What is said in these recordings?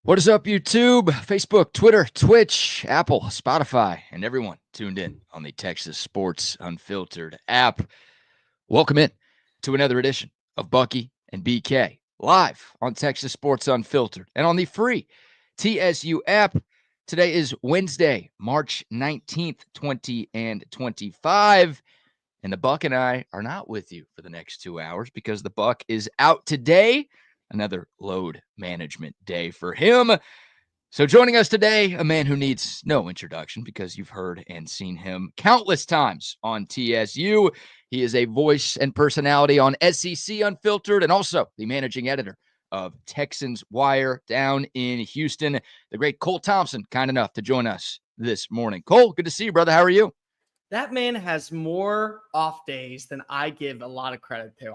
What is up, YouTube, Facebook, Twitter, Twitch, Apple, Spotify, and everyone tuned in on the Texas Sports Unfiltered app? Welcome in to another edition of Bucky and BK live on Texas Sports Unfiltered and on the free TSU app. Today is Wednesday, March 19th, 2025. And the Buck and I are not with you for the next 2 hours because the Buck is out today. Another load management day for him. So joining us today, a man who needs no introduction because you've heard and seen him countless times on TSU. He is a voice and personality on SEC Unfiltered and also the managing editor of Texans Wire down in Houston. The great Cole Thompson, kind enough to join us this morning. Cole, good to see you, brother. How are you? That man has more off days than I give a lot of credit to.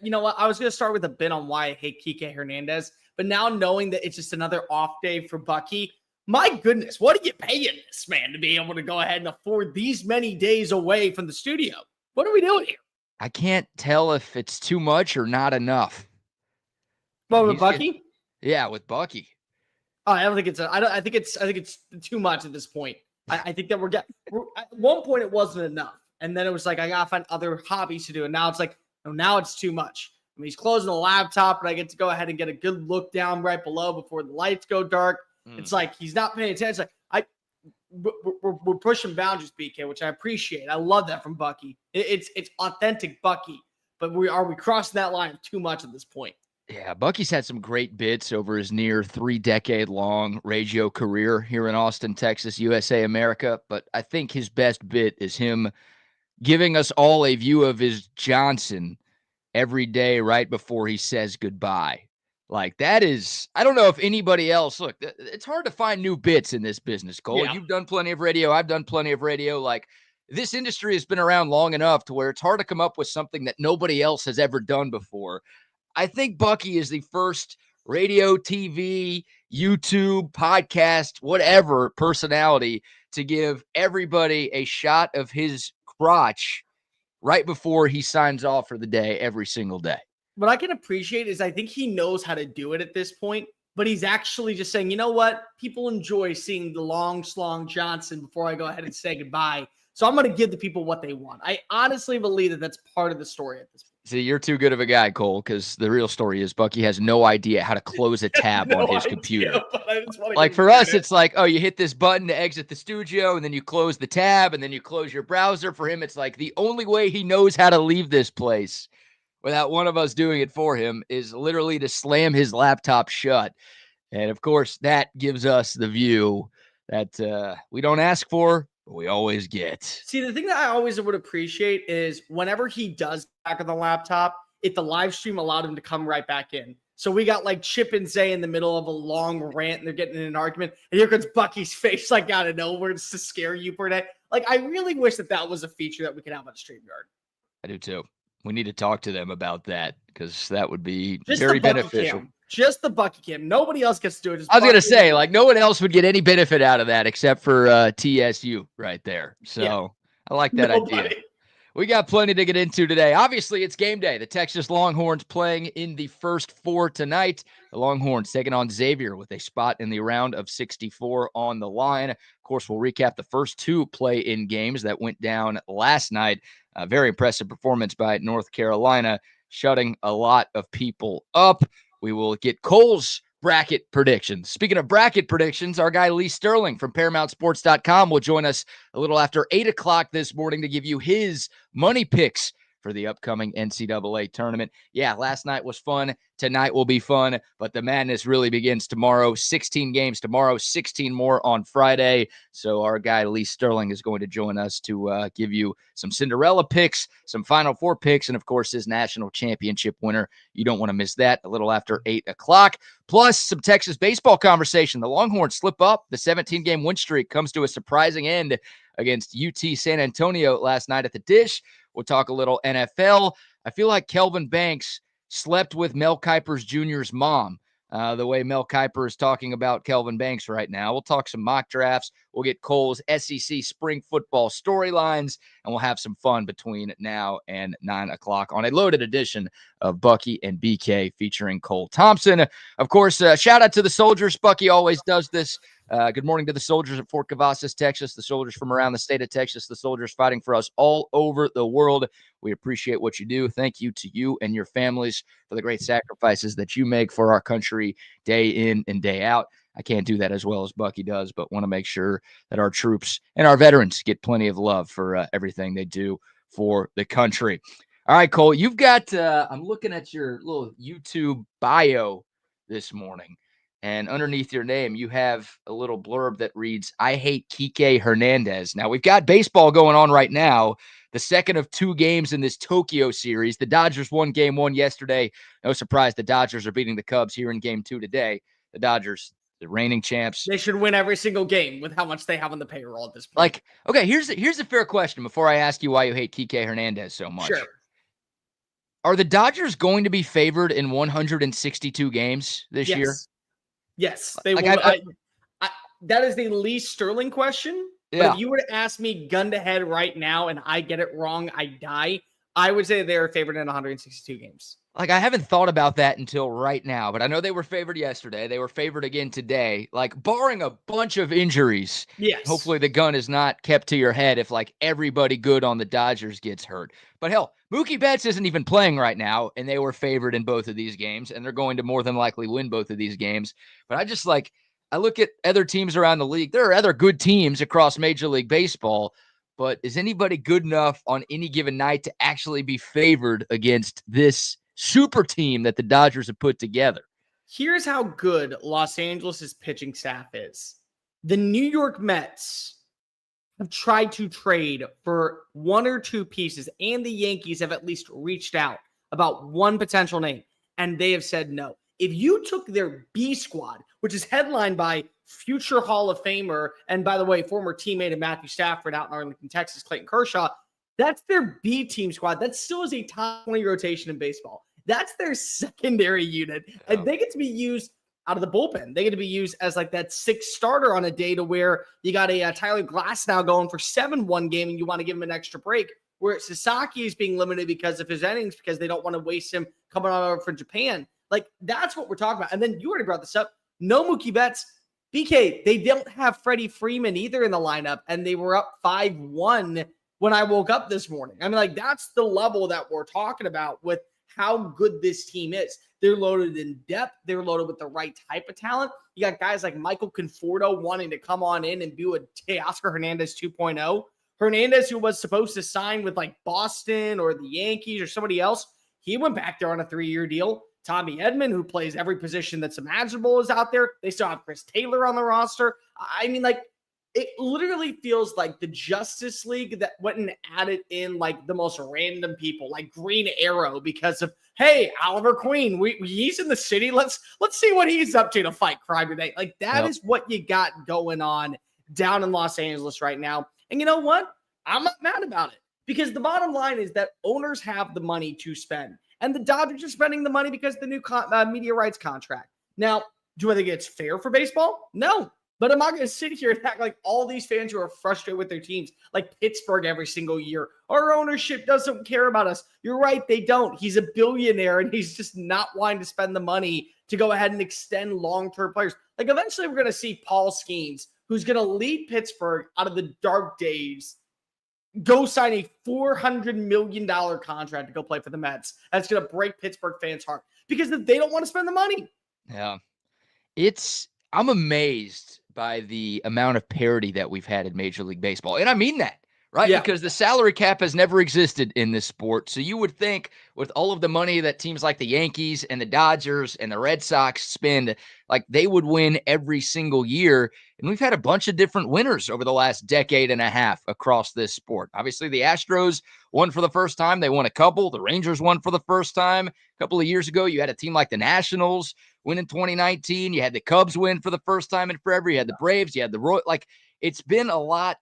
You know what? I was going to start with a bit on why I hate Kike Hernandez, but now knowing that it's just another off day for Bucky, my goodness, what are you paying this man to be able to go ahead and afford these many days away from the studio? What are we doing here? I can't tell if it's too much or not enough. Well, with Bucky? Yeah, with Bucky. Oh, I don't think it's. I think it's too much at this point. I think that we're at one point it wasn't enough. And then it was like, I got to find other hobbies to do. And now it's like, no, now it's too much. I mean, he's closing the laptop, but I get to go ahead and get a good look down right below before the lights go dark. It's like, he's not paying attention. It's like, we're pushing boundaries, BK, which I appreciate. I love that from Bucky. It's authentic Bucky, but are we crossing that line too much at this point? Yeah, Bucky's had some great bits over his near 3-decade-long radio career here in Austin, Texas, USA, America. But I think his best bit is him giving us all a view of his Johnson every day right before he says goodbye. Like, that is, I don't know if anybody else, look, it's hard to find new bits in this business, Cole. Yeah. You've done plenty of radio. I've done plenty of radio. Like, this industry has been around long enough to where it's hard to come up with something that nobody else has ever done before. I think Bucky is the first radio, TV, YouTube, podcast, whatever personality to give everybody a shot of his crotch right before he signs off for the day every single day. What I can appreciate is I think he knows how to do it at this point, but he's actually just saying, you know what? People enjoy seeing the long slong Johnson before I go ahead and say goodbye. So I'm going to give the people what they want. I honestly believe that that's part of the story at this point. See, you're too good of a guy, Cole, because the real story is Bucky has no idea how to close a tab on his computer. Like for us, it's like, oh, you hit this button to exit the studio, and then you close the tab, and then you close your browser. For him, it's like the only way he knows how to leave this place without one of us doing it for him is literally to slam his laptop shut. And, of course, that gives us the view that we don't ask for, we always get. See, the thing that I always would appreciate is whenever he does back on the laptop, if the live stream allowed him to come right back in. So we got like Chip and Zay in the middle of a long rant and they're getting in an argument. And here comes Bucky's face like out of nowhere just to scare you for that. Like, I really wish that was a feature that we could have on StreamYard. I do too. We need to talk to them about that because that would be just very beneficial. Just the Bucky cam. Nobody else gets to do it. I was going to say, like, no one else would get any benefit out of that except for TSU right there. So yeah. I like that idea. We got plenty to get into today. Obviously, it's game day. The Texas Longhorns playing in the first four tonight. The Longhorns taking on Xavier with a spot in the round of 64 on the line. Of course, we'll recap the first two play-in games that went down last night. A very impressive performance by North Carolina, shutting a lot of people up. We will get Cole's bracket predictions. Speaking of bracket predictions, our guy Lee Sterling from ParamountSports.com will join us a little after 8 o'clock this morning to give you his money picks for the upcoming NCAA tournament. Yeah, last night was fun. Tonight will be fun, but the madness really begins tomorrow. 16 games tomorrow, 16 more on Friday. So our guy Lee Sterling is going to join us to give you some Cinderella picks, some Final Four picks, and of course his national championship winner. You don't want to miss that a little after 8 o'clock. Plus some Texas baseball conversation. The Longhorns slip up. The 17-game win streak comes to a surprising end against UT San Antonio last night at the Dish. We'll talk a little NFL. I feel like Kelvin Banks slept with Mel Kiper's Jr.'s mom the way Mel Kiper is talking about Kelvin Banks right now. We'll talk some mock drafts. We'll get Cole's SEC spring football storylines, and we'll have some fun between now and 9 o'clock on a loaded edition of Bucky and BK featuring Cole Thompson. Of course, shout out to the soldiers. Bucky always does this. Good morning to the soldiers at Fort Cavazos, Texas, the soldiers from around the state of Texas, the soldiers fighting for us all over the world. We appreciate what you do. Thank you to you and your families for the great sacrifices that you make for our country day in and day out. I can't do that as well as Bucky does, but want to make sure that our troops and our veterans get plenty of love for everything they do for the country. All right, Cole, you've got, I'm looking at your little YouTube bio this morning. And underneath your name, you have a little blurb that reads, I hate Kike Hernandez. Now, we've got baseball going on right now, the second of 2 games in this Tokyo series. The Dodgers won game 1 yesterday. No surprise, the Dodgers are beating the Cubs here in game 2 today. The Dodgers, the reigning champs. They should win every single game with how much they have on the payroll at this point. Like, okay, here's a fair question before I ask you why you hate Kike Hernandez so much. Sure. Are the Dodgers going to be favored in 162 games this year? Yes, they will. That is the least Sterling question. Yeah. But if you were to ask me gun to head right now and I get it wrong, I die. I would say they're favored in 162 games. Like, I haven't thought about that until right now, but I know they were favored yesterday. They were favored again today. Like, barring a bunch of injuries, yes. Hopefully the gun is not kept to your head if, like, everybody good on the Dodgers gets hurt. But, hell, Mookie Betts isn't even playing right now, and they were favored in both of these games, and they're going to more than likely win both of these games. But I look at other teams around the league. There are other good teams across Major League Baseball, but is anybody good enough on any given night to actually be favored against this super team that the Dodgers have put together? Here's how good Los Angeles' pitching staff is. The New York Mets have tried to trade for 1 or 2 pieces, and the Yankees have at least reached out about one potential name, and they have said no. If you took their B squad, which is headlined by future Hall of Famer, and by the way, former teammate of Matthew Stafford out in Arlington, Texas, Clayton Kershaw, that's their B team squad. That still is a top 20 rotation in baseball. That's their secondary unit. And they get to be used out of the bullpen. They get to be used as like that 6th starter on a day to where you got a Tyler Glass now going for 7 one game and you want to give him an extra break. Where Sasaki is being limited because of his innings because they don't want to waste him coming on over from Japan. Like, that's what we're talking about. And then you already brought this up. No Mookie Betts. BK, they don't have Freddie Freeman either in the lineup, and they were up 5-1 when I woke up this morning. I mean, like, that's the level that we're talking about with how good this team is. They're loaded in depth. They're loaded with the right type of talent. You got guys like Michael Conforto wanting to come on in and do a Teoscar Hernandez 2.0. Hernandez, who was supposed to sign with like Boston or the Yankees or somebody else, he went back there on a 3-year deal. Tommy Edman, who plays every position that's imaginable, is out there. They still have Chris Taylor on the roster. I mean, like, it literally feels like the Justice League that went and added in like the most random people, like Green Arrow, because of, hey, Oliver Queen, he's in the city. Let's see what he's up to fight crime today. Like, that is what you got going on down in Los Angeles right now. And you know what? I'm not mad about it because the bottom line is that owners have the money to spend. And the Dodgers are spending the money because of the new media rights contract. Now, do I think it's fair for baseball? No. But I'm not going to sit here and act like all these fans who are frustrated with their teams, like Pittsburgh every single year. Our ownership doesn't care about us. You're right, they don't. He's a billionaire, and he's just not wanting to spend the money to go ahead and extend long-term players. Like, eventually we're going to see Paul Skeens, who's going to lead Pittsburgh out of the dark days, go sign a $400 million contract to go play for the Mets. That's going to break Pittsburgh fans' heart because they don't want to spend the money. Yeah. I'm amazed by the amount of parity that we've had in Major League Baseball. And I mean that, right? Yeah. Because the salary cap has never existed in this sport. So you would think with all of the money that teams like the Yankees and the Dodgers and the Red Sox spend, like they would win every single year. And we've had a bunch of different winners over the last decade and a half across this sport. Obviously, the Astros won for the first time. They won a couple. The Rangers won for the first time. A couple of years ago, you had a team like the Nationals win in 2019. You had the Cubs win for the first time in forever. You had the Braves. You had the Royals. Like, it's been a lot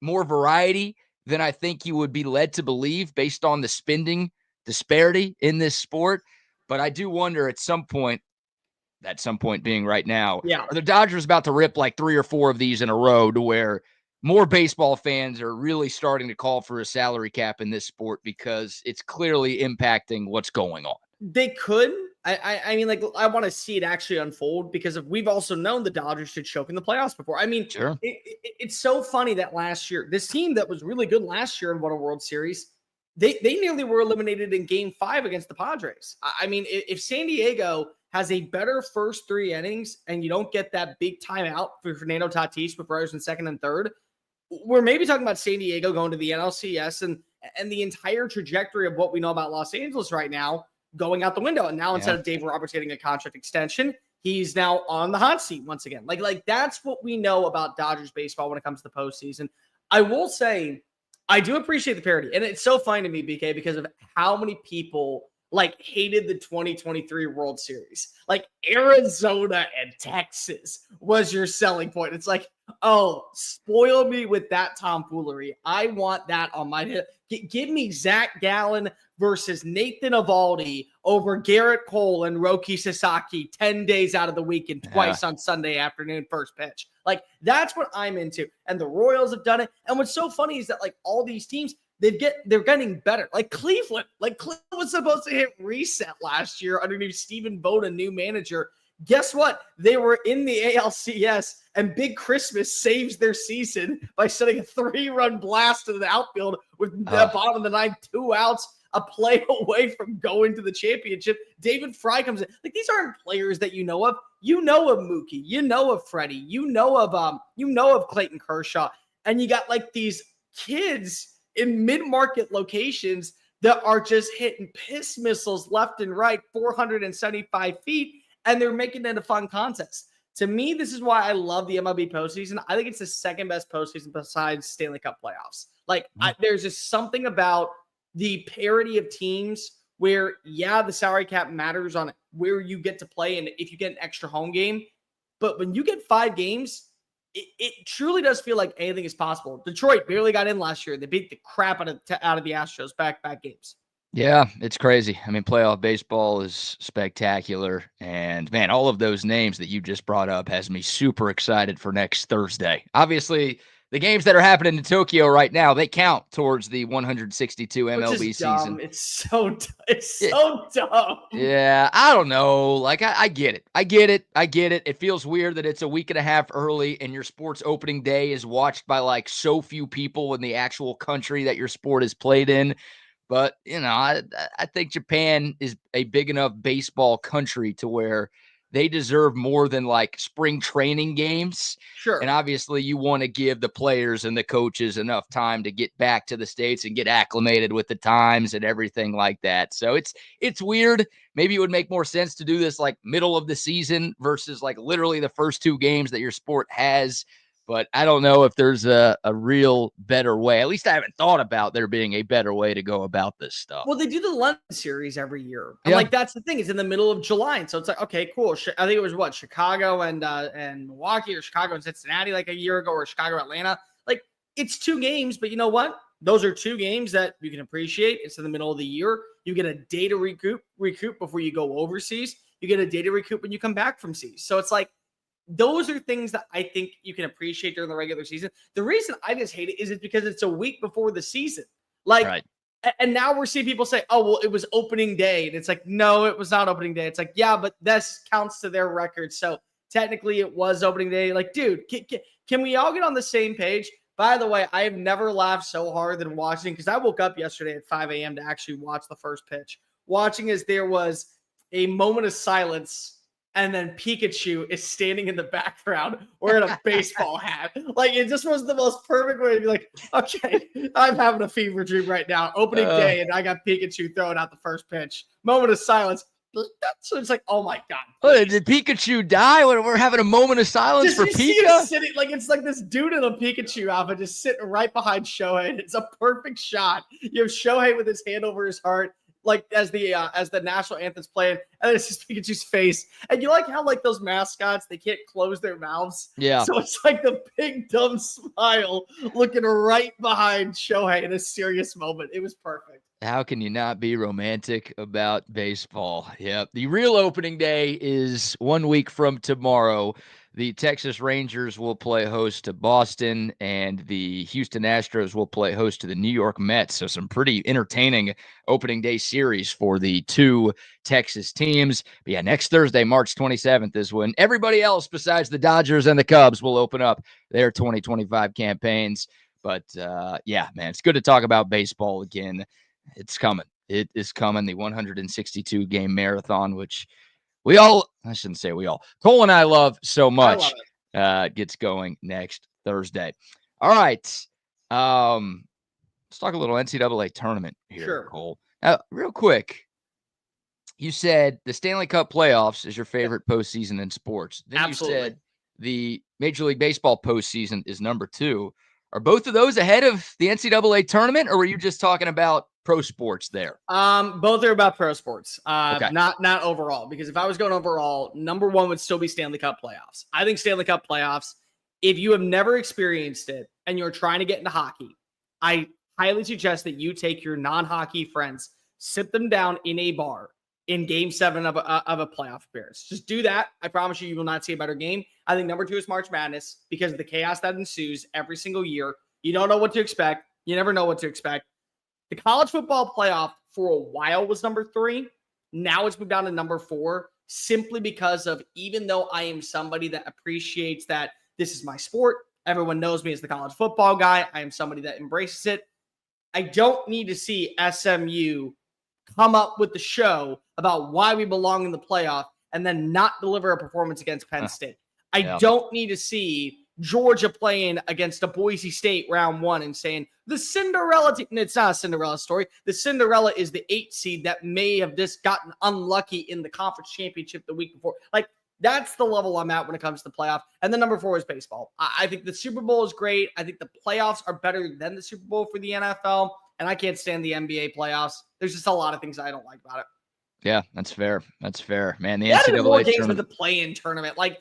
more variety than I think you would be led to believe based on the spending disparity in this sport. But I do wonder at some point, at some point being right now. Yeah. Are the Dodgers about to rip like 3 or 4 of these in a row to where more baseball fans are really starting to call for a salary cap in this sport because it's clearly impacting what's going on? They could. I mean, like, I want to see it actually unfold because we've also known the Dodgers should choke in the playoffs before. I mean, Sure. It's so funny that last year, this team that was really good last year and won a World Series, they nearly were eliminated in Game 5 against the Padres. I mean, if San Diego has a better first 3 innings and you don't get that big timeout for Fernando Tatis with runners in second and third, we're maybe talking about San Diego going to the NLCS and the entire trajectory of what we know about Los Angeles right now going out the window. And now instead of Dave Roberts getting a contract extension, he's now on the hot seat once again. Like that's what we know about Dodgers baseball when it comes to the postseason. I will say, I do appreciate the parity. And it's so funny to me, BK, because of how many people like hated the 2023 World Series. Like Arizona and Texas was your selling point. It's like, oh, spoil me with that tomfoolery. I want that on my head. Give me Zach Gallen versus Nathan Eovaldi over Garrett Cole and Roki Sasaki 10 days out of the week and twice on Sunday afternoon first pitch. Like, that's what I'm into. And the Royals have done it. And what's so funny is that, like, all these teams, they're getting better. Like Cleveland was supposed to hit reset last year underneath Stephen Bowden, new manager. Guess what? They were in the ALCS, and Big Christmas saves their season by setting a 3-run blast into the outfield with the bottom of the ninth, 2 outs, a play away from going to the championship. David Fry comes in. Like, these aren't players that you know of. You know of Mookie. You know of Freddie. You know of Clayton Kershaw. And you got like these kids in mid-market locations that are just hitting piss missiles left and right, 475 feet, and they're making it a fun contest. To me, this is why I love the MLB postseason. I think it's the second best postseason besides Stanley Cup playoffs. Like, there's just something about the parity of teams where, the salary cap matters on where you get to play and if you get an extra home game. But when you get 5 games, it truly does feel like anything is possible. Detroit barely got in last year. They beat the crap out of the Astros back games. Yeah, it's crazy. I mean, playoff baseball is spectacular. And, man, all of those names that you just brought up has me super excited for next Thursday. Obviously, the games that are happening in Tokyo right now, they count towards the 162 MLB season. It's so dumb. Yeah, I don't know. Like, I get it. I get it. It feels weird that it's a week and a half early and your sport's opening day is watched by like so few people in the actual country that your sport is played in. But, I think Japan is a big enough baseball country to where they deserve more than like spring training games. Sure. And obviously you want to give the players and the coaches enough time to get back to the States and get acclimated with the times and everything like that. So it's weird. Maybe it would make more sense to do this like middle of the season versus like literally the first 2 games that your sport has. But I don't know if there's a real better way. At least I haven't thought about there being a better way to go about this stuff. Well, they do the London series every year. And like, that's the thing. It's in the middle of July. And so it's like, okay, cool. I think it was Chicago and Milwaukee, or Chicago and Cincinnati like a year ago, or Chicago, Atlanta. Like, it's 2 games, but you know what? Those are 2 games that you can appreciate. It's in the middle of the year. You get a day to recoup before you go overseas. You get a day to recoup when you come back from seas. So it's like, those are things that I think you can appreciate during the regular season. The reason I just hate it is because it's a week before the season. Like, right. And now we're seeing people say, oh, well, it was opening day. And it's like, no, it was not opening day. It's like, yeah, but this counts to their record. So technically it was opening day. Like, dude, can we all get on the same page? By the way, I have never laughed so hard than watching, because I woke up yesterday at 5 a.m. to actually watch the first pitch. Watching as there was a moment of silence, and then Pikachu is standing in the background wearing a baseball hat. Like, it just was the most perfect way to be like, okay, I'm having a fever dream right now. Opening day, and I got Pikachu throwing out the first pitch. Moment of silence. So it's like, oh my God. Oh, did Pikachu die when we're having a moment of silence for Pika? Sitting, like, it's like this dude in a Pikachu outfit just sitting right behind Shohei. It's a perfect shot. You have Shohei with his hand over his heart, like as the national anthem's playing, and it's just Pikachu's face. And you like how like those mascots, they can't close their mouths. Yeah. So it's like the big dumb smile looking right behind Shohei in a serious moment. It was perfect. How can you not be romantic about baseball? Yep. The real opening day is 1 week from tomorrow. The Texas Rangers will play host to Boston, and the Houston Astros will play host to the New York Mets. So some pretty entertaining opening day series for the two Texas teams. But yeah, next Thursday, March 27th, is when everybody else besides the Dodgers and the Cubs will open up their 2025 campaigns. But yeah, man, it's good to talk about baseball again. It's coming. It is coming. The 162 game marathon, which I shouldn't say we all, Cole and I love so much, gets going next Thursday. All right. Let's talk a little NCAA tournament here, Sure. Cole. Real quick, you said the Stanley Cup playoffs is your favorite postseason in sports. Then Absolutely. You said the Major League Baseball postseason is number 2. Are both of those ahead of the NCAA tournament, or were you just talking about pro sports there? Both are about pro sports. Okay. Not overall, because if I was going overall, number 1 would still be Stanley Cup playoffs. I think Stanley Cup playoffs, if you have never experienced it and you're trying to get into hockey, I highly suggest that you take your non-hockey friends, sit them down in a bar in game 7 of a playoff appearance. Just do that. I promise you will not see a better game. I think number 2 is March Madness because of the chaos that ensues every single year. You don't know what to expect. You never know what to expect. The college football playoff for a while was number 3. Now it's moved down to number 4 simply because of, even though I am somebody that appreciates that this is my sport, everyone knows me as the college football guy, I am somebody that embraces it. I don't need to see SMU come up with the show about why we belong in the playoff and then not deliver a performance against Penn State. I don't need to see Georgia playing against a Boise State round 1 and saying the Cinderella team. It's not a Cinderella story. The Cinderella is the 8 seed that may have just gotten unlucky in the conference championship the week before. Like, that's the level I'm at when it comes to the playoff. And then number 4 is baseball. I think the Super Bowl is great. I think the playoffs are better than the Super Bowl for the NFL. And I can't stand the NBA playoffs. There's just a lot of things I don't like about it. Yeah, that's fair. That's fair, man. The NCAA more games tournament. with the play-in tournament. Like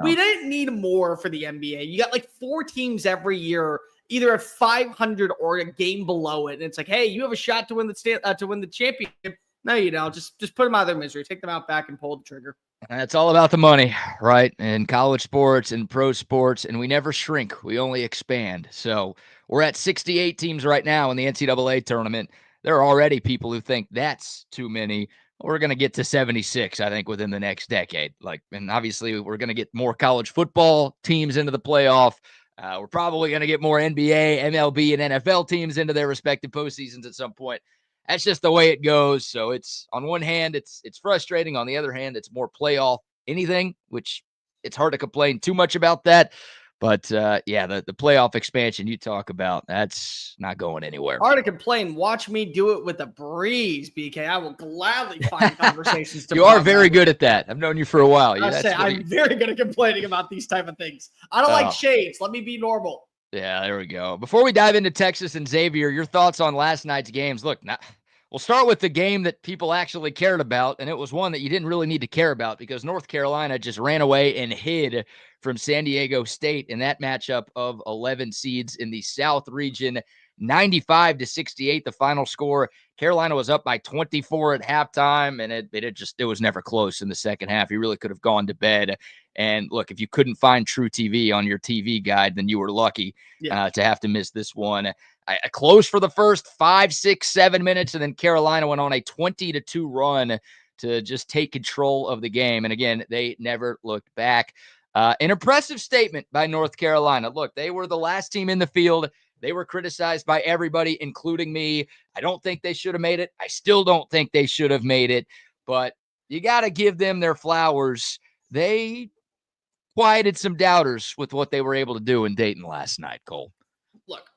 we didn't need more for the NBA. You got like 4 teams every year, either at 500 or a game below it, and it's like, hey, you have a shot to win the championship. No, you don't. Just put them out of their misery. Take them out back and pull the trigger. And it's all about the money, right? In college sports and pro sports, and we never shrink. We only expand. So we're at 68 teams right now in the NCAA tournament. There are already people who think that's too many. We're going to get to 76, I think, within the next decade. And obviously, we're going to get more college football teams into the playoff. We're probably going to get more NBA, MLB, and NFL teams into their respective postseasons at some point. That's just the way it goes. So it's, on one hand, it's frustrating. On the other hand, it's more playoff anything, which it's hard to complain too much about that. But yeah, the playoff expansion you talk about, that's not going anywhere. Hard to complain. Watch me do it with a breeze, BK. I will gladly find conversations. You are very good at that. I've known you for a while. I'm very good at complaining about these type of things. I don't like shades. Let me be normal. Yeah, there we go. Before we dive into Texas and Xavier, your thoughts on last night's games. Look, we'll start with the game that people actually cared about, and it was one that you didn't really need to care about because North Carolina just ran away and hid from San Diego State in that matchup of 11 seeds in the South region. 95-68, the final score. Carolina was up by 24 at halftime, and it was never close in the second half. You really could have gone to bed. And look, if you couldn't find True TV on your TV guide, then you were lucky to have to miss this one. I closed for the first 5, 6, 7 minutes, and then Carolina went on a 20-2 run to just take control of the game. And again, they never looked back. An impressive statement by North Carolina. Look, they were the last team in the field. They were criticized by everybody, including me. I don't think they should have made it. I still don't think they should have made it. But you got to give them their flowers. They quieted some doubters with what they were able to do in Dayton last night, Cole. Look,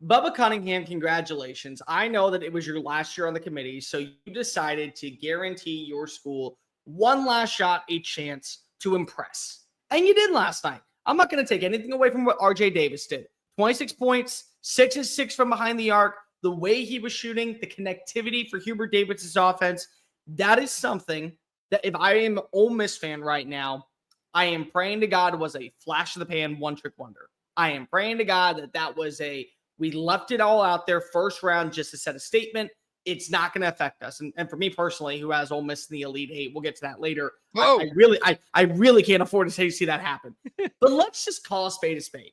Bubba Cunningham, congratulations. I know that it was your last year on the committee, so you decided to guarantee your school one last shot, a chance to impress. And you did last night. I'm not going to take anything away from what RJ Davis did. 26 points, 6 of 6 from behind the arc, the way he was shooting, the connectivity for Hubert Davis' offense. That is something that if I am an Ole Miss fan right now, I am praying to God was a flash of the pan, one-trick wonder. I am praying to God that was a We left it all out there first round just to set a statement. It's not going to affect us. And for me personally, who has Ole Miss in the Elite Eight, we'll get to that later. I really can't afford to see that happen. But let's just call a spade a spade.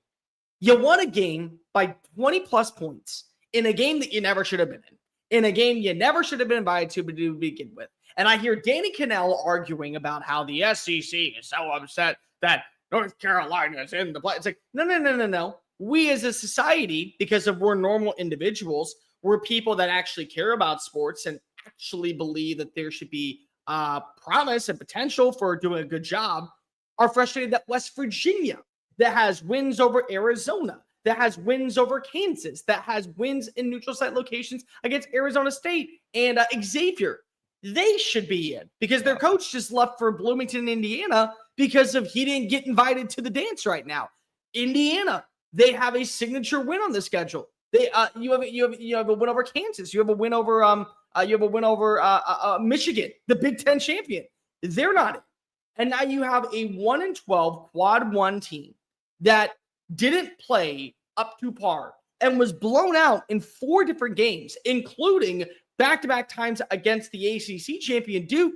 You won a game by 20 plus points in a game that you never should have been in a game you never should have been invited to begin with. And I hear Danny Cannell arguing about how the SEC is so upset that North Carolina is in the play. It's like, no. We as a society, because of we're normal individuals, we're people that actually care about sports and actually believe that there should be promise and potential for doing a good job, are frustrated that West Virginia, that has wins over Arizona, that has wins over Kansas, that has wins in neutral site locations against Arizona State and Xavier, they should be in because their coach just left for Bloomington, Indiana, because of he didn't get invited to the dance right now. Indiana, they have a signature win on the schedule. They you have a win over Kansas. You have a win over Michigan, the Big Ten champion. They're not in. And now you have a 1-12 quad one team that didn't play up to par and was blown out in 4 different games, including back-to-back times against the ACC champion Duke,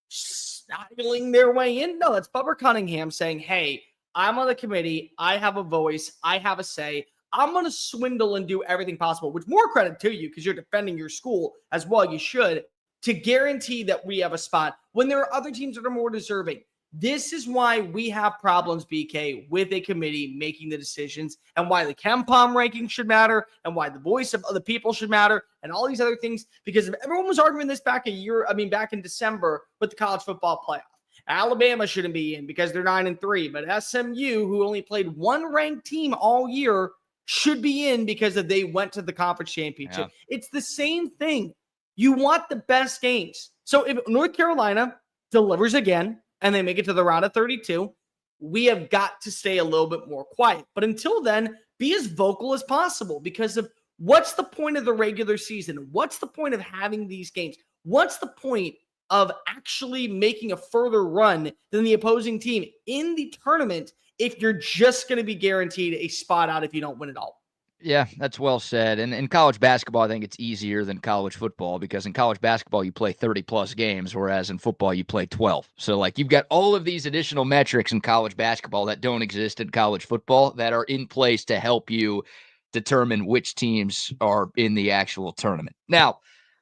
snuggling their way in. No, that's Bubba Cunningham saying, hey, I'm on the committee. I have a voice. I have a say. I'm going to swindle and do everything possible, which more credit to you because you're defending your school as well. You should, to guarantee that we have a spot when there are other teams that are more deserving. This is why we have problems, BK, with a committee making the decisions and why the KenPom ranking should matter and why the voice of other people should matter and all these other things. Because if everyone was arguing this back in December with the college football playoff, Alabama shouldn't be in because they're 9-3, but SMU, who only played one ranked team all year, should be in because they went to the conference championship. Yeah. It's the same thing. You want the best games. So if North Carolina delivers again and they make it to the round of 32, we have got to stay a little bit more quiet. But until then, be as vocal as possible because of what's the point of the regular season? What's the point of having these games? What's the point of actually making a further run than the opposing team in the tournament if you're just going to be guaranteed a spot out if you don't win it all? Yeah, that's well said. And in college basketball, I think it's easier than college football because in college basketball, you play 30-plus games, whereas in football, you play 12. So, like, you've got all of these additional metrics in college basketball that don't exist in college football that are in place to help you determine which teams are in the actual tournament. Now,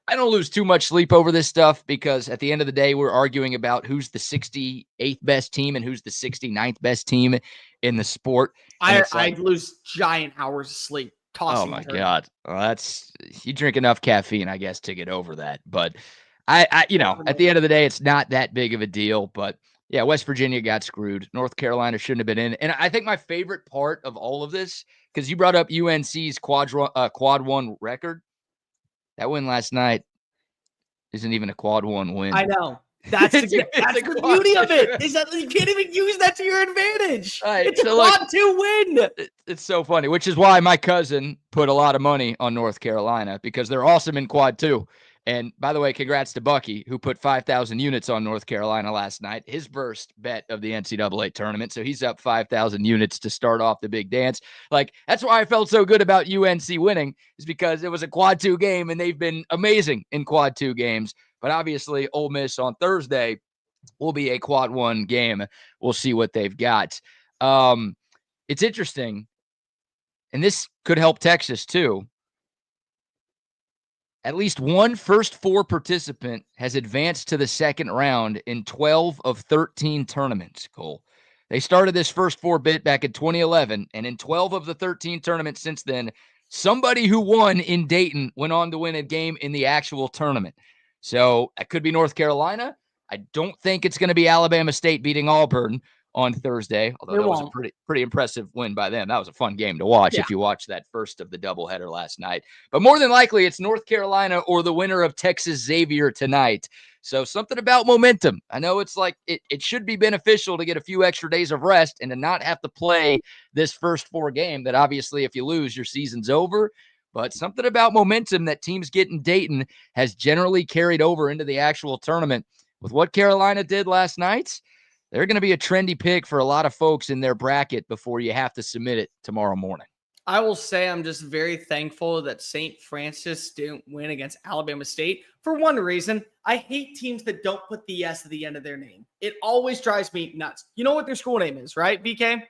I don't lose too much sleep over this stuff because at the end of the day, we're arguing about who's the 68th best team and who's the 69th best team in the sport. I lose giant hours of sleep tossing. Oh my God. Well, you drink enough caffeine, I guess, to get over that. But at the end of the day, it's not that big of a deal. But yeah, West Virginia got screwed. North Carolina shouldn't have been in. And I think my favorite part of all of this, because you brought up UNC's quad one record. That win last night isn't even a quad one win. I know. That's the beauty of it, is that you can't even use that to your advantage. Right, it's a quad 2 win. It's so funny, which is why my cousin put a lot of money on North Carolina because they're awesome in quad 2. And by the way, congrats to Bucky, who put 5,000 units on North Carolina last night, his first bet of the NCAA tournament. So he's up 5,000 units to start off the big dance. Like, that's why I felt so good about UNC winning, is because it was a quad 2 game, and they've been amazing in quad 2 games. But obviously, Ole Miss on Thursday will be a quad 1 game. We'll see what they've got. It's interesting, and this could help Texas too. At least one first 4 participant has advanced to the second round in 12 of 13 tournaments, Cole. They started this first 4 bit back in 2011, and in 12 of the 13 tournaments since then, somebody who won in Dayton went on to win a game in the actual tournament. So that could be North Carolina. I don't think it's going to be Alabama State beating Auburn on Thursday, although that was a pretty impressive win by them. That was a fun game to watch if you watched that first of the doubleheader last night. But more than likely, it's North Carolina or the winner of Texas Xavier tonight. So something about momentum. I know it's like it should be beneficial to get a few extra days of rest and to not have to play this first 4 game that obviously if you lose, your season's over. But something about momentum that teams get in Dayton has generally carried over into the actual tournament. With what Carolina did last night, they're going to be a trendy pick for a lot of folks in their bracket before you have to submit it tomorrow morning. I will say I'm just very thankful that St. Francis didn't win against Alabama State for one reason. I hate teams that don't put the S at the end of their name. It always drives me nuts. You know what their school name is, right, BK?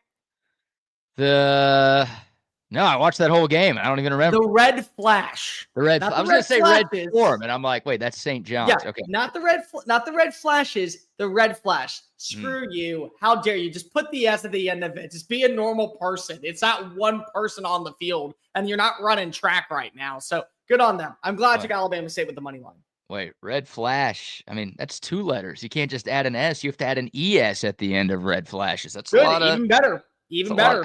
No, I watched that whole game. I don't even remember. The Red Flash. I was going to say Red Storm, and I'm like, wait, that's St. John's. Yeah, okay. Not the Red Flashes, the Red Flash. Screw you. How dare you? Just put the S at the end of it. Just be a normal person. It's not one person on the field, and you're not running track right now. So good on them. I'm glad you got Alabama State with the money line. Wait, Red Flash. I mean, that's 2 letters. You can't just add an S. You have to add an ES at the end of Red Flashes. That's good. A lot Even better. Even better.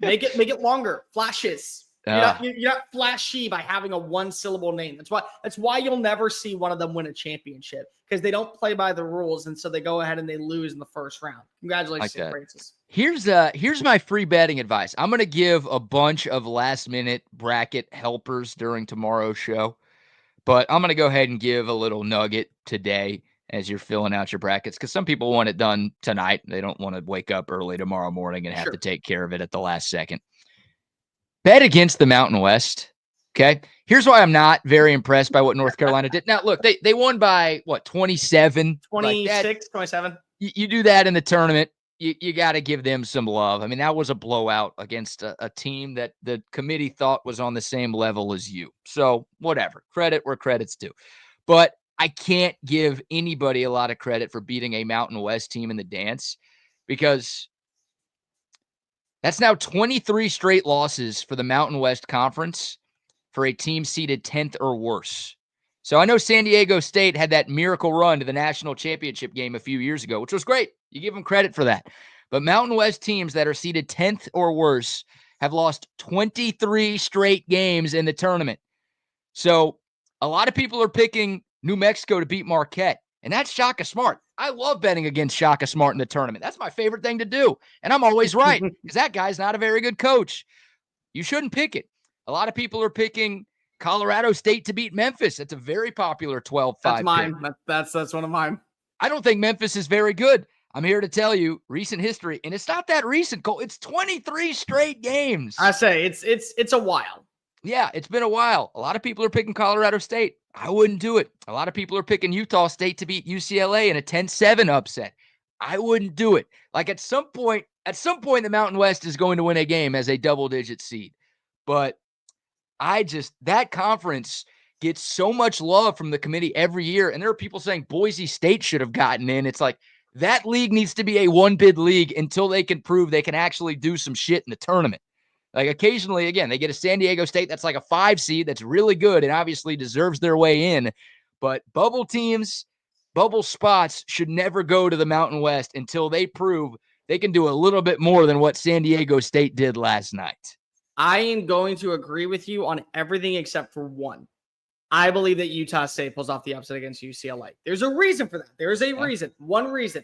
Make it longer. Flashes. You're not flashy by having a 1-syllable name. That's why you'll never see one of them win a championship, because they don't play by the rules, and so they go ahead and they lose in the first round. Congratulations, St. Francis. Here's my free betting advice. I'm gonna give a bunch of last-minute bracket helpers during tomorrow's show, but I'm gonna go ahead and give a little nugget today as you're filling out your brackets, because some people want it done tonight. They don't want to wake up early tomorrow morning and have to take care of it at the last second. Bet against the Mountain West. Okay. Here's why I'm not very impressed by what North Carolina did. Now, look, they won by what, 27? 26, 27. You do that in the tournament. You got to give them some love. I mean, that was a blowout against a team that the committee thought was on the same level as you. So whatever. Credit where credit's due. But I can't give anybody a lot of credit for beating a Mountain West team in the dance, because that's now 23 straight losses for the Mountain West Conference for a team seeded 10th or worse. So I know San Diego State had that miracle run to the national championship game a few years ago, which was great. You give them credit for that. But Mountain West teams that are seeded 10th or worse have lost 23 straight games in the tournament. So a lot of people are picking New Mexico to beat Marquette, and that's Shaka Smart. I love betting against Shaka Smart in the tournament. That's my favorite thing to do. And I'm always right, because that guy's not a very good coach. You shouldn't pick it. A lot of people are picking Colorado State to beat Memphis. That's a very popular 12-5 That's mine. pick. That's one of mine. I don't think Memphis is very good. I'm here to tell you recent history, and it's not that recent, Cole. It's 23 straight games. I say it's a while. Yeah, it's been a while. A lot of people are picking Colorado State. I wouldn't do it. A lot of people are picking Utah State to beat UCLA in a 10-7 upset. I wouldn't do it. Like at some point, the Mountain West is going to win a game as a double-digit seed. But that conference gets so much love from the committee every year. And there are people saying Boise State should have gotten in. It's like, that league needs to be a one-bid league until they can prove they can actually do some shit in the tournament. Like occasionally, again, they get a San Diego State that's like a 5 seed that's really good and obviously deserves their way in. But bubble teams, bubble spots should never go to the Mountain West until they prove they can do a little bit more than what San Diego State did last night. I am going to agree with you on everything except for one. I believe that Utah State pulls off the upset against UCLA. There's a reason for that. There is a reason. One reason.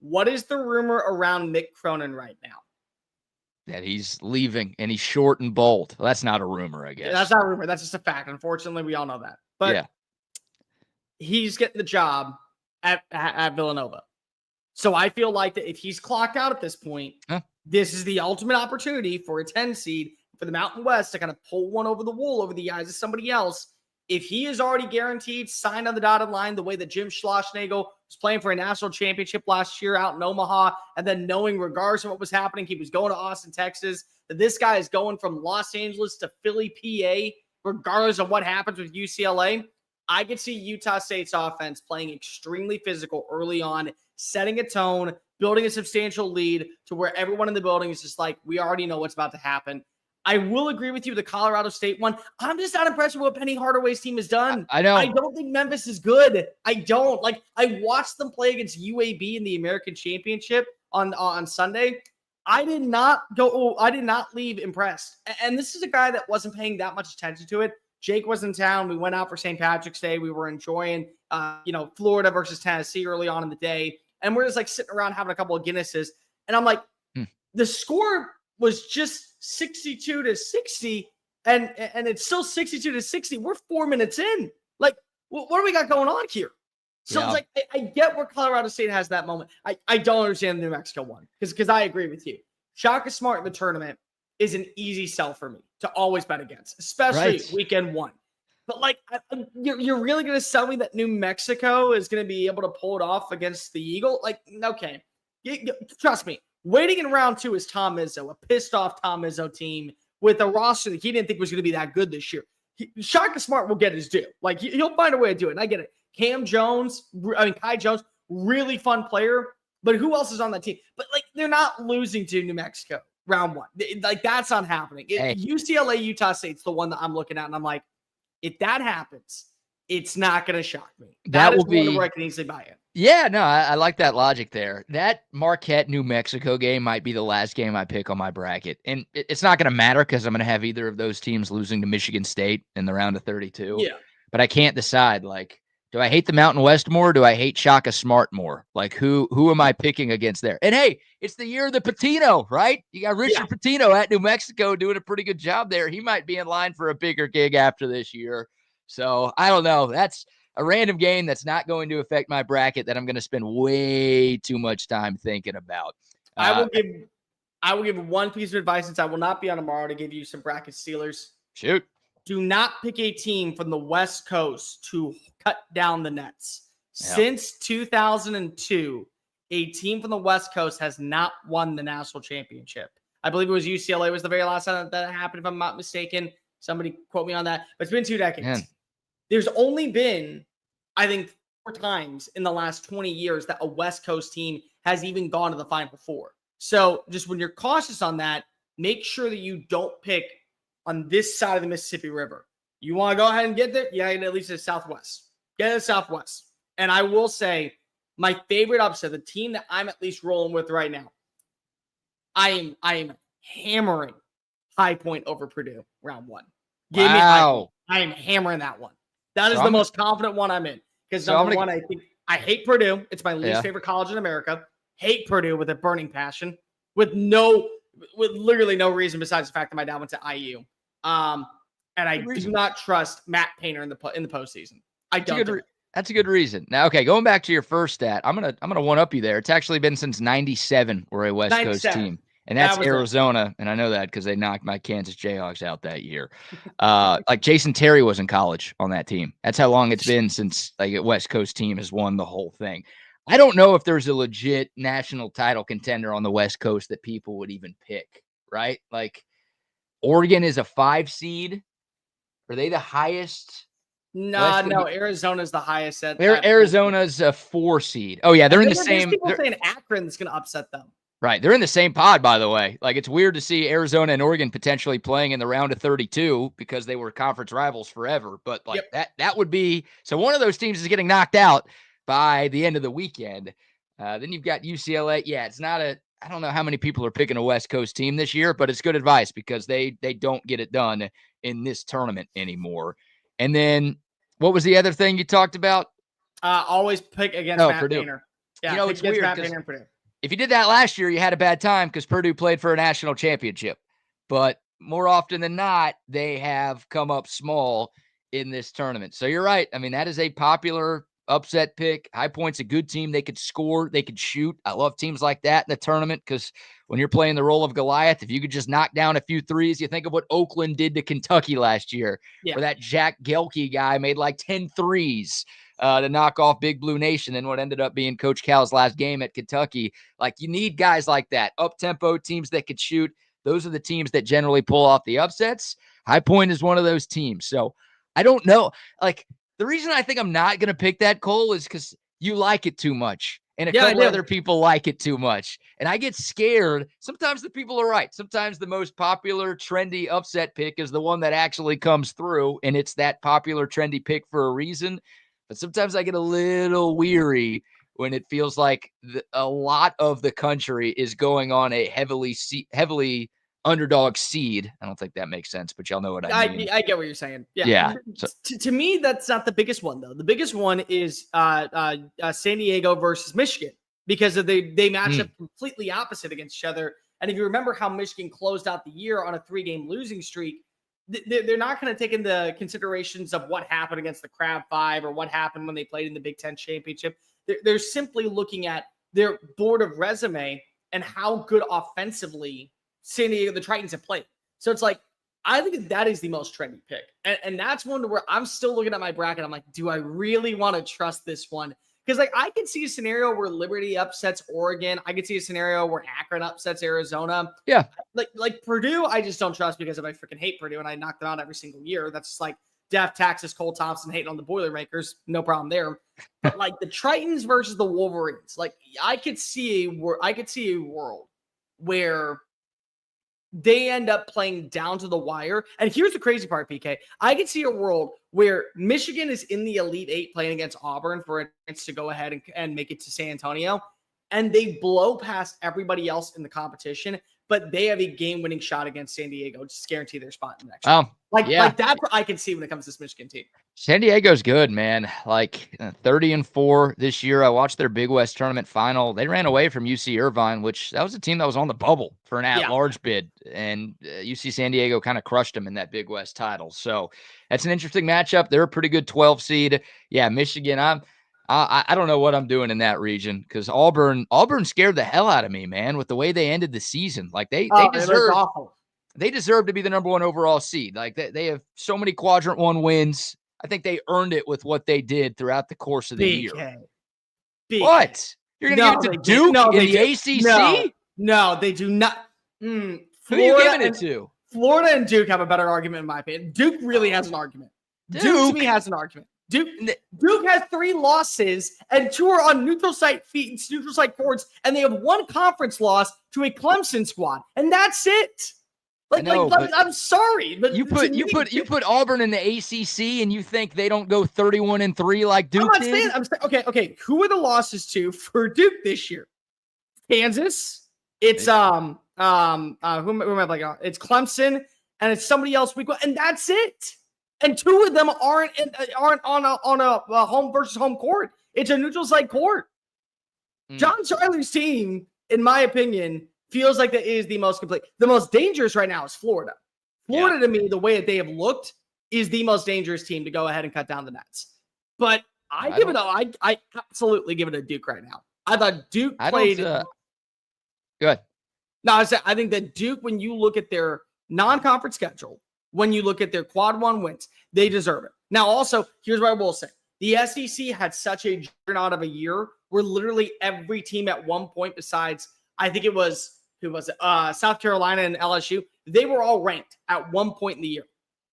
What is the rumor around Mick Cronin right now? That he's leaving and he's short and bold. Well, that's not a rumor, I guess. Yeah, that's not a rumor. That's just a fact. Unfortunately, we all know that. But he's getting the job at Villanova. So I feel like that if he's clocked out at this point, this is the ultimate opportunity for a 10 seed for the Mountain West to kind of pull one over the wool over the eyes of somebody else. If he is already guaranteed, signed on the dotted line, the way that Jim Schlossnagle was playing for a national championship last year out in Omaha, and then knowing regardless of what was happening, he was going to Austin, Texas, that this guy is going from Los Angeles to Philly, PA, regardless of what happens with UCLA, I could see Utah State's offense playing extremely physical early on, setting a tone, building a substantial lead to where everyone in the building is just like, we already know what's about to happen. I will agree with you, the Colorado State one. I'm just not impressed with what Penny Hardaway's team has done. I know. I don't think Memphis is good. I don't. Like, I watched them play against UAB in the American Championship on Sunday. I did not leave impressed. And this is a guy that wasn't paying that much attention to it. Jake was in town. We went out for St. Patrick's Day. We were enjoying, Florida versus Tennessee early on in the day. And we're just like sitting around having a couple of Guinnesses. And I'm like, the score was just 62-60, and it's still 62-60. We're 4 minutes in. Like, what do we got going on here? So it's like, I get where Colorado State has that moment. I don't understand the New Mexico one because I agree with you. Shaka Smart in the tournament. is an easy sell for me to always bet against, especially weekend one. But like, you're really going to sell me that New Mexico is going to be able to pull it off against the Eagle? Like, okay, trust me. Waiting in round 2 is Tom Izzo, a pissed off Tom Izzo team with a roster that he didn't think was going to be that good this year. Shaka Smart will get his due. Like, he'll find a way to do it. And I get it. Kai Jones, really fun player. But who else is on that team? But like, they're not losing to New Mexico round 1. Like, that's not happening. UCLA, Utah State's the one that I'm looking at, and I'm like, if that happens, it's not going to shock me. That will be one where I can easily buy it. Yeah, no, I like that logic there. That Marquette, New Mexico game might be the last game I pick on my bracket. And it's not going to matter because I'm going to have either of those teams losing to Michigan State in the round of 32. Yeah. But I can't decide, like, do I hate the Mountain West more? Or do I hate Shaka Smart more? Like, who am I picking against there? And hey, it's the year of the Patino, right? You got Richard Patino at New Mexico doing a pretty good job there. He might be in line for a bigger gig after this year. So I don't know. That's a random game that's not going to affect my bracket that I'm going to spend way too much time thinking about. I will give one piece of advice, since I will not be on tomorrow, to give you some bracket stealers. Shoot. Do not pick a team from the West Coast to cut down the nets. Yeah. Since 2002, a team from the West Coast has not won the national championship. I believe it was UCLA was the very last time that happened, if I'm not mistaken. Somebody quote me on that. But it's been 2 decades. Man. There's only been, I think, 4 times in the last 20 years that a West Coast team has even gone to the Final Four. So just when you're cautious on that, make sure that you don't pick on this side of the Mississippi River. You want to go ahead and get there? Yeah, at least to the Southwest. Get to the Southwest. And I will say, my favorite upset, the team that I'm at least rolling with right now, I am hammering High Point over Purdue round 1. Give me High Point. I am hammering that one. That is the most confident one I'm in. Because number one, I hate Purdue. It's my least favorite college in America. Hate Purdue with a burning passion, with literally no reason besides the fact that my dad went to IU. And I do not trust Matt Painter in the postseason. I don't. That's a good reason. Now, okay, going back to your first stat, I'm gonna one up you there. It's actually been since '97 we're a West Coast team, and that's Arizona. And I know that because they knocked my Kansas Jayhawks out that year. Like Jason Terry was in college on that team. That's how long it's been since like a West Coast team has won the whole thing. I don't know if there's a legit national title contender on the West Coast that people would even pick, right? Like Oregon is a 5 seed. Are they the highest? No, Arizona's the highest. Arizona's a 4 seed. Oh, yeah, they're in the same. People saying Akron's going to upset them. Right. They're in the same pod, by the way. Like, it's weird to see Arizona and Oregon potentially playing in the round of 32 because they were conference rivals forever. But, like, that would be – so one of those teams is getting knocked out by the end of the weekend. Then you've got UCLA. Yeah, it's not a – I don't know how many people are picking a West Coast team this year, but it's good advice because they don't get it done in this tournament anymore. And then what was the other thing you talked about? Always pick against Matt Purdue. Painter. Yeah, it's weird. If you did that last year, you had a bad time because Purdue played for a national championship. But more often than not, they have come up small in this tournament. So you're right. I mean, that is a popular upset pick. High Point's a good team. They could score. They could shoot. I love teams like that in the tournament because when you're playing the role of Goliath, if you could just knock down a few threes, you think of what Oakland did to Kentucky last year, where that Jack Gelke guy made like 10 threes to knock off Big Blue Nation and what ended up being Coach Cal's last game at Kentucky. Like, you need guys like that, up-tempo teams that could shoot. Those are the teams that generally pull off the upsets. High Point is one of those teams. So I don't know. Like, the reason I think I'm not going to pick that, Cole, is because you like it too much. And a couple other people like it too much. And I get scared. Sometimes the people are right. Sometimes the most popular, trendy upset pick is the one that actually comes through. And it's that popular, trendy pick for a reason. But sometimes I get a little weary when it feels like a lot of the country is going on a heavily underdog seed. I don't think that makes sense, but y'all know what I mean. I get what you're saying. Yeah. So, to me, that's not the biggest one, though. The biggest one is San Diego versus Michigan because they match up completely opposite against each other. And if you remember how Michigan closed out the year on a 3-game losing streak, they're not going to take into considerations of what happened against the Crab Five or what happened when they played in the Big Ten championship. They're simply looking at their board of resume and how good offensively San Diego, the Titans have played. So it's like, I think that is the most trendy pick. And that's one where I'm still looking at my bracket. I'm like, do I really want to trust this one? Because like I can see a scenario where Liberty upsets Oregon. I could see a scenario where Akron upsets Arizona. Yeah. Like Purdue, I just don't trust because I freaking hate Purdue and I knock them out every single year. That's just like Def, Texas, Cole Thompson hating on the Boilermakers. No problem there. But like the Titans versus the Wolverines, like I could see a world where they end up playing down to the wire. And here's the crazy part, PK. I could see a world where Michigan is in the Elite Eight playing against Auburn for a chance to go ahead and make it to San Antonio. And they blow past everybody else in the competition, but they have a game-winning shot against San Diego to guarantee their spot in the next round. Like that's what I can see when it comes to this Michigan team. San Diego's good, man. Like 30-4 this year. I watched their Big West tournament final. They ran away from UC Irvine, which that was a team that was on the bubble for an at-large bid. And UC San Diego kind of crushed them in that Big West title. So that's an interesting matchup. They're a pretty good 12 seed. Yeah, Michigan, I don't know what I'm doing in that region because Auburn scared the hell out of me, man, with the way they ended the season. Like they deserve to be the number one overall seed. Like they have so many quadrant one wins. I think they earned it with what they did throughout the course of the year. What? You're going to give it to Duke in the ACC? No, they do not. Who are you giving it to? Florida and Duke have a better argument, in my opinion. Duke really has an argument. Duke to me has an argument. Duke has 3 losses and 2 are on neutral site courts, and they have 1 conference loss to a Clemson squad, and that's it. I'm sorry, but you put Auburn in the ACC, and you think they don't go 31-3 like Duke did? I'm saying, okay. Who are the losses to for Duke this year? Kansas. It's who am I like? It's Clemson, and it's somebody else week 1, and that's it. And 2 of them aren't on a home versus home court. It's a neutral site court. John Schuyler's team, in my opinion, feels like that is the most complete. The most dangerous right now is Florida. Florida, to me, the way that they have looked, is the most dangerous team to go ahead and cut down the nets. But I absolutely give it a Duke right now. I thought Duke played. Go ahead. No, I think that Duke, when you look at their non-conference schedule, when you look at their quad 1 wins, they deserve it. Now, also, here's what I will say. The SEC had such a juggernaut of a year where literally every team at one point, besides, I think it was, South Carolina and LSU, they were all ranked at one point in the year.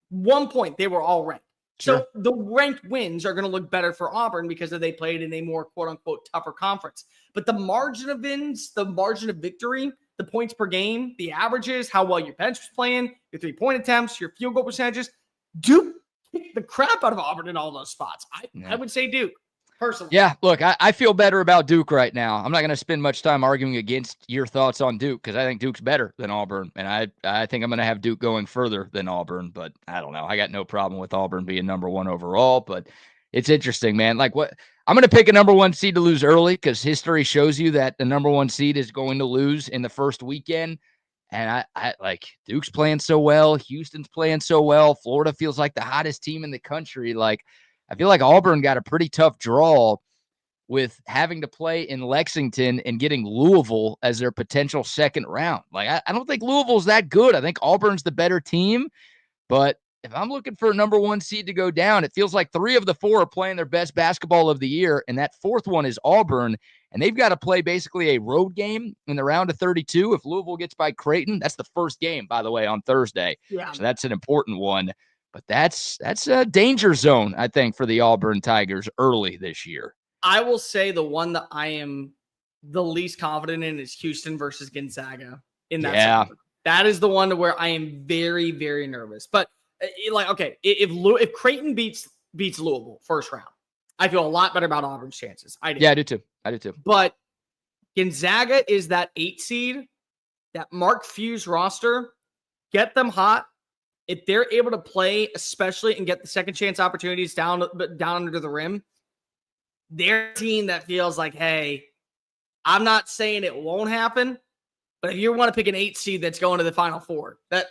One point, they were all ranked. Sure. So the ranked wins are going to look better for Auburn because they played in a more quote-unquote tougher conference. But the margin of wins, the margin of victory, the points per game, the averages, how well your bench was playing, your 3-point attempts, your field goal percentages, Duke kicked the crap out of Auburn in all those spots. I would say Duke, personally. Yeah, look, I feel better about Duke right now. I'm not going to spend much time arguing against your thoughts on Duke because I think Duke's better than Auburn, and I think I'm going to have Duke going further than Auburn, but I don't know. I got no problem with Auburn being number 1 overall, but it's interesting, man. Like what I'm going to pick a number 1 seed to lose early because history shows you that the number 1 seed is going to lose in the first weekend. And I like Duke's playing so well. Houston's playing so well. Florida feels like the hottest team in the country. Like I feel like Auburn got a pretty tough draw with having to play in Lexington and getting Louisville as their potential second round. Like I don't think Louisville's that good. I think Auburn's the better team, but if I'm looking for a number 1 seed to go down, it feels like 3 of the 4 are playing their best basketball of the year, and that 4th one is Auburn, and they've got to play basically a road game in the round of 32. If Louisville gets by Creighton, that's the first game, by the way, on Thursday. Yeah. So that's an important one. But that's a danger zone, I think, for the Auburn Tigers early this year. I will say the one that I am the least confident in is Houston versus Gonzaga in that segment. That is the one where I am very, very nervous. But if Creighton beats Louisville first round, I feel a lot better about Auburn's chances. I do. Yeah, I do too. But Gonzaga is that 8 seed, that Mark Few's roster. Get them hot. If they're able to play, especially and get the second chance opportunities down under the rim, they're a team that feels like, hey, I'm not saying it won't happen, but if you want to pick an 8 seed that's going to the Final Four, that's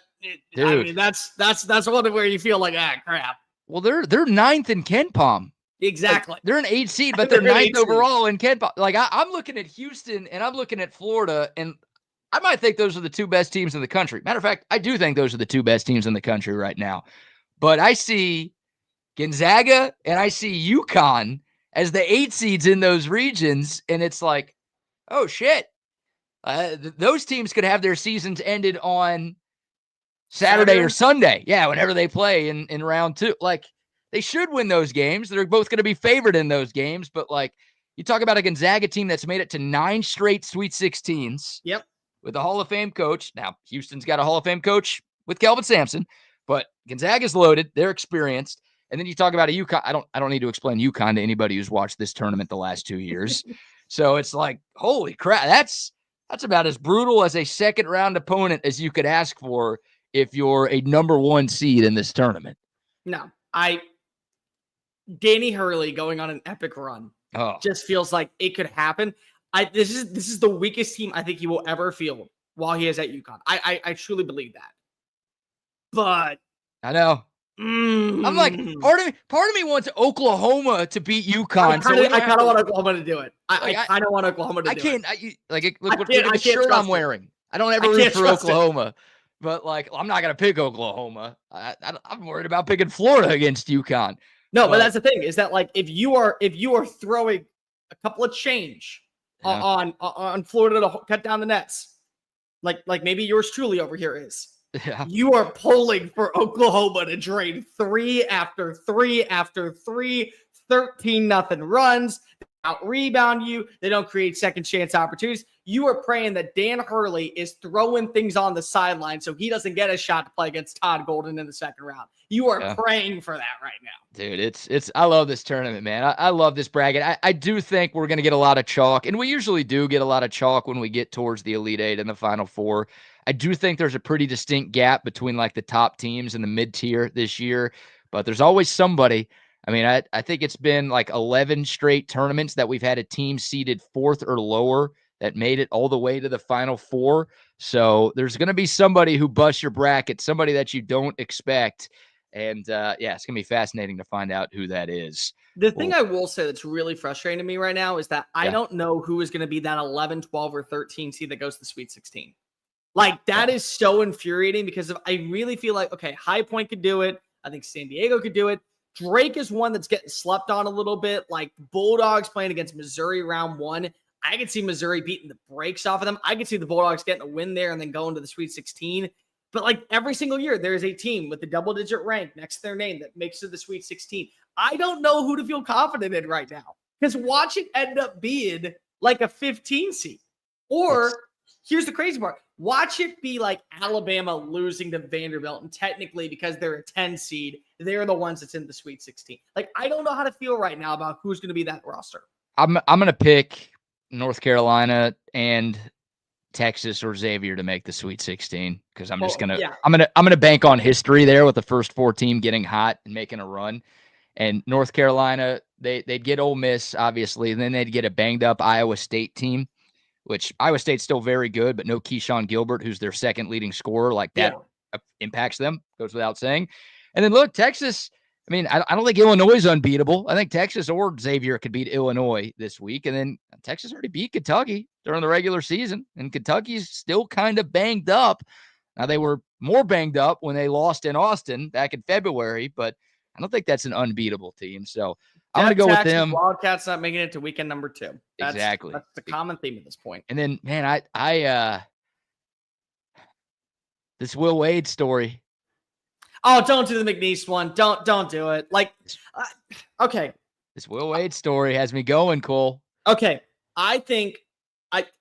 one where you feel like, crap. Well, they're 9th in KenPom. Exactly. Like, they're an 8 seed, but they're 9th overall in KenPom. Like I'm looking at Houston and I'm looking at Florida, and I might think those are the two best teams in the country. Matter of fact, I do think those are the two best teams in the country right now. But I see Gonzaga and I see UConn as the 8 seeds in those regions, and it's like, oh shit, those teams could have their seasons ended on Saturday or Sunday. Yeah, whenever they play in round 2. Like, they should win those games. They're both going to be favored in those games, but like, you talk about a Gonzaga team that's made it to 9 straight Sweet 16s. Yep. With a Hall of Fame coach. Now, Houston's got a Hall of Fame coach with Kelvin Sampson, but Gonzaga's loaded. They're experienced. And then you talk about a UConn. I don't need to explain UConn to anybody who's watched this tournament the last 2 years. So it's like, holy crap, that's about as brutal as a second round opponent as you could ask for if you're a number 1 seed in this tournament. No, Danny Hurley going on an epic run. Just feels like it could happen. This is the weakest team I think he will ever field while he is at UConn. I truly believe that. But I know. I'm like, part of me wants Oklahoma to beat UConn. I kind of want Oklahoma to do it. I kind of want Oklahoma to do it. Look at the shirt I'm wearing. I don't ever root for Oklahoma. But like, I'm not gonna pick Oklahoma. I'm worried about picking Florida against UConn. No, but that's the thing, is that like, if you are throwing a couple of change on Florida to cut down the nets, like maybe yours truly over here is. Yeah. You are pulling for Oklahoma to drain 3 after 3 after 3, 13-0 runs. They out-rebound you. They don't create second chance opportunities. You are praying that Dan Hurley is throwing things on the sideline so he doesn't get a shot to play against Todd Golden in the second round. You are praying for that right now. Dude, it's I love this tournament, man. I love this bracket. I do think we're going to get a lot of chalk, and we usually do get a lot of chalk when we get towards the Elite Eight and the Final Four. I do think there's a pretty distinct gap between like the top teams and the mid-tier this year, but there's always somebody. I mean, I think it's been like 11 straight tournaments that we've had a team seeded 4th or lower that made it all the way to the Final Four. So there's going to be somebody who busts your bracket, somebody that you don't expect. And it's going to be fascinating to find out who that is. The thing I will say that's really frustrating to me right now is that I don't know who is going to be that 11, 12, or 13 seed that goes to the Sweet 16. Like, that is so infuriating because I really feel like, okay, High Point could do it. I think San Diego could do it. Drake is one that's getting slept on a little bit. Like, Bulldogs playing against Missouri round 1. I could see Missouri beating the brakes off of them. I could see the Bulldogs getting a win there and then going to the Sweet 16. But like, every single year, there is a team with the double-digit rank next to their name that makes it to the Sweet 16. I don't know who to feel confident in right now, because watch it end up being like a 15 seed. Or here's the crazy part. Watch it be like Alabama losing to Vanderbilt, and technically, because they're a 10 seed, they're the ones that's in the Sweet 16. Like, I don't know how to feel right now about who's going to be that roster. I'm going to pick North Carolina and Texas or Xavier to make the Sweet 16, because I'm just gonna I'm gonna bank on history there with the first 4 team getting hot and making a run. And North Carolina, they'd get Ole Miss, obviously, and then they'd get a banged up Iowa State team, which Iowa State's still very good, but no Keyshawn Gilbert, who's their second leading scorer. Like, that impacts them, goes without saying. And then look, Texas, I mean, I don't think Illinois is unbeatable. I think Texas or Xavier could beat Illinois this week. And then Texas already beat Kentucky during the regular season, and Kentucky's still kind of banged up. Now, they were more banged up when they lost in Austin back in February, but I don't think that's an unbeatable team. So I'm going to go with them. Wildcats not making it to weekend number 2. Exactly. That's the common theme at this point. And then, man, this Will Wade story. Oh, don't do the McNeese one. Don't do it. Like, okay. This Will Wade story has me going, Cole. Okay. I think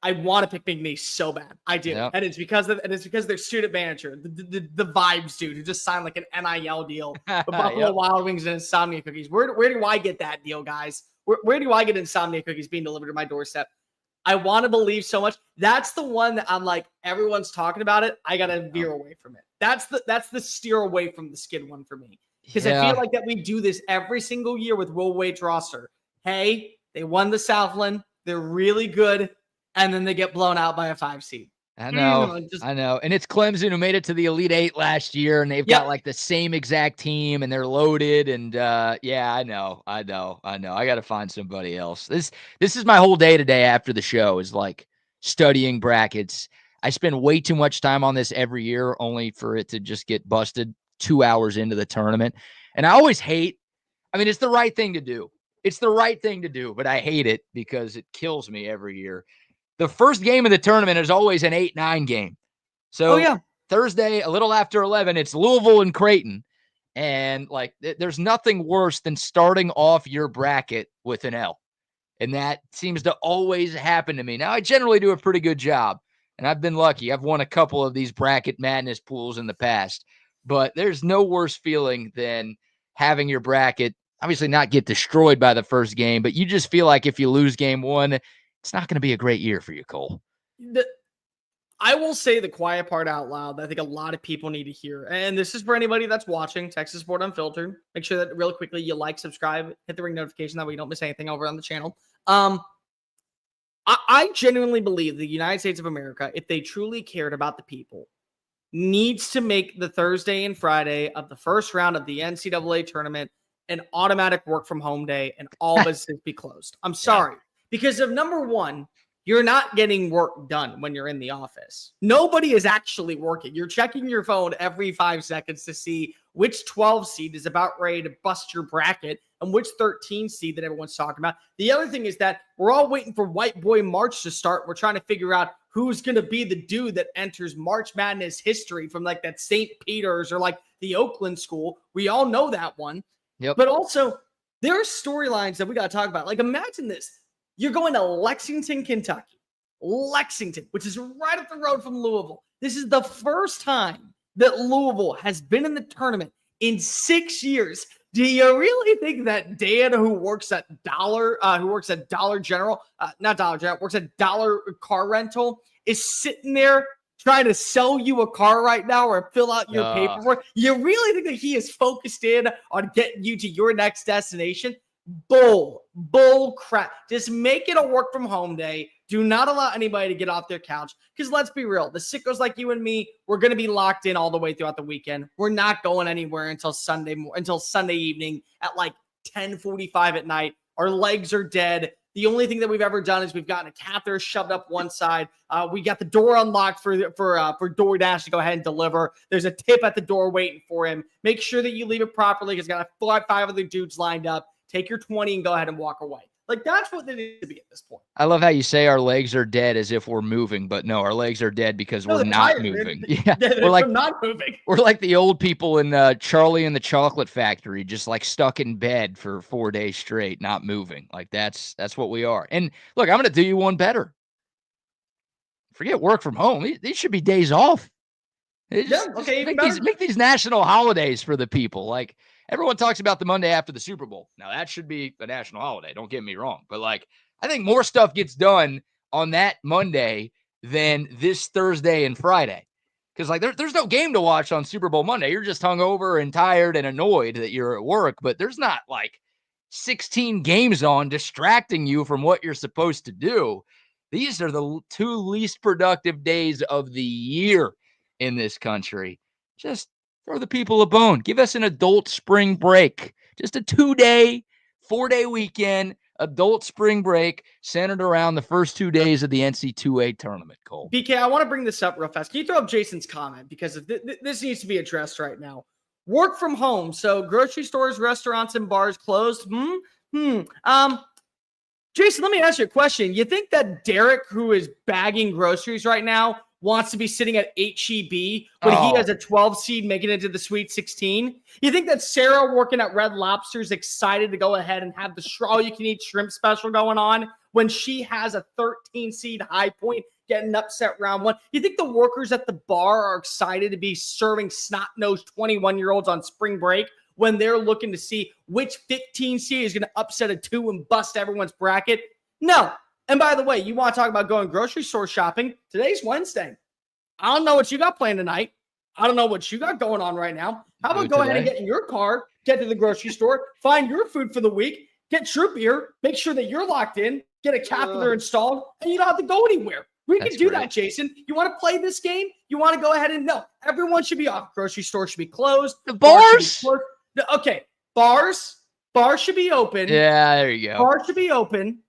I want to pick McNeese so bad. I do. Yep. And it's because their student manager, the vibes dude who just signed like an NIL deal with Buffalo Wild Wings and Insomnia Cookies. Where do I get that deal, guys? Where do I get Insomnia Cookies being delivered to my doorstep? I want to believe so much. That's the one that I'm like, everyone's talking about it. I got to veer away from it. That's the steer away from the skid one for me. Because I feel like that we do this every single year with Will Wade's roster. Hey, they won the Southland. They're really good. And then they get blown out by a 5 seed. I know. And it's Clemson who made it to the Elite Eight last year, and they've got like the same exact team, and they're loaded. And I know. I got to find somebody else. This is my whole day today after the show is like studying brackets. I spend way too much time on this every year only for it to just get busted 2 hours into the tournament. And I always hate, I mean, it's the right thing to do. It's the right thing to do, but I hate it because it kills me every year. The first game of the tournament is always an 8-9 game. So Thursday, a little after 11, it's Louisville and Creighton. And like, there's nothing worse than starting off your bracket with an L. And that seems to always happen to me. Now, I generally do a pretty good job, and I've been lucky. I've won a couple of these bracket madness pools in the past, but there's no worse feeling than having your bracket obviously not get destroyed by the first game, but you just feel like if you lose game one, it's not going to be a great year for you, Cole. I will say the quiet part out loud that I think a lot of people need to hear. And this is for anybody that's watching Texas Sport Unfiltered. Make sure that really quickly you like, subscribe, hit the ring notification. That way you don't miss anything over on the channel. I genuinely believe the United States of America, if they truly cared about the people, needs to make the Thursday and Friday of the first round of the NCAA tournament an automatic work from home day and all businesses be closed. I'm sorry. Because of number one, you're not getting work done when you're in the office. Nobody is actually working. You're checking your phone every 5 seconds to see which 12 seed is about ready to bust your bracket and which 13 seed that everyone's talking about. The other thing is that we're all waiting for White Boy March to start. We're trying to figure out who's going to be the dude that enters March Madness history from like that St. Peter's or like the Oakland school. We all know that one. Yep. But also, there are storylines that we got to talk about. Like, imagine this. You're going to Lexington, Kentucky. Lexington, which is right up the road from Louisville. This is the first time that Louisville has been in the tournament in 6 years. Do you really think that Dan, who works at Dollar General, works at Dollar Car Rental, is sitting there trying to sell you a car right now or fill out your paperwork? You really think that he is focused in on getting you to your next destination? Bull crap. Just make it a work from home day. Do not allow anybody to get off their couch. Because let's be real, the sickos like you and me, we're going to be locked in all the way throughout the weekend. We're not going anywhere until Sunday evening at like 10:45 at night. Our legs are dead. The only thing that we've ever done is we've gotten a catheter shoved up one side. We got the door unlocked for DoorDash to go ahead and deliver. There's a tip at the door waiting for him. Make sure that you leave it properly because got 5 other dudes lined up. Take your 20 and go ahead and walk away. Like, that's what they need to be at this point. I love how you say our legs are dead as if we're moving, but no, our legs are dead because we're not moving. We're like not moving. We're like the old people in Charlie and the Chocolate Factory, just like stuck in bed for 4 days straight, not moving. Like that's what we are. And look, I'm going to do you one better. Forget work from home. These should be days off. Make these national holidays for the people. Like, everyone talks about the Monday after the Super Bowl. Now, that should be a national holiday. Don't get me wrong. But, like, I think more stuff gets done on that Monday than this Thursday and Friday. Because, like, there's no game to watch on Super Bowl Monday. You're just hungover and tired and annoyed that you're at work. But there's not, like, 16 games on distracting you from what you're supposed to do. These are the 2 least productive days of the year in this country. Just throw the people a bone. Give us an adult spring break. Just a 2-day, 4-day weekend, adult spring break centered around the first 2 days of the NCAA tournament, Cole. BK, I want to bring this up real fast. Can you throw up Jason's comment? Because this needs to be addressed right now. Work from home. So grocery stores, restaurants, and bars closed. Jason, let me ask you a question. You think that Derek, who is bagging groceries right now, wants to be sitting at HEB when he has a 12 seed making it to the Sweet 16? You think that Sarah working at Red Lobster is excited to go ahead and have the all-you-can-eat shrimp special going on when she has a 13 seed High Point getting upset round one? You think the workers at the bar are excited to be serving snot-nosed 21-year-olds on spring break when they're looking to see which 15 seed is going to upset a 2 and bust everyone's bracket? No. And by the way, you want to talk about going grocery store shopping? Today's Wednesday. I don't know what you got planned tonight. I don't know what you got going on right now. How about go ahead and get in your car, get to the grocery store, find your food for the week, get your beer, make sure that you're locked in, get a catheter installed, and you don't have to go anywhere. We can do that, Jason. You want to play this game? You want to go ahead and no. Everyone should be off. Grocery store should be closed. The bars? Okay, bars should be open. Yeah, there you go. Bars should be open.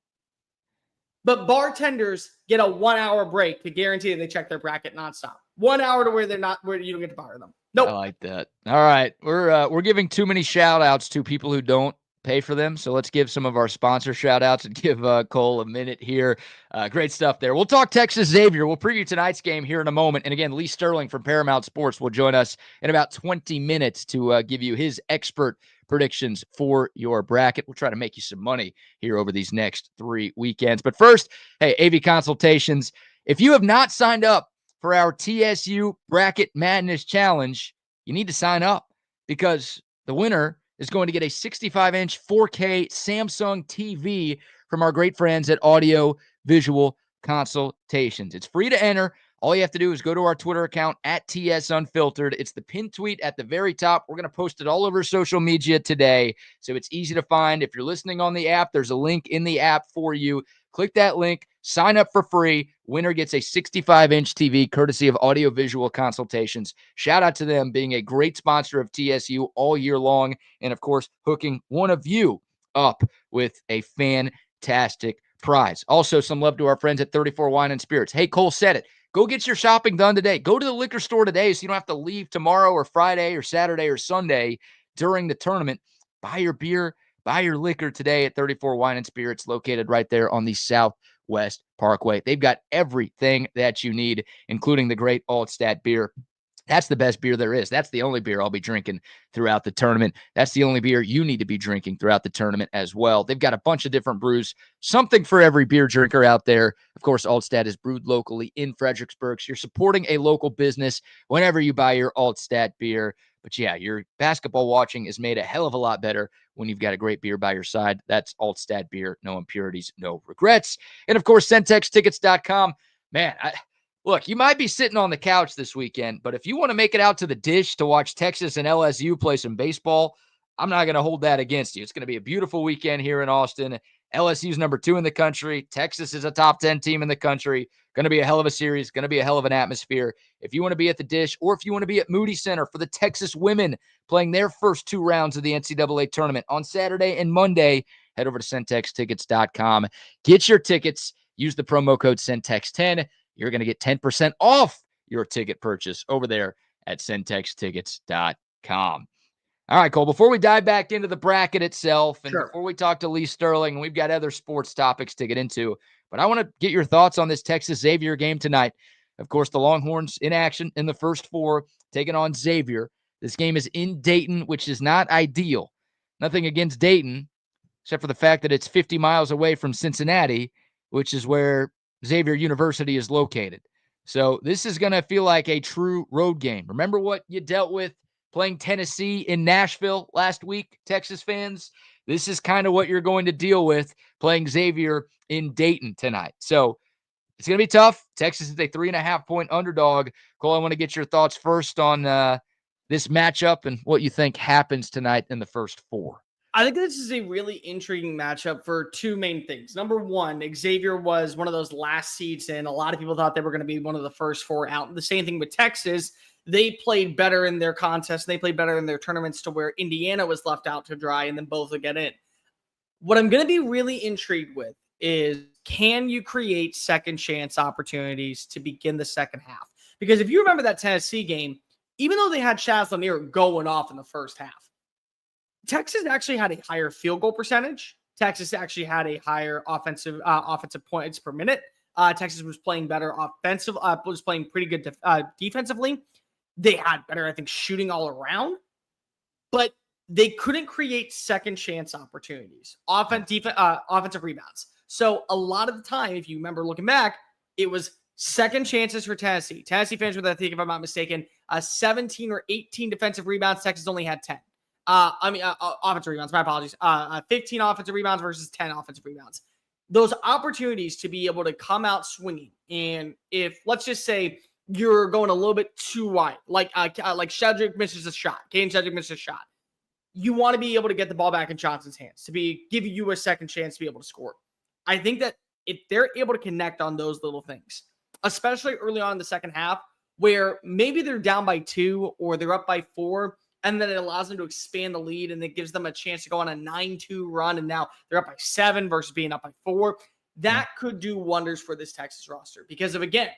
But bartenders get a 1 hour break to guarantee that they check their bracket nonstop. 1 hour to where you don't get to fire them. Nope. I like that. All right. We're giving too many shout outs to people who don't pay for them. So let's give some of our sponsor shout outs and give Cole a minute here. Great stuff there. We'll talk Texas Xavier. We'll preview tonight's game here in a moment. And again, Lee Sterling from Paramount Sports will join us in about 20 minutes to give you his expert predictions for your bracket. We'll try to make you some money here over these next 3 weekends. But first, hey, AV Consultations, if you have not signed up for our TSU Bracket Madness Challenge, you need to sign up because the winner is going to get a 65-inch 4K Samsung TV from our great friends at Audio Visual Consultations. It's free to enter. All you have to do is go to our Twitter account at TSUnfiltered. It's the pinned tweet at the very top. We're going to post it all over social media today, so it's easy to find. If you're listening on the app, there's a link in the app for you. Click that link, sign up for free. Winner gets a 65-inch TV courtesy of Audio Visual Consultations. Shout out to them being a great sponsor of TSU all year long, and of course, hooking one of you up with a fantastic prize. Also, some love to our friends at 34 Wine and Spirits. Hey, Cole said it. Go get your shopping done today. Go to the liquor store today so you don't have to leave tomorrow or Friday or Saturday or Sunday during the tournament. Buy your beer, buy your liquor today at 34 Wine and Spirits, located right there on the Southwest Parkway. They've got everything that you need, including the great Altstadt beer. That's the best beer there is. That's the only beer I'll be drinking throughout the tournament. That's the only beer you need to be drinking throughout the tournament as well. They've got a bunch of different brews, something for every beer drinker out there. Of course, Altstadt is brewed locally in Fredericksburg. So you're supporting a local business whenever you buy your Altstadt beer. But yeah, your basketball watching is made a hell of a lot better when you've got a great beer by your side. That's Altstadt beer. No impurities, no regrets. And of course, CentexTickets.com. Man, look, you might be sitting on the couch this weekend, but if you want to make it out to the dish to watch Texas and LSU play some baseball, I'm not going to hold that against you. It's going to be a beautiful weekend here in Austin. LSU's number 2 in the country. Texas is a top 10 team in the country. Going to be a hell of a series. Going to be a hell of an atmosphere. If you want to be at the dish or if you want to be at Moody Center for the Texas women playing their first 2 rounds of the NCAA tournament on Saturday and Monday, head over to CentexTickets.com. Get your tickets. Use the promo code CENTEX10. You're going to get 10% off your ticket purchase over there at CentexTickets.com. All right, Cole, before we dive back into the bracket itself and before we talk to Lee Sterling, we've got other sports topics to get into, but I want to get your thoughts on this Texas Xavier game tonight. Of course, the Longhorns in action in the first 4, taking on Xavier. This game is in Dayton, which is not ideal. Nothing against Dayton, except for the fact that it's 50 miles away from Cincinnati, which is where Xavier University is located. So this is going to feel like a true road game. Remember what you dealt with playing Tennessee in Nashville last week, Texas fans? This is kind of what you're going to deal with playing Xavier in Dayton tonight. So it's going to be tough. Texas is a 3.5-point underdog. Cole, I want to get your thoughts first on this matchup and what you think happens tonight in the first 4. I think this is a really intriguing matchup for 2 main things. Number one, Xavier was one of those last seeds in. A lot of people thought they were going to be one of the first 4 out. The same thing with Texas. They played better in their contests. They played better in their tournaments to where Indiana was left out to dry and then both would get in. What I'm going to be really intrigued with is, can you create second chance opportunities to begin the second half? Because if you remember that Tennessee game, even though they had Chaz Lanier going off in the first half, Texas actually had a higher field goal percentage. Texas actually had a higher offensive points per minute. Texas was playing better offensive, was playing pretty good defensively. They had better, I think, shooting all around, but they couldn't create second chance opportunities, offensive rebounds. So a lot of the time, if you remember looking back, it was second chances for Tennessee. Tennessee finished with, I think, if I'm not mistaken, 17 or 18 defensive rebounds. Texas only had 10. Offensive rebounds. My apologies. 15 offensive rebounds versus 10 offensive rebounds. Those opportunities to be able to come out swinging, and if, let's just say, you're going a little bit too wide, like Shedrick misses a shot, Caden Shedrick misses a shot, you want to be able to get the ball back in Johnson's hands to give you a second chance to be able to score. I think that if they're able to connect on those little things, especially early on in the second half, where maybe they're down by 2 or they're up by 4, and then it allows them to expand the lead and it gives them a chance to go on a 9-2 run, and now they're up by 7 versus being up by 4. that could do wonders for this Texas roster. Because again,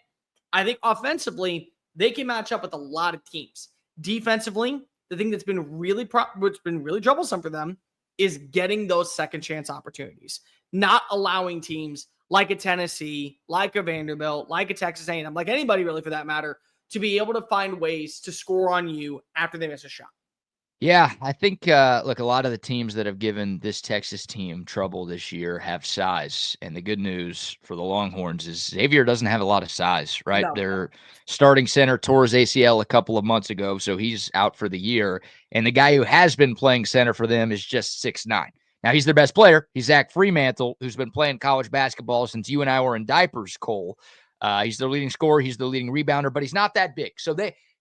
I think offensively, they can match up with a lot of teams. Defensively, the thing that's been really troublesome for them is getting those second chance opportunities, not allowing teams like a Tennessee, like a Vanderbilt, like a Texas A&M, like anybody really for that matter, to be able to find ways to score on you after they miss a shot. Yeah, I think, look, a lot of the teams that have given this Texas team trouble this year have size. And the good news for the Longhorns is Xavier doesn't have a lot of size, right? No. Their starting center tore his ACL a couple of months ago, so he's out for the year. And the guy who has been playing center for them is just 6'9". Now, he's their best player. He's Zach Fremantle, who's been playing college basketball since you and I were in diapers, Cole. He's their leading scorer. He's the leading rebounder, but he's not that big. So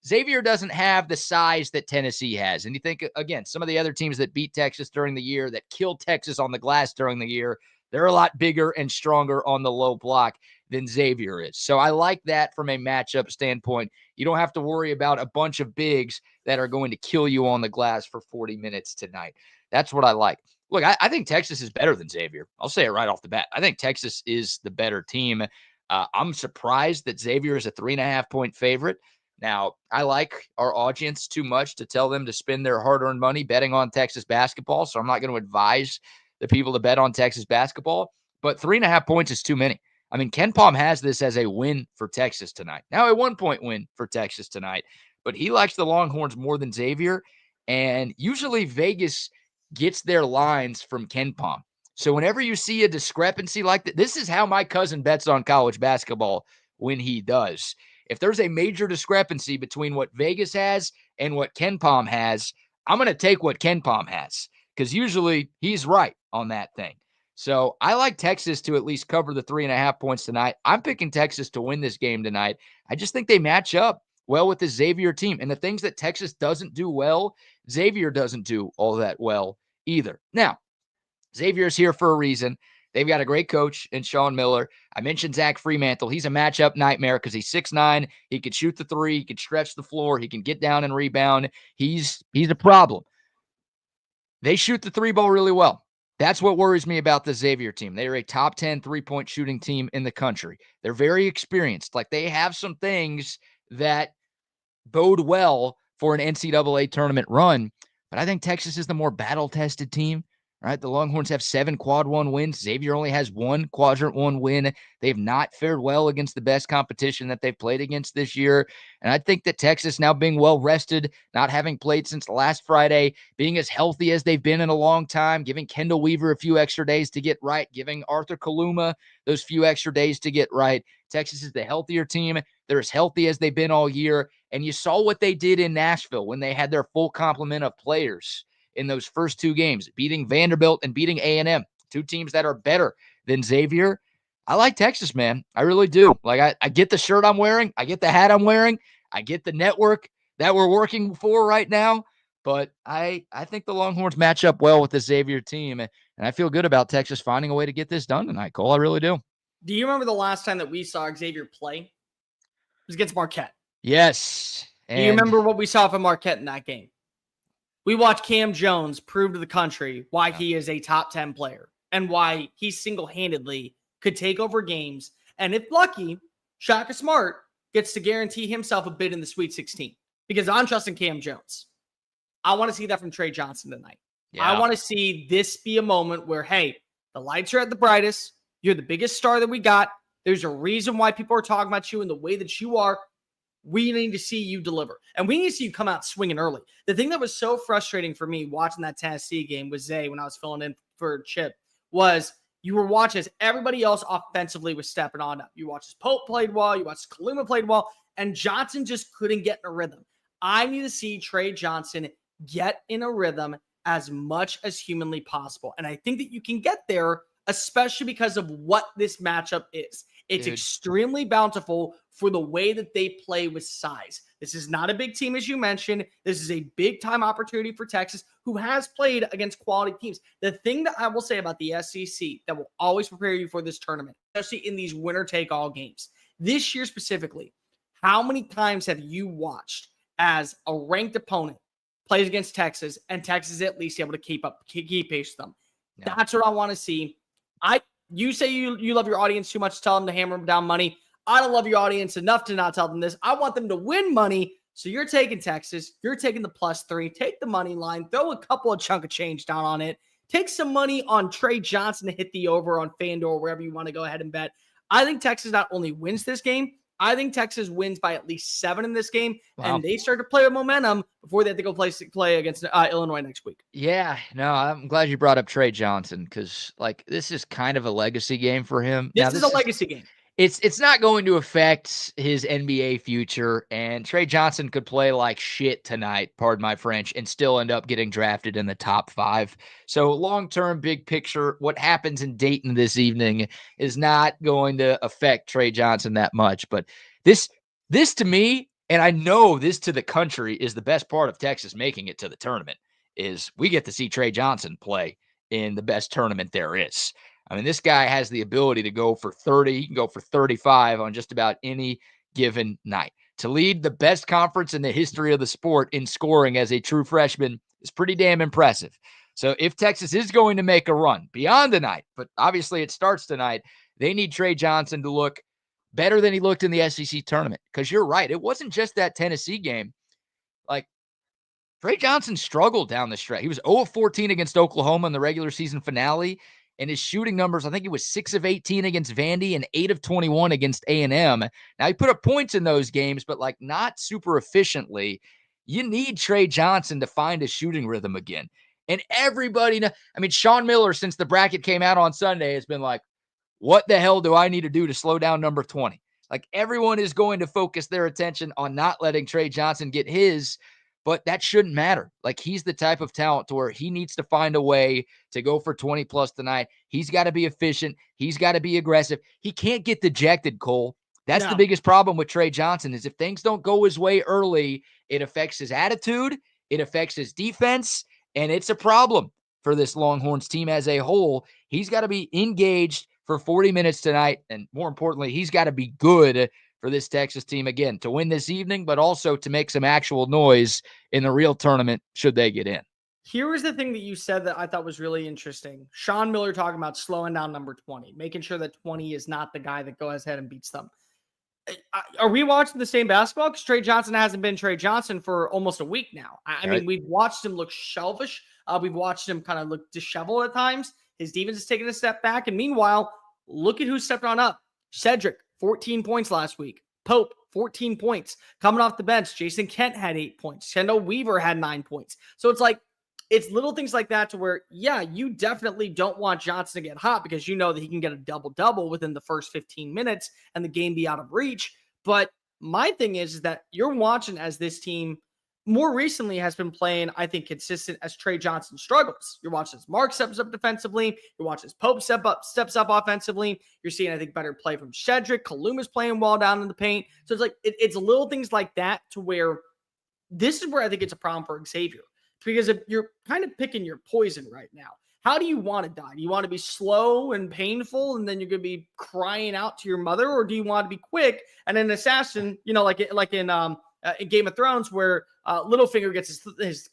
Xavier doesn't have the size that Tennessee has. And you think, again, some of the other teams that beat Texas during the year, that killed Texas on the glass during the year, they're a lot bigger and stronger on the low block than Xavier is. So I like that from a matchup standpoint. You don't have to worry about a bunch of bigs that are going to kill you on the glass for 40 minutes tonight. That's what I like. Look, I think Texas is better than Xavier. I'll say it right off the bat. I think Texas is the better team. I'm surprised that Xavier is a 3.5-point favorite. Now, I like our audience too much to tell them to spend their hard-earned money betting on Texas basketball, so I'm not going to advise the people to bet on Texas basketball, but 3.5 points is too many. I mean, Ken Palm has this as a win for Texas tonight. Now, a 1-point win for Texas tonight, but he likes the Longhorns more than Xavier, and usually Vegas gets their lines from Ken Palm. So whenever you see a discrepancy like that, this is how my cousin bets on college basketball when he does. If there's a major discrepancy between what Vegas has and what Ken Palm has, I'm going to take what Ken Palm has because usually he's right on that thing. So I like Texas to at least cover the 3.5 points tonight. I'm picking Texas to win this game tonight. I just think they match up well with the Xavier team. And the things that Texas doesn't do well, Xavier doesn't do all that well either. Now, Xavier's here for a reason. They've got a great coach in Sean Miller. I mentioned Zach Fremantle. He's a matchup nightmare because he's 6'9". He can shoot the three. He can stretch the floor. He can get down and rebound. He's a problem. They shoot the three ball really well. That's what worries me about the Xavier team. They are a top 10 3-point shooting team in the country. They're very experienced. Like, they have some things that bode well for an NCAA tournament run. But I think Texas is the more battle-tested team. Right, the Longhorns have 7 quad 1 wins. Xavier only has 1 quadrant 1 win. They've not fared well against the best competition that they've played against this year. And I think that Texas, now being well rested, not having played since last Friday, being as healthy as they've been in a long time, giving Kendall Weaver a few extra days to get right, giving Arthur Kaluma those few extra days to get right. Texas is the healthier team. They're as healthy as they've been all year. And you saw what they did in Nashville when they had their full complement of players in those first 2 games, beating Vanderbilt and beating A&M, 2 teams that are better than Xavier. I like Texas, man. I really do. Like, I get the shirt I'm wearing. I get the hat I'm wearing. I get the network that we're working for right now. But I think the Longhorns match up well with the Xavier team. And I feel good about Texas finding a way to get this done tonight, Cole. I really do. Do you remember the last time that we saw Xavier play? It was against Marquette. Yes. Do you remember what we saw from Marquette in that game? We watched Cam Jones prove to the country why he is a top 10 player and why he single-handedly could take over games. And if lucky, Shaka Smart gets to guarantee himself a bid in the Sweet 16 because I'm trusting Cam Jones. I want to see that from Trey Johnson tonight. Yeah. I want to see this be a moment where, hey, the lights are at the brightest. You're the biggest star that we got. There's a reason why people are talking about you and the way that you are. We need to see you deliver. And we need to see you come out swinging early. The thing that was so frustrating for me watching that Tennessee game with Zay when I was filling in for Chip was you were watching as everybody else offensively was stepping on up. You watched as Pope played well. You watched Kaluma played well. And Johnson just couldn't get in a rhythm. I need to see Trey Johnson get in a rhythm as much as humanly possible. And I think that you can get there, especially because of what this matchup is. It's extremely bountiful for the way that they play with size. This is not a big team, as you mentioned. This is a big-time opportunity for Texas, who has played against quality teams. The thing that I will say about the SEC that will always prepare you for this tournament, especially in these winner-take-all games, this year specifically, how many times have you watched as a ranked opponent plays against Texas and Texas is at least able to keep pace with them? Yeah. That's what I want to see. you say you love your audience too much to tell them to hammer down money. I don't love your audience enough to not tell them this. I want them to win money. So you're taking Texas. You're taking the +3. Take the money line. Throw a couple of chunk of change down on it. Take some money on Trey Johnson to hit the over on FanDuel, wherever you want to go ahead and bet. I think Texas not only wins this game, I think Texas wins by at least 7 in this game, and they start to play with momentum before they have to go play against Illinois next week. Yeah, no, I'm glad you brought up Trey Johnson because, like, this is kind of a legacy game for him. This is a legacy game. It's not going to affect his NBA future, and Trey Johnson could play like shit tonight, pardon my French, and still end up getting drafted in the top 5. So long-term, big picture, what happens in Dayton this evening is not going to affect Trey Johnson that much. But this to me, and I know this to the country, is the best part of Texas making it to the tournament, is we get to see Trey Johnson play in the best tournament there is. I mean, this guy has the ability to go for 30. He can go for 35 on just about any given night. To lead the best conference in the history of the sport in scoring as a true freshman is pretty damn impressive. So if Texas is going to make a run beyond tonight, but obviously it starts tonight, they need Trey Johnson to look better than he looked in the SEC tournament. Because you're right, it wasn't just that Tennessee game. Like, Trey Johnson struggled down the stretch. He was 0 of 14 against Oklahoma in the regular season finale. And his shooting numbers, I think it was 6 of 18 against Vandy and 8 of 21 against A&M. Now, he put up points in those games, but like not super efficiently. You need Trey Johnson to find a shooting rhythm again. And everybody, I mean, Sean Miller, since the bracket came out on Sunday, has been like, what the hell do I need to do to slow down number 20? Like, everyone is going to focus their attention on not letting Trey Johnson get his, but that shouldn't matter. Like, he's the type of talent to where he needs to find a way to go for 20 plus tonight. He's got to be efficient. He's got to be aggressive. He can't get dejected, Cole. That's the biggest problem with Trey Johnson is if things don't go his way early, it affects his attitude, it affects his defense, and it's a problem for this Longhorns team as a whole. He's got to be engaged for 40 minutes tonight, and more importantly, he's got to be good for this Texas team, again, to win this evening, but also to make some actual noise in the real tournament should they get in. Here was the thing that you said that I thought was really interesting. Sean Miller talking about slowing down number 20, making sure that 20 is not the guy that goes ahead and beats them. Are we watching the same basketball? Because Trey Johnson hasn't been Trey Johnson for almost a week now. I mean, we've watched him look selfish. We've watched him kind of look disheveled at times. His defense is taking a step back. And meanwhile, look at who stepped on up. Cedric, 14 points last week. Pope, 14 points. Coming off the bench, Jason Kent had 8 points. Kendall Weaver had 9 points. So it's like, it's little things like that to where, yeah, you definitely don't want Johnson to get hot because you know that he can get a double-double within the first 15 minutes and the game be out of reach. But my thing is that you're watching as this team more recently has been playing, I think, consistent as Trey Johnson struggles. You're watching as Mark steps up defensively. You're watching as Pope steps up offensively. You're seeing, I think, better play from Cedric. Kaluma's playing well down in the paint. So it's like, it's little things like that to where this is where I think it's a problem for Xavier. Because if you're kind of picking your poison right now, how do you want to die? Do you want to be slow and painful and then you're going to be crying out to your mother? Or do you want to be quick and an assassin, you know, like in Game of Thrones where Littlefinger gets his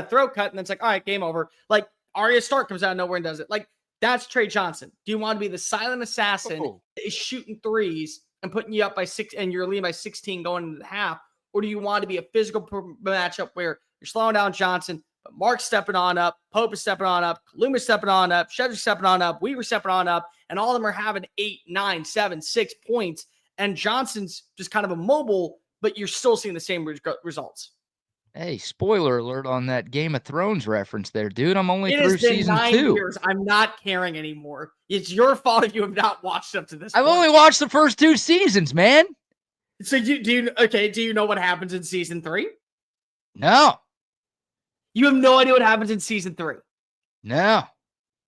throat cut and then it's like, all right, game over. Like Arya Stark comes out of nowhere and does it. Like that's Trey Johnson. Do you want to be the silent assassin that is shooting threes and putting you up by 6 and you're leading by 16 going into the half? Or do you want to be a physical matchup where you're slowing down Johnson, but Mark's stepping on up, Pope is stepping on up, Kaluma's stepping on up, Cedric's stepping on up, Weaver's stepping on up, and all of them are having 8, 9, 7, 6 points. And Johnson's just kind of immobile, but you're still seeing the same results. Hey, spoiler alert on that Game of Thrones reference there, dude. I'm only through season 2. It has been 9 2. years. I'm not caring anymore. It's your fault if you have not watched up to this I've point. only watched the first 2 seasons, man. So do you know what happens in season 3? No. You have no idea what happens in season 3. No.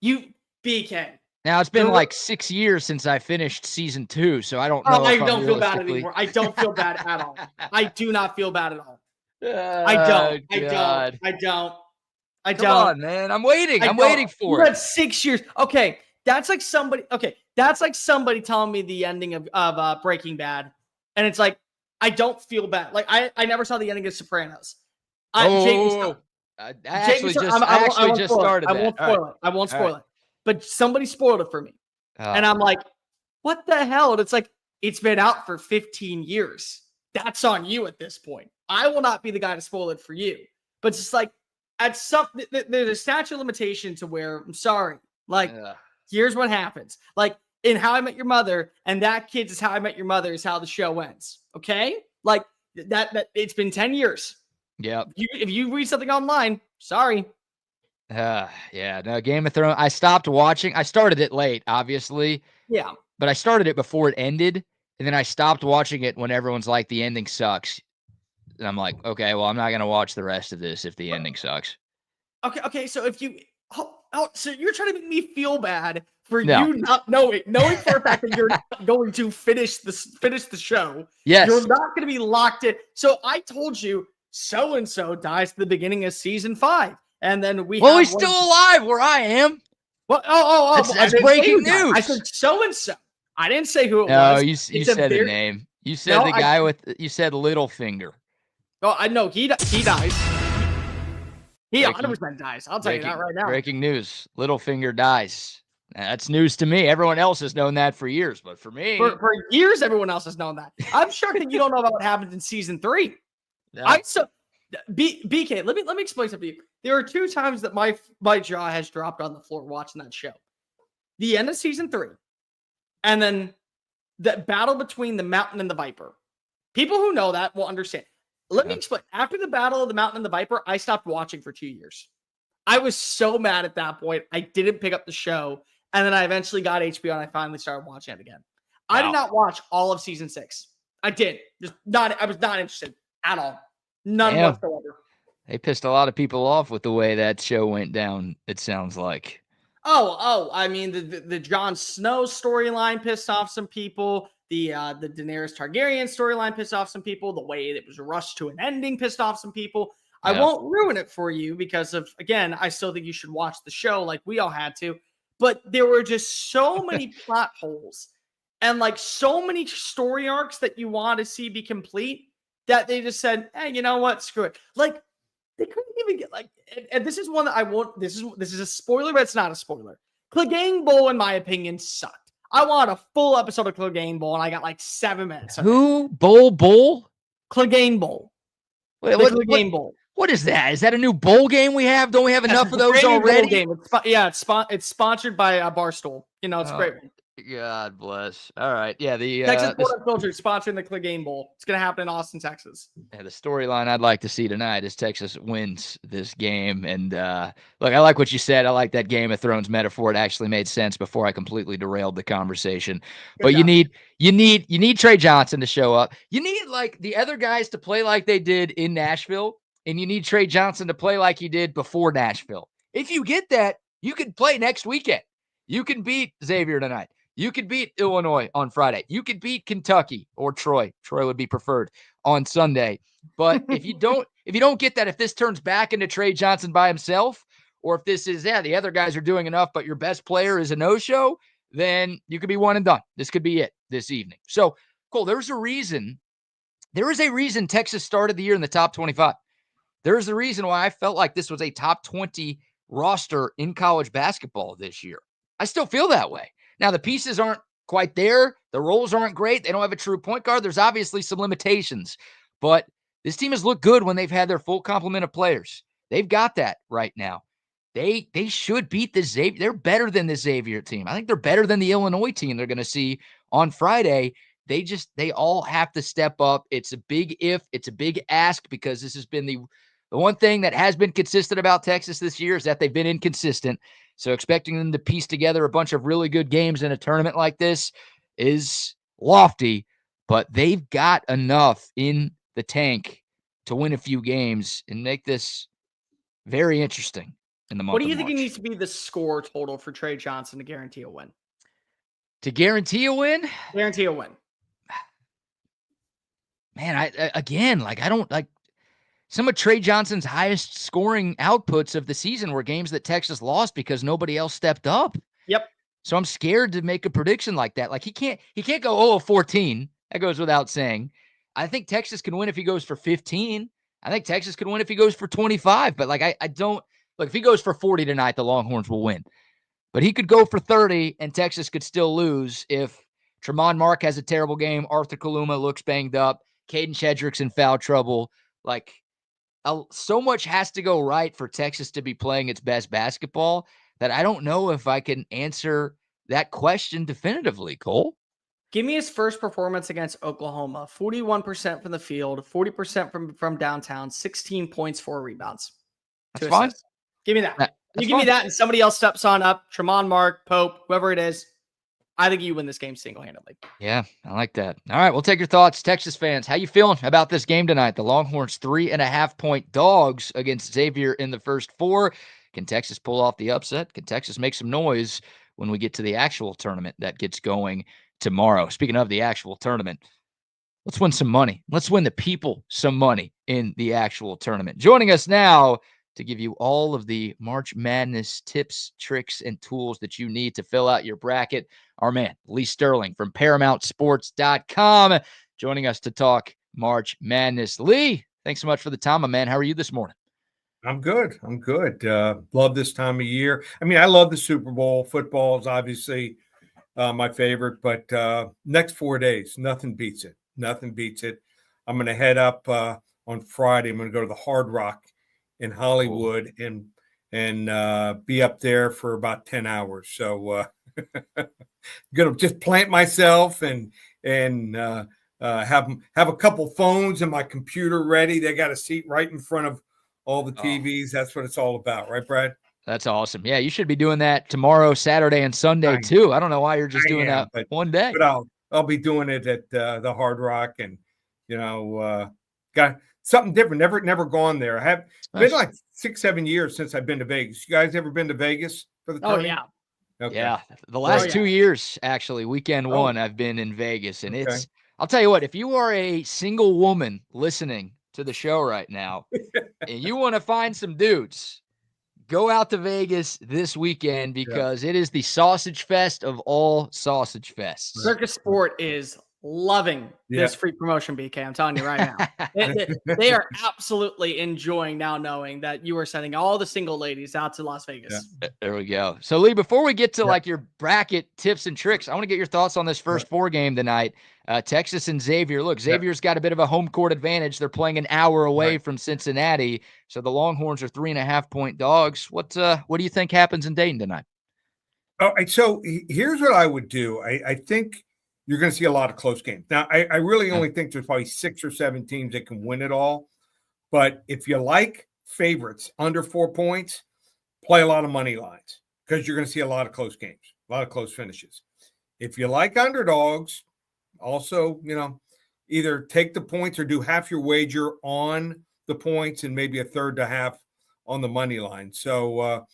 BK. Now, it's been like 6 years since I finished season 2, so I don't know. I don't feel bad anymore. I don't feel bad at all. I do not feel bad at all. I don't. Come on, man. I'm waiting. I'm waiting for it. You had 6 years. Okay. That's like somebody telling me the ending of Breaking Bad. And it's like, I don't feel bad. Like, I never saw the ending of Sopranos. I actually just started that. I won't spoil it. But somebody spoiled it for me. And I'm like, what the hell? And it's like, it's been out for 15 years. That's on you at this point. I will not be the guy to spoil it for you. But it's just like, there's a statute of limitation to where, I'm sorry, like, here's what happens. Like, in How I Met Your Mother, and that kid's is How I Met Your Mother is how the show ends. Okay? Like, that it's been 10 years. Yeah. If you read something online, sorry. Yeah. No, Game of Thrones. I stopped watching. I started it late, obviously. Yeah. But I started it before it ended, and then I stopped watching it when everyone's like, the ending sucks. And I'm like, okay, well, I'm not going to watch the rest of this if the ending sucks. Okay. So if you, so you're trying to make me feel bad for you not knowing for a fact that you're not going to finish the show. Yes. You're not going to be locked in. So I told you, so-and-so dies at the beginning of season 5. And then he's still alive where I am. Well, that's breaking news. I said so-and-so. I didn't say who it was. No, you said the name. You said the guy you said Littlefinger. Oh, I know. He dies. He 100% dies. I'll tell you that right now. Breaking news. Littlefinger dies. That's news to me. Everyone else has known that for years, but for me. For years, everyone else has known that. I'm shocked that you don't know about what happened in season 3. No. BK, let me explain something to you. There are 2 times that my jaw has dropped on the floor watching that show. The end of season 3, and then the battle between the Mountain and the Viper. People who know that will understand. Let me explain. After the battle of the Mountain and the Viper, I stopped watching for 2 years. I was so mad at that point. I didn't pick up the show, and then I eventually got HBO, and I finally started watching it again. Wow. I did not watch all of season 6. I did. I was not interested at all. None whatsoever. They pissed a lot of people off with the way that show went down, it sounds like. I mean, the Jon Snow storyline pissed off some people. The Daenerys Targaryen storyline pissed off some people. The way it was rushed to an ending pissed off some people. Yeah. I won't ruin it for you because again, I still think you should watch the show like we all had to. But there were just so many plot holes and like so many story arcs that you want to see be complete that they just said, hey, you know what? Screw it. Like, they couldn't even get and this is one that I won't. This is a spoiler, but it's not a spoiler. Clegane Bowl, in my opinion, sucked. I want a full episode of Clegane Bowl, and I got like 7 minutes. Who? Bowl? Clegane Bowl. Wait, Clegane Bowl. What is that? Is that a new bowl game we have? Don't we have enough of those already? Game. It's sponsored by Barstool. You know, it's great. God bless. All right. Yeah, the Texas Border Filters sponsoring the Clegane Bowl. It's going to happen in Austin, Texas. Yeah, the storyline I'd like to see tonight is Texas wins this game. And look, I like what you said. I like that Game of Thrones metaphor. It actually made sense before I completely derailed the conversation. But you need Trey Johnson to show up. You need like the other guys to play like they did in Nashville, and you need Trey Johnson to play like he did before Nashville. If you get that, you can play next weekend. You can beat Xavier tonight. You could beat Illinois on Friday. You could beat Kentucky or Troy. Troy would be preferred on Sunday. But if you don't get that, if this turns back into Trey Johnson by himself, or if this is, the other guys are doing enough, but your best player is a no-show, then you could be one and done. This could be it this evening. So, Cole, there's a reason. There is a reason Texas started the year in the top 25. There's a reason why I felt like this was a top 20 roster in college basketball this year. I still feel that way. Now, the pieces aren't quite there. The roles aren't great. They don't have a true point guard. There's obviously some limitations. But this team has looked good when they've had their full complement of players. They've got that right now. They should beat the Xavier. They're better than the Xavier team. I think they're better than the Illinois team they're going to see on Friday. They all have to step up. It's a big if. It's a big ask because this has been the one thing that has been consistent about Texas this year is that they've been inconsistent. So expecting them to piece together a bunch of really good games in a tournament like this is lofty, but they've got enough in the tank to win a few games and make this very interesting in the month of March. What do you think it needs to be the score total for Trey Johnson to guarantee a win? To guarantee a win? Guarantee a win. Man, I don't like some of Trey Johnson's highest scoring outputs of the season were games that Texas lost because nobody else stepped up. Yep. So I'm scared to make a prediction like that. Like he can't go 0-14. That goes without saying. I think Texas can win if he goes for 15. I think Texas can win if he goes for 25. But like I don't look, if he goes for 40 tonight, the Longhorns will win. but he could go for 30 and Texas could still lose if Tremont Mark has a terrible game. Arthur Kaluma looks banged up. Caden Shedrick's in foul trouble. Like, so much has to go right for Texas to be playing its best basketball that I don't know if I can answer that question definitively, Cole. Give me his first performance against Oklahoma. 41% from the field, 40% from downtown, 16 points, 4 rebounds. That's fine. Give me that. You give me that and somebody else steps on up, Tremont Mark, Pope, whoever it is. I think you win this game single-handedly. Yeah, I like that. All right, we'll take your thoughts. Texas fans, how you feeling about this game tonight? The Longhorns 3.5-point dogs against Xavier in the first 4. Can Texas pull off the upset? Can Texas make some noise when we get to the actual tournament that gets going tomorrow? Speaking of the actual tournament, let's win some money. Let's win the people some money in the actual tournament. Joining us now to give you all of the March Madness tips, tricks, and tools that you need to fill out your bracket, our man, Lee Sterling from ParamountSports.com, joining us to talk March Madness. Lee, thanks so much for the time, my man. How are you this morning? I'm good. Love this time of year. I mean, I love the Super Bowl. Football is obviously my favorite, but next 4 days, nothing beats it. Nothing beats it. I'm going to head up on Friday. I'm going to go to the Hard Rock in Hollywood and be up there for about 10 hours. So going to just plant myself and have a couple phones and my computer ready. They got a seat right in front of all the TVs. That's what it's all about. Right, Brad? That's awesome. Yeah, you should be doing that tomorrow, Saturday, and Sunday too. I don't know why you're just doing that one day. But I'll be doing it at the Hard Rock, and got something different. Never gone there. I have been like 6-7 years since I've been to Vegas. You guys ever been to Vegas for the tournament? Oh yeah. Okay. Yeah, the last 2 years, actually, weekend one, I've been in Vegas, and I'll tell you what, if you are a single woman listening to the show right now, and you want to find some dudes, go out to Vegas this weekend because it is the sausage fest of all sausage fests. Circus Sport is loving this free promotion, BK. I'm telling you right now. they are absolutely enjoying now knowing that you are sending all the single ladies out to Las Vegas. Yeah. There we go. So, Lee, before we get to like your bracket tips and tricks, I want to get your thoughts on this first 4 game tonight. Texas and Xavier. Look, Xavier's got a bit of a home court advantage. They're playing an hour away from Cincinnati. So the Longhorns are 3.5-point dogs. What do you think happens in Dayton tonight? All right. So here's what I would do. I think you're going to see a lot of close games. Now, I really only think there's probably 6 or 7 teams that can win it all. But if you like favorites under 4 points, play a lot of money lines because you're going to see a lot of close games, a lot of close finishes. If you like underdogs, also, either take the points or do half your wager on the points and maybe a third to half on the money line. So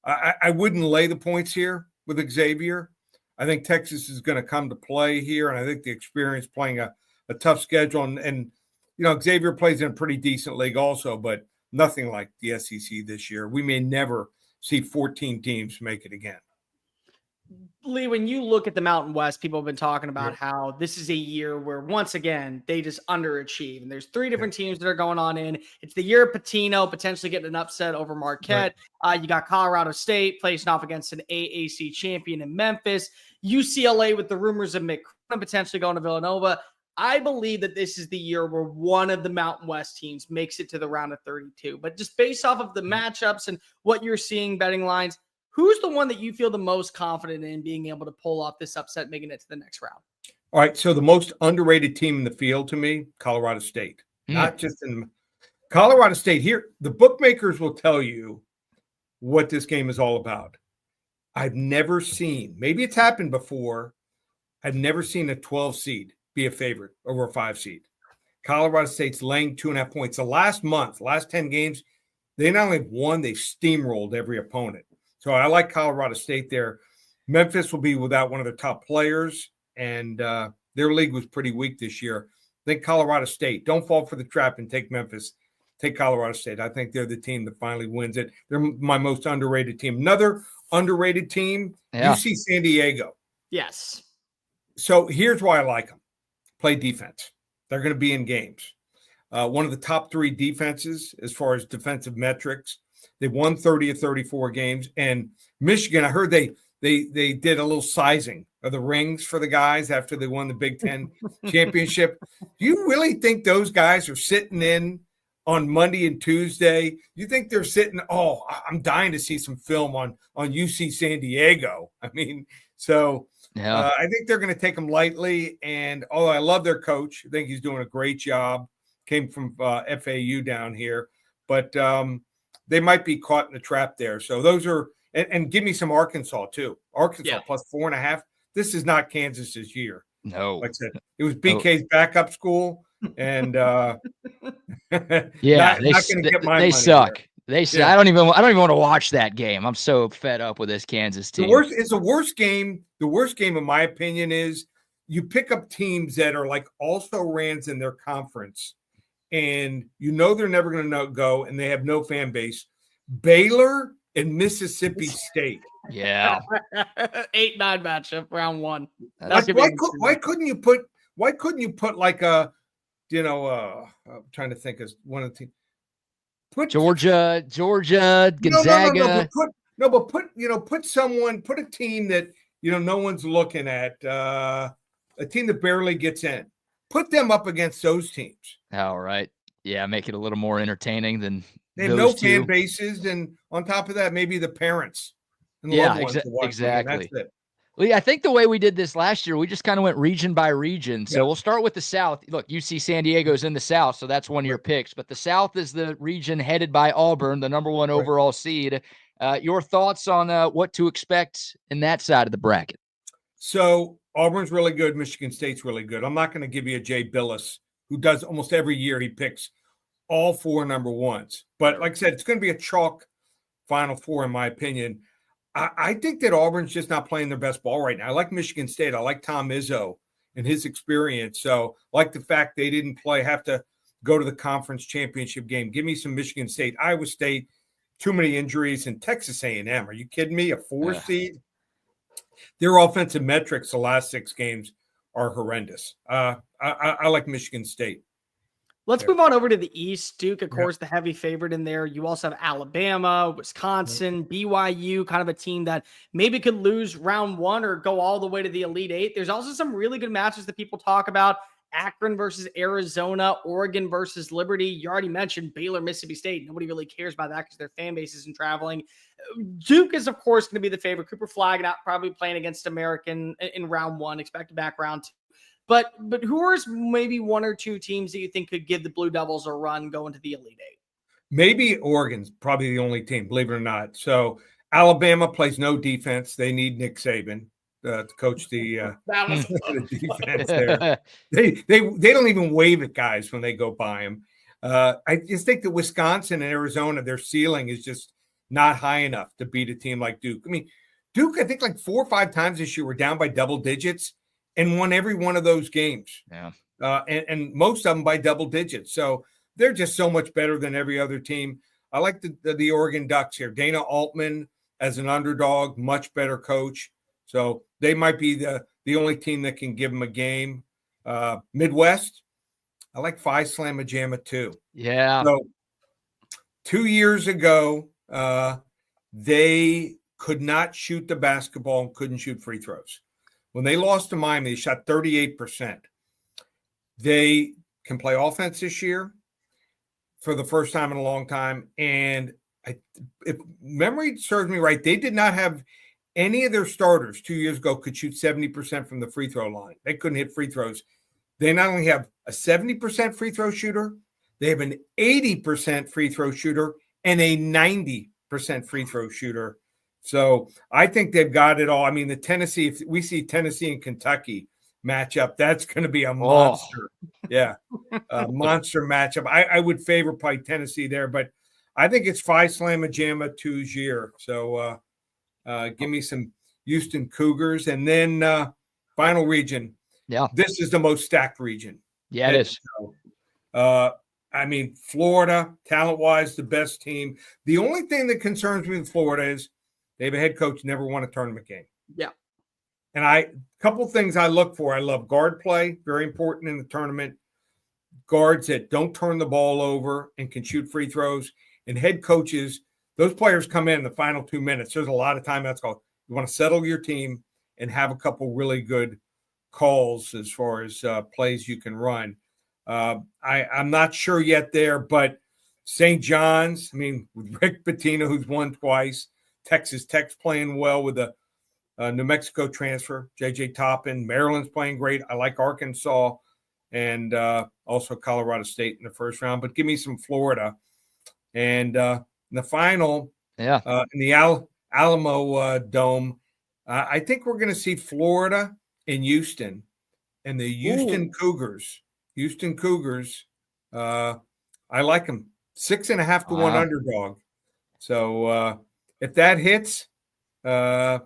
I wouldn't lay the points here with Xavier. I think Texas is going to come to play here, and I think the experience playing a tough schedule. And Xavier plays in a pretty decent league also, but nothing like the SEC this year. We may never see 14 teams make it again. Lee, when you look at the Mountain West, people have been talking about how this is a year where, once again, they just underachieve. And there's 3 different teams that are going on in. It's the year of Patino potentially getting an upset over Marquette. Right. You got Colorado State facing off against an AAC champion in Memphis. UCLA with the rumors of McCall potentially going to Villanova. I believe that this is the year where one of the Mountain West teams makes it to the round of 32. But just based off of the matchups and what you're seeing betting lines, who's the one that you feel the most confident in being able to pull off this upset, making it to the next round? All right. So the most underrated team in the field to me, Colorado State. Not just in Colorado State. Here, the bookmakers will tell you what this game is all about. I've never seen, maybe it's happened before, I've never seen a 12 seed be a favorite over a 5 seed. Colorado State's laying 2.5 points. The last 10 games, they not only have won, they've steamrolled every opponent. So I like Colorado State there. Memphis will be without one of their top players, and their league was pretty weak this year. I think Colorado State. Don't fall for the trap and take Memphis. Take Colorado State. I think they're the team that finally wins it. They're my most underrated team. Another underrated team, UC San Diego. Yes. So here's why I like them. Play defense. They're going to be in games. One of the top 3 defenses as far as defensive metrics. They won 30 of 34 games. And Michigan, I heard they did a little sizing of the rings for the guys after they won the Big Ten championship. Do you really think those guys are sitting in on Monday and Tuesday? You think they're sitting, I'm dying to see some film on UC San Diego. I mean, so yeah. I think they're going to take them lightly. And I love their coach. I think he's doing a great job. Came from FAU down here. But they might be caught in the trap there. So those are – and give me some Arkansas too. Arkansas plus 4.5. This is not Kansas's year. No. Like I said, it was BK's backup school. And yeah, they suck. There. They suck. Yeah. I don't even want to watch that game. I'm so fed up with this Kansas team. The worst game, in my opinion, is you pick up teams that are like also rans in their conference, and they're never going to go, and they have no fan base. Baylor and Mississippi State. Yeah. 8-9 matchup, round one. Why couldn't you put like a, I'm trying to think as one of the teams. Put Georgia, Gonzaga. Put a team that no one's looking at, a team that barely gets in. Put them up against those teams. All right. Yeah, make it a little more entertaining than they have no fan bases, and on top of that, maybe the parents and the loved ones to watch. Exactly. That's it. Well, yeah, I think the way we did this last year, we just kind of went region by region. So we'll start with the South. Look, UC San Diego's in the South, so that's one of your picks. But the South is the region headed by Auburn, the number one overall seed. Your thoughts on what to expect in that side of the bracket? So Auburn's really good. Michigan State's really good. I'm not going to give you a Jay Billis, who does almost every year. He picks all four number ones. But like I said, it's going to be a chalk Final Four, in my opinion. I think that Auburn's just not playing their best ball right now. I like Michigan State. I like Tom Izzo and his experience. So I like the fact they didn't have to go to the conference championship game. Give me some Michigan State. Iowa State, too many injuries. And Texas A&M. Are you kidding me? A 4 seed? Their offensive metrics the last 6 games are horrendous. I like Michigan State. Let's move on over to the East. Duke, of course, the heavy favorite in there. You also have Alabama, Wisconsin, BYU, kind of a team that maybe could lose round one or go all the way to the Elite Eight. There's also some really good matches that people talk about. Akron versus Arizona, Oregon versus Liberty. You already mentioned Baylor, Mississippi State. Nobody really cares about that because their fan base isn't traveling. Duke is, of course, going to be the favorite. Cooper Flagg not probably playing against American in round one, expected back round two. But who are maybe one or two teams that you think could give the Blue Devils a run going to the Elite Eight? Maybe Oregon's probably the only team, believe it or not. So Alabama plays no defense. They need Nick Saban to coach the defense there. They don't even wave at guys when they go by them. I just think that Wisconsin and Arizona, their ceiling is just not high enough to beat a team like Duke. I mean, Duke, I think like 4 or 5 times this year were down by double digits and won every one of those games. Yeah. And most of them by double digits. So they're just so much better than every other team. I like the Oregon Ducks here. Dana Altman as an underdog, much better coach. So they might be the only team that can give them a game. Midwest, I like Phi Slamma Jamma too. Yeah. So 2 years ago, they could not shoot the basketball and couldn't shoot free throws. When they lost to Miami, they shot 38%. They can play offense this year for the first time in a long time. And if memory serves me right, they did not have any of their starters 2 years ago could shoot 70% from the free throw line. They couldn't hit free throws. They not only have a 70% free throw shooter, they have an 80% free throw shooter and a 90% free throw shooter. So I think they've got it all. I mean, the Tennessee, if we see Tennessee and Kentucky match up, that's going to be a monster. Yeah, a monster matchup. I would favor probably Tennessee there, but I think it's Phi Slamma Jamma 2's year. So give me some Houston Cougars. And then final region. Yeah. This is the most stacked region. Yeah, it is. I mean, Florida, talent-wise, the best team. The only thing that concerns me with Florida is they have a head coach never won a tournament game. Yeah. And a couple things I look for. I love guard play, very important in the tournament. Guards that don't turn the ball over and can shoot free throws, and head coaches those players come in the final 2 minutes. There's a lot of timeouts called. You want to settle your team and have a couple really good calls as far as plays you can run. I'm not sure yet there, but St. John's, I mean, with Rick Pitino, who's won twice, Texas Tech's playing well with the New Mexico transfer, J.J. Toppin. Maryland's playing great. I like Arkansas and also Colorado State in the first round. But give me some Florida. And in the final, in the Alamo Dome, I think we're going to see Florida and Houston and the Houston Cougars. Houston Cougars, I like them. 6.5 to 1 underdog. So if that hits, I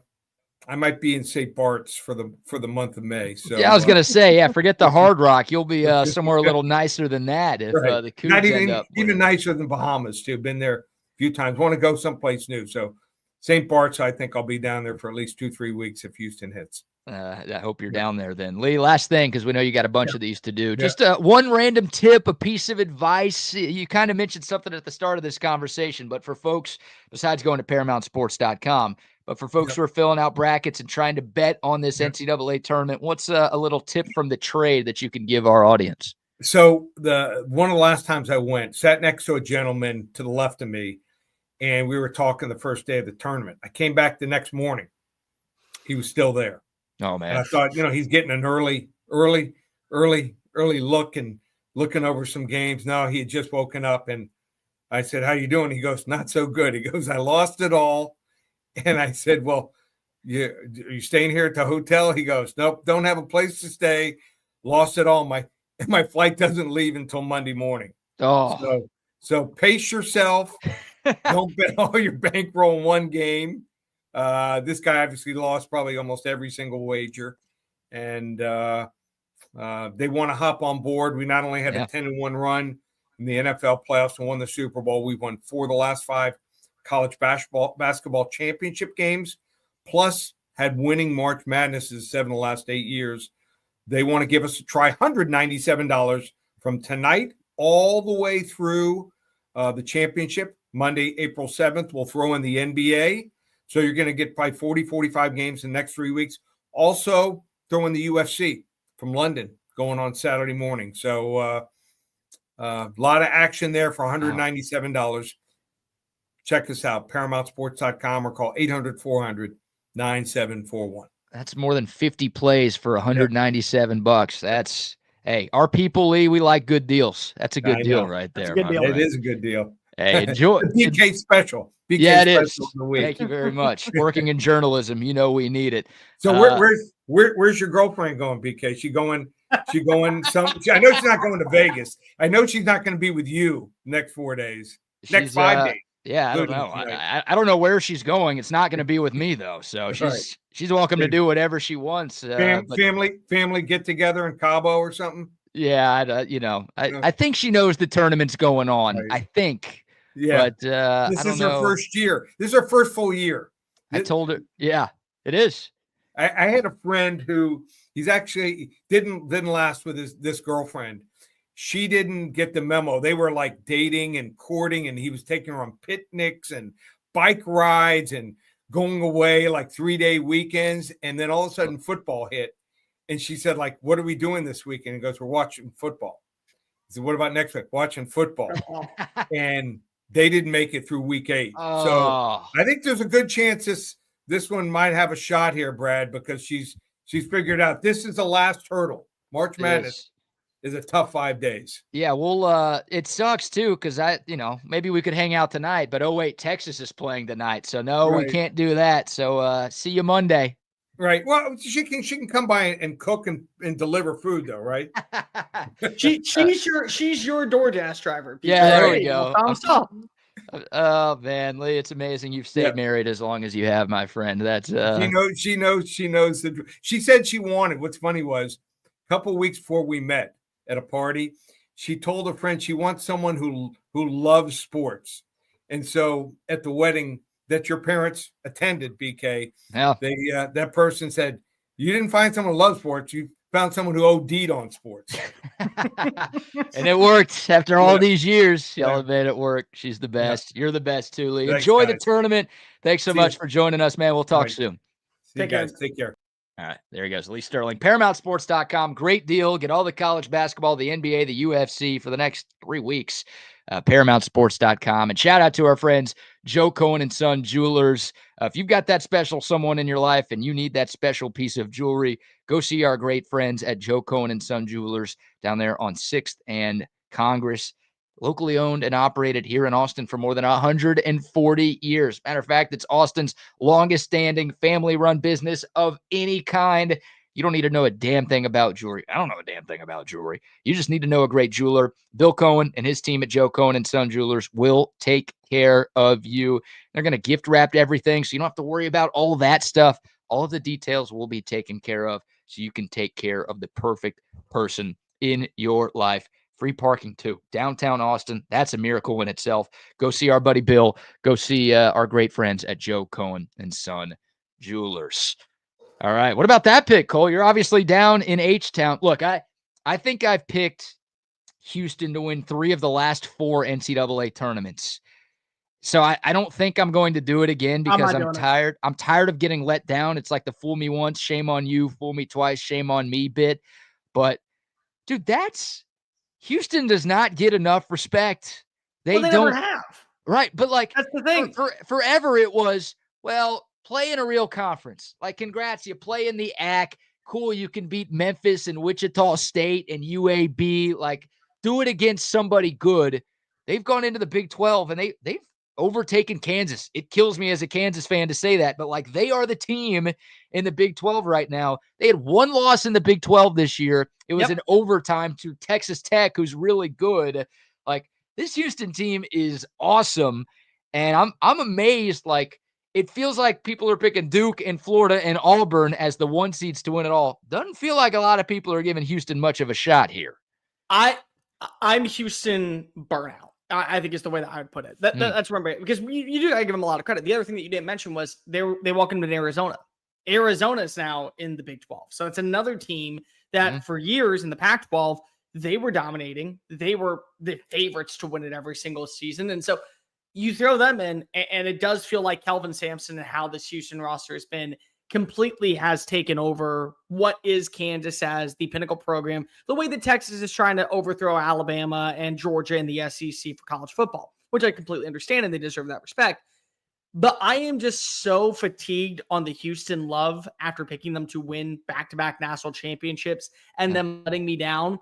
might be in St. Bart's for the month of May. So yeah, I was gonna say, forget the Hard Rock. You'll be somewhere a little nicer than that if the Cougs not end up even nicer than Bahamas too. Been there a few times. Want to go someplace new. So St. Bart's, I think I'll be down there for at least 2-3 weeks if Houston hits. I hope you're down there then. Lee, last thing, because we know you got a bunch of these to do. Just one random tip, a piece of advice. You kind of mentioned something at the start of this conversation, but for folks, besides going to ParamountSports.com, but for folks who are filling out brackets and trying to bet on this NCAA tournament, what's a little tip from the trade that you can give our audience? So one of the last times I went, sat next to a gentleman to the left of me, and we were talking the first day of the tournament. I came back the next morning. He was still there. Oh, man. And I thought, he's getting an early look and looking over some games. No, he had just woken up, and I said, how you doing? He goes, not so good. He goes, I lost it all. And I said, well, are you staying here at the hotel? He goes, nope, don't have a place to stay. Lost it all. My flight doesn't leave until Monday morning. Oh, so pace yourself. Don't bet all your bankroll in one game. This guy obviously lost probably almost every single wager, and they want to hop on board. We not only had a 10-1 run in the NFL playoffs and won the Super Bowl, we won 4 of the last 5 college basketball championship games, plus had winning March Madnesses 7 of the last 8 years. They want to give us a try, $197 from tonight all the way through the championship, Monday, April 7th. We'll throw in the NBA. So you're going to get probably 40, 45 games in the next 3 weeks. Also, throw in the UFC from London going on Saturday morning. So a lot of action there for $197. Check us out, ParamountSports.com, or call 800-400-9741. That's more than 50 plays for $197. That's, hey, our people, Lee, we like good deals. That's a good deal right there. It is a good deal. Hey, enjoy. BK special. BK it is. Thank you very much. Working in journalism, we need it. So where's your girlfriend going, BK? She going some. I know she's not going to Vegas. I know she's not going to be with you next 4 days. Next 5 days. Yeah, I don't know. I don't know where she's going. It's not going to be with me though. So she's welcome to do whatever she wants. Family get together in Cabo or something. Yeah, I think she knows the tournament's going on. Right. I think. Yeah, but this is her first year. This is her first full year. I told her, yeah, it is. I had a friend who he's actually didn't last with this girlfriend. She didn't get the memo. They were like dating and courting, and he was taking her on picnics and bike rides and going away like 3-day weekends. And then all of a sudden football hit. And she said, like, what are we doing this weekend? He goes, we're watching football. He said, what about next week? Watching football. And they didn't make it through week 8. Oh. So I think there's a good chance this one might have a shot here, Brad, because she's figured out this is the last hurdle. March Madness is a tough 5 days. Yeah, well, it sucks too because maybe we could hang out tonight, but Texas is playing tonight, so no, we can't do that. So see you Monday. Right. Well, she can come by and cook and deliver food though, right? she's your DoorDash driver. Yeah, there we go. Oh man, Lee, it's amazing you've stayed married as long as you have, my friend. That's she knows. She said she wanted. What's funny was a couple of weeks before we met at a party, she told a friend she wants someone who loves sports, and so at the wedding that your parents attended, BK, that person said, you didn't find someone who loves sports, you found someone who OD'd on sports. And it worked after all these years. Y'all made it work. She's the best. You're the best, Thule. Enjoy the tournament. Thanks so much for joining us, man. We'll talk soon. See you guys. Take care. All right, there he goes. Lee Sterling, ParamountSports.com. Great deal. Get all the college basketball, the NBA, the UFC for the next 3 weeks. ParamountSports.com. And shout out to our friends, Joe Cohen and Son Jewelers. If you've got that special someone in your life and you need that special piece of jewelry, go see our great friends at Joe Cohen and Son Jewelers down there on 6th and Congress. Locally owned and operated here in Austin for more than 140 years. Matter of fact, it's Austin's longest standing family-run business of any kind. You don't need to know a damn thing about jewelry. I don't know a damn thing about jewelry. You just need to know a great jeweler. Bill Cohen and his team at Joe Cohen and Son Jewelers will take care of you. They're going to gift wrap everything, so you don't have to worry about all that stuff. All of the details will be taken care of, so you can take care of the perfect person in your life. Free parking, too. Downtown Austin. That's a miracle in itself. Go see our buddy Bill. Go see our great friends at Joe Cohen and Son Jewelers. All right. What about that pick, Cole? You're obviously down in H-Town. Look, I think I've picked Houston to win 3 of the last 4 NCAA tournaments. So I don't think I'm going to do it again because I'm tired. I'm tired of getting let down. It's like the fool me once, shame on you, fool me twice, shame on me bit. But, dude, Houston does not get enough respect. They don't never have. Right. But like that's the thing. Forever it was, well, play in a real conference. Like, congrats, you play in the AC. Cool, you can beat Memphis and Wichita State and UAB. Like, do it against somebody good. They've gone into the Big 12 and they've overtaken Kansas. It kills me as a Kansas fan to say that, but like, they are the team in the Big 12 right now. They had 1 loss in the Big 12 this year. It was an overtime to Texas Tech, who's really good. Like, this Houston team is awesome, and I'm amazed. Like, it feels like people are picking Duke and Florida and Auburn as the 1 seeds to win it all. Doesn't feel like a lot of people are giving Houston much of a shot here. I'm Houston burnout. I think is the way that I would put it. That's remember, because you do gotta give them a lot of credit. The other thing that you didn't mention was they welcomed in Arizona. Arizona is now in the Big 12. So it's another team that for years in the Pac-12, they were dominating. They were the favorites to win it every single season. And so you throw them in, and it does feel like Kelvin Sampson and how this Houston roster has been completely has taken over what is Kansas as the pinnacle program, the way that Texas is trying to overthrow Alabama and Georgia in the SEC for college football, which I completely understand, and they deserve that respect. But I am just so fatigued on the Houston love after picking them to win back-to-back national championships and them letting me down.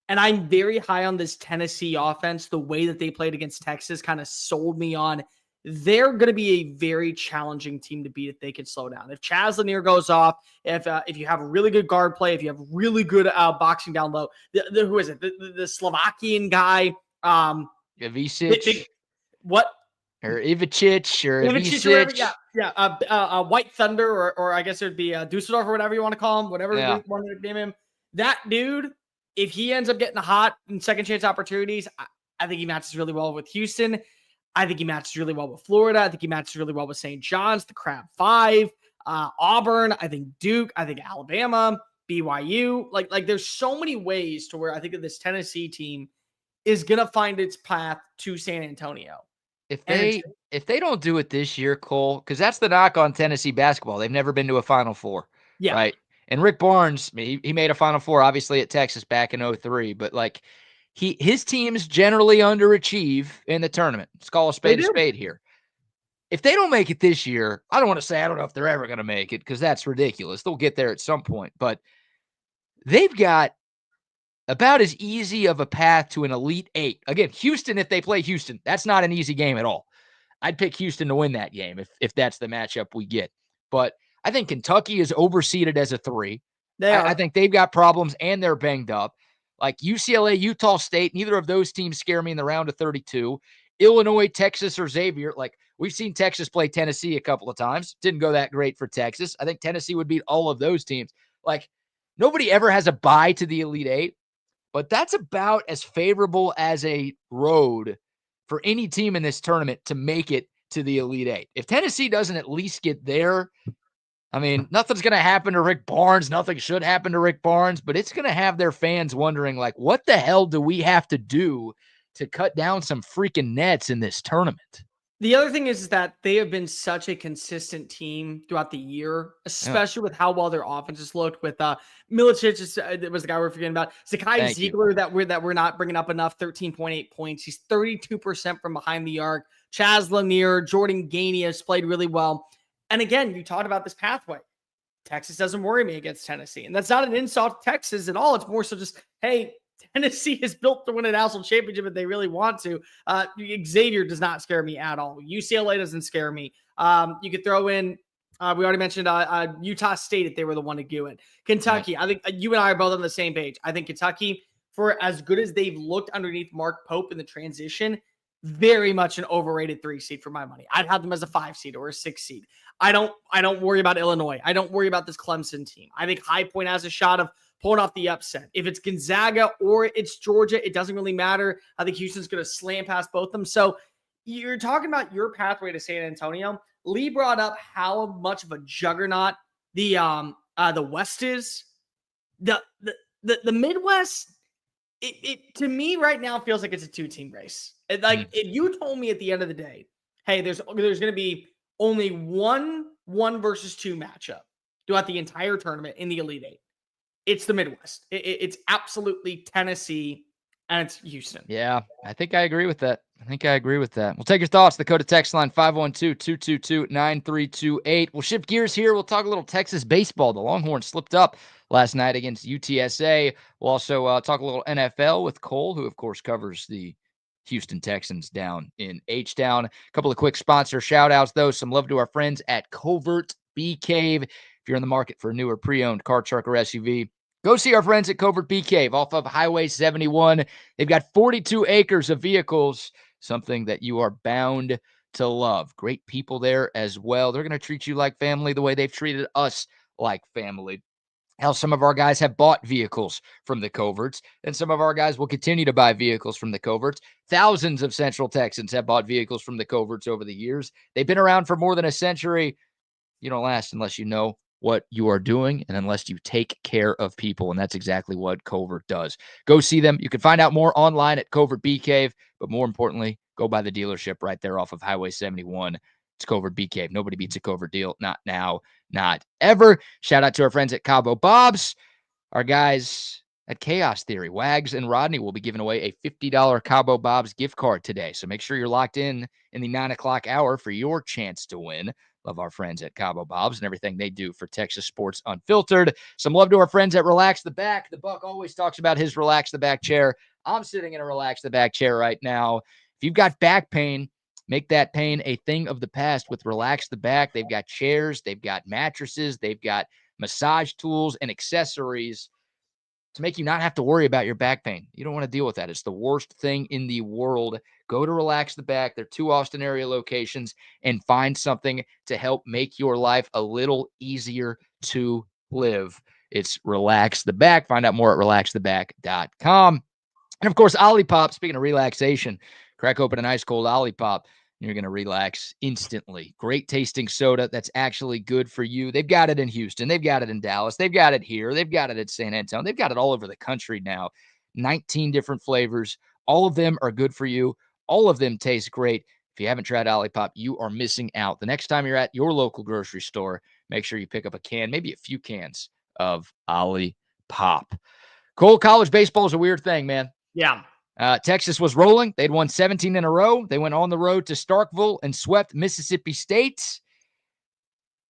And I'm very high on this Tennessee offense. The way that they played against Texas kind of sold me on they're going to be a very challenging team to beat if they can slow down. If Chaz Lanier goes off, if you have a really good guard play, if you have really good boxing down low, who is it? The Slovakian guy, Ivicic, what? Or Ivicic, or Ivicic. Yeah. White Thunder, or I guess it would be Dusseldorf, or whatever you want to call him, whatever you want to name him. That dude, if he ends up getting hot in second chance opportunities, I think he matches really well with Houston. I think he matches really well with Florida. I think he matches really well with St. John's, the Crab Five, Auburn. I think Duke. I think Alabama, BYU. Like there's so many ways to where I think that this Tennessee team is gonna find its path to San Antonio. If they don't do it this year, Cole, because that's the knock on Tennessee basketball. They've never been to a Final Four. Yeah. Right. And Rick Barnes, he made a Final Four, obviously, at Texas back in 2003, but like his teams generally underachieve in the tournament. Let's call a spade here. If they don't make it this year, I don't want to say I don't know if they're ever going to make it, because that's ridiculous. They'll get there at some point, but they've got about as easy of a path to an Elite Eight. Again, Houston, if they play Houston, that's not an easy game at all. I'd pick Houston to win that game if that's the matchup we get. But I think Kentucky is overseeded as a 3. I think they've got problems and they're banged up. Like UCLA, Utah State, neither of those teams scare me in the round of 32. Illinois, Texas, or Xavier. Like, we've seen Texas play Tennessee a couple of times. Didn't go that great for Texas. I think Tennessee would beat all of those teams. Like, nobody ever has a bye to the Elite Eight, but that's about as favorable as a road for any team in this tournament to make it to the Elite Eight. If Tennessee doesn't at least get there, I mean, nothing's going to happen to Rick Barnes. Nothing should happen to Rick Barnes, but it's going to have their fans wondering, like, what the hell do we have to do to cut down some freaking nets in this tournament? The other thing is that they have been such a consistent team throughout the year, especially with how well their offenses looked. With Milicic, was the guy we're forgetting about. Zakai Ziegler that we're not bringing up enough. 13.8 points. He's 32% from behind the arc. Chaz Lanier, Jordan Gainey has played really well. And again, you talked about this pathway. Texas doesn't worry me against Tennessee, and that's not an insult to Texas at all. It's more so just, hey, Tennessee is built to win a national championship if they really want to. Xavier does not scare me at all. UCLA doesn't scare me. You could throw in, we already mentioned Utah State if they were the one to do it. Kentucky, right. I think you and I are both on the same page. I think Kentucky, for as good as they've looked underneath Mark Pope in the transition, very much an overrated 3 seed for my money. I'd have them as a 5 seed or a 6 seed. I don't worry about Illinois. I don't worry about this Clemson team. I think High Point has a shot of pulling off the upset. If it's Gonzaga or it's Georgia, it doesn't really matter. I think Houston's going to slam past both of them. So you're talking about your pathway to San Antonio. Lee brought up how much of a juggernaut the West is. The Midwest, it to me right now feels like it's a 2-team race. If you told me at the end of the day, hey, there's going to be only one versus 2 matchup throughout the entire tournament in the Elite Eight, it's the Midwest. It's absolutely Tennessee and it's Houston. Yeah, I think I agree with that. We'll take your thoughts. The code of text line 512-222-9328. We'll shift gears here. We'll talk a little Texas baseball. The Longhorns slipped up last night against UTSA. We'll also talk a little NFL with Cole, who, of course, covers the Houston Texans down in H-Town. A couple of quick sponsor shout-outs, though. Some love to our friends at Covert Bee Cave. If you're in the market for a newer pre-owned car, truck, or SUV, go see our friends at Covert Bee Cave off of Highway 71. They've got 42 acres of vehicles, something that you are bound to love. Great people there as well. They're going to treat you like family the way they've treated us like family. Hell, some of our guys have bought vehicles from the Coverts, and some of our guys will continue to buy vehicles from the Coverts. Thousands of Central Texans have bought vehicles from the Coverts over the years. They've been around for more than a century. You don't last unless you know what you are doing and unless you take care of people, and that's exactly what Covert does. Go see them. You can find out more online at Covert Bee Cave, but more importantly, go by the dealership right there off of Highway 71. It's Covert Bee Cave. Nobody beats a Covert deal. Not now, not ever. Shout out to our friends at Cabo Bob's. Our guys at Chaos Theory, Wags and Rodney, will be giving away a $50 Cabo Bob's gift card today. So make sure you're locked in the 9 o'clock hour for your chance to win. Love our friends at Cabo Bob's and everything they do for Texas sports unfiltered. Some love to our friends at Relax the Back. The Buck always talks about his Relax the Back chair. I'm sitting in a Relax the Back chair right now. If you've got back pain, make that pain a thing of the past with Relax the Back. They've got chairs, they've got mattresses, they've got massage tools and accessories to make you not have to worry about your back pain. You don't want to deal with that. It's the worst thing in the world. Go to Relax the Back. They're 2 Austin area locations, and find something to help make your life a little easier to live. It's Relax the Back. Find out more at relaxtheback.com. And of course, OLIPOP. Speaking of relaxation, crack open an ice cold OLIPOP. You're going to relax instantly. Great tasting soda that's actually good for you. They've got it in Houston. They've got it in Dallas. They've got it here. They've got it at San Antonio. They've got it all over the country now. 19 different flavors. All of them are good for you. All of them taste great. If you haven't tried OLIPOP, you are missing out. The next time you're at your local grocery store, make sure you pick up a can, maybe a few cans of OLIPOP. Cole, college baseball is a weird thing, man. Yeah. Texas was rolling. They'd won 17 in a row. They went on the road to Starkville and swept Mississippi State.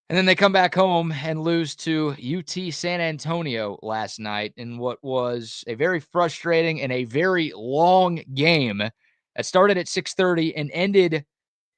And then they come back home and lose to UT San Antonio last night in what was a very frustrating and a very long game that started at 6:30 and ended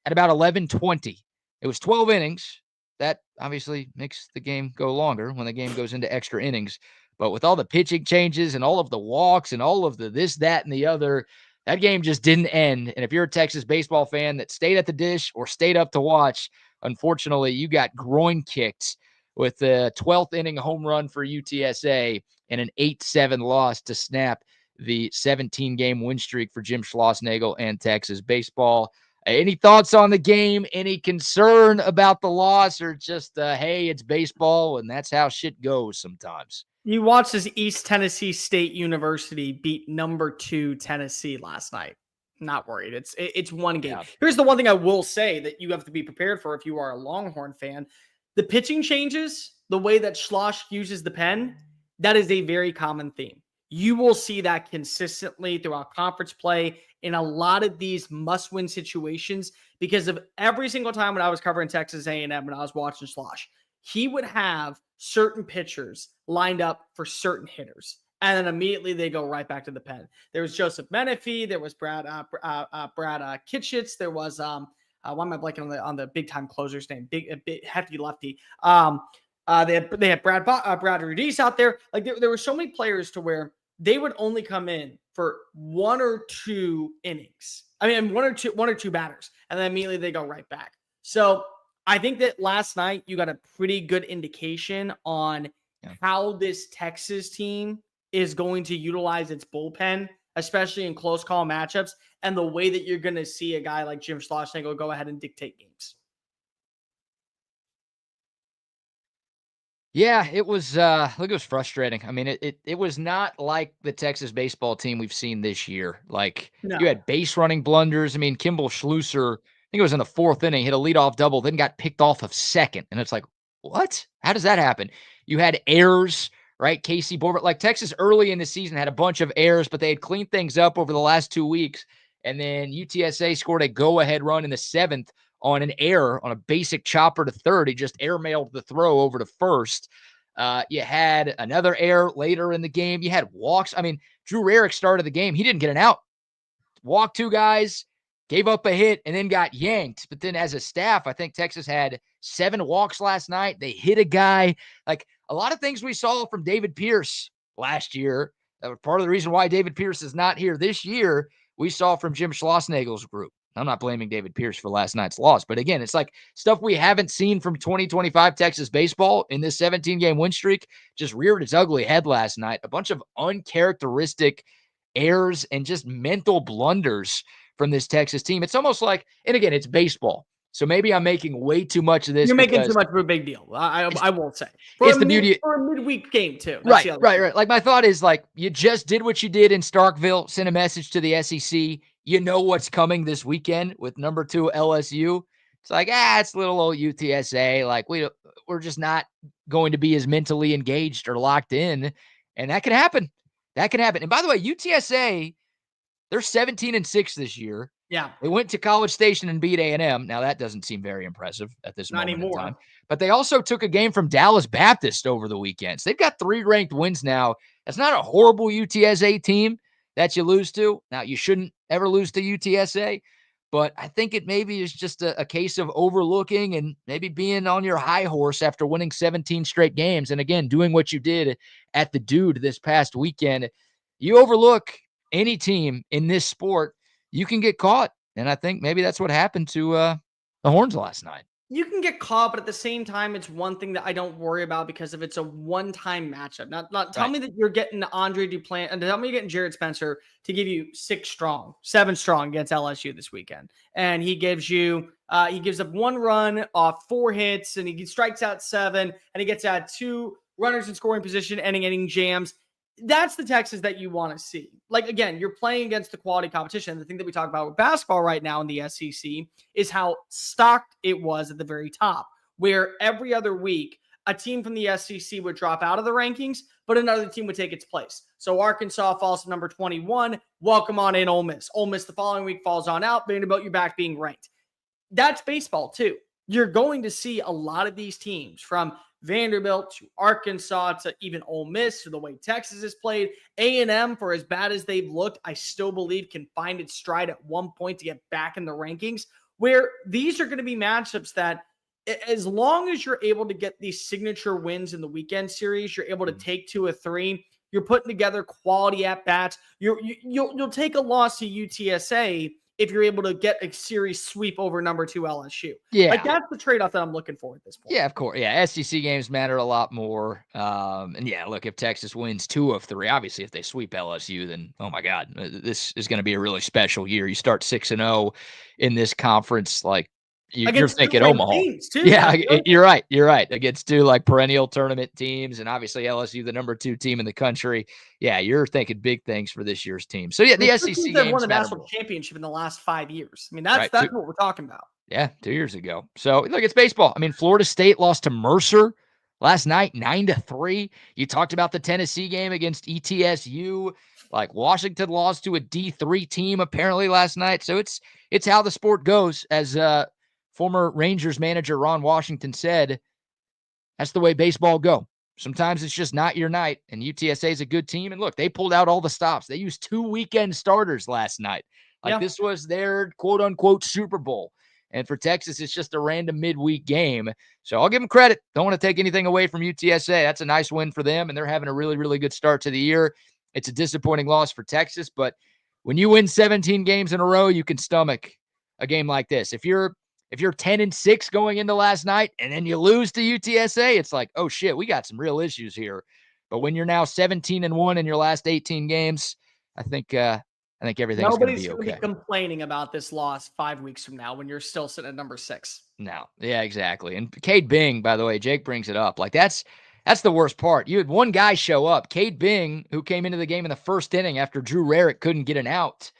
at about 11:20. It was 12 innings. That obviously makes the game go longer when the game goes into extra innings. But with all the pitching changes and all of the walks and all of the this, that, and the other, that game just didn't end. And if you're a Texas baseball fan that stayed at the dish or stayed up to watch, unfortunately, you got groin kicked with the 12th inning home run for UTSA and an 8-7 loss to snap the 17-game win streak for Jim Schlossnagle and Texas baseball. Any thoughts on the game? Any concern about the loss, or just, hey, it's baseball and that's how shit goes sometimes? You watched as East Tennessee State University beat number 2 Tennessee last night. Not worried. It's one game. Yeah. Here's the one thing I will say that you have to be prepared for if you are a Longhorn fan. The pitching changes, the way that Schloss uses the pen, that is a very common theme. You will see that consistently throughout conference play in a lot of these must-win situations because of every single time when I was covering Texas A&M and I was watching Schloss, he would have certain pitchers lined up for certain hitters. And then immediately they go right back to the pen. There was Joseph Menifee. There was Brad Kitchitz. There was why am I blanking on the big time closer's name? Big hefty lefty. They had Brad Rudis out there. Like there were so many players to where they would only come in for 1 or 2 innings. I mean, one or two batters, and then immediately they go right back. So I think that last night you got a pretty good indication on how this Texas team is going to utilize its bullpen, especially in close call matchups, and the way that you're going to see a guy like Jim Schlossnagle go ahead and dictate games. Yeah, it was it was frustrating. I mean, it was not like the Texas baseball team we've seen this year. Like you had base running blunders. I mean, Kimball Schlusser, I think it was in the 4th inning, hit a leadoff double, then got picked off of second. And it's like, what? How does that happen? You had errors, right? Casey Borbert, like Texas early in the season had a bunch of errors, but they had cleaned things up over the last 2 weeks. And then UTSA scored a go-ahead run in the 7th on an error on a basic chopper to third. He just airmailed the throw over to first. You had another error later in the game. You had walks. I mean, Drew Rarick started the game. He didn't get an out. Walked 2 guys, gave up a hit, and then got yanked. But then as a staff, I think Texas had 7 walks last night. They hit a guy. Like a lot of things we saw from David Pierce last year. That was part of the reason why David Pierce is not here this year. We saw from Jim Schlossnagle's group. I'm not blaming David Pierce for last night's loss, but again, it's like stuff we haven't seen from 2025 Texas baseball in this 17-game win streak just reared its ugly head last night. A bunch of uncharacteristic errors and just mental blunders from this Texas team. It's almost like, and again, it's baseball. So maybe I'm making way too much of this. You're making too much of a big deal. I won't say. It's the beauty for a midweek game too. Right. Like my thought is like, you just did what you did in Starkville, sent a message to the SEC. You know what's coming this weekend with number 2 LSU. It's like, it's little old UTSA. Like we're just not going to be as mentally engaged or locked in. And that can happen. That can happen. And by the way, UTSA, they're 17-6 this year. Yeah. They went to College Station and beat A&M. Now, that doesn't seem very impressive at this moment anymore. in time. But they also took a game from Dallas Baptist over the weekend. So they've got 3 ranked wins now. That's not a horrible UTSA team that you lose to. Now, you shouldn't ever lose to UTSA, but I think it maybe is just a case of overlooking and maybe being on your high horse after winning 17 straight games. And again, doing what you did at the Dude this past weekend. You overlook any team in this sport, you can get caught. And I think maybe that's what happened to the Horns last night. You can get caught, but at the same time, it's one thing that I don't worry about because if it's a one-time matchup. Not tell me that you're getting Andre Duplantis and tell me you're getting Jared Spencer to give you 7 strong against LSU this weekend. And he gives you he gives up 1 run off 4 hits and he strikes out 7 and he gets out 2 runners in scoring position, ending jams. That's the Texas that you want to see. Like, again, you're playing against the quality competition. The thing that we talk about with basketball right now in the SEC is how stocked it was at the very top, where every other week, a team from the SEC would drop out of the rankings, but another team would take its place. So Arkansas falls to number 21. Welcome on in Ole Miss. Ole Miss the following week falls on out. Vanderbilt, you're back being ranked. That's baseball, too. You're going to see a lot of these teams from Vanderbilt to Arkansas to even Ole Miss to the way Texas has played. A&M, for as bad as they've looked, I still believe can find its stride at one point to get back in the rankings, where these are going to be matchups that as long as you're able to get these signature wins in the weekend series, you're able to take 2 or 3, you're putting together quality at-bats. You'll take a loss to UTSA if you're able to get a series sweep over number 2 LSU. Yeah. Like that's the trade-off that I'm looking for at this point. Yeah, of course. Yeah, SEC games matter a lot more. And yeah, look, if Texas wins 2 of 3, obviously if they sweep LSU, then oh my God, this is going to be a really special year. You start 6-0 in this conference, like you're thinking Omaha. Too, yeah, you're right. You're right. Against 2 like perennial tournament teams, and obviously LSU, the number 2 team in the country. Yeah, you're thinking big things for this year's team. So yeah, the SEC games won the national championship in the last 5 years. I mean, that's what we're talking about. Yeah, 2 years ago. So look, it's baseball. I mean, Florida State lost to Mercer last night, 9-3. You talked about the Tennessee game against ETSU. Like Washington lost to a D3 team apparently last night. So it's how the sport goes. As former Rangers manager Ron Washington said, that's the way baseball go. Sometimes it's just not your night, and UTSA is a good team. And look, they pulled out all the stops. They used 2 weekend starters last night. This was their quote-unquote Super Bowl. And for Texas, it's just a random midweek game. So I'll give them credit. Don't want to take anything away from UTSA. That's a nice win for them, and they're having a really, really good start to the year. It's a disappointing loss for Texas, but when you win 17 games in a row, you can stomach a game like this. If you're 10-6 going into last night and then you lose to UTSA, it's like, oh shit, we got some real issues here. But when you're now 17-1 in your last 18 games, I think everything's going to be okay. Nobody's going to be complaining about this loss 5 weeks from now when you're still sitting at number 6. No. Yeah, exactly. And Cade Bing, by the way, Jake brings it up. Like that's the worst part. You had one guy show up, Cade Bing, who came into the game in the first inning after Drew Rarick couldn't get an out.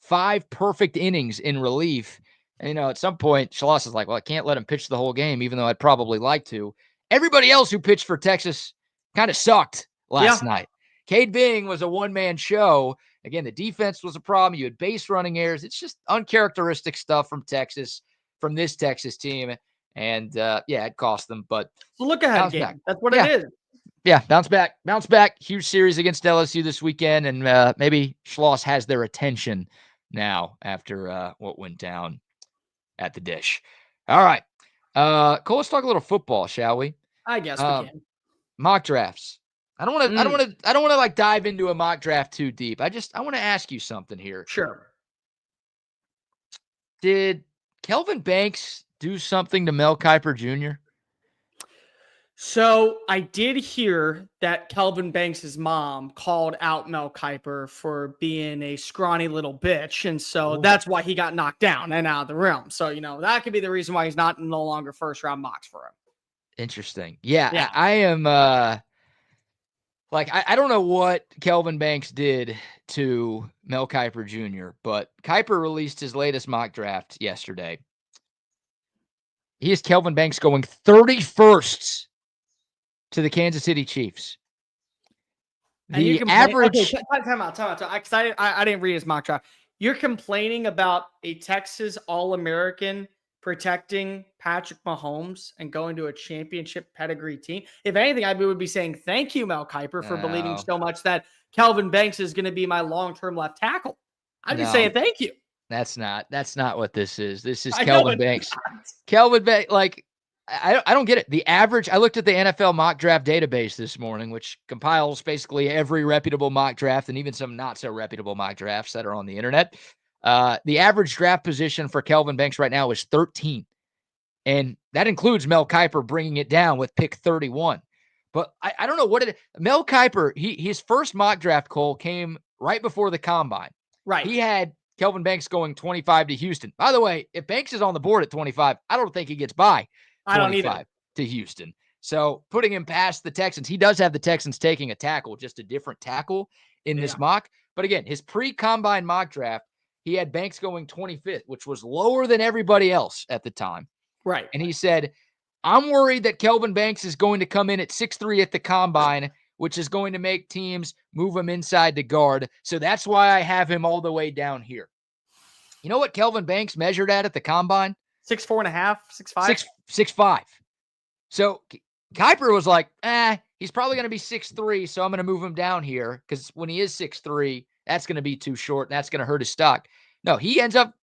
5 perfect innings in relief. And, at some point, Schloss is like, well, I can't let him pitch the whole game, even though I'd probably like to. Everybody else who pitched for Texas kind of sucked last night. Cade Bing was a one-man show. Again, the defense was a problem. You had base running errors. It's just uncharacteristic stuff from Texas, from this Texas team. And, it cost them. But so look ahead game. Back. That's what it is. Yeah, bounce back. Huge series against LSU this weekend. And maybe Schloss has their attention now after what went down at the Dish. All right. Cole, let's talk a little football, shall we? I guess we can. Mock drafts. I don't want to like dive into a mock draft too deep. I want to ask you something here. Sure. Did Kelvin Banks do something to Mel Kiper Jr.? So I did hear that Kelvin Banks' mom called out Mel Kiper for being a scrawny little bitch. And so that's why he got knocked down and out of the room. So, that could be the reason why he's no longer first round mocks for him. Interesting. Yeah. I am I don't know what Kelvin Banks did to Mel Kiper Jr., but Kiper released his latest mock draft yesterday. He is Kelvin Banks going 31st to the Kansas City Chiefs. The average... Time out. Because I didn't read his mock draft. You're complaining about a Texas All-American protecting Patrick Mahomes and going to a championship pedigree team. If anything, I would be saying thank you, Mel Kiper, for believing so much that Kelvin Banks is going to be my long-term left tackle. I'd be saying thank you. That's not what this is. This is Kelvin Banks. Kelvin Banks, I don't get it. The average, I looked at the NFL mock draft database this morning, which compiles basically every reputable mock draft and even some not so reputable mock drafts that are on the internet. The average draft position for Kelvin Banks right now is 13. And that includes Mel Kiper bringing it down with pick 31. But I don't know what it is. Mel Kiper, his first mock draft, Cole, came right before the combine. Right. He had Kelvin Banks going 25 to Houston. By the way, if Banks is on the board at 25, I don't think he gets by 25 to Houston. So putting him past the Texans, he does have the Texans taking a tackle, just a different tackle in this mock. But again, his pre-combine mock draft, he had Banks going 25th, which was lower than everybody else at the time. Right. And he said, I'm worried that Kelvin Banks is going to come in at 6'3" at the combine, which is going to make teams move him inside to guard. So that's why I have him all the way down here. You know what Kelvin Banks measured at the combine? 6'4.5", 6'5"? 6'5". So Kiper was like, he's probably going to be 6'3", so I'm going to move him down here because when he is 6'3", that's going to be too short and that's going to hurt his stock. No, he ends up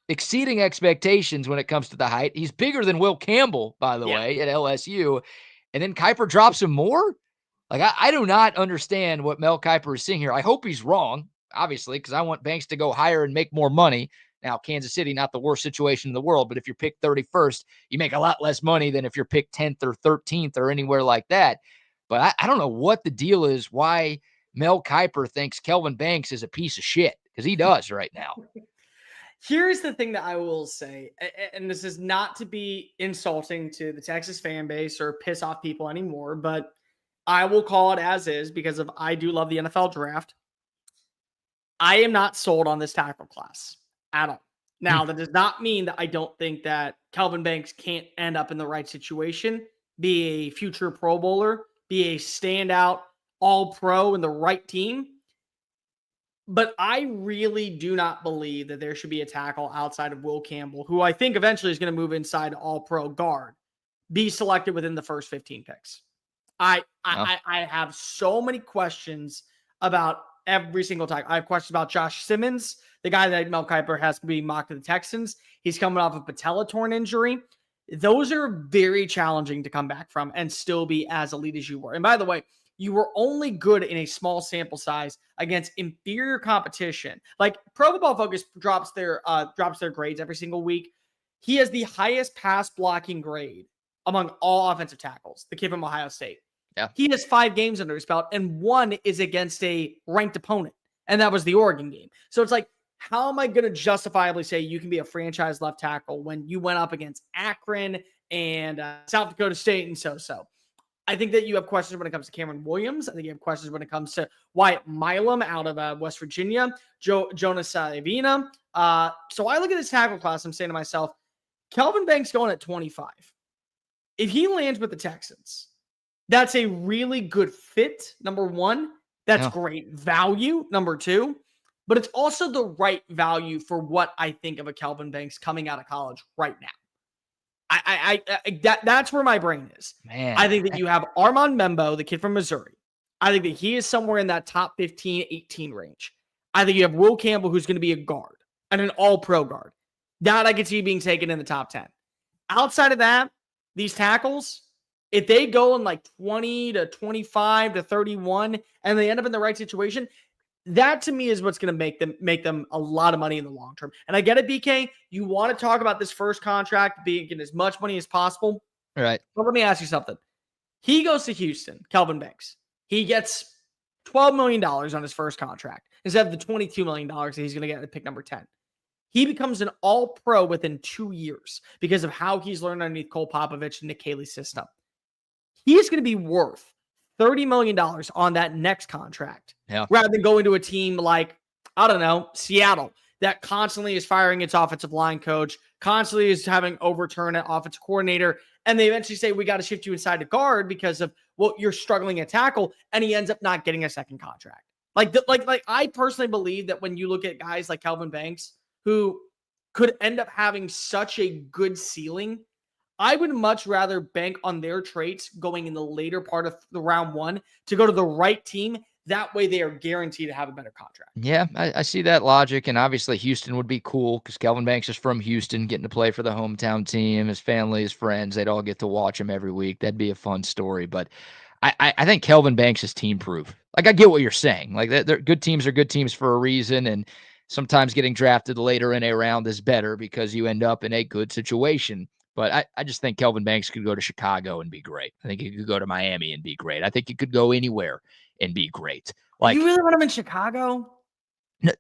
exceeding expectations when it comes to the height. He's bigger than Will Campbell, by the way, at LSU. And then Kiper drops him more? I do not understand what Mel Kiper is seeing here. I hope he's wrong, obviously, because I want Banks to go higher and make more money. Now, Kansas City, not the worst situation in the world, but if you're picked 31st, you make a lot less money than if you're picked 10th or 13th or anywhere like that. But I don't know what the deal is, why Mel Kiper thinks Kelvin Banks is a piece of shit, because he does right now. Here's the thing that I will say, and this is not to be insulting to the Texas fan base or piss off people anymore, but I will call it as is because I do love the NFL draft. I am not sold on this tackle class at all. Now, that does not mean that I don't think that Kelvin Banks can't end up in the right situation, be a future Pro Bowler, be a standout All-Pro in the right team. But I really do not believe that there should be a tackle outside of Will Campbell, who I think eventually is going to move inside All-Pro guard, be selected within the first 15 picks. I have so many questions about every single tackle. I have questions about Josh Simmons, the guy that Mel Kiper has to be mocked to the Texans. He's coming off a patella torn injury. Those are very challenging to come back from and still be as elite as you were. And by the way, you were only good in a small sample size against inferior competition. Like Pro Football Focus drops their grades every single week. He has the highest pass blocking grade among all offensive tackles, the kid from Ohio State. Yeah. He has 5 games under his belt, and 1 is against a ranked opponent, and that was the Oregon game. So it's like, how am I going to justifiably say you can be a franchise left tackle when you went up against Akron and South Dakota State and so? I think that you have questions when it comes to Cameron Williams. I think you have questions when it comes to Wyatt Milam out of West Virginia, Jonas Savina. So I look at this tackle class, I'm saying to myself, Kelvin Banks going at 25. If he lands with the Texans, that's a really good fit, number one. That's great value, number 2. But it's also the right value for what I think of a Kelvin Banks coming out of college right now. That's where my brain is. Man, I think that you have Armand Membo, the kid from Missouri. I think that he is somewhere in that top 15, 18 range. I think you have Will Campbell, who's going to be a guard and an all-pro guard. That I could see being taken in the top 10. Outside of that, these tackles, if they go in like 20 to 25 to 31 and they end up in the right situation, that to me is what's going to make them a lot of money in the long term. And I get it, BK. You want to talk about this first contract being as much money as possible. All right. But let me ask you something. He goes to Houston, Kelvin Banks. He gets $12 million on his first contract instead of the $22 million that he's going to get at pick number 10. He becomes an all-pro within 2 years because of how he's learned underneath Cole Popovich and Nick Caley's system. He's going to be worth $30 million on that next contract rather than going to a team like, I don't know, Seattle, that constantly is firing its offensive line coach, constantly is having overturn at offensive coordinator, and they eventually say, we got to shift you inside to guard because of, well, you're struggling at tackle, and he ends up not getting a second contract. Like I personally believe that when you look at guys like Kelvin Banks, who could end up having such a good ceiling, I would much rather bank on their traits going in the later part of the round 1 to go to the right team. That way they are guaranteed to have a better contract. Yeah, I see that logic. And obviously Houston would be cool because Kelvin Banks is from Houston, getting to play for the hometown team, his family, his friends. They'd all get to watch him every week. That'd be a fun story. But I think Kelvin Banks is team proof. Like, I get what you're saying. Like, they're good teams are good teams for a reason. And sometimes getting drafted later in a round is better because you end up in a good situation. But I just think Kelvin Banks could go to Chicago and be great. I think he could go to Miami and be great. I think he could go anywhere and be great. Like, you really want him in Chicago?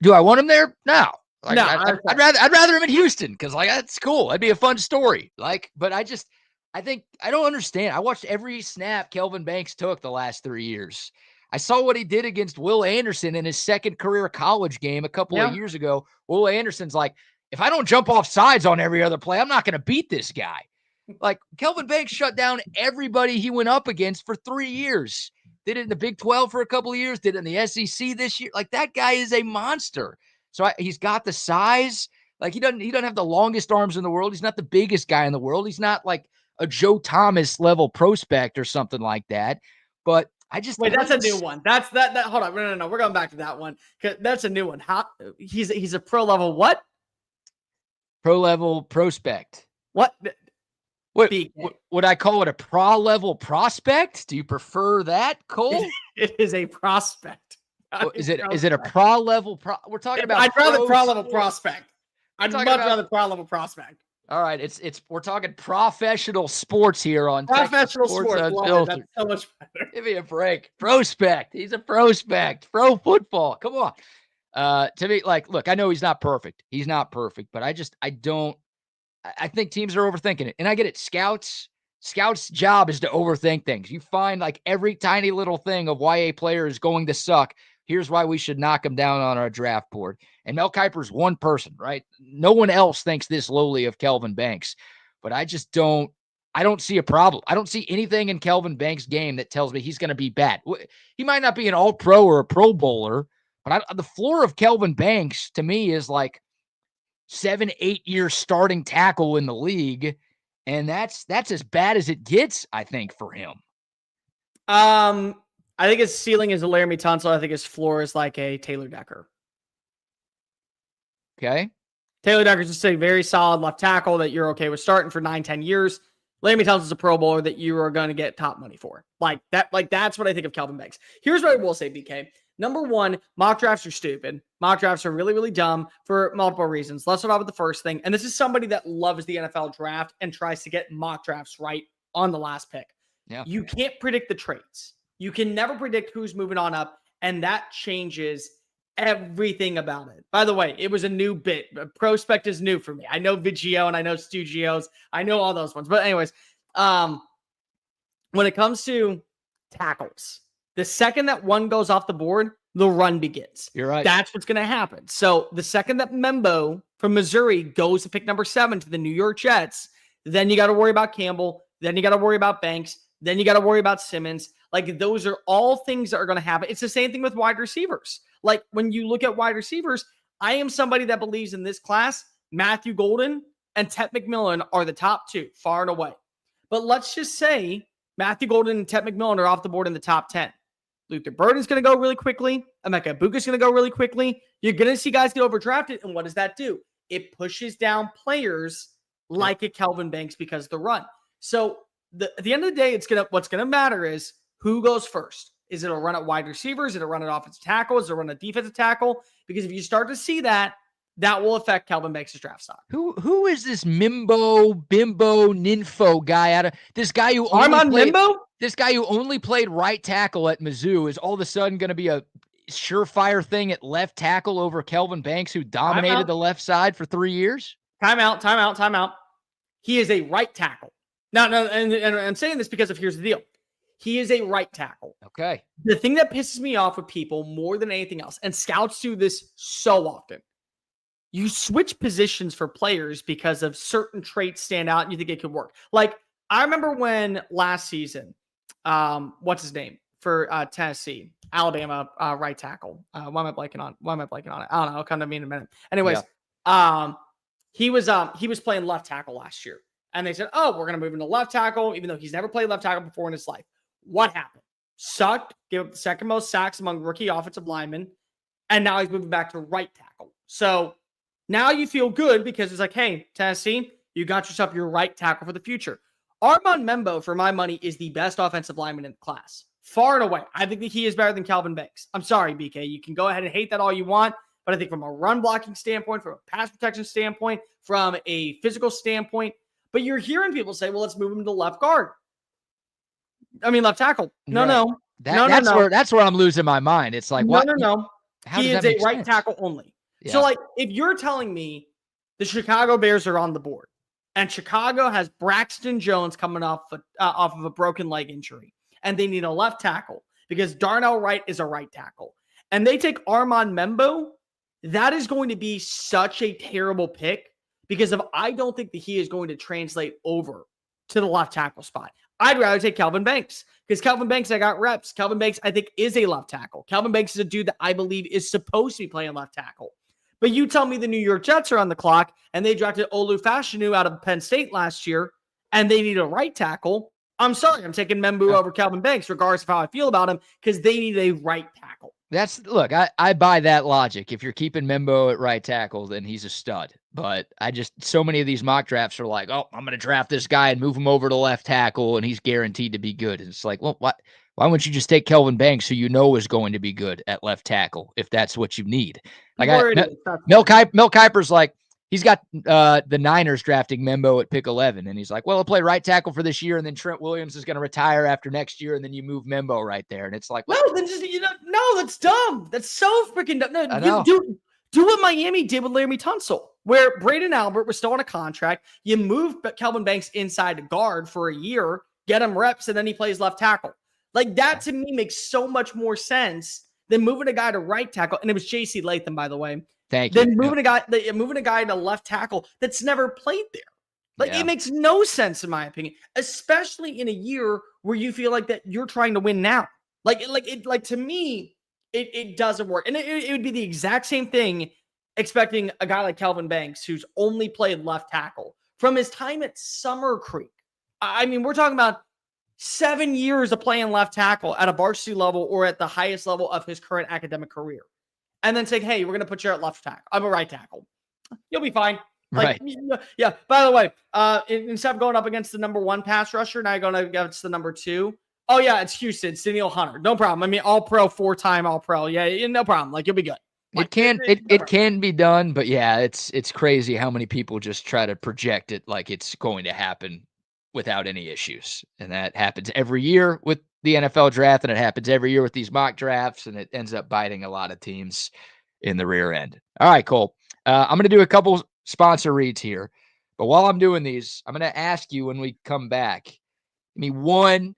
Do I want him there? No. Like, no, I'd rather him in Houston because, like, that's cool. That'd be a fun story. Like, but I don't understand. I watched every snap Kelvin Banks took the last 3 years. I saw what he did against Will Anderson in his second career college game a couple of years ago. Will Anderson's like, if I don't jump off sides on every other play, I'm not going to beat this guy. Like, Kelvin Banks shut down everybody he went up against for 3 years. Did it in the Big 12 for a couple of years. Did it in the SEC this year. Like, that guy is a monster. So he's got the size. Like, he doesn't have the longest arms in the world. He's not the biggest guy in the world. He's not like a Joe Thomas level prospect or something like that. But I just wait. That's a new one. That's that. Hold on. No. We're going back to that one. That's a new one. How he's a pro level what? Pro level prospect. What? Would I call it a pro level prospect? Do you prefer that, Cole? It is a prospect. Is it a pro level? We're talking about. I'd rather pro level prospect. I'd much rather pro-level prospect. All right, it's we're talking professional sports here on professional Texas Sports Unfiltered. That's so much better. Give me a break. Prospect. He's a prospect. Pro football. Come on. To me, like, look, I know he's not perfect. He's not perfect, but I think teams are overthinking it. And I get it. Scouts' job is to overthink things. You find like every tiny little thing of why a player is going to suck. Here's why we should knock him down on our draft board. And Mel Kiper's one person, right? No one else thinks this lowly of Kelvin Banks. But I don't see a problem. I don't see anything in Kelvin Banks' game that tells me he's going to be bad. He might not be an all-pro or a pro bowler, but the floor of Kelvin Banks to me is like 7-8 year starting tackle in the league. And that's as bad as it gets, I think, for him. I think his ceiling is a Laramie Tunsil. I think his floor is like a Taylor Decker. Okay. Taylor Decker is just a very solid left tackle that you're okay with starting for 9-10 years. Laramie Tunsil is a pro bowler that you are going to get top money for. Like that's what I think of Kelvin Banks. Here's what I will say, BK. Number one, mock drafts are stupid. Mock drafts are really, really dumb for multiple reasons. Let's start off with the first thing. And this is somebody that loves the NFL draft and tries to get mock drafts right on the last pick. Yeah. You can't predict the traits. You can never predict who's moving on up, and that changes everything about it. By the way, it was a new bit. Prospect is new for me. I know Vigio and I know Studios. I know all those ones. But anyways, when it comes to tackles, the second that one goes off the board, the run begins. You're right. That's what's going to happen. So the second that Membo from Missouri goes to pick number 7 to the New York Jets, then you got to worry about Campbell. Then you got to worry about Banks. Then you got to worry about Simmons. Like, those are all things that are going to happen. It's the same thing with wide receivers. Like, when you look at wide receivers, I am somebody that believes in this class, Matthew Golden and Tet McMillan are the top 2, far and away. But let's just say Matthew Golden and Tet McMillan are off the board in the top 10. Luther Burden's going to go really quickly. Emeka Ibuka's going to go really quickly. You're going to see guys get overdrafted. And what does that do? It pushes down players like a Kelvin Banks because of the run. So at the end of the day, what's going to matter is who goes first. Is it a run at wide receiver? Is it a run at offensive tackle? Is it a run at defensive tackle? Because if you start to see that, that will affect Kelvin Banks' draft stock. Who is this Bimbo Ninfo guy out of this guy who This guy who only played right tackle at Mizzou is all of a sudden going to be a surefire thing at left tackle over Kelvin Banks, who dominated the left side for 3 years? Time out. He is a right tackle. And I'm saying this because here's the deal. He is a right tackle. Okay. The thing that pisses me off with people more than anything else, and scouts do this so often, you switch positions for players because of certain traits stand out and you think it could work. Like, I remember when last season, what's his name for Tennessee, Alabama, right tackle. Why am I blanking on it? I don't know. It'll come to me in a minute. Anyways, he was playing left tackle last year. And they said, oh, we're going to move him to left tackle, even though he's never played left tackle before in his life. What happened? Sucked, gave up the second most sacks among rookie offensive linemen, and now he's moving back to right tackle. So now you feel good because it's like, hey, Tennessee, you got yourself your right tackle for the future. Armand Membo, for my money, is the best offensive lineman in the class. Far and away. I think that he is better than Kelvin Banks. I'm sorry, BK. You can go ahead and hate that all you want, but I think from a run blocking standpoint, from a pass protection standpoint, from a physical standpoint, but you're hearing people say, well, let's move him to left guard. I mean, left tackle. No. That's where I'm losing my mind. It's like, what? No. He is a right tackle only. Yeah. So, like, if you're telling me the Chicago Bears are on the board and Chicago has Braxton Jones coming off of a broken leg injury and they need a left tackle because Darnell Wright is a right tackle and they take Armand Membo, that is going to be such a terrible pick because I don't think that he is going to translate over to the left tackle spot. I'd rather take Kelvin Banks because Kelvin Banks, I got reps. Kelvin Banks, I think, is a left tackle. Kelvin Banks is a dude that I believe is supposed to be playing left tackle. But you tell me the New York Jets are on the clock and they drafted Olu Fashanu out of Penn State last year and they need a right tackle. I'm sorry, I'm taking Membu over Kelvin Banks, regardless of how I feel about him, because they need a right tackle. Look, I buy that logic. If you're keeping Membo at right tackle, then he's a stud. But so many of these mock drafts are like, oh, I'm going to draft this guy and move him over to left tackle, and he's guaranteed to be good. And it's like, well, why wouldn't you just take Kelvin Banks, who you know is going to be good at left tackle, if that's what you need? Like Mel Kiper's like, He's got the Niners drafting Membo at pick 11. And he's like, well, I'll play right tackle for this year. And then Trent Williams is going to retire after next year. And then you move Membo right there. And it's like, no, then just, no, that's dumb. That's so freaking dumb. No, I know. Do what Miami did with Laramie Tunsil, where Braden Albert was still on a contract. You move Kelvin Banks inside to guard for a year, get him reps, and then he plays left tackle. Like, that to me makes so much more sense than moving a guy to right tackle. And it was J.C. Latham, by the way. Thank you. Then moving a guy to left tackle that's never played there. Like, it makes no sense, in my opinion, especially in a year where you feel like that you're trying to win now. To me, it doesn't work. And it would be the exact same thing expecting a guy like Kelvin Banks, who's only played left tackle from his time at Summer Creek. I mean, we're talking about 7 years of playing left tackle at a varsity level or at the highest level of his current academic career. And then saying, hey, we're going to put you at left tackle. I'm a right tackle. You'll be fine. Right. Yeah. By the way, instead of going up against the number 1 pass rusher, now you're going against the number 2. Oh, yeah, it's Houston, Daniel Hunter. No problem. I mean, all-pro, 4-time all-pro. Yeah, no problem. Like, you'll be good. It can be done, but yeah, it's crazy how many people just try to project it like it's going to happen without any issues. And that happens every year with the NFL draft, and it happens every year with these mock drafts, and it ends up biting a lot of teams in the rear end. All right, Cole. I'm going to do a couple sponsor reads here, but while I'm doing these, I'm going to ask you when we come back, give me one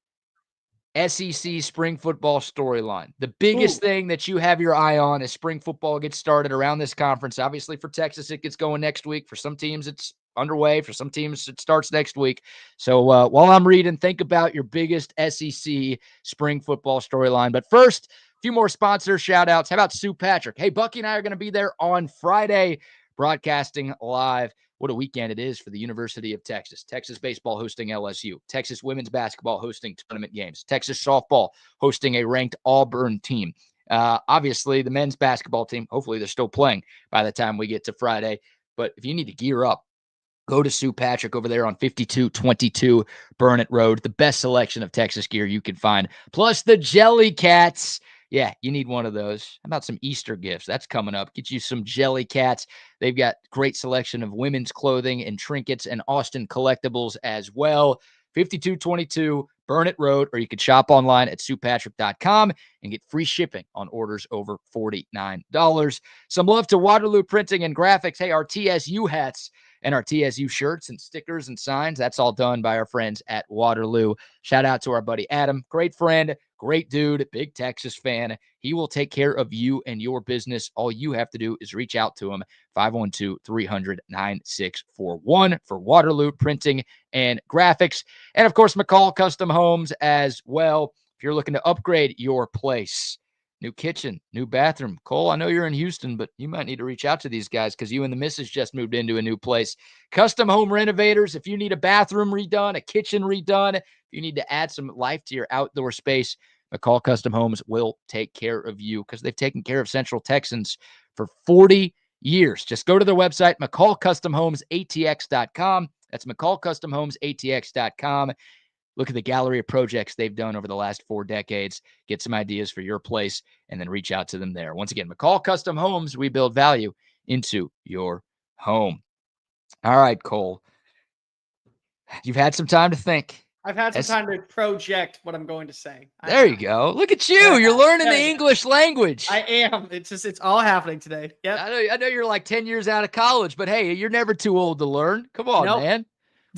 SEC spring football storyline. The biggest thing that you have your eye on as spring football gets started around this conference. Obviously, for Texas, it gets going next week. For some teams, it's underway. For some teams, it starts next week. So while I'm reading, think about your biggest SEC spring football storyline. But first, a few more sponsor shout outs. How about Sue Patrick? Hey, Bucky and I are going to be there on Friday, broadcasting live. What a weekend it is for the University of Texas. Texas baseball hosting LSU. Texas women's basketball hosting tournament games. Texas softball hosting a ranked Auburn team. Obviously, the men's basketball team, hopefully they're still playing by the time we get to Friday. But if you need to gear up, go to Sue Patrick over there on 5222 Burnett Road. The best selection of Texas gear you can find. Plus the Jelly Cats. Yeah, you need one of those. How about some Easter gifts? That's coming up. Get you some Jelly Cats. They've got great selection of women's clothing and trinkets and Austin collectibles as well. 5222 Burnett Road, or you can shop online at SuePatrick.com and get free shipping on orders over $49. Some love to Waterloo Printing and Graphics. Hey, our TSU hats and our TSU shirts and stickers and signs, that's all done by our friends at Waterloo. Shout out to our buddy Adam. Great friend, great dude, big Texas fan. He will take care of you and your business. All you have to do is reach out to him, 512-300-9641 for Waterloo Printing and Graphics. And, of course, McCall Custom Homes as well. If you're looking to upgrade your place, new kitchen, new bathroom. Cole, I know you're in Houston, but you might need to reach out to these guys because you and the missus just moved into a new place. Custom home renovators, if you need a bathroom redone, a kitchen redone, if you need to add some life to your outdoor space, McCall Custom Homes will take care of you because they've taken care of Central Texans for 40 years. Just go to their website, McCallCustomHomesATX.com. That's McCallCustomHomesATX.com. Look at the gallery of projects they've done over the last 4 decades. Get some ideas for your place and then reach out to them there. Once again, McCall Custom Homes, we build value into your home. All right, Cole. You've had some time to think. I've had some time to project what I'm going to say. There you go. Look at you. You're learning the English language. I am. It's all happening today. Yep. I know you're like 10 years out of college, but hey, you're never too old to learn. Come on, man.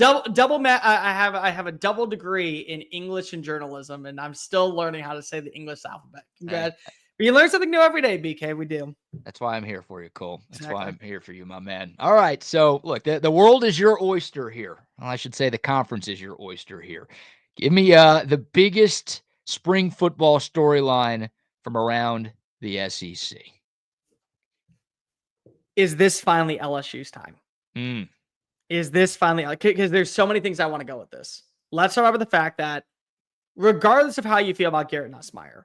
I have a double degree in English and journalism, and I'm still learning how to say the English alphabet. Congrats. We learn something new every day, BK. We do. That's why I'm here for you, Cole. That's why I'm here for you, my man. All right. So, look, the world is your oyster here. Well, I should say the conference is your oyster here. Give me the biggest spring football storyline from around the SEC. Is this finally LSU's time? Is this finally, because there's so many things I want to go with this. Let's start with the fact that regardless of how you feel about Garrett Nussmeier,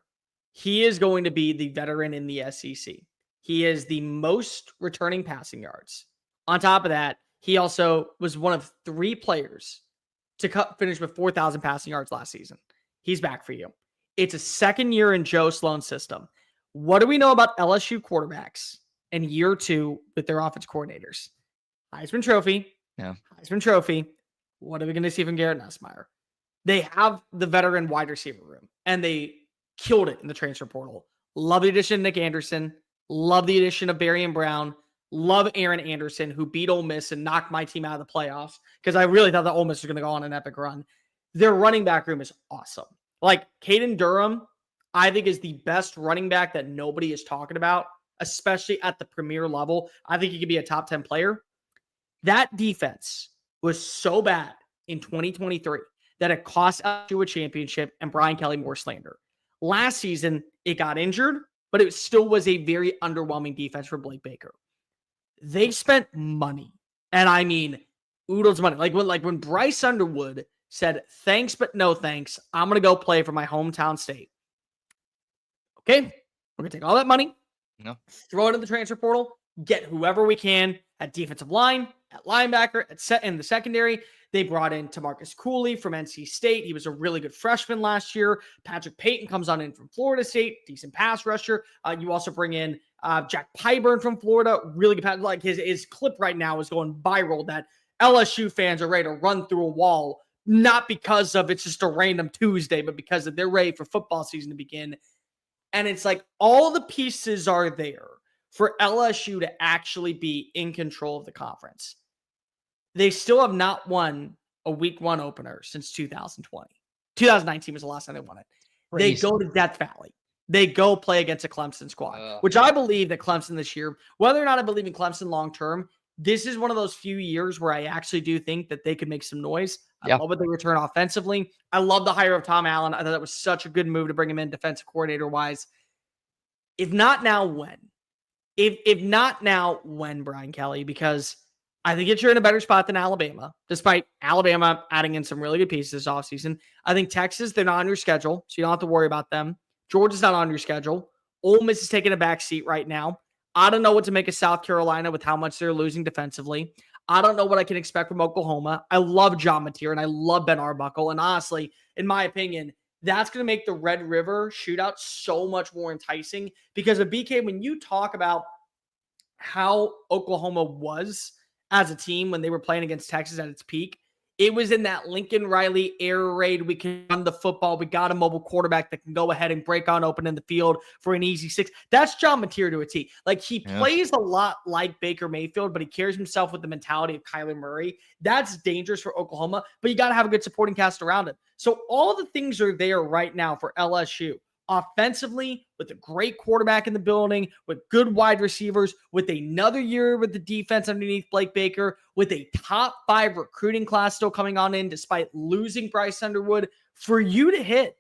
he is going to be the veteran in the SEC. He is the most returning passing yards. On top of that, he also was one of 3 players to finish with 4,000 passing yards last season. He's back for you. It's a second year in Joe Sloan's system. What do we know about LSU quarterbacks in year 2 with their offense coordinators? Heisman Trophy. Yeah. Heisman Trophy. What are we going to see from Garrett Nussmeier? They have the veteran wide receiver room, and they killed it in the transfer portal. Love the addition of Nick Anderson. Love the addition of Barry and Brown. Love Aaron Anderson, who beat Ole Miss and knocked my team out of the playoffs because I really thought that Ole Miss was going to go on an epic run. Their running back room is awesome. Like Caden Durham, I think is the best running back that nobody is talking about, especially at the premier level. I think he could be a top 10 player. That defense was so bad in 2023 that it cost LSU a championship and Brian Kelly more slander. Last season, it got injured, but it still was a very underwhelming defense for Blake Baker. They spent money, and I mean oodles of money. Like when Bryce Underwood said, thanks, but no thanks, I'm going to go play for my hometown state. Okay, we're going to take all that money, throw it in the transfer portal, get whoever we can at defensive line, at linebacker, in the secondary. They brought in Tamarcus Cooley from NC State. He was a really good freshman last year. Patrick Payton comes on in from Florida State, decent pass rusher. You also bring in Jack Pyburn from Florida, really good pass. Like his clip right now is going viral that LSU fans are ready to run through a wall, not because of it's just a random Tuesday, but because of they're ready for football season to begin. And it's like all the pieces are there for LSU to actually be in control of the conference. They still have not won a week one opener since 2020. 2019 was the last time they won it. Crazy. They go to Death Valley. They go play against a Clemson squad, which I believe that Clemson this year, whether or not I believe in Clemson long-term, this is one of those few years where I actually do think that they could make some noise. I love what they return offensively. I love the hire of Tom Allen. I thought that was such a good move to bring him in defensive coordinator-wise. If not now, when? If not now, when, Brian Kelly? Because I think you're in a better spot than Alabama, despite Alabama adding in some really good pieces this offseason. I think Texas, they're not on your schedule, so you don't have to worry about them. Georgia's not on your schedule. Ole Miss is taking a back seat right now. I don't know what to make of South Carolina with how much they're losing defensively. I don't know what I can expect from Oklahoma. I love John Mateer and I love Ben Arbuckle. And honestly, in my opinion, that's going to make the Red River shootout so much more enticing because of BK, when you talk about how Oklahoma was as a team when they were playing against Texas at its peak, it was in that Lincoln Riley air raid. We can run the football. We got a mobile quarterback that can go ahead and break on open in the field for an easy 6. That's John Mateer to a T. Like he plays a lot like Baker Mayfield, but he carries himself with the mentality of Kyler Murray. That's dangerous for Oklahoma, but you got to have a good supporting cast around him. So all the things are there right now for LSU. Offensively, with a great quarterback in the building, with good wide receivers, with another year with the defense underneath Blake Baker, with a top 5 recruiting class still coming on in despite losing Bryce Underwood, for you to hit.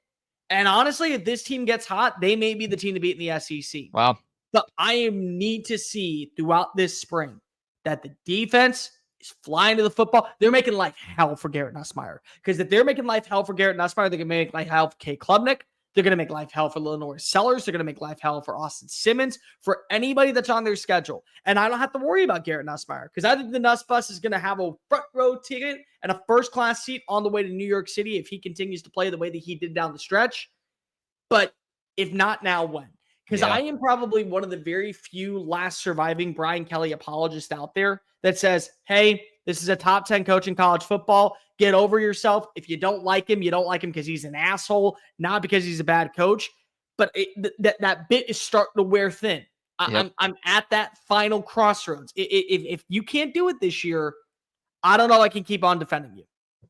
And honestly, if this team gets hot, they may be the team to beat in the SEC. Wow. But I need to see throughout this spring that the defense is flying to the football. They're making life hell for Garrett Nussmeier. Because if they're making life hell for Garrett Nussmeier, they're going to make life hell for Kay Klubnik. They're going to make life hell for Lenore Sellers. They're going to make life hell for Austin Simmons, for anybody that's on their schedule. And I don't have to worry about Garrett Nussmeier because I think the Nuss Bus is going to have a front row ticket and a first-class seat on the way to New York City if he continues to play the way that he did down the stretch. But if not now, when? Because I am probably one of the very few last surviving Brian Kelly apologists out there that says, hey, this is a top 10 coach in college football. Get over yourself. If you don't like him, you don't like him because he's an asshole, not because he's a bad coach. But that bit is starting to wear thin. I'm at that final crossroads. If you can't do it this year, I don't know I can keep on defending you.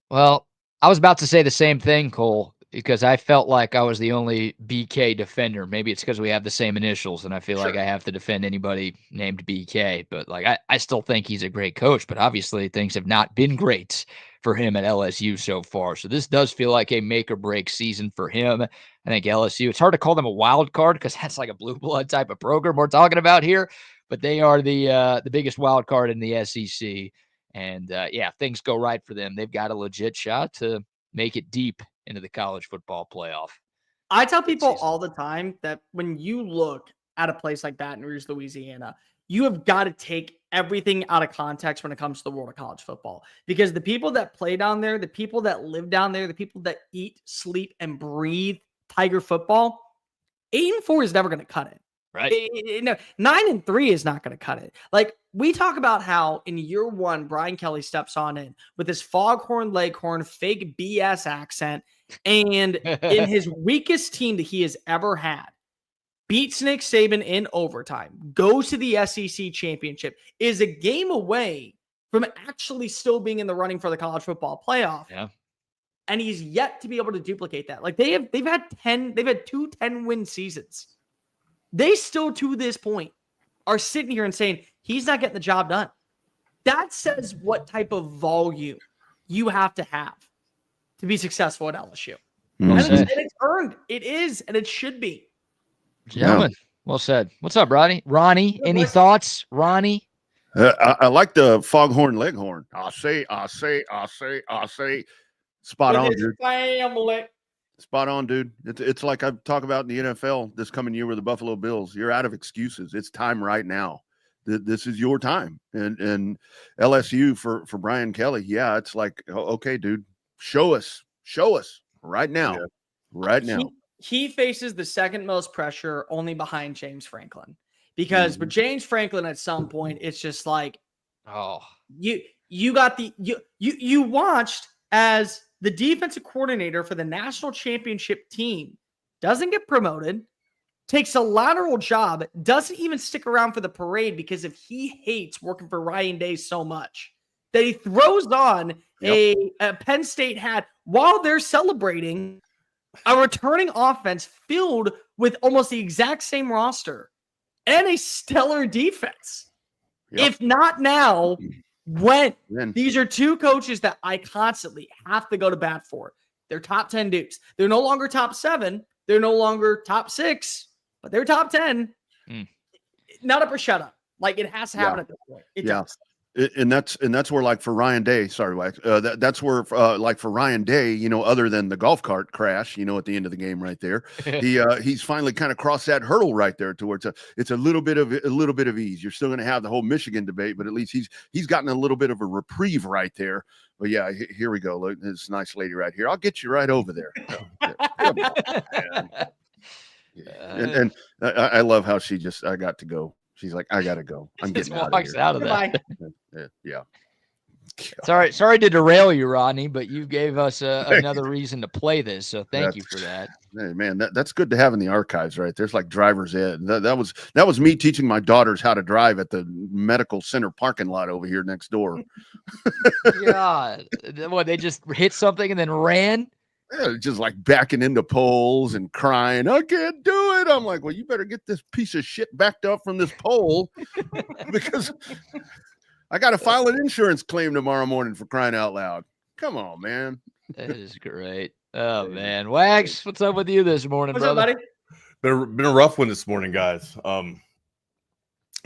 Well, I was about to say the same thing, Cole, because I felt like I was the only BK defender. Maybe it's because we have the same initials, and I feel like I have to defend anybody named BK. But like I still think he's a great coach, but obviously things have not been great for him at LSU so far. So this does feel like a make or break season for him. I think LSU, it's hard to call them a wild card because that's like a blue blood type of program we're talking about here, but they are the biggest wild card in the SEC. And if things go right for them, they've got a legit shot to make it deep into the college football playoff. I tell people all the time that when you look at a place like Baton Rouge, Louisiana, you have got to take everything out of context when it comes to the world of college football. Because the people that play down there, the people that live down there, the people that eat, sleep, and breathe Tiger football, 8-4 is never going to cut it. Right. 9-3 is not going to cut it. Like, we talk about how in year one, Brian Kelly steps on in with his foghorn, leghorn, fake BS accent, and in his weakest team that he has ever had, beats Nick Saban in overtime, goes to the SEC championship, is a game away from actually still being in the running for the college football playoff. Yeah. And he's yet to be able to duplicate that. Like, they've had 2 10-win seasons. They still, to this point, are sitting here and saying he's not getting the job done. That says what type of volume you have to be successful at LSU. Well and it's earned. It is, and it should be. Gentlemen, well said. What's up, Rodney? Ronnie, any thoughts? Ronnie? I like the foghorn leghorn. I say. Spot on, dude. Family. Spot on, dude. It's like I talk about in the NFL this coming year with the Buffalo Bills. You're out of excuses. It's time right now. This is your time. And LSU for Brian Kelly, yeah, it's like, okay, dude, show us right now. Yeah. Right now. He faces the second most pressure only behind James Franklin. Because with James Franklin at some point, it's just like, you got you watched as the defensive coordinator for the national championship team doesn't get promoted, takes a lateral job, doesn't even stick around for the parade because if he hates working for Ryan Day so much that he throws on a Penn State hat while they're celebrating a returning offense filled with almost the exact same roster and a stellar defense. Yep. If not now, when? These are two coaches that I constantly have to go to bat for. They're top 10 dudes. They're no longer top 7. They're no longer top 6, but they're top 10. Not up or shut up. Like, it has to happen at this point. It does. And that's where, like, for Ryan Day, sorry, Wax, that's where, like, for Ryan Day, you know, other than the golf cart crash, you know, at the end of the game right there, he's finally kind of crossed that hurdle right there to where it's a little bit of ease. You're still going to have the whole Michigan debate, but at least he's gotten a little bit of a reprieve right there. But yeah, here we go. Look, this nice lady right here. I'll get you right over there. And I love how she just, I got to go. She's like, I gotta go. I'm getting out of there. Yeah. Sorry to derail you, Rodney, but you gave us another reason to play this. So thank you for that. Hey, man, that's good to have in the archives, right? There's like driver's ed. That was me teaching my daughters how to drive at the medical center parking lot over here next door. Yeah. What, they just hit something and then ran? Yeah, just like backing into poles and crying, I can't do it. I'm like, well, you better get this piece of shit backed up from this pole because I got to file an insurance claim tomorrow morning, for crying out loud. Come on, man. That is great. Oh, man. Wags, what's up with you this morning, what's brother? Up, buddy? Been a rough one this morning, guys.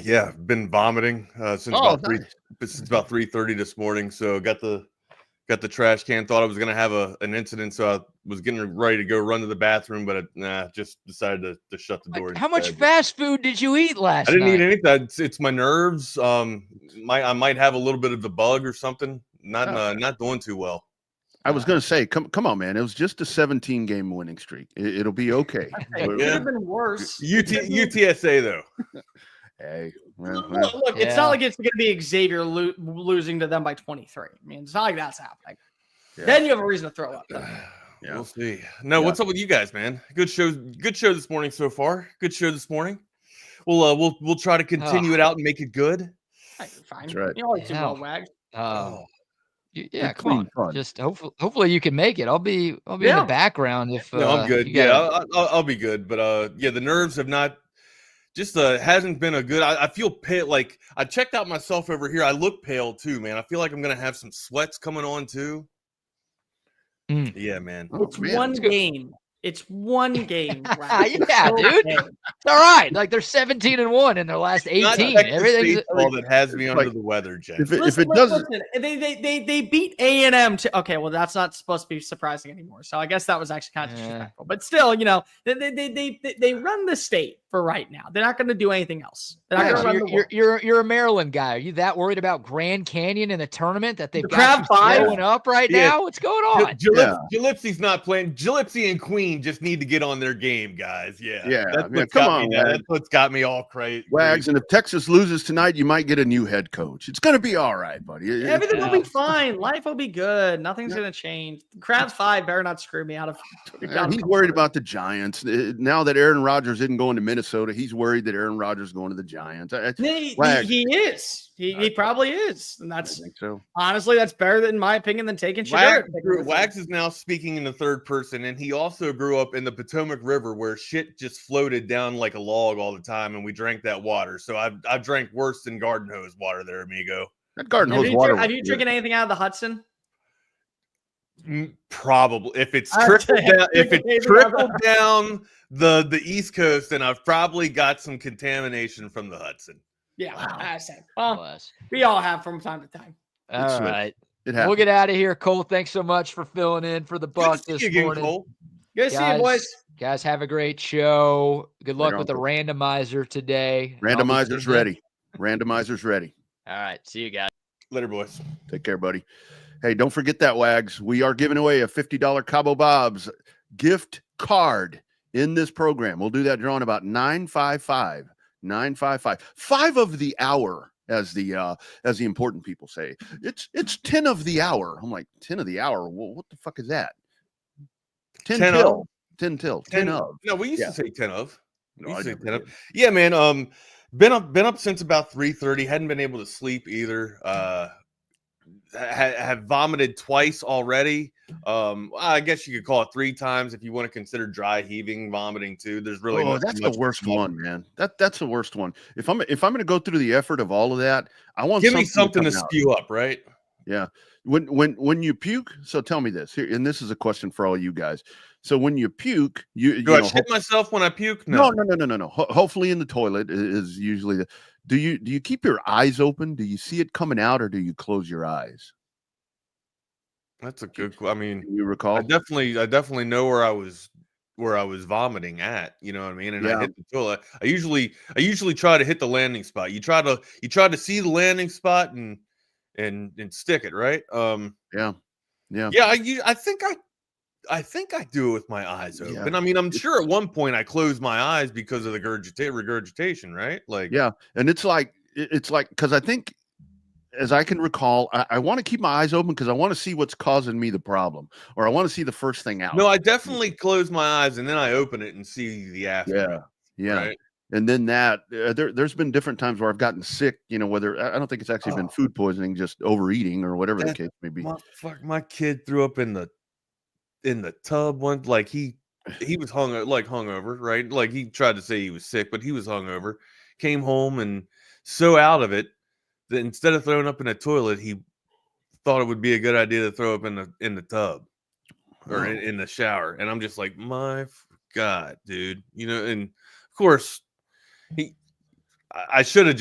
Yeah, been vomiting since about 3:30 this morning. So got the trash can. Thought I was gonna have an incident, so I was getting ready to go run to the bathroom, but just decided to shut the door. How much fast food did you eat last night? I didn't eat anything. It's my nerves. I might have a little bit of the bug or something. Not doing too well. I was gonna say, come on, man. It was just a 17-game winning streak. It'll be okay. It could have been worse. UTSA though. Hey, look, it's not like it's going to be Xavier losing to them by 23. I mean, it's not like that's happening. Yeah. Then you have a reason to throw up. Yeah. We'll see. No, what's up with you guys, man? Good show this morning so far. Good show this morning. We'll try to continue it out and make it good. Fine. That's right. You always do well, Wag. Yeah, come on. Just hopefully you can make it. I'll be in the background if. No, I'm good. I'll be good. But the nerves have not. Just hasn't been a good. I feel pale. Like I checked out myself over here. I look pale too, man. I feel like I'm gonna have some sweats coming on too. Yeah, man. It's one game. It's one game. Yeah, dude. It's all right. Like they're 17-1 in their last 18. Everything's all that has me under the weather, Jay. If it doesn't, they beat A&M to. Okay, well that's not supposed to be surprising anymore. So I guess that was actually kind of disrespectful. But still, you know, they run the state. for right now. They're not going to do anything else. They're not So going to run you're a Maryland guy. Are you that worried about Grand Canyon in the tournament that they've The got Crab you Five? slowing up right now? What's going on? Gillespie's not playing. Gillespie and Queen just need to get on their game, guys. Yeah. That's what's got me all crazy. Wags, and if Texas loses tonight, you might get a new head coach. It's going to be all right, buddy. Everything will be fine. Life will be good. Nothing's going to change. The Crabs 5 better not screw me out of. He's worried about the Giants. Now that Aaron Rodgers isn't going to Minnesota, he's worried that Aaron Rodgers is going to the Giants. He is. He probably is. And that's so. Honestly, that's better, in my opinion, than taking shit. Wags is now speaking in the third person, and he also grew up in the Potomac River where shit just floated down like a log all the time, and we drank that water. So I drank worse than garden hose water there, amigo. That garden hose water. Have you drinking anything out of the Hudson? Probably. If it's trickled down the East Coast, then I've probably got some contamination from the Hudson. Yeah, I said. Well, we all have from time to time. All right. We'll get out of here. Cole, thanks so much for filling in for the Buck this morning. Cole. Good to see you, boys. Guys, have a great show. Good luck with the randomizer today. Randomizer's ready. Randomizer's ready. All right. See you guys. Later, boys. Take care, buddy. Hey, don't forget that, Wags. We are giving away a $50 Cabo Bob's gift card in this program. We'll do that draw in about 9:55. 9:55. 5 of the hour, as the important people say. It's 10 of the hour. I'm like, 10 of the hour. Well, what the fuck is that? 10 till. 10 till. 10 of. No, we used to say 10 of. No, I say 10 of. Yeah, man. Been up since about 3:30. Hadn't been able to sleep either. Have vomited twice already. I guess you could call it 3 times if you want to consider dry heaving vomiting too. There's really that's the worst one, man. That's the worst one. If I'm going to go through the effort of all of that, I want give me something to spew up, right? Yeah. When you puke, so tell me this here, and this is a question for all you guys. So when you puke, do I shit myself when I puke? No. Hopefully in the toilet is usually the. Do you keep your eyes open? Do you see it coming out, or do you close your eyes? That's a good. I mean, can you recall? I definitely know where I was vomiting at. You know what I mean? And I hit the toilet. I usually try to hit the landing spot. You try to see the landing spot and stick it right. Yeah. I think I do it with my eyes open. Yeah. I mean, I'm sure at one point I closed my eyes because of the regurgitation, right? Like, yeah. And it's like, because I think, as I can recall, I want to keep my eyes open because I want to see what's causing me the problem, or I want to see the first thing out. No, I definitely close my eyes and then I open it and see the aftermath. Yeah. Right? And then there's been different times where I've gotten sick, whether I don't think it's actually been food poisoning, just overeating or whatever the case may be. My kid threw up in the tub once. Like he was hungover, right? Like he tried to say he was sick, but he was hungover. Came home and so out of it that instead of throwing up in a toilet, he thought it would be a good idea to throw up in the tub or in the shower. And I'm just like, my God, dude, and of course I should have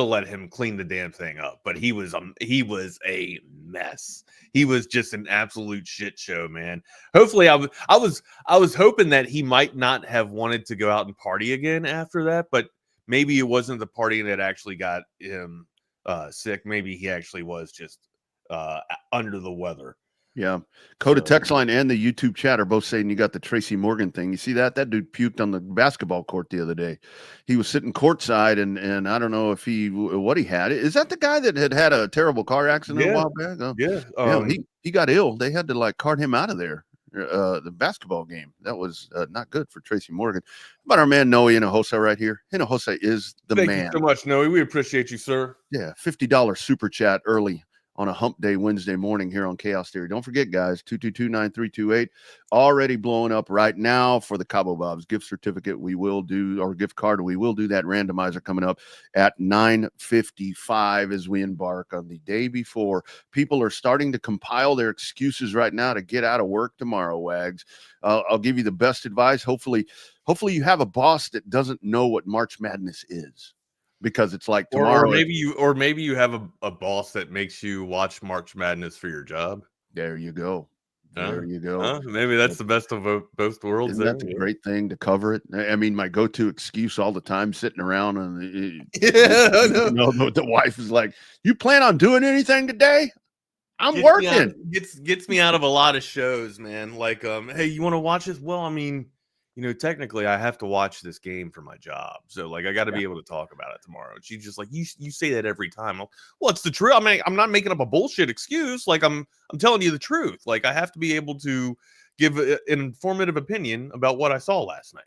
let him clean the damn thing up, but he was a mess. He was just an absolute shit show, man. Hopefully I was hoping that he might not have wanted to go out and party again after that, but maybe it wasn't the party that actually got him sick. Maybe he actually was just under the weather. Yeah. Coda text line and the YouTube chat are both saying you got the Tracy Morgan thing. You see that? That dude puked on the basketball court the other day. He was sitting courtside and I don't know what he had. Is that the guy that had a terrible car accident a while back? Oh, yeah. He got ill. They had to cart him out of there. The basketball game. That was not good for Tracy Morgan. But our man Noe Hinojosa right here. Hinojosa is the man. Thank you so much, Noe. We appreciate you, sir. Yeah, $50 super chat early on a hump day Wednesday morning here on Chaos Theory. Don't forget, guys, 222-9328 already blowing up right now for the Cabo Bob's gift certificate. We will do, or gift card. We will do that randomizer coming up at 9:55 as we embark on the day before. People are starting to compile their excuses right now to get out of work tomorrow, Wags. I'll give you the best advice. Hopefully you have a boss that doesn't know what March Madness is. Because it's like tomorrow, or maybe you have a boss that makes you watch March Madness for your job. There you go. There you go. Maybe that's the best of both worlds. Isn't that the great thing to cover it? I mean, my go-to excuse all the time, sitting around and the wife is like, "You plan on doing anything today?" I'm working. Gets me out of a lot of shows, man. Like, hey, you want to watch this? Well, I mean, technically I have to watch this game for my job. So like, I got to be able to talk about it tomorrow. And she's just like, you say that every time. Well, it's the truth. I mean, I'm not making up a bullshit excuse. Like I'm telling you the truth. Like I have to be able to give an informative opinion about what I saw last night.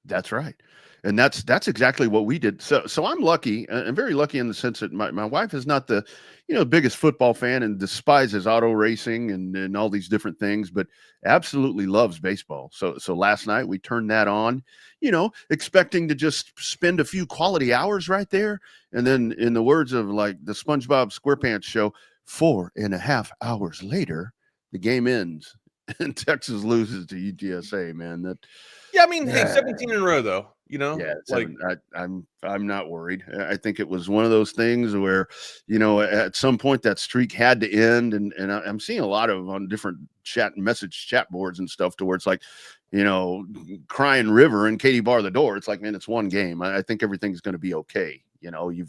That's right. And that's exactly what we did. So I'm lucky. I'm very lucky in the sense that my wife is not the, biggest football fan and despises auto racing and all these different things, but absolutely loves baseball. So last night we turned that on, expecting to just spend a few quality hours right there. And then in the words of like the SpongeBob SquarePants show, 4.5 hours later, the game ends and Texas loses to UTSA, man. Yeah, I mean, hey, 17 in a row though. Yeah, like I'm not worried. I think it was one of those things where, at some point that streak had to end, and I'm seeing a lot of on different message chat boards and stuff to where it's like, crying river and Katie bar the door. It's like, man, it's one game. I think everything's going to be okay. You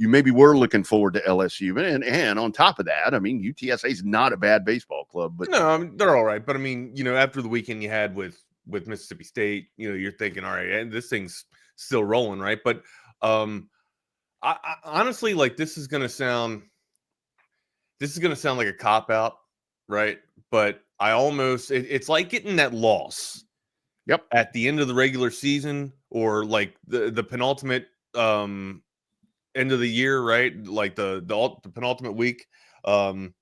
maybe were looking forward to LSU, and on top of that, I mean, UTSA is not a bad baseball club, but no, I mean, they're all right. But I mean, after the weekend you had with Mississippi State, you're thinking, all right, and this thing's still rolling, right? But I honestly, like, this is gonna sound like a cop out, right? But I almost it's like getting that loss, at the end of the regular season, or like the penultimate end of the year, right? Like the penultimate week,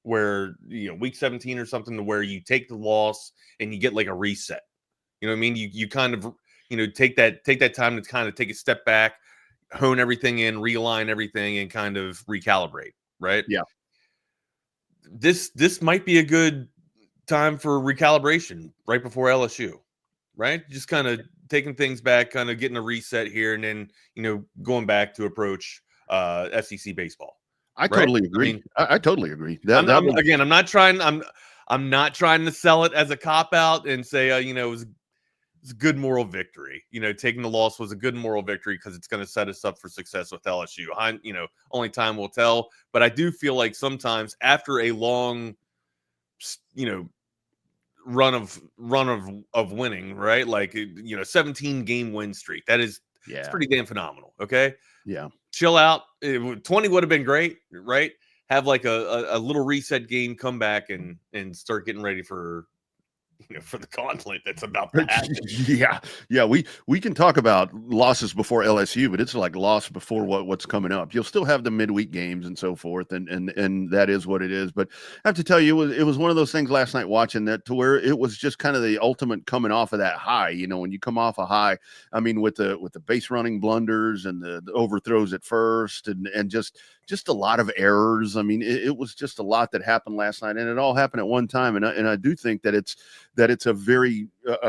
where week 17 or something, to where you take the loss and you get like a reset. You know what I mean? You kind of, take that time to kind of take a step back, hone everything in, realign everything, and kind of recalibrate, right? Yeah. This might be a good time for recalibration right before LSU, right? Just kind of taking things back, kind of getting a reset here, and then, going back to approach SEC baseball. I totally agree. I totally agree. I'm not trying to sell it as a cop out and say, it's a good moral victory. Taking the loss was a good moral victory because it's going to set us up for success with LSU. Only time will tell. But I do feel like sometimes after a long, run of winning, right? Like 17 game win streak. That is, it's pretty damn phenomenal. Okay. Yeah. Chill out. 20 would have been great, right? Have like a little reset game, come back and start getting ready for the gauntlet that's about to happen. Yeah. We can talk about losses before LSU, but it's like loss before what's coming up. You'll still have the midweek games and so forth, and that is what it is. But I have to tell you, it was one of those things last night watching that, to where it was just kind of the ultimate coming off of that high. When you come off a high, I mean, with the base running blunders and the overthrows at first, and just a lot of errors. I mean, it was just a lot that happened last night, and it all happened at one time. And I do think that it's a very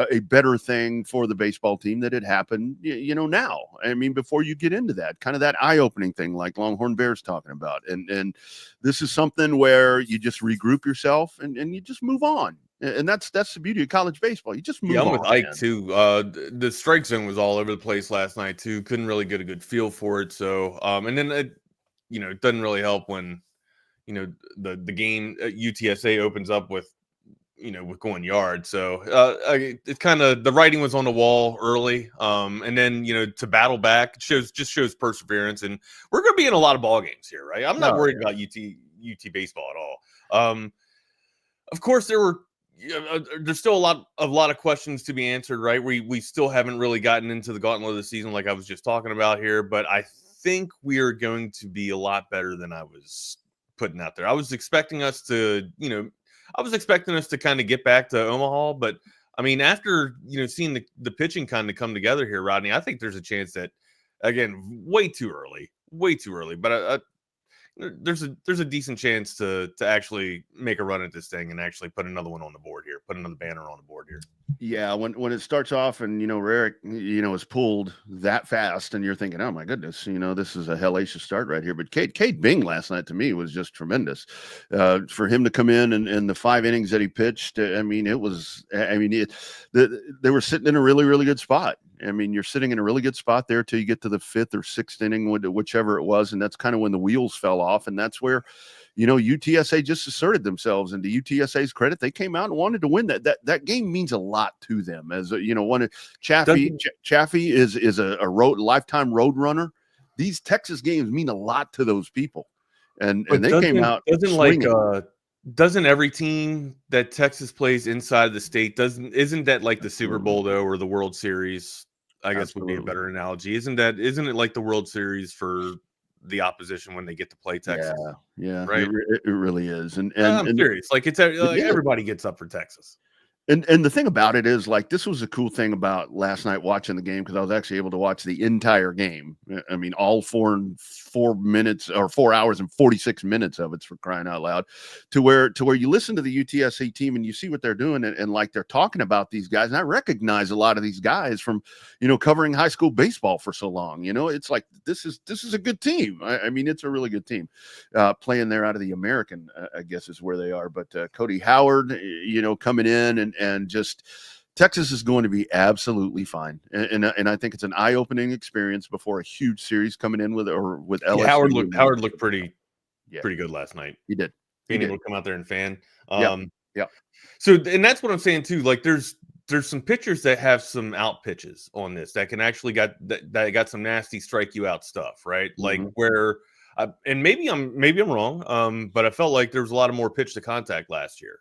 a better thing for the baseball team that it happened, now. I mean, before you get into that, kind of that eye-opening thing like Longhorn Bears talking about. And this is something where you just regroup yourself and you just move on. And that's the beauty of college basebple. You just move on. I'm with Ike, too. The strike zone was all over the place last night, too. Couldn't really get a good feel for it. So, and then, it doesn't really help when, the game UTSA opens up with going yard. So it's kind of, the writing was on the wall early. And then, to battle back, shows perseverance. And we're going to be in a lot of ball games here, right? I'm not worried about UT baseball at all. Of course, there's still a lot of questions to be answered, right? We still haven't really gotten into the gauntlet of the season like I was just talking about here, but I think we are going to be a lot better than I was putting out there. I was expecting us to kind of get back to Omaha, but I mean, after, seeing the pitching kind of come together here, Rodney, I think there's a chance that, again, way too early, but there's a decent chance to actually make a run at this thing and actually put another one on the board here, put another banner on the board here. Yeah, when it starts off and Rarick is pulled that fast and you're thinking, oh my goodness, this is a hellacious start right here. But Cade Bing last night to me was just tremendous. For him to come in the 5 innings that he pitched, they were sitting in a really, really good spot. I mean, you're sitting in a really good spot there till you get to the 5th or 6th inning, whichever it was, and that's kind of when the wheels fell off, and that's where UTSA just asserted themselves. And to UTSA's credit, they came out and wanted to win that game. Means a lot to them. As one Chaffee is a lifetime road runner. These Texas games mean a lot to those people, and they came out swinging. Doesn't every team that Texas plays inside the state isn't that like the Super Bowl though, or the World Series? I guess would be a better analogy. Isn't it like the World Series for the opposition when they get to play Texas? Yeah, right. It really is, and I'm serious. Like everybody gets up for Texas. And the thing about it is, like, this was a cool thing about last night watching the game, because I was actually able to watch the entire game. I mean, all 4 minutes or 4 hours and 46 minutes of it's, for crying out loud, to where you listen to the UTSA team and you see what they're doing, and like they're talking about these guys. And I recognize a lot of these guys from covering high school baseball for so long. It's like this is a good team. I mean, it's a really good team playing there out of the American, I guess is where they are. But Cody Howard, coming in and just Texas is going to be absolutely fine, and I think it's an eye-opening experience before a huge series coming in with LSU. Yeah, Howard looked pretty good last night. He did. Being able to come out there and fan. Yeah. So, and that's what I'm saying too. Like, there's some pitchers that have some out pitches on this that can actually got some nasty strike you out stuff, right? Mm-hmm. Like where, and maybe I'm wrong, but I felt like there was a lot of more pitch to contact last year.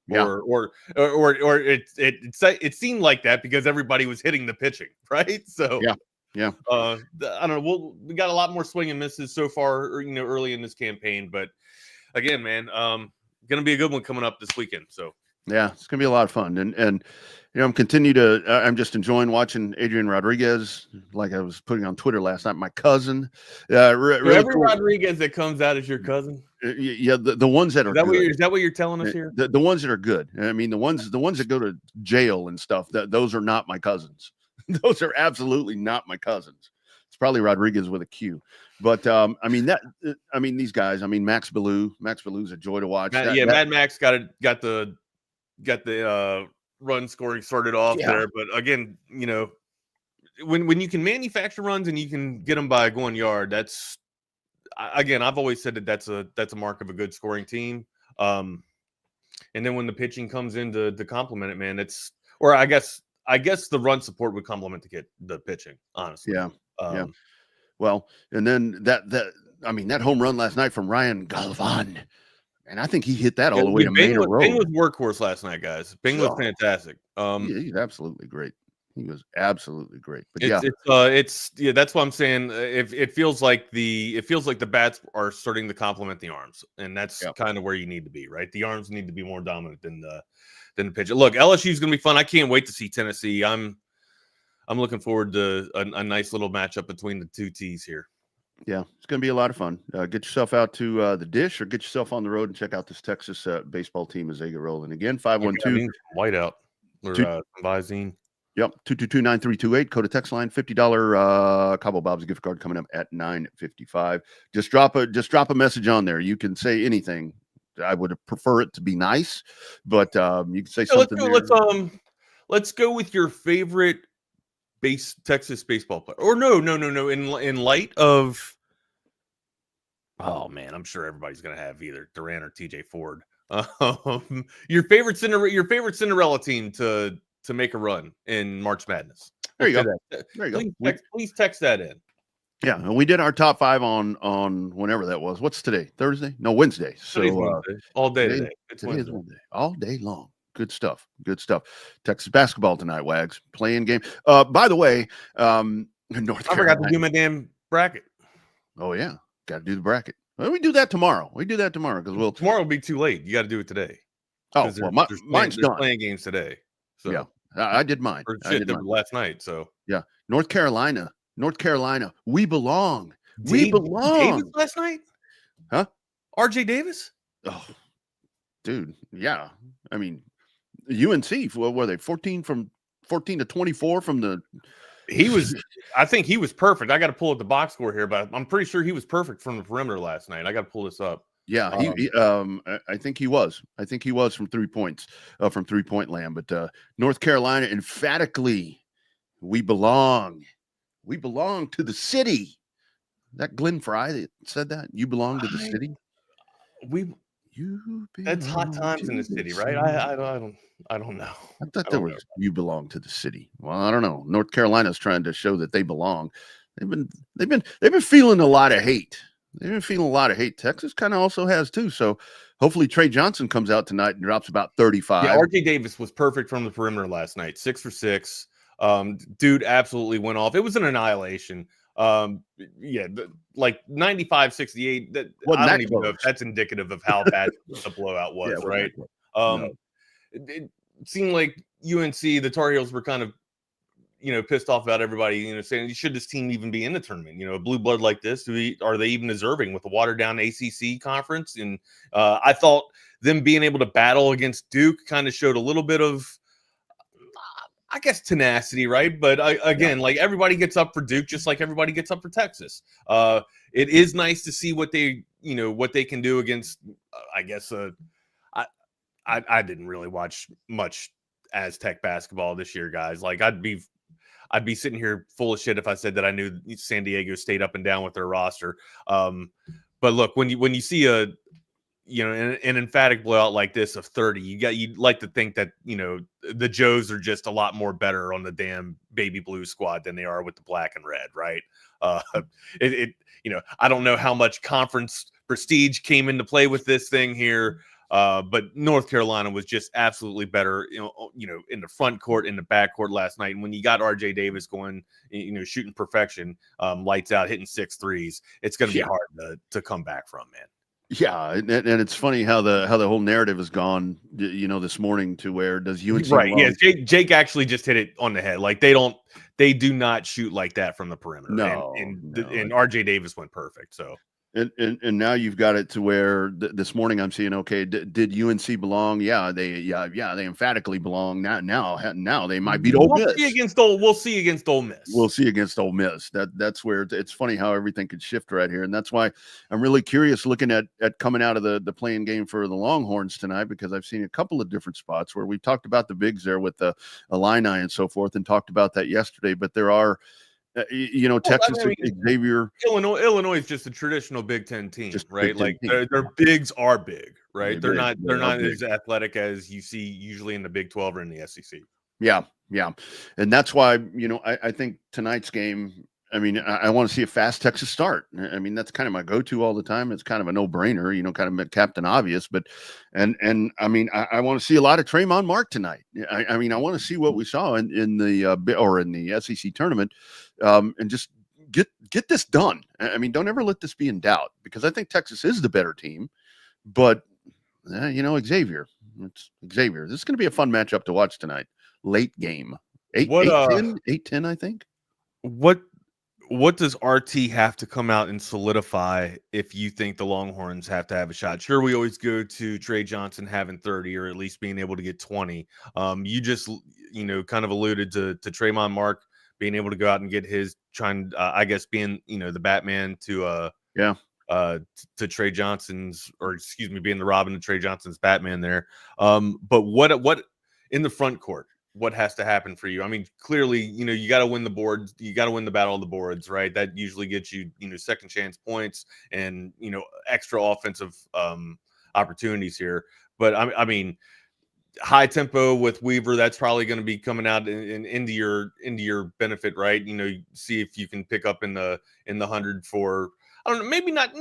Yeah. Or it seemed like that because everybody was hitting the pitching, right? So yeah. I don't know. We got a lot more swing and misses so far, early in this campaign. But again, man, gonna be a good one coming up this weekend. So yeah, it's gonna be a lot of fun, and I'm just enjoying watching Adrian Rodriguez, like I was putting on Twitter last night. My cousin, really every cool. Rodriguez that comes out is your cousin. Yeah, the ones that are is that what you're telling us here? The ones that are good. I mean, the ones that go to jail and stuff. Those are not my cousins. Those are absolutely not my cousins. It's probably Rodriguez with a Q. But these guys. I mean, Max Ballew's a joy to watch. Mad Max got the run scoring started off there. But again, when you can manufacture runs and you can get them by going yard, that's. Again, I've always said that's a mark of a good scoring team. And then when the pitching comes in to complement it, man, I guess the run support would complement the pitching, honestly. Yeah. Well, and then that home run last night from Ryan Galvan, and I think he hit that all the way to Manor Road. Bing was workhorse last night, guys. Bing was fantastic. He's absolutely great. He was absolutely great. But that's what I'm saying. It feels like the bats are starting to complement the arms, and that's kind of where you need to be, right? The arms need to be more dominant than the pitch. Look, LSU is going to be fun. I can't wait to see Tennessee. I'm looking forward to a nice little matchup between the two T's here. Yeah, it's going to be a lot of fun. Get yourself out to the Dish, or get yourself on the road and check out this Texas baseball team as they get rolling again. 512 Whiteout or Visine. Yep, 222-9328. Code text line, $50 Cabo Bob's gift card coming up at 9:55. Just drop a message on there. You can say anything. I would prefer it to be nice, but you can say something. Let's go with your favorite Texas baseball player. Or no. In light of, oh man, I'm sure everybody's gonna have either Durant or TJ Ford. Your favorite Cinderella team to make a run in March Madness. There you go. Please text that in. Yeah, and we did our top 5 on whenever that was. What's today? Thursday? No, Wednesday. So Wednesday. All day today. It's Wednesday. All day long. Good stuff. Texas basketball tonight, Wags. Playing game. By the way, North Carolina. I forgot to do my damn bracket. Oh yeah, got to do the bracket. Well, we do that tomorrow. Because tomorrow will be too late. You got to do it today. Oh, well, mine's done. Playing games today. So. Yeah, I did mine. Last night. So yeah, North Carolina, we belong. We belong. Davis last night. Huh? RJ Davis? Oh, dude. Yeah. I mean, UNC, what were they? 14 to 24 from the. I think he was perfect. I got to pull up the box score here, but I'm pretty sure he was perfect from the perimeter last night. I got to pull this up. Yeah, I think he was. I think he was from 3 points, from 3-point land. But North Carolina, emphatically, we belong. We belong to the city. Is that Glenn Fry that said that? You belong to the city. That's hot times in the city, right? I don't know. I thought there was you belong to the city. Well, I don't know. North Carolina's trying to show that they belong. They've been feeling a lot of hate. They've been feeling a lot of hate. Texas kind of also has too. So hopefully Trey Johnson comes out tonight and drops about 35. Yeah, RJ Davis was perfect from the perimeter last night. 6 for 6. Dude absolutely went off. It was an annihilation. Like 95-68. That I don't even know if that's indicative of how bad the blowout was, right? It seemed like UNC, the Tar Heels, were kind of, pissed off about everybody, saying, should this team even be in the tournament? A blue blood like this, are they even deserving with the watered down ACC conference? And I thought them being able to battle against Duke kind of showed a little bit of, I guess, tenacity, right? But again, like, everybody gets up for Duke just like everybody gets up for Texas. It is nice to see what they can do against, I guess, I didn't really watch much Aztec basketball this year, guys. Like, I'd be sitting here full of shit if I said that I knew San Diego stayed up and down with their roster. But look, when you see an emphatic blowout like this of 30, you'd like to think that, the Joes are just a lot more better on the damn baby blue squad than they are with the black and red, right? I don't know how much conference prestige came into play with this thing here. But North Carolina was just absolutely better, in the front court, in the back court last night. And when you got RJ Davis going, shooting perfection, lights out, hitting 6 threes, it's going to be hard to come back from, man. Yeah, and it's funny how the whole narrative has gone, this morning, to where does UNC right? Yeah, Jake actually just hit it on the head. Like, they do not shoot like that from the perimeter. No, and RJ Davis went perfect. So. And now you've got it to where this morning I'm seeing, okay, did UNC belong? Yeah, they emphatically belong. Now they might beat Ole Miss. We'll see against Ole Miss. We'll see against Ole Miss. That's where it's funny how everything could shift right here, and that's why I'm really curious looking at coming out of the playing game for the Longhorns tonight, because I've seen a couple of different spots where we talked about the bigs there with the Illini and so forth, and talked about that yesterday. But there are. Texas, Xavier, Illinois is just a traditional Big Ten team, right? Like, their bigs are big, right? They're not as athletic as you see usually in the Big 12 or in the SEC. Yeah, and that's why I think tonight's game. I mean, I want to see a fast Texas start. I mean, that's kind of my go-to all the time. It's kind of a no-brainer, kind of Captain Obvious. But and I mean, I want to see a lot of Tremont Mark tonight. I mean, I want to see what we saw in the SEC tournament, and just get this done. I mean, don't ever let this be in doubt, because I think Texas is the better team. But Xavier, it's Xavier. This is going to be a fun matchup to watch tonight. Late game, 8-10, I think. What does RT have to come out and solidify if you think the Longhorns have to have a shot? Sure, we always go to Trey Johnson having 30 or at least being able to get 20. You just, kind of alluded to Tremont Mark being able to go out and get his, I guess, being, the Batman to Trey Johnson's, or excuse me, being the Robin to Trey Johnson's Batman there. But what in the front court? What has to happen for you? I mean, clearly, you got to win the boards. You got to win the battle of the boards, right? That usually gets you, second chance points and, extra offensive opportunities here. But I mean, high tempo with Weaver, that's probably going to be coming out into your benefit, right? See if you can pick up in the 100 for, I don't know, maybe not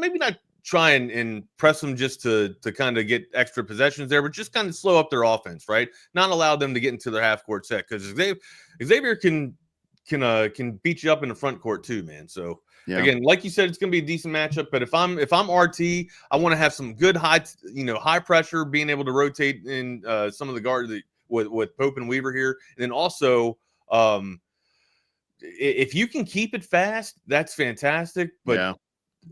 try and press them just to kind of get extra possessions there, but just kind of slow up their offense, right? Not allow them to get into their half court set, because Xavier can beat you up in the front court too, man. So again, like you said, it's going to be a decent matchup. But if I'm RT, I want to have some good high pressure, being able to rotate in some of the guard with Pope and Weaver here, and then also if you can keep it fast, that's fantastic. But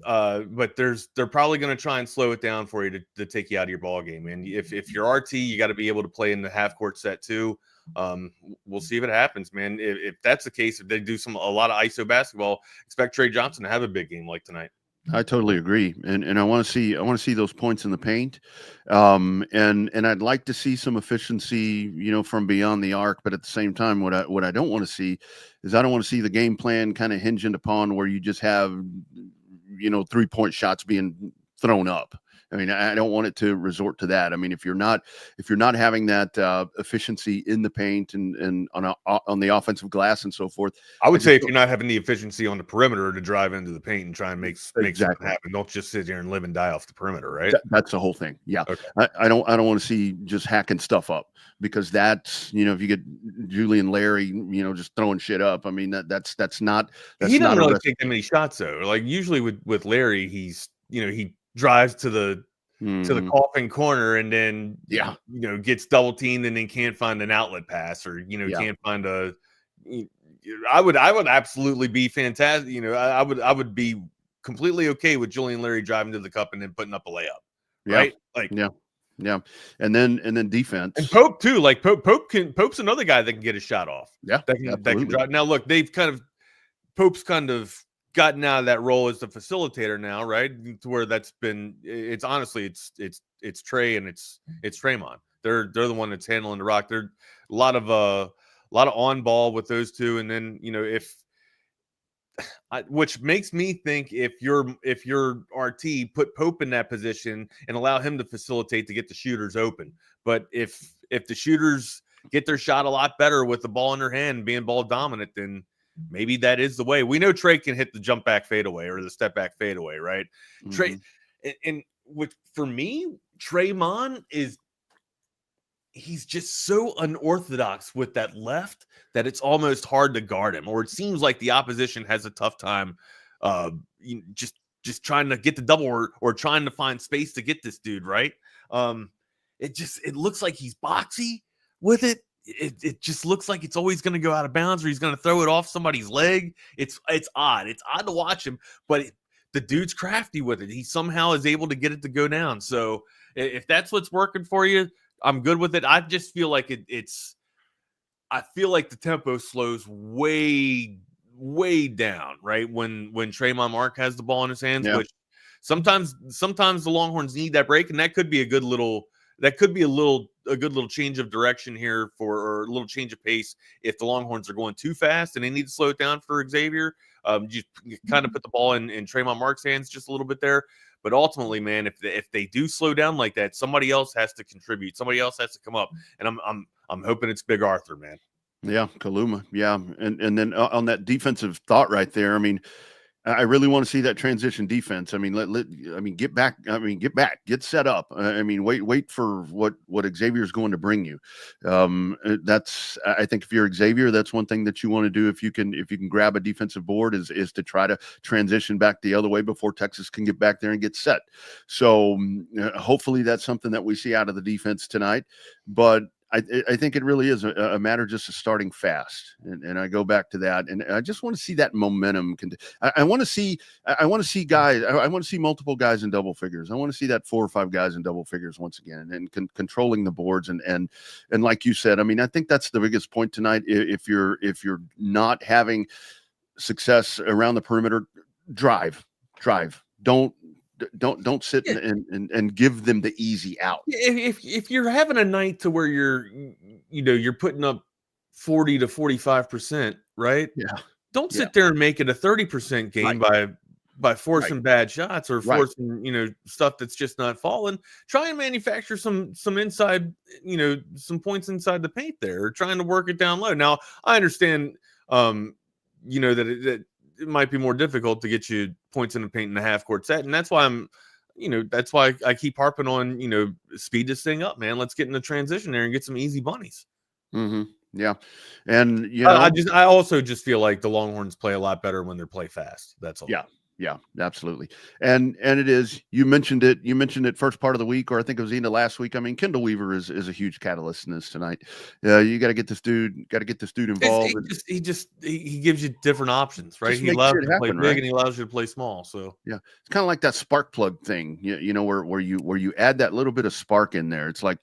But they're probably going to try and slow it down for you to take you out of your ball game. And if you're RT, you got to be able to play in the half court set too. We'll see if it happens, man. If that's the case, if they do a lot of ISO basketball, expect Trey Johnson to have a big game like tonight. I totally agree, and I want to see those points in the paint, and I'd like to see some efficiency, from beyond the arc. But at the same time, what I don't want to see is I don't want to see the game plan kind of hinging upon where you just have 3-point shots being thrown up. I mean, I don't want it to resort to that. I mean, if you're not having that efficiency in the paint and on the offensive glass and so forth, I would say if you're not having the efficiency on the perimeter to drive into the paint and try and make something happen, don't just sit there and live and die off the perimeter, right? That's the whole thing. Yeah, okay. I don't want to see just hacking stuff up, because that's if you get Julian Larry, just throwing shit up. I mean, that's not. He doesn't really take that many shots though. Like usually with Larry, he's he drives to the coffin corner and then gets double teamed and then can't find an outlet pass or can't find a. I would absolutely be fantastic. I would be completely okay with Julian Larry driving to the cup and then putting up a layup. Right? Yeah. And then defense. And Pope too. Like Pope's another guy that can get a shot off. Yeah. That can drive. Now look, Pope's kind of gotten out of that role as the facilitator now, right? To where it's honestly it's Trey and it's Draymond. They're the one that's handling the rock. There's a lot of on ball with those two, and then which makes me think if you're RT, put Pope in that position and allow him to facilitate to get the shooters open. But if the shooters get their shot a lot better with the ball in their hand, being ball dominant, then maybe that is the way. We know Trey can hit the jump back fadeaway or the step back fadeaway, right? Mm-hmm. Trey, and for me, Draymond he's just so unorthodox with that left that it's almost hard to guard him, or it seems like the opposition has a tough time just trying to get the double or trying to find space to get this dude, right? It looks like he's boxy with it. It just looks like it's always going to go out of bounds or he's going to throw it off somebody's leg. It's odd. It's odd to watch him, but the dude's crafty with it. He somehow is able to get it to go down. So if that's what's working for you, I'm good with it. I just feel like I feel like the tempo slows way, way down, right? When Tremont Mark has the ball in his hands, which sometimes the Longhorns need that break, and that could be a good little change of direction here or a little change of pace if the Longhorns are going too fast and they need to slow it down for Xavier. You kind of put the ball in Tremont Mark's hands just a little bit there. But ultimately, man, if they do slow down like that, somebody else has to contribute. Somebody else has to come up, and I'm hoping it's Big Arthur, man. Yeah, Kaluma. Yeah, and then on that defensive thought right there, I mean, I really want to see that transition defense. I mean, get back. Get set up. Wait for what Xavier's going to bring you. I think if you're Xavier, that's one thing that you want to do. If you can grab a defensive board is to try to transition back the other way before Texas can get back there and get set. So hopefully that's something that we see out of the defense tonight. But I think it really is a matter just of starting fast, and I go back to that, and I just want to see that momentum. I want to see guys. I want to see multiple guys in double figures. I want to see that 4 or 5 guys in double figures once again, and controlling the boards, and like you said, I mean, I think that's the biggest point tonight. If you're not having success around the perimeter, drive. Don't sit and give them the easy out. If you're having a night to where you're putting up 40 to 45%, right? Yeah. Don't sit there and make it a 30% game by forcing bad shots or forcing stuff that's just not falling. Try and manufacture some inside, some points inside the paint there, or trying to work it down low. Now I understand that it might be more difficult to get you points in the paint in a half court set. And that's why that's why I keep harping on, speed this thing up, man. Let's get in the transition there and get some easy bunnies. Mm-hmm. Yeah. And, I also just feel like the Longhorns play a lot better when they play fast. That's all. Yeah. Yeah, absolutely. And it is, you mentioned it first part of the week, or I think it was into last week. I mean, Kendall Weaver is a huge catalyst in this tonight. You got to get this dude involved. He gives you different options, right? He allows you to play big, and he allows you to play small. So yeah, it's kind of like that spark plug thing, you know, where you add that little bit of spark in there. It's like,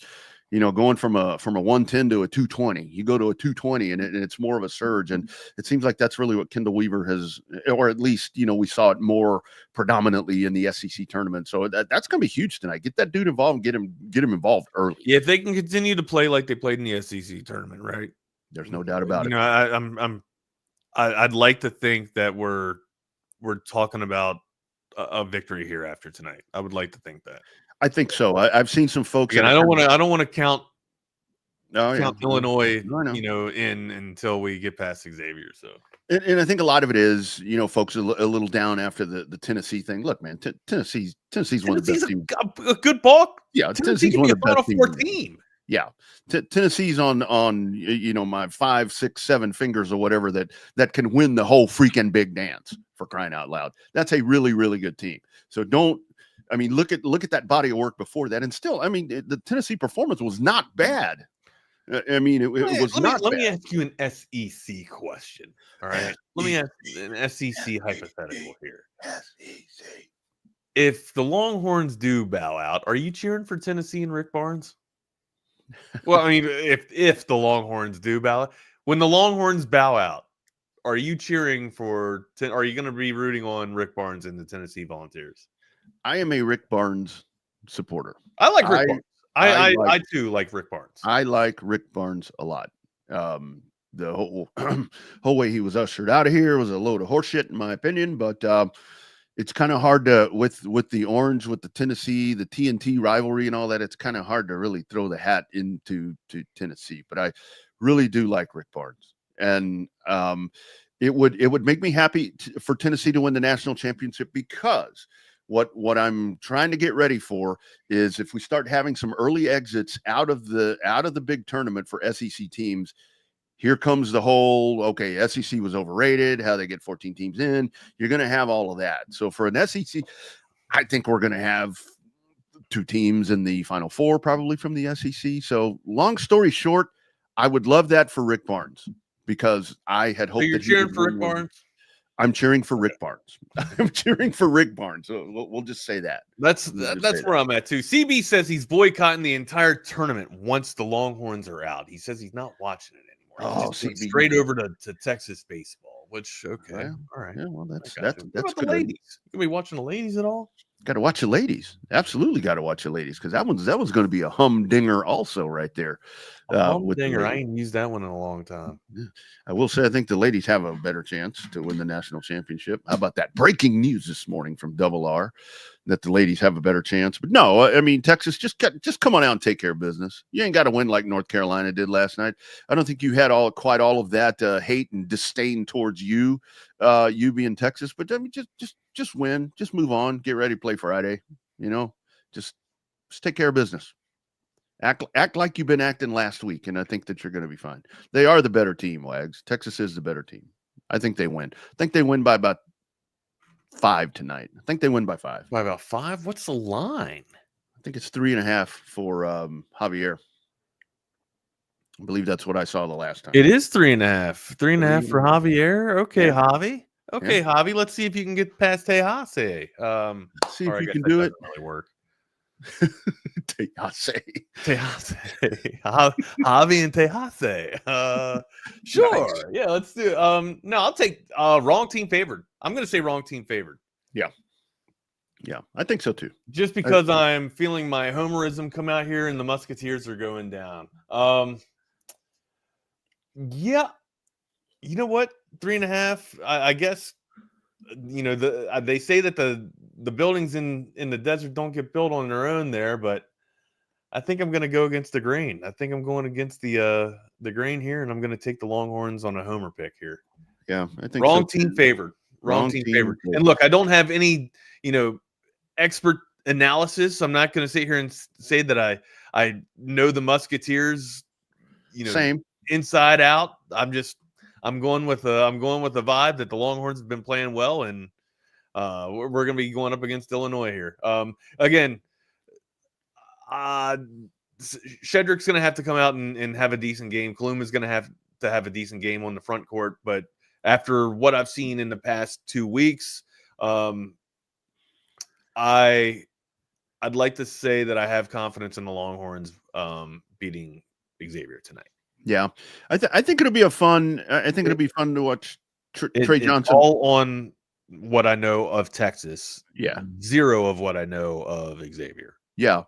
you know, going from a 110 to a 220, you go to a 220 and it's more of a surge. And it seems like that's really what Kendall Weaver has, or at least, you know, we saw it more predominantly in the SEC tournament. So that's going to be huge tonight. Get that dude involved and get him involved early. Yeah, if they can continue to play like they played in the SEC tournament, right? There's no doubt about it. You know, I'd like to think that we're talking about a victory here after tonight. I would like to think that. I think so. I've seen some folks. Again, I don't want to count Illinois, you know, in until we get past Xavier. So, and I think a lot of it is, you know, folks are a little down after the Tennessee thing. Look, man, Tennessee's one of the best teams. A good ball. Yeah, Tennessee's one of the best Final Four team. Yeah, Tennessee's on you know, my 5, 6, 7 fingers or whatever that can win the whole freaking big dance, for crying out loud. That's a really, really good team. So I mean, look at that body of work before that, and still, I mean, the Tennessee performance was not bad. I mean, it was not bad. Let me ask you an SEC question. All right, let me ask an SEC hypothetical here. SEC. If the Longhorns do bow out, are you cheering for Tennessee and Rick Barnes? Well, I mean, if the Longhorns do bow out, when the Longhorns bow out, are you cheering for? Are you going to be rooting on Rick Barnes and the Tennessee Volunteers? I am a Rick Barnes supporter. I like Rick Barnes. I too like Rick Barnes. I like Rick Barnes a lot. The whole way he was ushered out of here was a load of horseshit, in my opinion. But it's kind of hard to with the Orange, with the Tennessee, the TNT rivalry, and all that. It's kind of hard to really throw the hat into Tennessee. But I really do like Rick Barnes, and it would make me happy for Tennessee to win the national championship, because what I'm trying to get ready for is, if we start having some early exits out of the big tournament for SEC teams, here comes the whole, okay, SEC was overrated, how they get 14 teams in. You're going to have all of that. So for an SEC, I think we're going to have 2 teams in the Final Four, probably from the SEC. So long story short, I would love that for Rick Barnes, because I had hoped. So you're cheering for Rick Barnes? I'm cheering for Rick Barnes. I'm cheering for Rick Barnes. So we'll just say that. That's where I'm at too. CB says he's boycotting the entire tournament once the Longhorns are out. He says he's not watching it anymore. He's just straight over to Texas baseball. Which okay, all right. Yeah, well, that's what about the ladies? You gonna be watching the ladies at all? Got to watch the ladies. Absolutely got to watch the ladies, because that was going to be a humdinger also right there. Humdinger. I ain't used that one in a long time. Yeah. I will say I think the ladies have a better chance to win the national championship. How about that? Breaking news this morning from Double R, that the ladies have a better chance. But no, I mean, Texas, just come on out and take care of business. You ain't got to win like North Carolina did last night. I don't think you had quite all of that hate and disdain towards you being Texas. But I mean, just win, just move on, get ready to play Friday. You know, just take care of business. Act like you've been acting last week, and I think that you're going to be fine. They are the better team, Wags. Texas is the better team. I think they win. I think they win by about 5 tonight. I think they win by 5. By about 5? What's the line? I think it's 3.5 for Xavier. I believe that's what I saw the last time. It is 3.5. 3.5 for Xavier. Okay, yeah. Javi. Okay, yeah. Javi. Let's see if you can get past Tejas. See if you can do it. Really work. Tejas. Javi and Tejas. Sure. Nice. Yeah, let's do it. No, I'll take wrong team favored. I'm going to say wrong team favored. Yeah, I think so too. Just because I'm feeling my homerism come out here and the Musketeers are going down. Yeah. You know what? 3.5. I guess, you know, they say that the buildings in the desert don't get built on their own there, but I think I'm going to go against the grain. I think I'm going against the grain here, and I'm going to take the Longhorns on a homer pick here. Yeah, I think wrong team favored. Wrong team favored. And look, I don't have any, you know, expert analysis. I'm not going to sit here and say that I know the Musketeers, you know, same inside out. I'm going with the vibe that the Longhorns have been playing well, and We're going to be going up against Illinois here. Again, Shedrick's going to have to come out and have a decent game. Klum is going to have a decent game on the front court. But after what I've seen in the past 2 weeks, I'd like to say that I have confidence in the Longhorns beating Xavier tonight. Yeah, I think it'll be a fun. I think it'll be fun to watch Trey Johnson. All on what I know of Texas. Yeah, zero of what I know of Xavier. Yeah,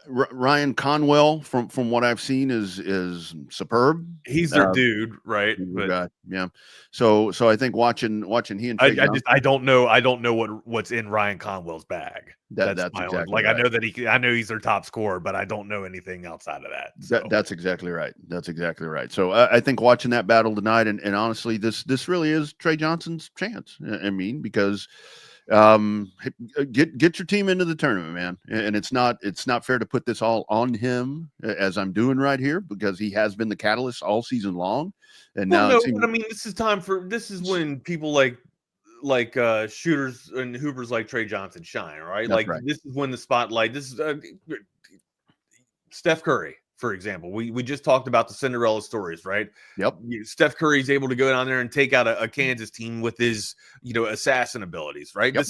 Ryan Conwell, from what I've seen, is superb. He's their dude, right? But yeah, so I think watching he and Trey I don't know what's in Ryan Conwell's bag. That's my exactly like right. I know he's their top scorer, but I don't know anything outside of that. So. That's exactly right. That's exactly right. So I think watching that battle tonight, and honestly, this really is Trey Johnson's chance. I mean, because. Get your team into the tournament, man. And it's not fair to put this all on him as I'm doing right here, because he has been the catalyst all season long. And now I mean, this is when people like shooters and hoopers like Trey Johnson shine, right? This is when the spotlight. This is Steph Curry, for example. We just talked about the Cinderella stories, right? Yep. Steph Curry's able to go down there and take out a Kansas team with his, assassin abilities, right? Yep.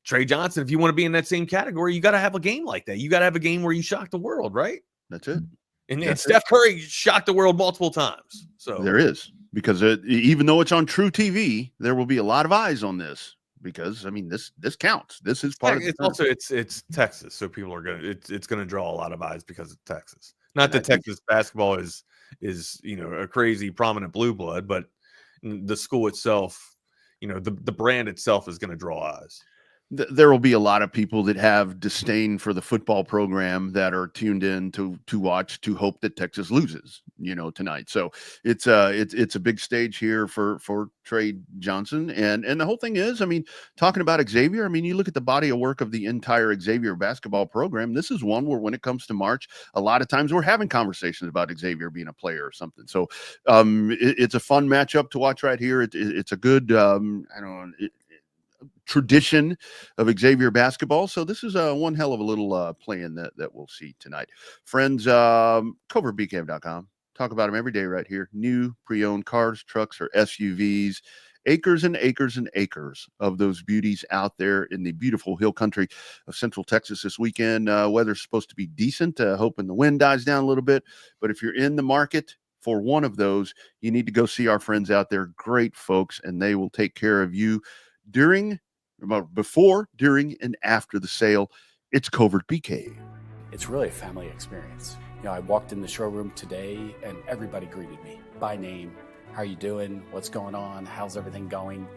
Trey Johnson, if you want to be in that same category, you got to have a game like that. You got to have a game where you shock the world, right? That's it. And Steph Curry shocked the world multiple times. So there is, because even though it's on True TV, there will be a lot of eyes on this. Because I mean, this counts. This is part of it's also it's Texas, so people are it's gonna draw a lot of eyes because it's Texas. Not that Texas basketball is a crazy prominent blue blood, but the school itself, the brand itself is going to draw eyes. There will be a lot of people that have disdain for the football program that are tuned in to watch, to hope that Texas loses, tonight. So it's a big stage here for Trey Johnson. And the whole thing is, I mean, talking about Xavier, I mean, you look at the body of work of the entire Xavier basketball program. This is one where when it comes to March, a lot of times we're having conversations about Xavier being a player or something. So it's a fun matchup to watch right here. It's a good, tradition of Xavier basketball. So this is one hell of a little play-in that we'll see tonight. Friends, coverbcam.com. Talk about them every day right here. New pre-owned cars, trucks, or SUVs. Acres and acres and acres of those beauties out there in the beautiful hill country of Central Texas this weekend. Weather's supposed to be decent, hoping the wind dies down a little bit. But if you're in the market for one of those, you need to go see our friends out there. Great folks, and they will take care of you before, during, and after the sale. It's Covert BK. It's really a family experience. I walked in the showroom today and everybody greeted me by name. How are you doing? What's going on? How's everything going?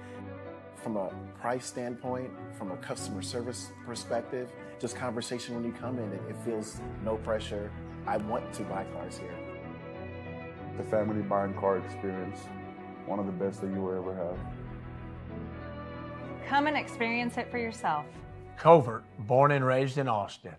From a price standpoint, from a customer service perspective, just conversation when you come in, it feels no pressure. I want to buy cars here. The family buying car experience, one of the best that you will ever have. Come and experience it for yourself. Covert, born and raised in Austin.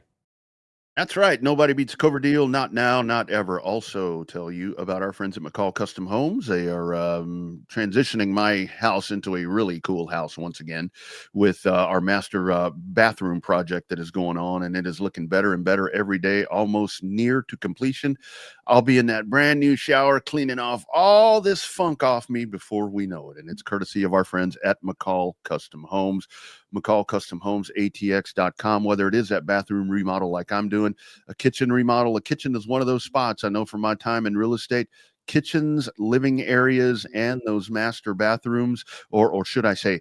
That's right. Nobody beats a Covert deal. Not now, not ever. Also tell you about our friends at McCall Custom Homes. They are transitioning my house into a really cool house once again with our master bathroom project that is going on, and it is looking better and better every day, almost near to completion. I'll be in that brand new shower cleaning off all this funk off me before we know it. And it's courtesy of our friends at McCall Custom Homes. McCall Custom Homes, ATX.com. Whether it is that bathroom remodel like I'm doing, a kitchen remodel. A kitchen is one of those spots. I know from my time in real estate, kitchens, living areas, and those master bathrooms, or should I say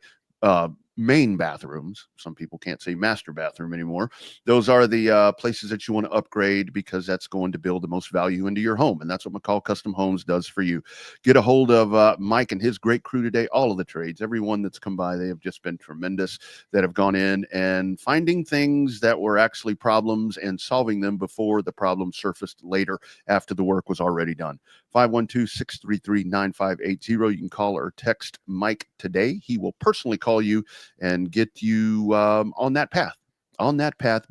main bathrooms. Some people can't say master bathroom anymore. Those are the places that you want to upgrade, because that's going to build the most value into your home. And that's what McCall Custom Homes does for you. Get a hold of Mike and his great crew today. All of the trades, everyone that's come by, they have just been tremendous, that have gone in and finding things that were actually problems and solving them before the problem surfaced later after the work was already done. 512-633-9580. You can call or text Mike today. He will personally call you and get you on that path,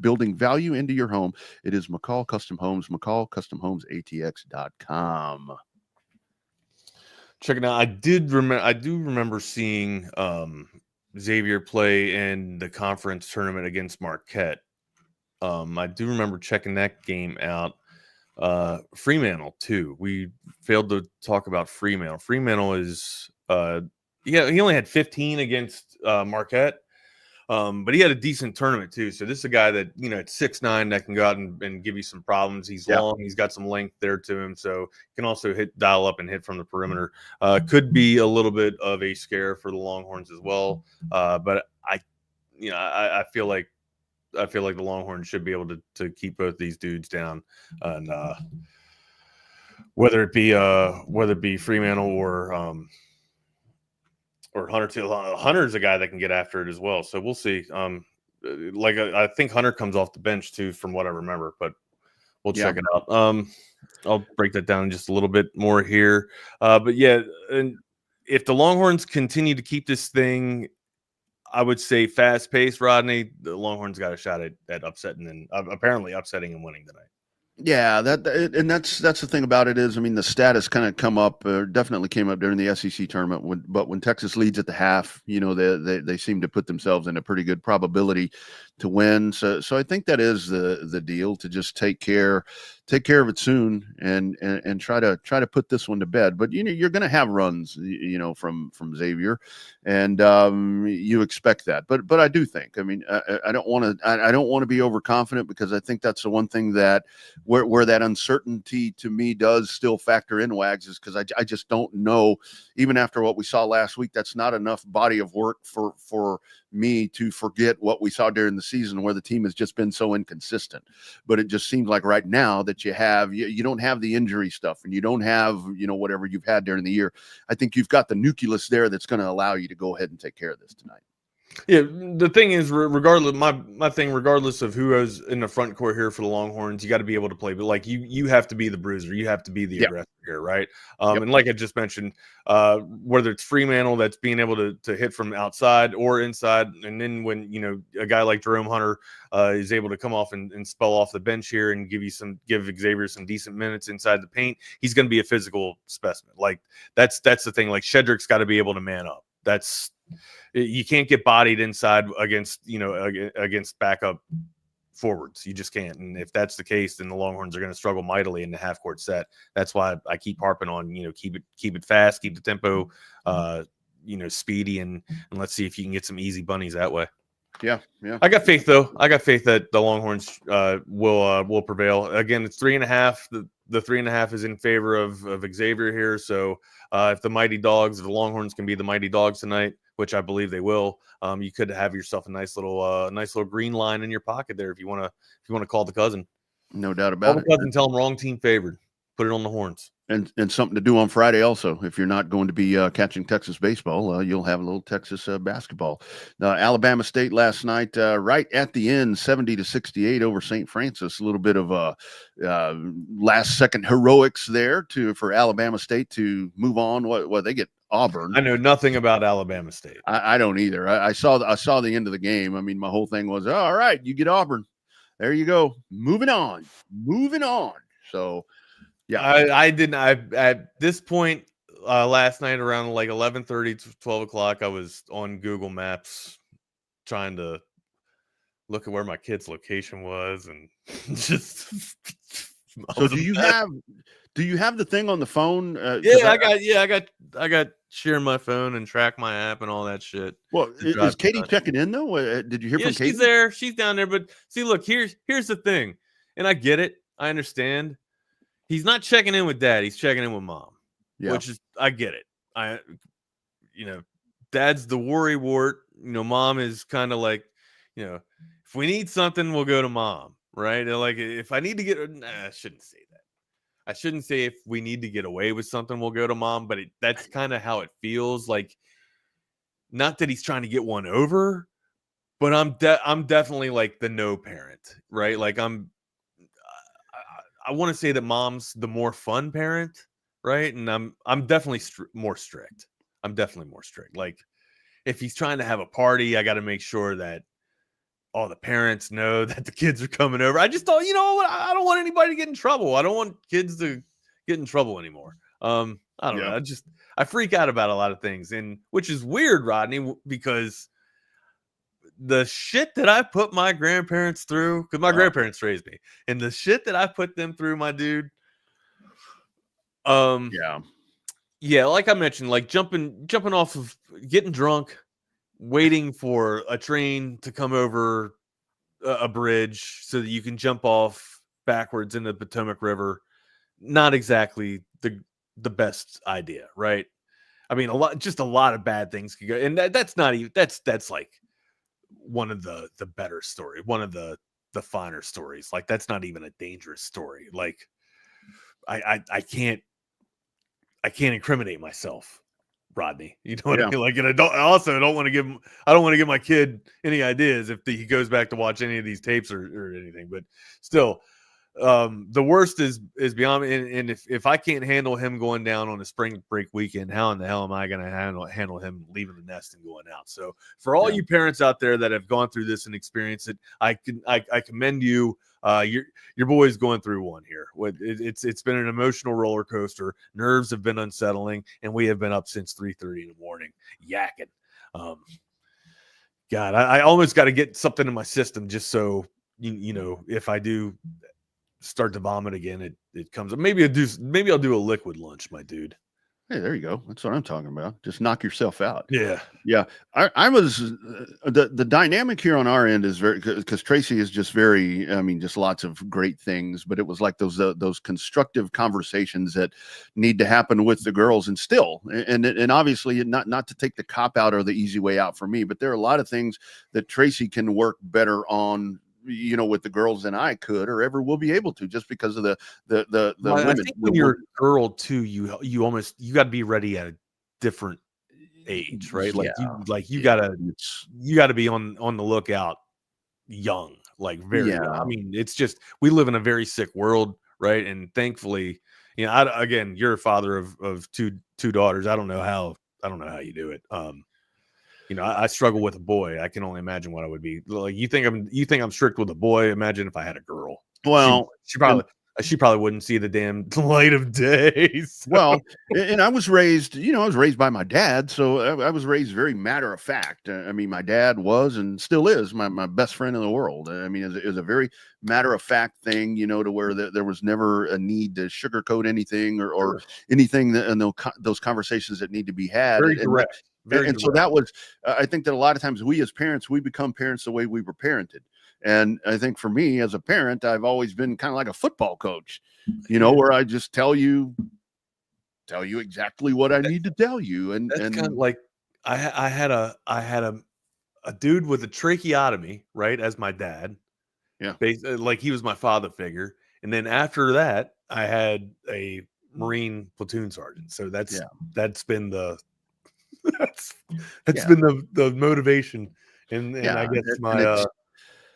building value into your home. It is McCall Custom Homes, McCallCustomHomesATX.com. Check it out. I do remember seeing Xavier play in the conference tournament against Marquette. I do remember checking that game out. Fremantle too. We failed to talk about Fremantle. Fremantle is he only had 15 against Marquette. But he had a decent tournament too. So this is a guy that, at 6'9", that can go out and give you some problems. He's long. He's got some length there to him. So can also dial up and hit from the perimeter. Could be a little bit of a scare for the Longhorns as well. But I feel like the Longhorns should be able to keep both these dudes down. And whether it be Fremantle or Hunter too. Hunter's a guy that can get after it as well. So we'll see. I think Hunter comes off the bench too, from what I remember, but we'll check it out. I'll break that down just a little bit more here. But yeah, and if the Longhorns continue to keep this thing, I would say fast paced, Rodney, the Longhorns got a shot at upsetting and apparently upsetting and winning tonight. Yeah, that's the thing about it is, the status kind of definitely came up during the SEC tournament. But when Texas leads at the half, they seem to put themselves in a pretty good probability to win. So I think that is the deal, to just take care of it soon and try to put this one to bed. But you're going to have runs, from Xavier, and you expect that. But I do think, I don't want to be overconfident, because I think that's the one thing that where that uncertainty to me does still factor in, Wags, is because I just don't know, even after what we saw last week, that's not enough body of work for me to forget what we saw during the season, where the team has just been so inconsistent. But it just seems like right now that you don't have the injury stuff, and you don't have, whatever you've had during the year. I think you've got the nucleus there that's going to allow you to go ahead and take care of this tonight. Yeah, the thing is, regardless, my thing, regardless of who is in the front court here for the Longhorns, you got to be able to play. But you have to be the bruiser, you have to be the aggressor here, right? And like I just mentioned, whether it's Fremantle that's being able to hit from outside or inside, and then when a guy like Jerome Hunter is able to come off and spell off the bench here and give Xavier some decent minutes inside the paint, he's going to be a physical specimen. That's the thing. Shedrick's got to be able to man up. You can't get bodied inside against backup forwards. You just can't. And if that's the case, then the Longhorns are going to struggle mightily in the half court set. That's why I keep harping on, keep it fast, keep the tempo, speedy, and let's see if you can get some easy bunnies that way. Yeah. I got faith though. I got faith that the Longhorns will prevail. Again, it's 3.5. The 3.5 is in favor of Xavier here. So if the Longhorns can be the mighty dogs tonight, which I believe they will, you could have yourself a nice little green line in your pocket there if you want to call the cousin. No doubt about it. Call the cousin, tell them wrong team favored. Put it on the horns. And something to do on Friday also. If you're not going to be catching Texas baseball, you'll have a little Texas basketball. Alabama State last night, right at the end, 70-68 over St. Francis. A little bit of last-second heroics there for Alabama State to move on. What they get Auburn. I know nothing about Alabama State. I don't either. I saw the end of the game. My whole thing was, all right, you get Auburn. There you go. Moving on. So. Yeah, I didn't. At this point last night around 11:30 to 12 o'clock, I was on Google Maps trying to look at where my kid's location was, and just. So do you have the thing on the phone? I got sharing my phone and track my app and all that shit. Well, is Katie checking in though? Did you hear from Katie? She's there. She's down there. But see, look, here's the thing, and I get it. I understand. He's not checking in with dad. He's checking in with mom, which is, I get it. Dad's the worry wart. Mom is kind of like, if we need something, we'll go to mom, right? If I need to get, I shouldn't say that. I shouldn't say if we need to get away with something, we'll go to mom, but that's kind of how it feels. Not that he's trying to get one over, but I'm definitely the no parent, right? I want to say that mom's the more fun parent, right? And I'm definitely more strict. I'm definitely more strict. If he's trying to have a party, I got to make sure that all the parents know that the kids are coming over. I just thought, I don't want anybody to get in trouble. I don't want kids to get in trouble anymore. I don't know. I freak out about a lot of things, and which is weird, Rodney, because the shit that I put my grandparents through, because my grandparents raised me, and the shit that I put them through, my dude. Yeah, like I mentioned, like jumping off of getting drunk, waiting for a train to come over a bridge so that you can jump off backwards in the Potomac River. Not exactly the best idea, right? I mean, a lot of bad things could go, and that's not even that's like one of the better story, one of the finer stories. Like that's not even a dangerous story. Like I can't incriminate myself, Rodney. You know what I mean? Like, and I don't want to give my kid any ideas if he goes back to watch any of these tapes or anything. But still, the worst is beyond me. And if I can't handle him going down on a spring break weekend, how in the hell am I going to handle him leaving the nest and going out? So for all you parents out there that have gone through this and experienced it, I commend you. Your boy's going through one here. It's been an emotional roller coaster. Nerves have been unsettling, and we have been up since 3:30 in the morning yakking. God, I almost got to get something in my system just so you know if I do start to vomit again, it comes up. Maybe I'll do a liquid lunch, my dude. Hey, there you go. That's what I'm talking about. Just knock yourself out. Yeah. I was the dynamic here on our end is very, because Tracy is just very, I mean, just lots of great things, but it was like those constructive conversations that need to happen with the girls, and still, and obviously not to take the cop out or the easy way out for me, but there are a lot of things that Tracy can work better on, you know, with the girls than I could or ever will be able to, just because of the women. I think when you're a girl too, you got to be ready at a different age, right? Like you got to be on the lookout young, like very young. I mean, it's just, we live in a very sick world, right? And thankfully, you know, again, you're a father of two daughters. I don't know how you do it. You know, I struggle with a boy. I can only imagine what I would be like. You think I'm strict with a boy? Imagine if I had a girl. Well, she probably wouldn't see the damn light of day. So. Well, and I was raised by my dad, so I was raised very matter of fact. I mean, my dad was and still is my best friend in the world. I mean, it was a very matter of fact thing, you know, to where there was never a need to sugarcoat anything or anything and those conversations that need to be had. Very direct. So that was, I think that a lot of times we as parents, we become parents the way we were parented. And I think for me as a parent, I've always been kind of like a football coach, you know, where I just tell you exactly what I need to tell you. And kind of like I had a dude with a tracheotomy, right, as my dad. Yeah. Like he was my father figure. And then after that, I had a Marine platoon sergeant. So that's been the been the motivation and I guess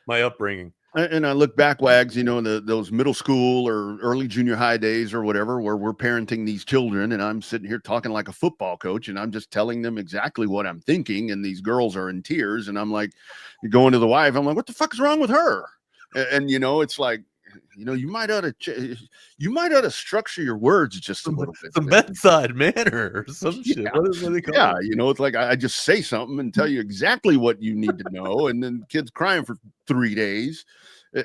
my upbringing. And I look back, Wags, you know, in those middle school or early junior high days or whatever, where we're parenting these children, and I'm sitting here talking like a football coach, and I'm just telling them exactly what I'm thinking, and these girls are in tears, and I'm like, going to the wife, I'm like, what the fuck is wrong with her? And you know, it's like, you know, you might ought to structure your words just a little bit. Some bedside manner or some shit. What do they call it? You know, it's like I just say something and tell you exactly what you need to know, and then kids crying for 3 days,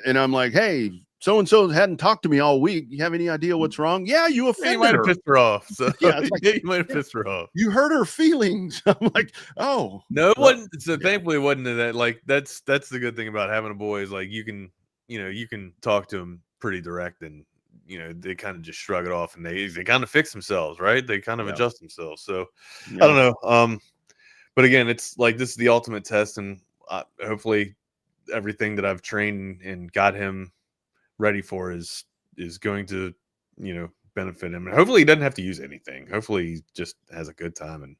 and I'm like, hey, so and so hadn't talked to me all week. You have any idea what's wrong? Yeah, you offended you might have her. Pissed her off. So like, you might have pissed her off. You hurt her feelings. I'm like, oh no, it wasn't. So thankfully, it wasn't that. Like that's the good thing about having a boy is like you can talk to them pretty direct, and you know they kind of just shrug it off, and they kind of fix themselves, right? They kind of adjust themselves. So I don't know. But again, it's like this is the ultimate test, and hopefully everything that I've trained and got him ready for is going to, you know, benefit him. And hopefully he doesn't have to use anything. Hopefully he just has a good time. And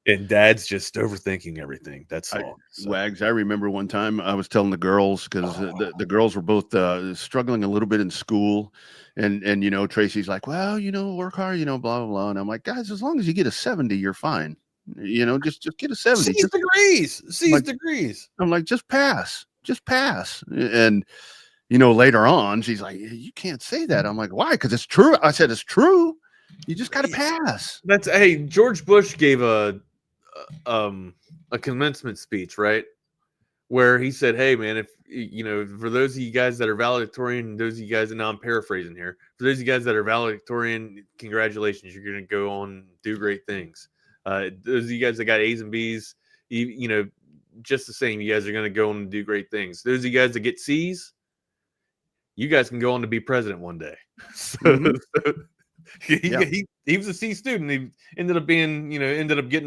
and dad's just overthinking everything. That's all. So. Wags, I remember one time I was telling the girls, because the girls were both struggling a little bit in school, and you know, Tracy's like, well, you know, work hard, you know, blah blah blah. And I'm like, guys, as long as you get a 70, you're fine. You know, just get a 70. C's degrees. I'm like, just pass. And you know, later on, she's like, you can't say that. I'm like, why? Because it's true. I said, it's true. You just got to pass. George Bush gave a commencement speech, right? where he said, hey, man, if for those of you guys that are valedictorian, those of you guys, and now I'm paraphrasing here, for those of you guys that are valedictorian, congratulations, you're going to go on and do great things. Those of you guys that got A's and B's, just the same, you guys are going to go on and do great things. Those of you guys that get C's, you guys can go on to be president one day. So he was a C student. He ended up getting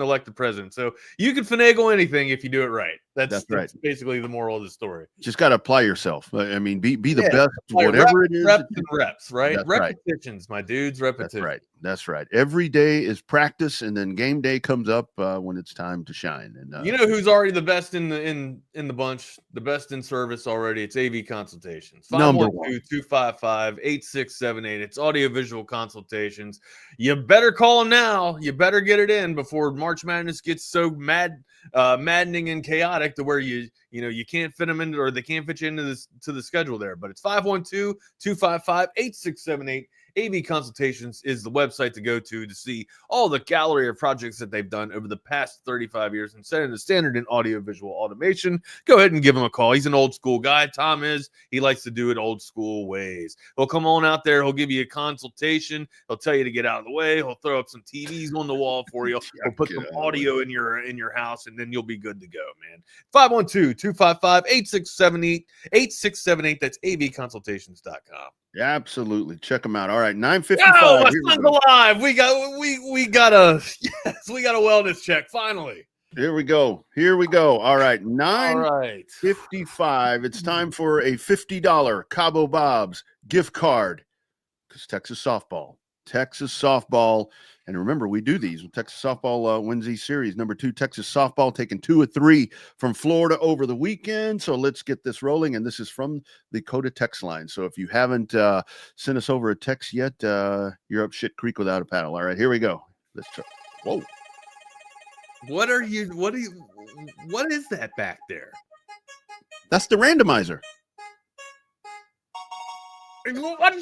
elected president. So you can finagle anything if you do it right. That's right. Basically the moral of the story. Just got to apply yourself. I mean, be the best, whatever it is. Reps and reps, right? That's repetitions, my dudes, repetitions. That's right. Every day is practice, and then game day comes up when it's time to shine. And you know who's already the best in the bunch, the best in service already? It's AV Consultations. 512-255-8678. It's audiovisual consultations. You better call them now. You better get it in before March Madness gets so maddening and chaotic to where you can't fit them into, or they can't fit you into the schedule there. But it's 512-255-8678. AV Consultations is the website to go to see all the gallery of projects that they've done over the past 35 years and setting the standard in audiovisual automation. Go ahead and give him a call. He's an old school guy. Tom is. He likes to do it old school ways. He'll come on out there. He'll give you a consultation. He'll tell you to get out of the way. He'll throw up some TVs on the wall for you. He'll put some audio in your house, and then you'll be good to go, man. 512-255-8678. That's avconsultations.com. Yeah, absolutely. Check them out. All right, 9:55. Oh, my son's alive. We got a wellness check finally. Here we go. All right, 9:55. It's time for a $50 Cabo Bob's gift card because Texas softball. And remember, we do these. Texas softball wins these series. Number 2, Texas softball taking 2 of 3 from Florida over the weekend. So let's get this rolling. And this is from the Coda text line. So if you haven't sent us over a text yet, you're up shit creek without a paddle. All right, here we go. Let's try. Whoa. What is that back there? That's the randomizer.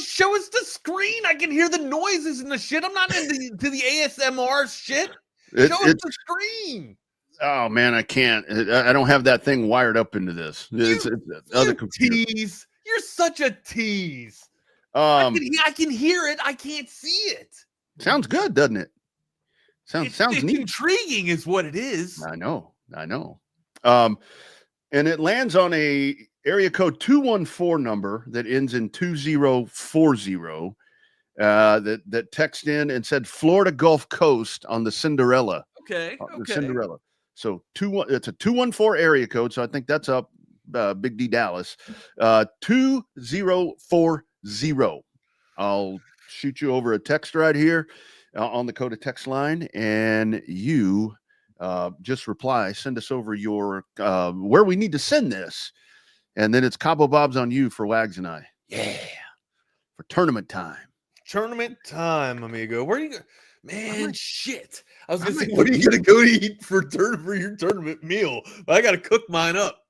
Show us the screen. I can hear the noises and the shit. I'm not into the ASMR shit. Show us the screen. Oh man, I can't. I don't have that thing wired up into this. It's other computer. Tease. You're such a tease. I can hear it. I can't see it. Sounds good, doesn't it? Sounds neat. Intriguing is what it is. I know. And it lands on a area code 214 number that ends in 2040 that texted in and said Florida Gulf Coast on the Cinderella. Okay. The Cinderella. So it's a 214 area code. So I think that's up Big D Dallas. 2040. I'll shoot you over a text right here on the Coda text line, and you just reply, send us over your where we need to send this. And then it's Cabo Bob's on you for Wags and I. Yeah. For tournament time. Tournament time, amigo. Where are you going? Man, shit. I was going to say, what are you going to go to eat for your tournament meal? I got to cook mine up.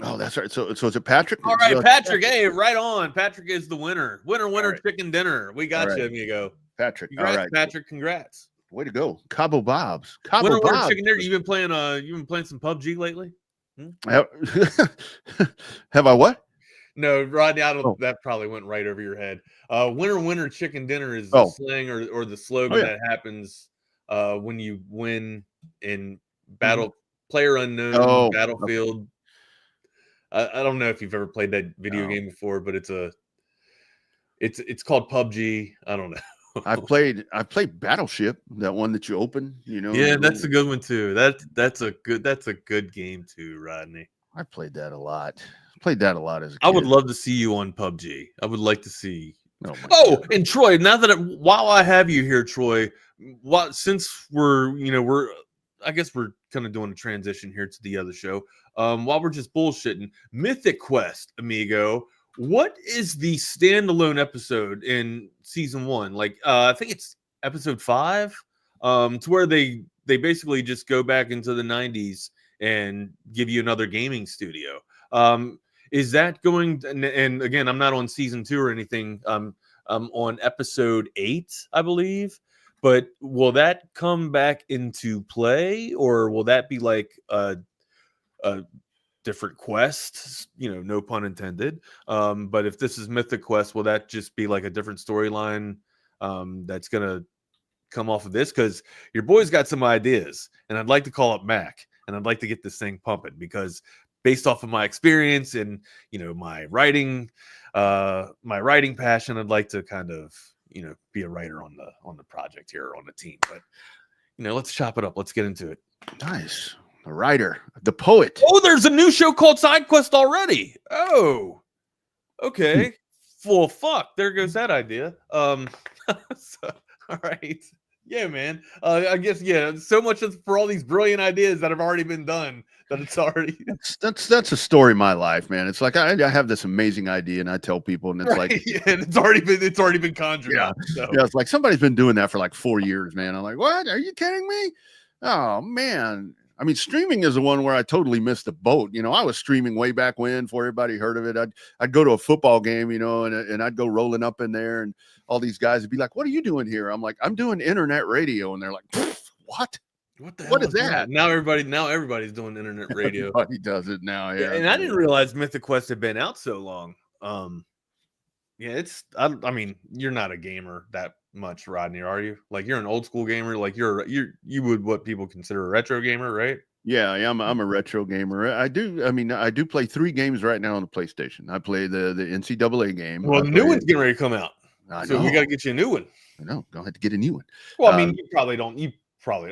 Oh, that's right. So is it Patrick? All right, Patrick. Hey, right on. Patrick is the winner. Winner, right. Chicken dinner. We got you, amigo. Patrick. Congrats, all right. Patrick. Congrats. Way to go. Cabo Bob's. Winner, chicken dinner. You've been playing some PUBG lately? Have I what? No, Rodney, that probably went right over your head. Winner chicken dinner is the slang or the slogan that happens when you win in player unknown Battlefield. I don't know if you've ever played that video game before, but it's called PUBG. I don't know. I played Battleship, that one that you open, Yeah, that's a good one too. That's a good game too, Rodney. I played that a lot. As a kid. I would love to see you on PUBG. I would like to see. And Troy, now that while I have you here, Troy, since I guess we're kind of doing a transition here to the other show. While we're just bullshitting, Mythic Quest, amigo. What is the standalone episode in season 1? Like, I think it's episode 5, to where they basically just go back into the 90s and give you another gaming studio. Is that going? And again, I'm not on season 2 or anything. I'm on episode 8, I believe. But will that come back into play, or will that be like different quests, no pun intended. But if this is Mythic Quest, will that just be like a different storyline that's gonna come off of this? Because your boy's got some ideas, and I'd like to call up Mac, and I'd like to get this thing pumping, because based off of my experience and my writing passion, I'd like to kind of be a writer on the project here, or on the team. But let's chop it up. Let's get into it. Nice. The writer, the poet. Oh, there's a new show called Side Quest already. Oh, okay. Well, fuck. There goes that idea. All right. Yeah, man. I guess, so much for all these brilliant ideas that have already been done that it's already. That's a story of my life, man. It's like I have this amazing idea, and I tell people, and it's right. like, yeah, and it's already been conjured up. So. Yeah, it's like somebody's been doing that for like 4 years, man. I'm like, what? Are you kidding me? Oh man. I mean, streaming is the one where I totally missed the boat. I was streaming way back when, before everybody heard of it. I'd go to a football game, and I'd go rolling up in there, and all these guys would be like, "What are you doing here?" I'm like, "I'm doing internet radio," and they're like, "What? What is that?" Now everybody's doing internet radio. Everybody does it now, yeah. And I didn't realize Mythic Quest had been out so long. I mean, you're not a gamer that much, Rodney, are you? Like, you're an old school gamer. Like, you would what people consider a retro gamer, right? Yeah, I'm a retro gamer. I do play 3 games right now on the PlayStation. I play the NCAA game. Well, the new one's getting ready to come out. So we got to get you a new one. I know. Don't have to get a new one. Well, I mean, you probably don't. No.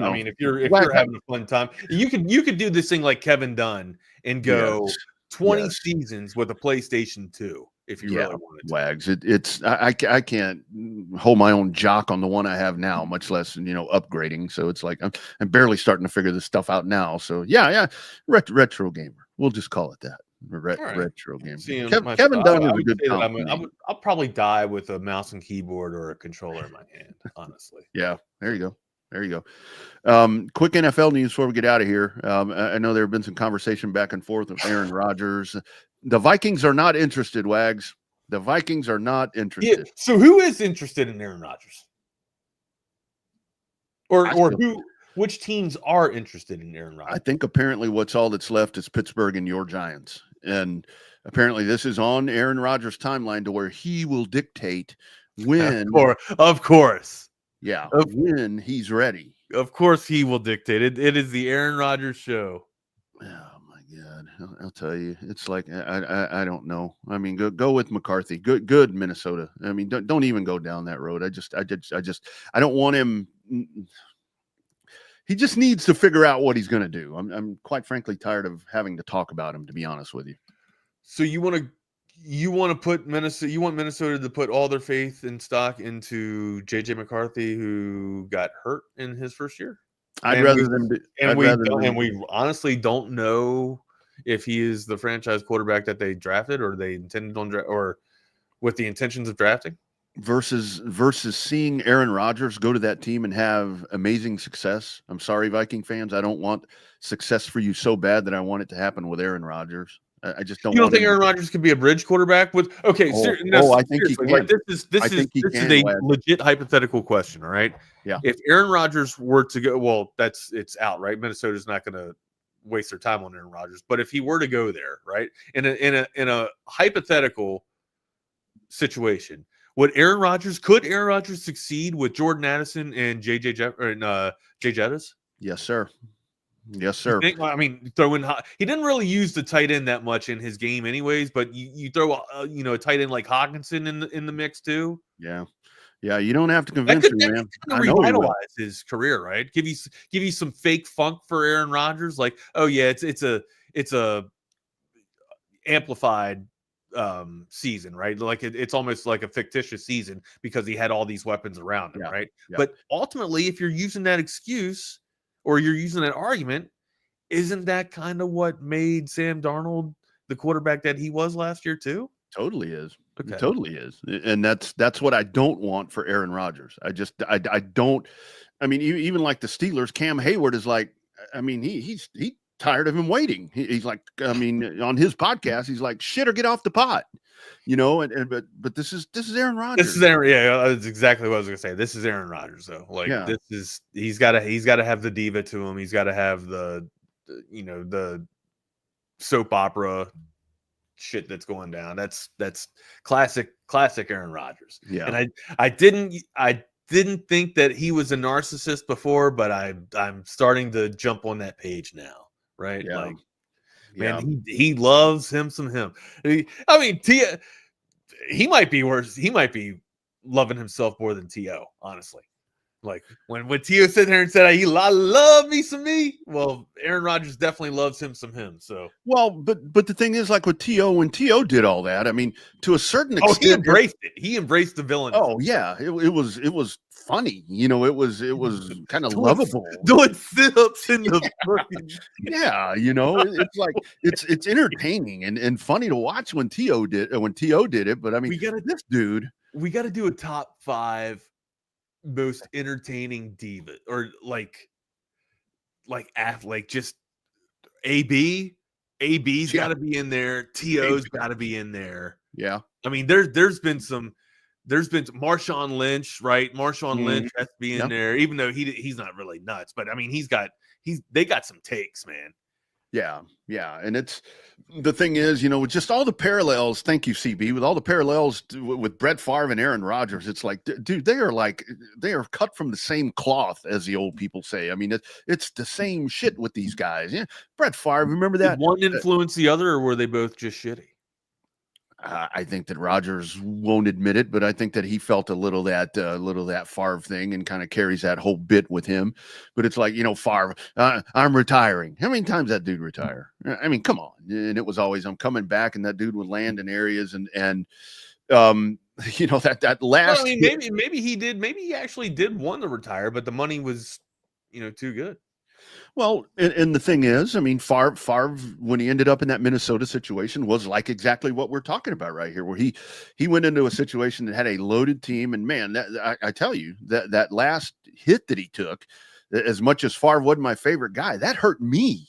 I mean, if you're having a fun time, you could do this thing like Kevin Dunn and go 20 seasons with a PlayStation 2 if you really wanted to. Wags. I can't hold my own jock on the one I have now, much less upgrading. So it's like I'm barely starting to figure this stuff out now. So retro gamer. We'll just call it that. Retro gamer. Kevin Dunn is a good compliment. I'll probably die with a mouse and keyboard or a controller in my hand, honestly. Yeah, there you go. Quick NFL news before we get out of here. I know there have been some conversation back and forth with Aaron Rodgers. The Vikings are not interested, Wags. The Vikings are not interested. Yeah, so who is interested in Aaron Rodgers? Which teams are interested in Aaron Rodgers? I think apparently all that's left is Pittsburgh and your Giants. And apparently this is on Aaron Rodgers' timeline to where he will dictate when. Of course. Yeah, when he's ready. Of course he will dictate it. It is the Aaron Rodgers show. Oh my God, I'll tell you, it's like I don't know. I mean, go with McCarthy. Good Minnesota. I mean, don't even go down that road. I don't want him. He just needs to figure out what he's going to do. I'm quite frankly tired of having to talk about him, to be honest with you. So you want to put Minnesota? You want Minnesota to put all their faith and stock into JJ McCarthy, who got hurt in his first year? We honestly don't know if he is the franchise quarterback that they drafted, or they intended on or with the intentions of drafting. Versus seeing Aaron Rodgers go to that team and have amazing success. I'm sorry, Viking fans. I don't want success for you so bad that I want it to happen with Aaron Rodgers. I just don't. You don't think Aaron Rodgers could be a bridge quarterback with? Okay, I think he can. Like, this is a legit hypothetical question. All right. Yeah. If Aaron Rodgers were to go, well, it's out, right? Minnesota's not going to waste their time on Aaron Rodgers. But if he were to go there, right, in a hypothetical situation, could Aaron Rodgers succeed with Jordan Addison and Jay Jettis? Yes, sir. Yes, sir. I mean, he didn't really use the tight end that much in his game, anyways. But you throw a tight end like Hawkinson in the mix too. Yeah. You don't have to convince me, man. Revitalize his career, right? Give you some fake funk for Aaron Rodgers, like, oh yeah, it's a amplified season, right? Like it's almost like a fictitious season because he had all these weapons around him, right? Yeah. But ultimately, if you're using that excuse or you're using that argument, isn't that kind of what made Sam Darnold the quarterback that he was last year too? Totally is. Okay. It totally is. And that's what I don't want for Aaron Rodgers. I don't. I mean, even like the Steelers, Cam Hayward is like, I mean, he's tired of him waiting. He's like, I mean, on his podcast, he's like, shit or get off the pot, but this is Aaron Rodgers. This is Aaron. Yeah, that's exactly what I was gonna say. This is Aaron Rodgers, though. Like, he's got to have the diva to him. He's got to have the soap opera shit that's going down. That's classic Aaron Rodgers. Yeah. And I didn't think that he was a narcissist before, but I'm starting to jump on that page now, right? Yeah. Like, man, he loves him some him. I mean, he might be worse. He might be loving himself more than T.O., honestly. Like when T.O. sitting there and said, I love me some me. Well, Aaron Rodgers definitely loves him some him. So well, but the thing is, like with T.O., when T.O. did all that, I mean, to a certain extent, he embraced it. He embraced the villain. Oh yeah, it was funny. You know, it was kind of lovable. Doing sit-ups in the fucking yeah, you know, it's like it's entertaining and funny to watch when T.O. did it. But I mean, this dude, we got to do a top 5 most entertaining diva, or like just AB's got to be in there. T.O.'s got to be in there. Yeah, I mean, there's been Marshawn Lynch, right? Marshawn Lynch has to be in there, even though he's not really nuts, but I mean, they got some takes, man. Yeah, and it's the thing is, you know, with just all the parallels. Thank you, CB. With all the parallels with Brett Favre and Aaron Rodgers, it's like, dude, they are cut from the same cloth, as the old people say. I mean, it's the same shit with these guys. Yeah, Brett Favre, remember that? Did one influence the other, or were they both just shitty? I think that Rodgers won't admit it, but I think that he felt a little that Favre thing and kind of carries that whole bit with him. But it's like, you know, Favre, I'm retiring. How many times that dude retire? I mean, come on. And it was always, I'm coming back, and that dude would land in areas and you know, that last. Well, I mean, maybe he did. Maybe he actually did want to retire, but the money was, you know, too good. Well, and the thing is, I mean, Favre, when he ended up in that Minnesota situation, was like exactly what we're talking about right here, where he went into a situation that had a loaded team, and man, I tell you, that last hit that he took, as much as Favre wasn't my favorite guy, that hurt me.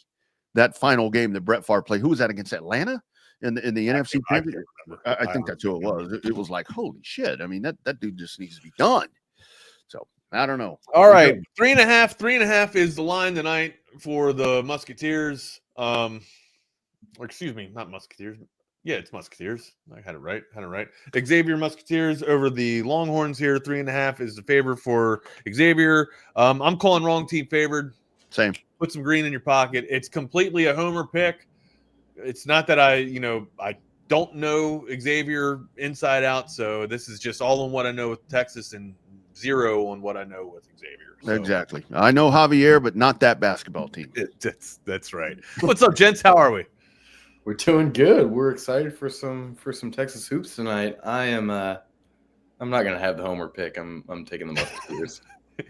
That final game that Brett Favre played, who was that against? Atlanta in the NFC Championship? I think that's who it was. It was like, holy shit! I mean, that dude just needs to be done. So I don't know. All right, 3.5 is the line tonight for the Musketeers. Or excuse me, not Musketeers. Yeah, it's Musketeers. I had it right. Xavier Musketeers over the Longhorns here. 3.5 is the favor for Xavier. I'm calling wrong team favored. Same. Put some green in your pocket. It's completely a homer pick. It's not that I don't know Xavier inside out. So this is just all on what I know with Texas and 0 on what I know with Xavier. So. Exactly. I know Javier, but not that basketball team. That's right. What's up, gents? How are we? We're doing good. We're excited for some Texas hoops tonight. I'm not gonna have the homer pick. I'm taking the Musketeers.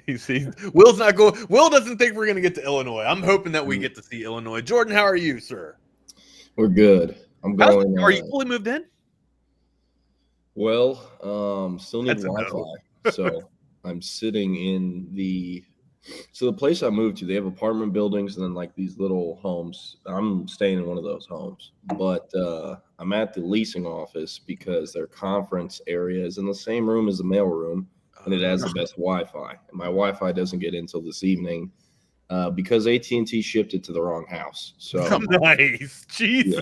You see, Will's not going. Will doesn't think we're gonna get to Illinois. I'm hoping that we get to see Illinois. Jordan, how are you, sir? We're good. I'm going. Are you fully moved in? Well, still need Wi-Fi, so I'm sitting in the place I moved to. They have apartment buildings and then like these little homes. I'm staying in one of those homes, but I'm at the leasing office because their conference area is in the same room as the mail room, and it has the best Wi-Fi. And my Wi-Fi doesn't get in until this evening because AT&T shipped it to the wrong house. So nice, jeez. Yeah.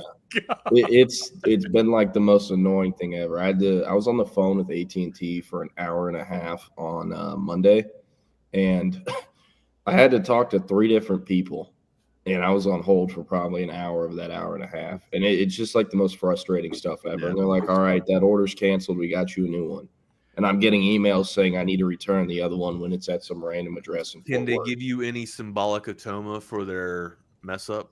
It's been like the most annoying thing ever. I was on the phone with AT&T for an hour and a half on Monday, and I had to talk to 3 different people, and I was on hold for probably an hour of that hour and a half. And it's just like the most frustrating stuff ever. And they're like, all right, that order's canceled. We got you a new one. And I'm getting emails saying I need to return the other one when it's at some random address. Can they give you any symbolic atoma for their mess up?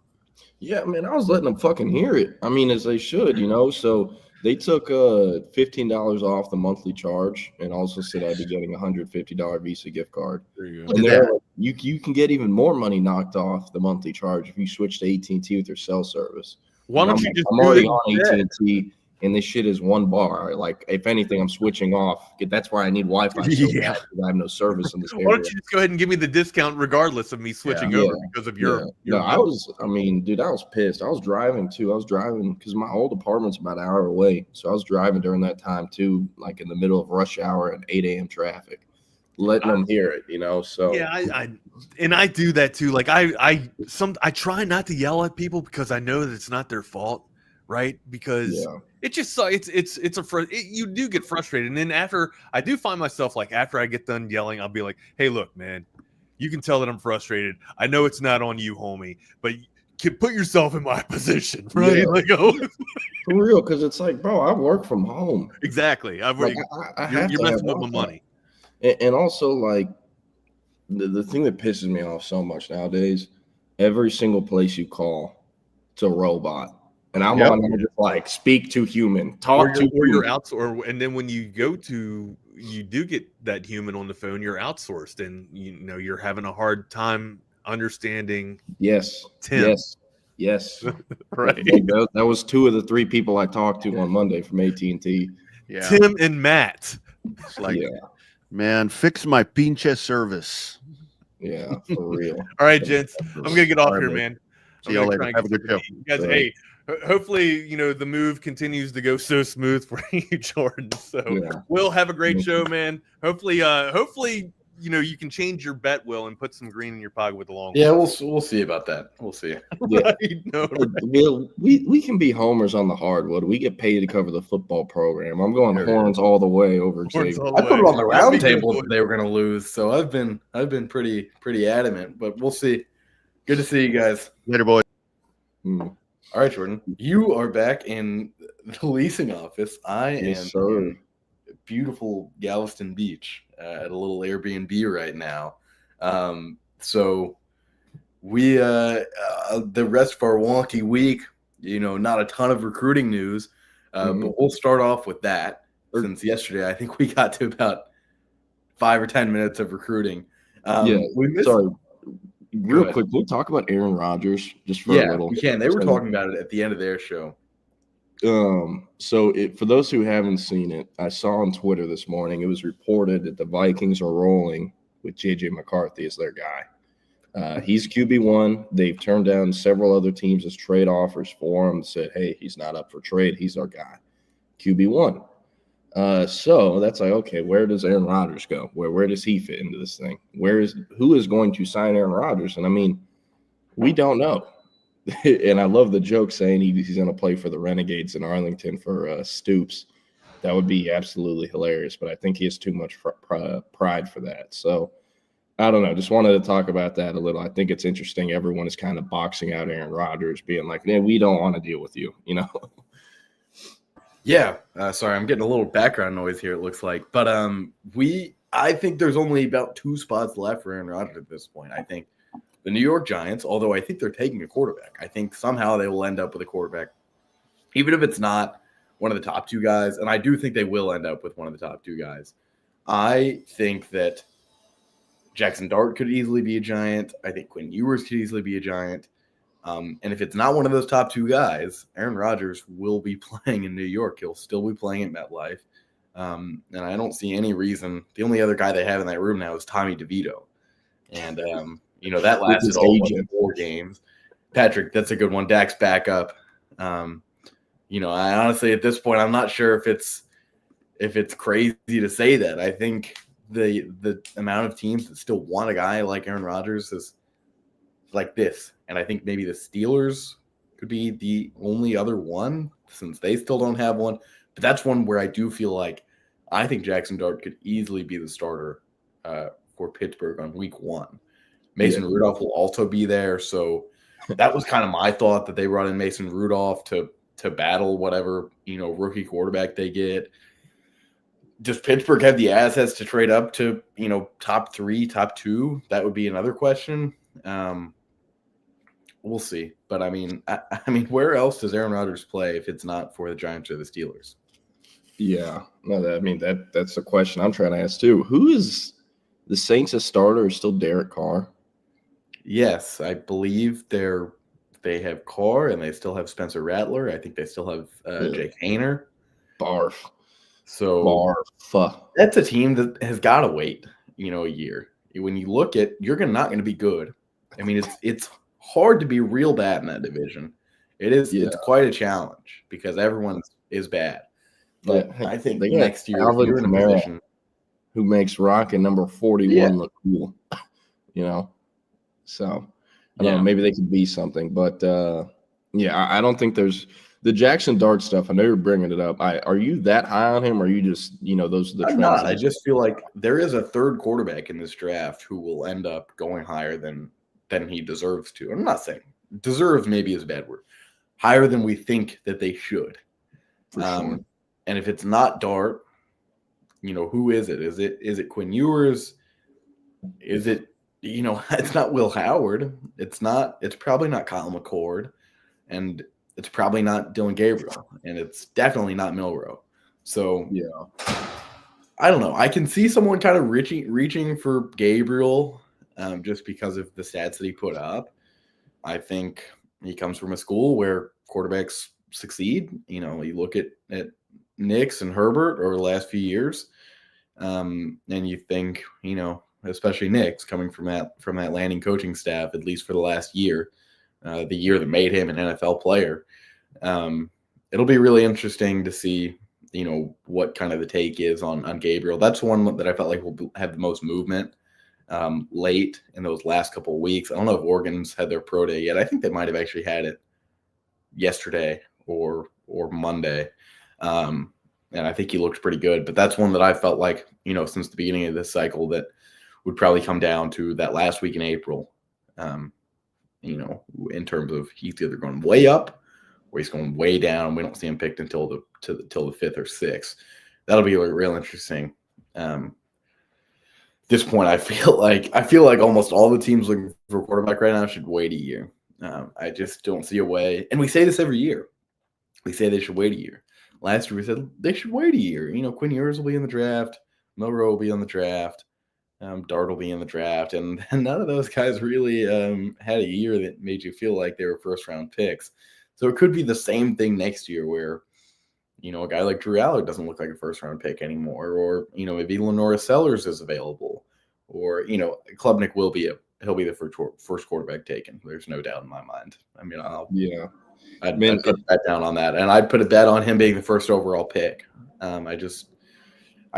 Yeah, man, I was letting them fucking hear it. I mean, as they should, you know. So they took $15 off the monthly charge and also said I'd be getting a $150 Visa gift card. There you go. And they're like, you can get even more money knocked off the monthly charge if you switch to AT&T with their cell service. Why don't you just I'm already on AT&T, and this shit is one bar. Like, if anything, I'm switching off. That's why I need Wi-Fi. So bad, because I have no service in this area. Why don't you just go ahead and give me the discount regardless of me switching over because of your No, I was pissed. I was driving too. I was driving because my old apartment's about an hour away. So I was driving during that time too, like in the middle of rush hour and 8 a.m. traffic. letting them hear it, you know. So yeah, I do that too. Like I try not to yell at people because I know that it's not their fault, right? Because it just you do get frustrated, and then after I do find myself like after I get done yelling, I'll be like, hey, look, man, you can tell that I'm frustrated. I know it's not on you, homie, but you put yourself in my position, right? Yeah. Like, for real, because it's like, bro, I work from home. Exactly. You're messing with my money. And also, like, the thing that pisses me off so much nowadays, every single place you call, it's a robot. And I'm on there just like, speak to human, talk to or you're outsourced. And then when you do get that human on the phone, you're outsourced, and you're having a hard time understanding. Yes. Tim. Yes. Right. That was 2 of the 3 people I talked to on Monday from AT&T. Yeah. Tim and Matt. It's like, man, fix my pinche service. Yeah, for real. All right, gents. I'm gonna get off here, man. See y'all later. Have a good show. You guys, hey, hopefully, the move continues to go so smooth for you, Jordan. So we'll have a great show, man. Hopefully, you can change your bet, Will, and put some green in your pocket with the long. Yeah, we'll see about that. We'll see. Yeah. Will, we can be homers on the hardwood. We get paid to cover the football program. I'm going horns all the way over Xavier. I put it on the round table that they were going to lose, so I've been pretty adamant, but we'll see. Good to see you guys. Later, boys. All right, Jordan, you are back in the leasing office. I am in beautiful Galveston Beach at a little Airbnb right now. So we the rest of our wonky week, not a ton of recruiting news, but we'll start off with that. Since yesterday, I think we got to about 5 or 10 minutes of recruiting. Real quick, we'll talk about Aaron Rodgers just for a little. We can. They were talking about it at the end of their show. So for those who haven't seen it, I saw on Twitter this morning, it was reported that the Vikings are rolling with JJ McCarthy as their guy. He's QB1. They've turned down several other teams as trade offers for him. Said, hey, he's not up for trade. He's our guy. QB1. So that's like, okay, where does Aaron Rodgers go? Where does he fit into this thing? Who is going to sign Aaron Rodgers? And I mean, we don't know. And I love the joke saying he's going to play for the Renegades in Arlington for Stoops. That would be absolutely hilarious, but I think he has too much pride for that. So I don't know. Just wanted to talk about that a little. I think it's interesting. Everyone is kind of boxing out Aaron Rodgers, being like, "Man, we don't want to deal with you," Yeah. Sorry, I'm getting a little background noise here, it looks like. But I think there's only about 2 spots left for Aaron Rodgers at this point. I think the New York Giants, although I think they're taking a quarterback, I think somehow they will end up with a quarterback, even if it's not one of the top 2 guys. And I do think they will end up with one of the top 2 guys. I think that Jackson Dart could easily be a Giant. I think Quinn Ewers could easily be a Giant. And if it's not one of those top 2 guys, Aaron Rodgers will be playing in New York. He'll still be playing at MetLife. And I don't see any reason. The only other guy they have in that room now is Tommy DeVito. And, that lasted all 4 games. Patrick, that's a good one. Dak's backup. I honestly, at this point, I'm not sure if it's crazy to say that. I think the amount of teams that still want a guy like Aaron Rodgers is like this. And I think maybe the Steelers could be the only other one since they still don't have one. But that's one where I do feel like I think Jackson Dart could easily be the starter for Pittsburgh on week 1. Mason Rudolph will also be there. So that was kind of my thought, that they brought in Mason Rudolph to battle whatever, rookie quarterback they get. Does Pittsburgh have the assets to trade up to, top 3, top 2? That would be another question. We'll see. But I mean, where else does Aaron Rodgers play if it's not for the Giants or the Steelers? Yeah, no, that's the question I'm trying to ask too. Who is the Saints' starter? Is still Derek Carr? Yes, I believe they have Carr and they still have Spencer Rattler. I think they still have Jake Hayner. Barf. So Barf. That's a team that has got to wait, a year. When you look at, you're not going to be good. I mean, it's hard to be real bad in that division. It is. Yeah. It's quite a challenge because everyone is bad. But I think next year, if you're in a position, who makes rocking number 41 look cool, you know? So I don't know, maybe they could be something, but I don't think there's the Jackson Dart stuff. I know you're bringing it up. Are you that high on him, or are you just, you know, those are the trends? I'm not. I just feel like there is a third quarterback in this draft who will end up going higher than he deserves to. I'm not saying deserves maybe is a bad word. Higher than we think that they should. For sure. And if it's not Dart, you know, who is it? Is it Quinn Ewers? Is it, you know, it's not Will Howard. It's probably not Kyle McCord. And it's probably not Dylan Gabriel. And it's definitely not Milroe. So I don't know. I can see someone kind of reaching for Gabriel just because of the stats that he put up. I think he comes from a school where quarterbacks succeed. You know, you look at Nix and Herbert over the last few years, and you think, you know, especially Nix coming from that Lanning coaching staff, at least for the last year, the year that made him an NFL player. It'll be really interesting to see, you know, what kind of the take is on Gabriel. That's one that I felt like will have the most movement late in those last couple of weeks. I don't know if Oregon's had their pro day yet. I think they might have actually had it yesterday or Monday. And I think he looked pretty good, but that's one that I felt like, you know, since the beginning of this cycle that would probably come down to that last week in April. You know, in terms of he's either going way up or he's going way down. We don't see him picked until the 5th or 6th. That'll be real interesting. At this point, I feel like almost all the teams looking for a quarterback right now should wait a year. I just don't see a way. And we say this every year. We say they should wait a year. Last year we said they should wait a year. You know, Quinn Ewers will be in the draft. Milroe will be on the draft. Dart will be in the draft. And none of those guys really had a year that made you feel like they were first-round picks. So it could be the same thing next year where, you know, a guy like Drew Allard doesn't look like a first-round pick anymore. Or, you know, maybe Lenora Sellers is available. Or, you know, Klubnik he'll be the first quarterback taken. There's no doubt in my mind. I mean, I'd put a bet down on that. And I'd put a bet on him being the first overall pick. I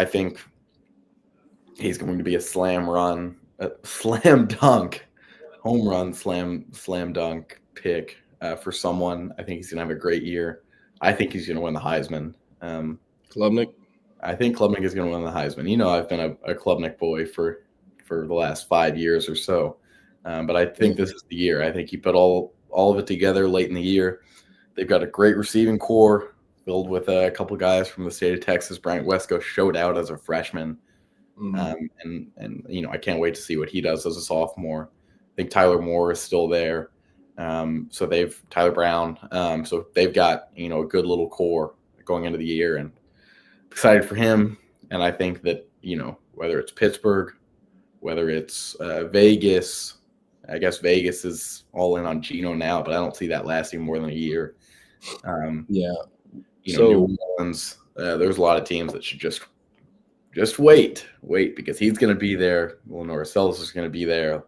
think he's going to be a slam dunk, home run, slam dunk pick for someone. I think he's going to have a great year. I think he's going to win the Heisman. Klubnik? I think Klubnik is going to win the Heisman. You know, I've been a Klubnik boy for the last 5 years or so. But I think this is the year. I think he put all of it together late in the year. They've got a great receiving core filled with a couple guys from the state of Texas. Bryant Wesco showed out as a freshman. And you know, I can't wait to see what he does as a sophomore. I think Tyler Moore is still there. So Tyler Brown. So they've got, you know, a good little core going into the year, and excited for him. And I think that, you know, whether it's Pittsburgh, whether it's Vegas, I guess Vegas is all in on Geno now, but I don't see that lasting more than a year. You know, New Orleans, there's a lot of teams that should just wait because he's going to be there. Lenora Sellers is going to be there.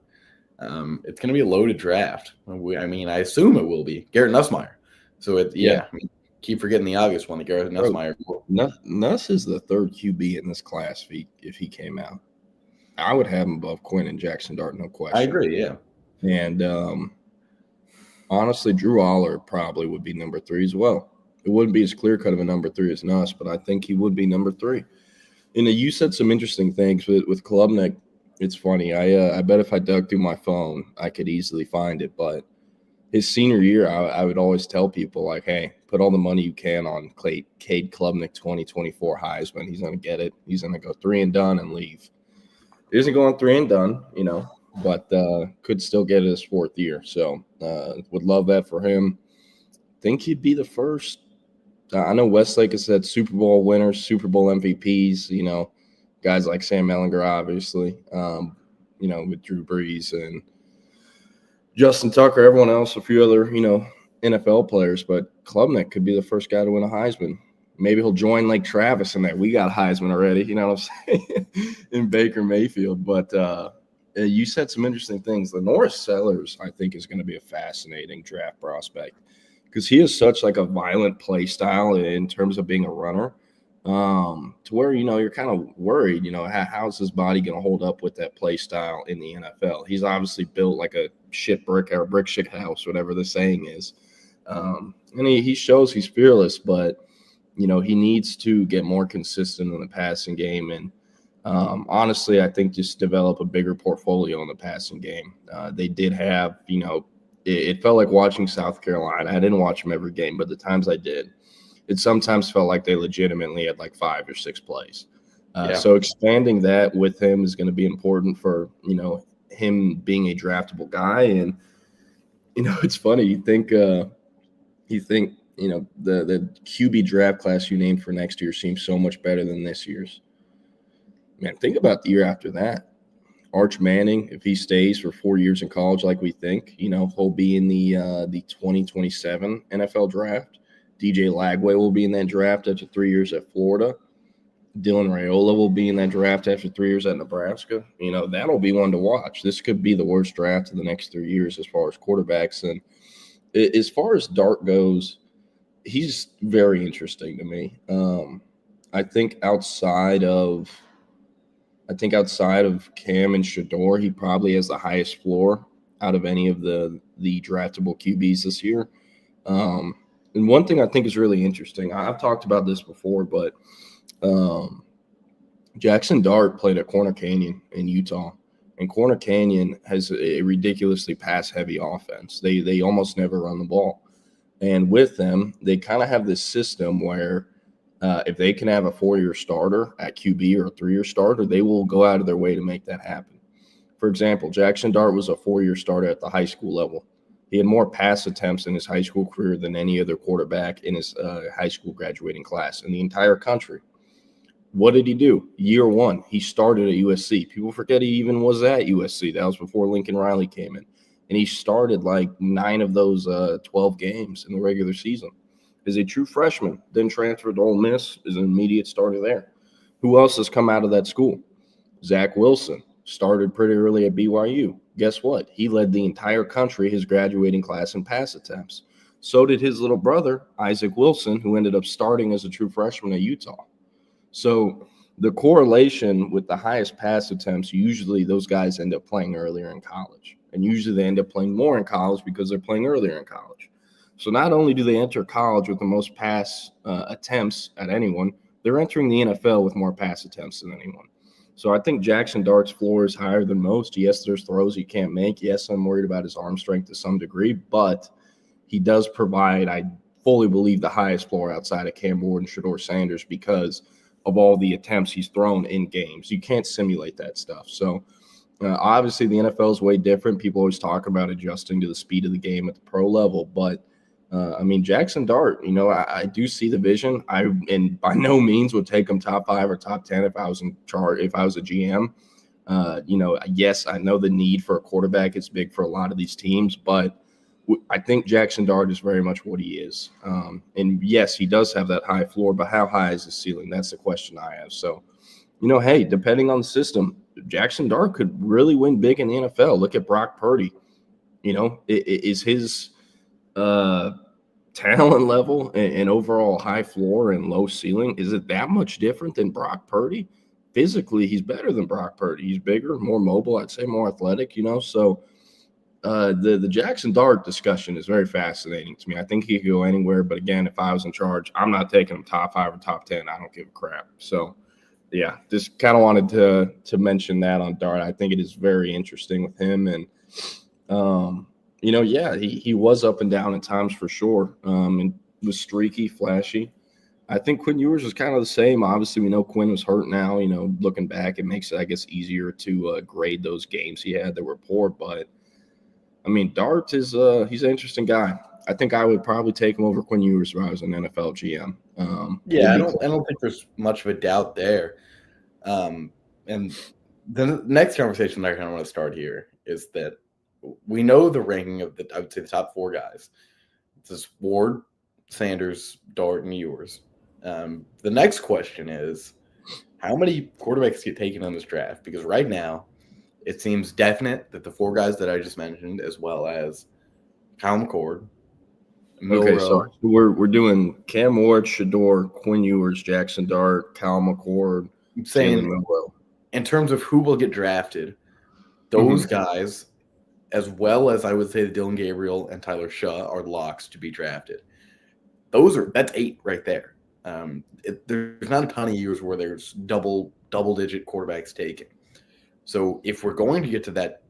It's going to be a loaded draft. I mean, I assume it will be. Garrett Nussmeier. So, I mean, keep forgetting the obvious one, that Garrett Nussmeier. Nuss is the third QB in this class if he came out. I would have him above Quinn and Jackson Dart, no question. I agree, yeah. And honestly, Drew Allard probably would be number 3 as well. It wouldn't be as clear-cut of a number 3 as Nuss, but I think he would be number 3. And you said some interesting things with Klubnik. It's funny. I bet if I dug through my phone, I could easily find it. But his senior year, I would always tell people, like, hey, put all the money you can on Cade Klubnik 2024 Heisman. He's going to get it. He's going to go 3 and done and leave. He isn't going 3 and done, you know, but could still get it his 4th year. So would love that for him. Think he'd be the first. I know Westlake has said Super Bowl winners, Super Bowl MVPs, you know, guys like Sam Ehlinger, obviously, you know, with Drew Brees and Justin Tucker, everyone else, a few other, you know, NFL players. But Klubnik could be the first guy to win a Heisman. Maybe he'll join like Travis in that. We got Heisman already, you know what I'm saying, in Baker Mayfield. But you said some interesting things. Lenora Sellers, I think, is going to be a fascinating draft prospect because he is such like a violent play style in terms of being a runner. to where, you're kind of worried, how's his body going to hold up with that play style in the NFL? He's obviously built like a shit brick or a brick shit house, whatever the saying is. And he shows he's fearless, but, he needs to get more consistent in the passing game. And honestly, I think just develop a bigger portfolio in the passing game. They did have, it felt like watching South Carolina. I didn't watch them every game, but the times I did, it sometimes felt like they legitimately had like 5 or 6 plays. So expanding that with him is going to be important for, him being a draftable guy. And, it's funny. You think, the QB draft class you named for next year seems so much better than this year's. Man, think about the year after that. Arch Manning, if he stays for 4 years in college like we think, he'll be in the 2027 NFL draft. DJ Lagway will be in that draft after 3 years at Florida. Dylan Raiola will be in that draft after 3 years at Nebraska. That'll be one to watch. This could be the worst draft of the next 3 years as far as quarterbacks. And as far as Dart goes, he's very interesting to me. I think outside of Cam and Shador, he probably has the highest floor out of any of the draftable QBs this year. And one thing I think is really interesting, I've talked about this before, but Jackson Dart played at Corner Canyon in Utah, and Corner Canyon has a ridiculously pass-heavy offense. They almost never run the ball. And with them, they kind of have this system where if they can have a 4-year starter at QB or a 3-year starter, they will go out of their way to make that happen. For example, Jackson Dart was a 4-year starter at the high school level. He had more pass attempts in his high school career than any other quarterback in his high school graduating class in the entire country. What did he do? Year 1, he started at USC. People forget he even was at USC. That was before Lincoln Riley came in. And he started like 9 of those 12 games in the regular season. Is a true freshman, then transferred to Ole Miss, is an immediate starter there. Who else has come out of that school? Zach Wilson started pretty early at BYU. Guess what? He led the entire country, his graduating class, in pass attempts. So did his little brother, Isaac Wilson, who ended up starting as a true freshman at Utah. So the correlation with the highest pass attempts, usually those guys end up playing earlier in college. And usually they end up playing more in college because they're playing earlier in college. So not only do they enter college with the most pass attempts at anyone, they're entering the NFL with more pass attempts than anyone. So I think Jackson Dart's floor is higher than most. Yes, there's throws he can't make. Yes, I'm worried about his arm strength to some degree, but he does provide, I fully believe, the highest floor outside of Cam Ward and Shador Sanders because of all the attempts he's thrown in games. You can't simulate that stuff. So obviously the NFL is way different. People always talk about adjusting to the speed of the game at the pro level, but Jackson Dart, I do see the vision. And by no means would take him top 5 or top 10 if I was in charge, if I was a GM. Yes, I know the need for a quarterback is big for a lot of these teams, but I think Jackson Dart is very much what he is. And yes, he does have that high floor, but how high is his ceiling? That's the question I have. So, hey, depending on the system, Jackson Dart could really win big in the NFL. Look at Brock Purdy. Is his talent level and overall high floor and low ceiling, is it that much different than Brock Purdy? Physically, he's better than Brock Purdy. He's bigger, more mobile, I'd say more athletic, So the Jackson Dart discussion is very fascinating to me. I think he could go anywhere, but again, if I was in charge, I'm not taking him top 5 or top 10. I don't give a crap. So, yeah, just kind of wanted to mention that on Dart. I think it is very interesting with him. And, he was up and down at times for sure, and was streaky, flashy. I think Quinn Ewers was kind of the same. Obviously, we know Quinn was hurt now. Looking back, it makes it, I guess, easier to grade those games he had that were poor. But, Dart is he's an interesting guy. I think I would probably take him over Quinn Ewers if I was an NFL GM. I don't think there's much of a doubt there. And the next conversation that I kind of want to start here is that we know the ranking of I would say the top 4 guys. It's Ward, Sanders, Dart, and Ewers. The next question is, how many quarterbacks get taken in this draft? Because right now, it seems definite that the 4 guys that I just mentioned, as well as Kyle McCord, Okay, so we're doing Cam Ward, Shador, Quinn Ewers, Jackson Dart, Kyle McCord. I'm saying in terms of who will get drafted, those guys, as well as I would say Dylan Gabriel and Tyler Shaw, are locks to be drafted. That's 8 right there. There's not a ton of years where there's double-digit quarterbacks taken. So if we're going to get to that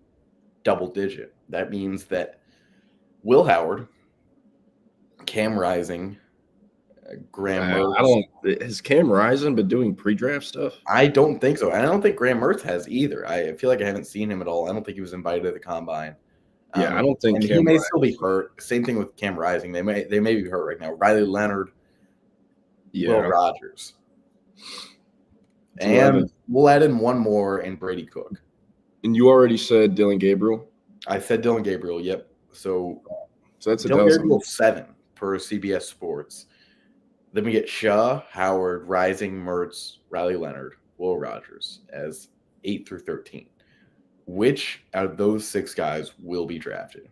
double-digit, that means that Will Howard, Cam Rising, Graham Mertz. Has Cam Rising been doing pre-draft stuff? I don't think so. I don't think Graham Mertz has either. I feel like I haven't seen him at all. I don't think he was invited to the combine. Yeah, I don't think he may still be hurt. Same thing with Cam Rising. They may be hurt right now. Riley Leonard, Will Rogers. And we'll add in one more and Brady Cook. And you already said Dylan Gabriel? I said Dylan Gabriel, yep. So that's Dylan Gabriel 7 per CBS Sports. Then we get Shaw, Howard, Rising, Mertz, Riley Leonard, Will Rogers as 8 through 13. Which out of those 6 guys will be drafted?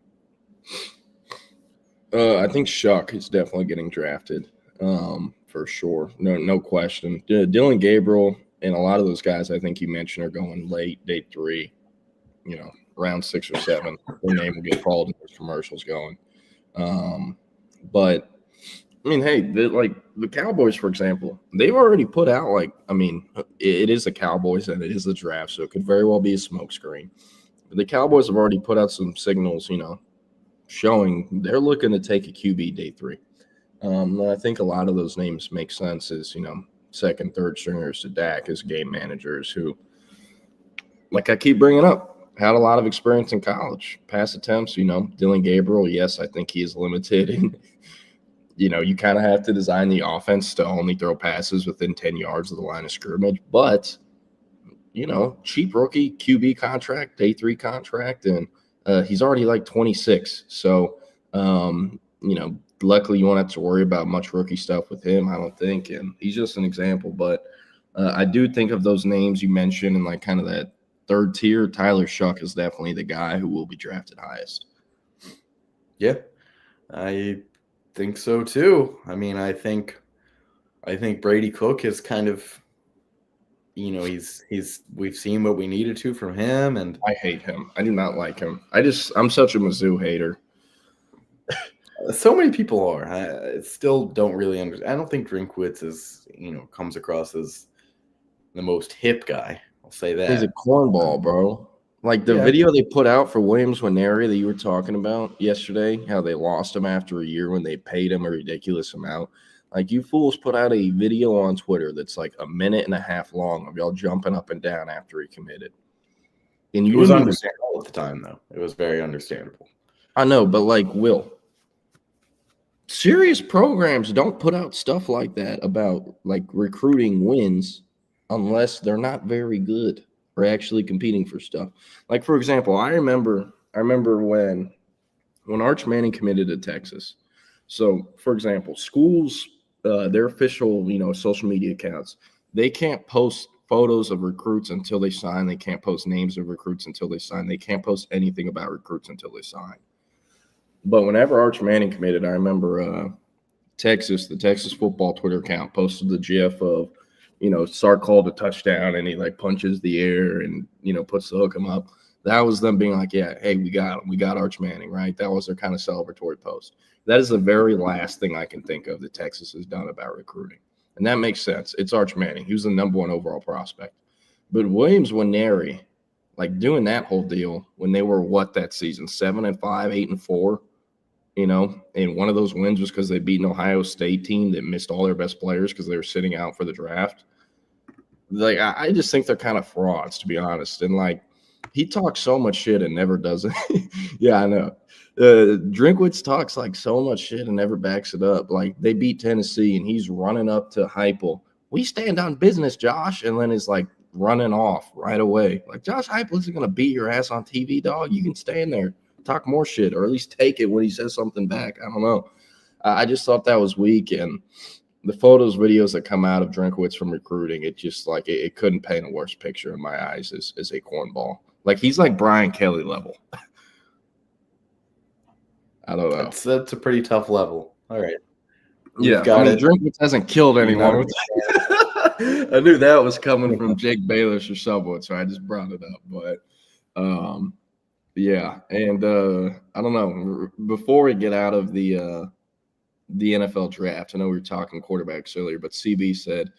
I think Shuck is definitely getting drafted for sure. No question. Dylan Gabriel and a lot of those guys I think you mentioned are going late, day 3, round 6 or 7. Their name will get called and there's commercials going. But I mean, hey, the Cowboys, for example, they've already put out it is the Cowboys and it is the draft, so it could very well be a smokescreen. But the Cowboys have already put out some signals, showing they're looking to take a QB day 3. And I think a lot of those names make sense as, second, third stringers to Dak as game managers who, like I keep bringing up, had a lot of experience in college, pass attempts, Dylan Gabriel, yes, I think he is limited and you kind of have to design the offense to only throw passes within 10 yards of the line of scrimmage. But, cheap rookie QB contract, day 3 contract, and he's already like 26. So, luckily you won't have to worry about much rookie stuff with him, I don't think. And he's just an example. But I do think of those names you mentioned and like kind of that third tier. Tyler Shuck is definitely the guy who will be drafted highest. Yeah, I think so too. I mean, I think Brady Cook is kind of, we've seen what we needed to from him, and I hate him. I do not like him. I'm such a Mizzou hater. So many people are. I still don't really understand. I don't think Drinkwitz is, comes across as the most hip guy. I'll say that. He's a cornball, bro. Like the video they put out for Williams Nwaneri that you were talking about yesterday, how they lost him after a year when they paid him a ridiculous amount. Like, you fools put out a video on Twitter that's like a minute and a half long of y'all jumping up and down after he committed. And it was understandable at the time, though. It was very understandable. I know, but Will, serious programs don't put out stuff like that about like recruiting wins unless they're not very good or actually competing for stuff. Like, for example, I remember when Arch Manning committed to Texas. So, for example, schools, their official, social media accounts, they can't post photos of recruits until they sign. They can't post names of recruits until they sign. They can't post anything about recruits until they sign. But whenever Arch Manning committed, I remember the Texas football Twitter account posted the GIF of, Sark called a touchdown and he like punches the air and, puts the hook him up. That was them being like, yeah, hey, we got him. We got Arch Manning, right? That was their kind of celebratory post. That is the very last thing I can think of that Texas has done about recruiting. And that makes sense. It's Arch Manning. He was the number 1 overall prospect. But Williams Nwaneri, like doing that whole deal when they were that season, 7-5, 8-4, and one of those wins was because they beat an Ohio State team that missed all their best players because they were sitting out for the draft. Like, I just think they're kind of frauds, to be honest. And like, he talks so much shit and never does it. Yeah, I know. Drinkwitz talks like so much shit and never backs it up. Like, they beat Tennessee and he's running up to Heupel. We stand on business, Josh. And then is like running off right away. Like, Josh Heupel isn't going to beat your ass on TV, dog. You can stand there, talk more shit, or at least take it when he says something back. I don't know. I just thought that was weak. And the photos, videos that come out of Drinkwitz from recruiting, it just like it couldn't paint a worse picture in my eyes as a cornball. Like, he's like Brian Kelly level. I don't know. That's a pretty tough level. All right. Yeah, Drinkwitz hasn't killed anyone. I knew that was coming from Jake Bayless or someone, so I just brought it up. But yeah, and I don't know. Before we get out of the NFL draft, I know we were talking quarterbacks earlier, but CB said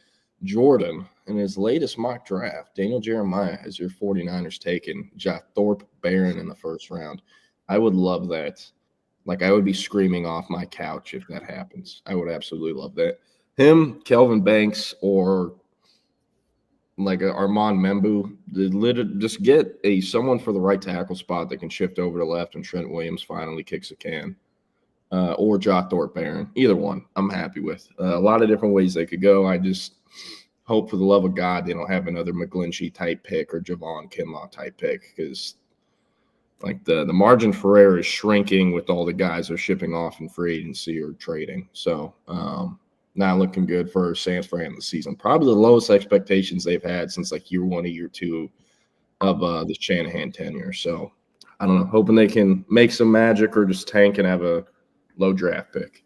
Jordan in his latest mock draft, Daniel Jeremiah has your 49ers taken Jatthorpe Barron in the first round. I would love that. Like, I would be screaming off my couch if that happens. I would absolutely love that. Him, Kelvin Banks, or like Armand Membu, just get someone for the right tackle spot that can shift over to left and Trent Williams finally kicks a can. Or Jatthorpe Barron. Either one I'm happy with. A lot of different ways they could go. I just hope for the love of God they don't have another McGlinchey type pick or Javon Kinlaw type pick, because like the margin for error is shrinking with all the guys they're shipping off in free agency or trading. So not looking good for San Fran this season. Probably the lowest expectations they've had since like year 1 or year 2 of the Shanahan tenure. So I don't know. Hoping they can make some magic or just tank and have a low draft pick.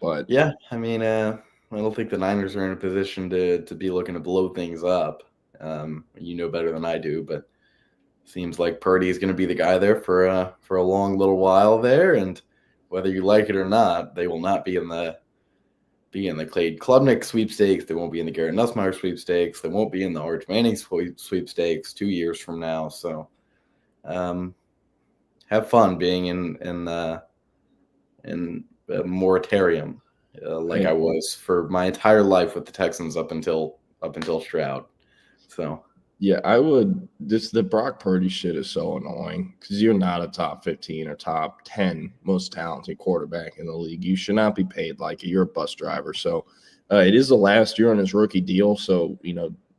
But yeah, I mean, I don't think the Niners are in a position to be looking to blow things up. You know better than I do, but seems like Purdy is going to be the guy there for a long little while there, and whether you like it or not, they will not be in the Clay Klubnik sweepstakes. They won't be in the Garrett Nussmeier sweepstakes. They won't be in the Arch Manning sweepstakes 2 years from now. So, have fun being in a moratorium like I was for my entire life with the Texans up until Stroud. So. Yeah, I would. The Brock Purdy shit is so annoying because you're not a top 15 or top 10 most talented quarterback in the league. You should not be paid like it. You're a bus driver. So it is the last year on his rookie deal. So,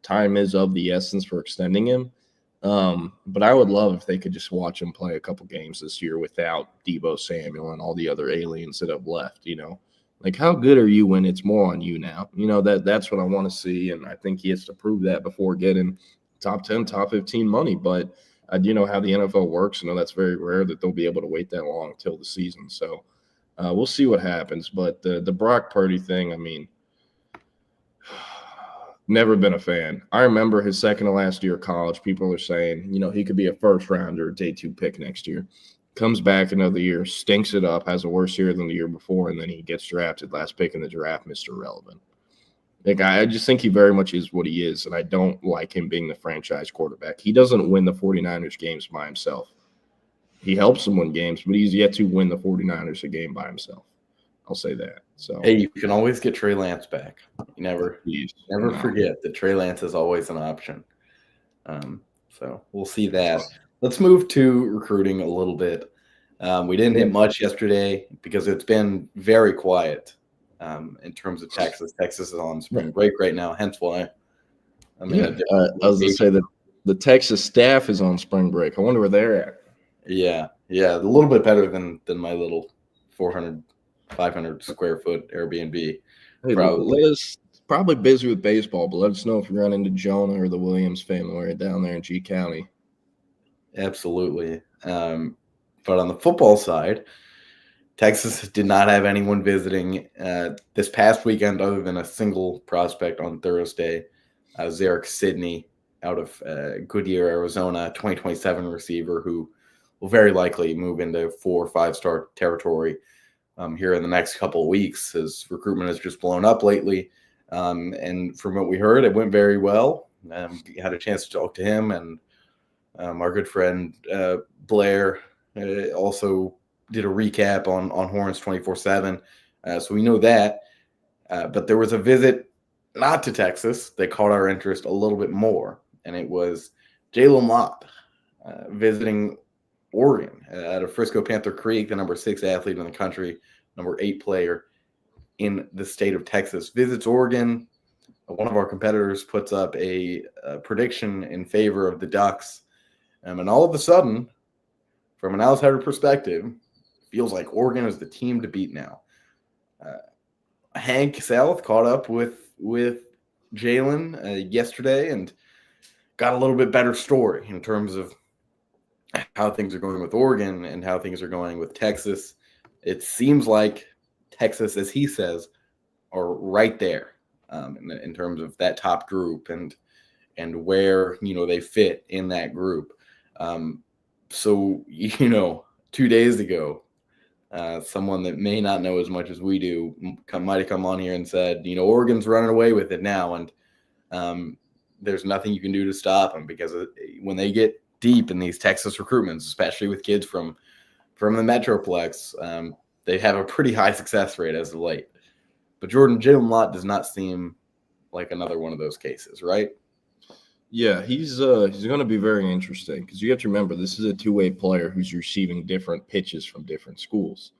time is of the essence for extending him. But I would love if they could just watch him play a couple games this year without Deebo Samuel and all the other aliens that have left, Like, how good are you when it's more on you now? That's what I want to see, and I think he has to prove that before getting top 10, top 15 money. But I do know how the NFL works. I know that's very rare that they'll be able to wait that long until the season. So we'll see what happens. But the Brock Purdy thing, I mean, never been a fan. I remember his second to last year of college, people are saying, he could be a first rounder, day 2 pick next year. Comes back another year, stinks it up, has a worse year than the year before, and then he gets drafted last pick in the draft, Mr. Relevant. Like, I just think he very much is what he is, and I don't like him being the franchise quarterback. He doesn't win the 49ers games by himself. He helps them win games, but he's yet to win the 49ers a game by himself. I'll say that. So hey, you can always get Trey Lance back. You never forget that Trey Lance is always an option. So we'll see that. Let's move to recruiting a little bit. We didn't hit much yesterday because it's been very quiet. In terms of Texas. Texas is on spring break right now, hence why I was going to say that the Texas staff is on spring break. I wonder where they're at. Yeah, a little bit better than my little 400, 500 square foot Airbnb. Hey, probably busy with baseball, but let us know if you run into Jonah or the Williams family right down there in G County. Absolutely. But on the football side, Texas did not have anyone visiting this past weekend other than a single prospect on Thursday, Zarek Sidney out of Goodyear, Arizona, 2027 receiver who will very likely move into 4 or 5-star territory here in the next couple of weeks. His recruitment has just blown up lately. And from what we heard, it went very well. Had a chance to talk to him, and our good friend Blair also did a recap on Horns 24/7. So we know that. But there was a visit not to Texas that caught our interest a little bit more, and it was Jalen Lott visiting Oregon out of Frisco Panther Creek, the number 6 athlete in the country, number 8 player in the state of Texas. Visits Oregon. One of our competitors puts up a prediction in favor of the Ducks. And all of a sudden, from an outsider perspective, feels like Oregon is the team to beat now. Hank South caught up with Jalen yesterday and got a little bit better story in terms of how things are going with Oregon and how things are going with Texas, it seems like Texas, as he says, are right there in terms of that top group and where, they fit in that group. So, 2 days ago, someone that may not know as much as we do might have come on here and said, Oregon's running away with it now. And there's nothing you can do to stop them, because when they get deep in these Texas recruitments, especially with kids from the Metroplex, they have a pretty high success rate as of late. But Jalen Lott does not seem like another one of those cases, right? Yeah, he's going to be very interesting, because you have to remember this is a two-way player who's receiving different pitches from different schools.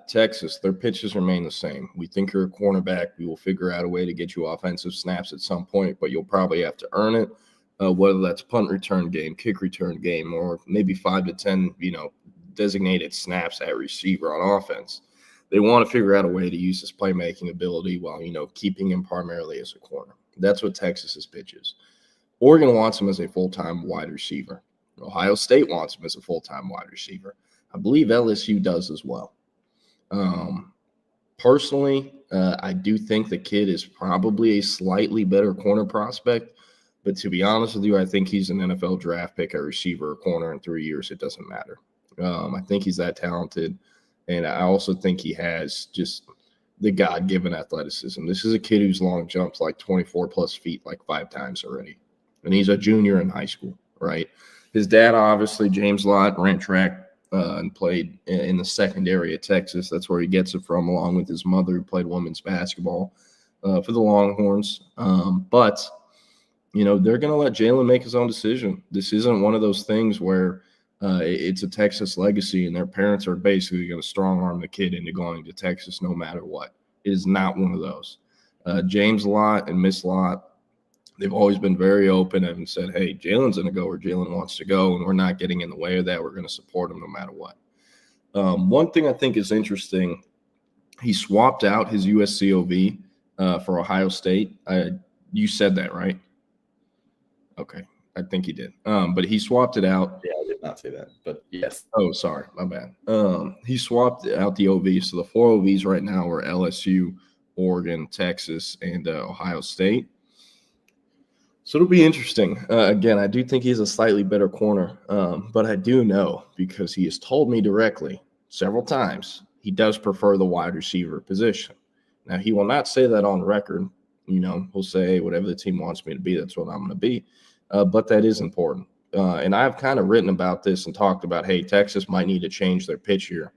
Texas, their pitches remain the same. We think you're a cornerback. We will figure out a way to get you offensive snaps at some point, but you'll probably have to earn it, whether that's punt return game, kick return game, or maybe 5 to 10, designated snaps at receiver on offense. They want to figure out a way to use his playmaking ability while, keeping him primarily as a corner. That's what Texas's pitch is. Oregon wants him as a full-time wide receiver. Ohio State wants him as a full-time wide receiver. I believe LSU does as well. Personally, I do think the kid is probably a slightly better corner prospect, but to be honest with you, I think he's an NFL draft pick at receiver or corner in 3 years. It doesn't matter. I think he's that talented, and I also think he has just the God-given athleticism. This is a kid who's long jumped like 24-plus feet like 5 times already. And he's a junior in high school, right? His dad, obviously, James Lott, ran track and played in the secondary at Texas. That's where he gets it from, along with his mother, who played women's basketball for the Longhorns. But they're going to let Jalen make his own decision. This isn't one of those things where it's a Texas legacy and their parents are basically going to strong-arm the kid into going to Texas no matter what. It is not one of those. James Lott and Miss Lott, they've always been very open and said, hey, Jalen's going to go where Jalen wants to go, and we're not getting in the way of that. We're going to support him no matter what. One thing I think is interesting, he swapped out his USCOV for Ohio State. You said that, right? Okay, I think he did. But he swapped it out. Yeah, I did not say that, but yes. Oh, sorry, my bad. He swapped out the OV. So the 4 OVs right now are LSU, Oregon, Texas, and Ohio State. So it'll be interesting. Again, I do think he's a slightly better corner, but I do know, because he has told me directly several times, he does prefer the wide receiver position. Now, he will not say that on record. He'll say, hey, whatever the team wants me to be, that's what I'm going to be. But that is important. And I've kind of written about this and talked about, hey, Texas might need to change their pitch here,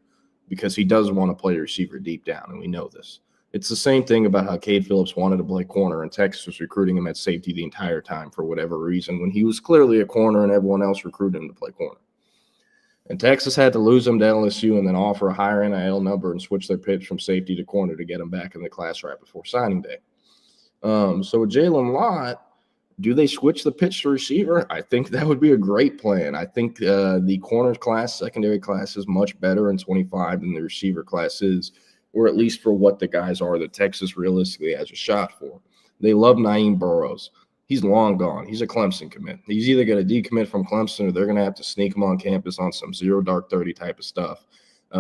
because he does want to play receiver deep down, and we know this. It's the same thing about how Cade Phillips wanted to play corner, and Texas was recruiting him at safety the entire time for whatever reason, when he was clearly a corner and everyone else recruited him to play corner. And Texas had to lose him to LSU and then offer a higher NIL number and switch their pitch from safety to corner to get him back in the class right before signing day. So with Jalen Lott, do they switch the pitch to receiver? I think that would be a great plan. I think the corners class, secondary class, is much better in 25 than the receiver class is, or at least for what the guys are that Texas realistically has a shot for. They love Naeem Burrows. He's long gone. He's a Clemson commit. He's either going to decommit from Clemson, or they're going to have to sneak him on campus on some 0 dark 30 type of stuff,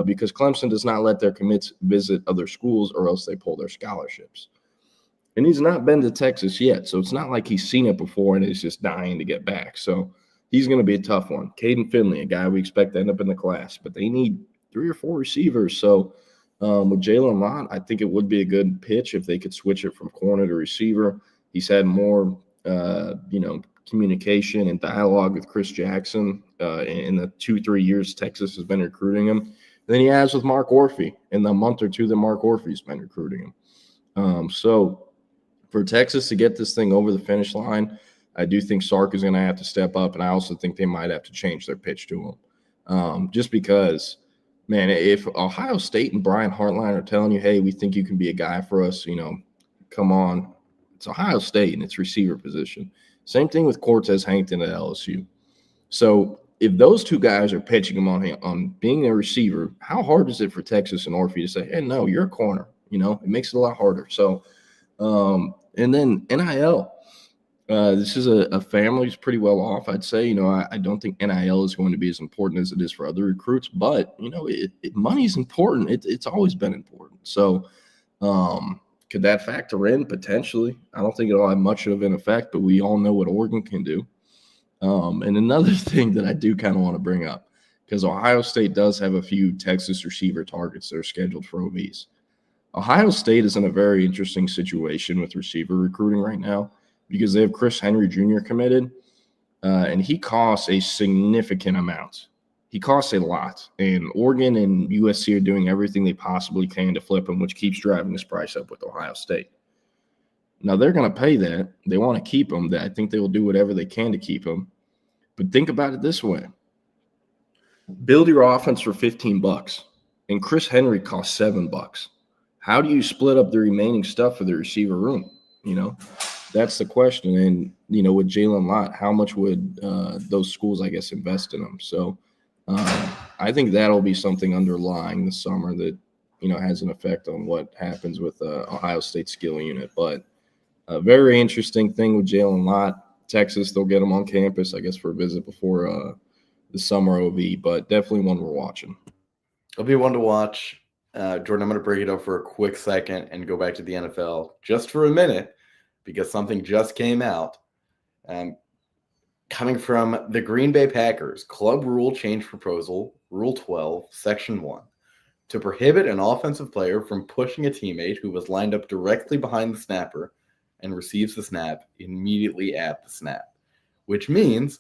because Clemson does not let their commits visit other schools, or else they pull their scholarships. And he's not been to Texas yet, so it's not like he's seen it before and is just dying to get back. So he's going to be a tough one. Caden Finley, a guy we expect to end up in the class, but they need 3 or 4 receivers. So with Jalen Lott, I think it would be a good pitch if they could switch it from corner to receiver. He's had more, communication and dialogue with Chris Jackson in the 2-3 years Texas has been recruiting him than he has with Mark Orphy in the month or two that Mark Orphy's been recruiting him. So for Texas to get this thing over the finish line, I do think Sark is going to have to step up, and I also think they might have to change their pitch to him, just because – man, if Ohio State and Brian Hartline are telling you, hey, we think you can be a guy for us, come on. It's Ohio State and it's receiver position. Same thing with Cortez Hankton at LSU. So if those two guys are pitching him on being a receiver, how hard is it for Texas and Orphy to say, hey, no, you're a corner? It makes it a lot harder. So, and then NIL. This is a family who's pretty well off, I'd say. I don't think NIL is going to be as important as it is for other recruits, but, money is important. It's always been important. So could that factor in? Potentially. I don't think it'll have much of an effect, but we all know what Oregon can do. And another thing that I do kind of want to bring up, because Ohio State does have a few Texas receiver targets that are scheduled for OVs. Ohio State is in a very interesting situation with receiver recruiting right now because they have Chris Henry Jr. committed, and he costs a significant amount. He costs a lot, and Oregon and USC are doing everything they possibly can to flip him, which keeps driving this price up with Ohio State. Now, they're going to pay that. They want to keep him. I think they will do whatever they can to keep him. But think about it this way. Build your offense for $15, and Chris Henry costs $7. How do you split up the remaining stuff for the receiver room? That's the question. And, with Jalen Lott, how much would those schools, I guess, invest in him? So I think that'll be something underlying this summer that, has an effect on what happens with Ohio State skill unit. But a very interesting thing with Jalen Lott. Texas, they'll get him on campus, I guess, for a visit before the summer OV, but definitely one we're watching. It'll be one to watch. Jordan, I'm going to break it up for a quick second and go back to the NFL just for a minute because something just came out. Coming from the Green Bay Packers, club rule change proposal, Rule 12, Section 1, to prohibit an offensive player from pushing a teammate who was lined up directly behind the snapper and receives the snap immediately at the snap, which means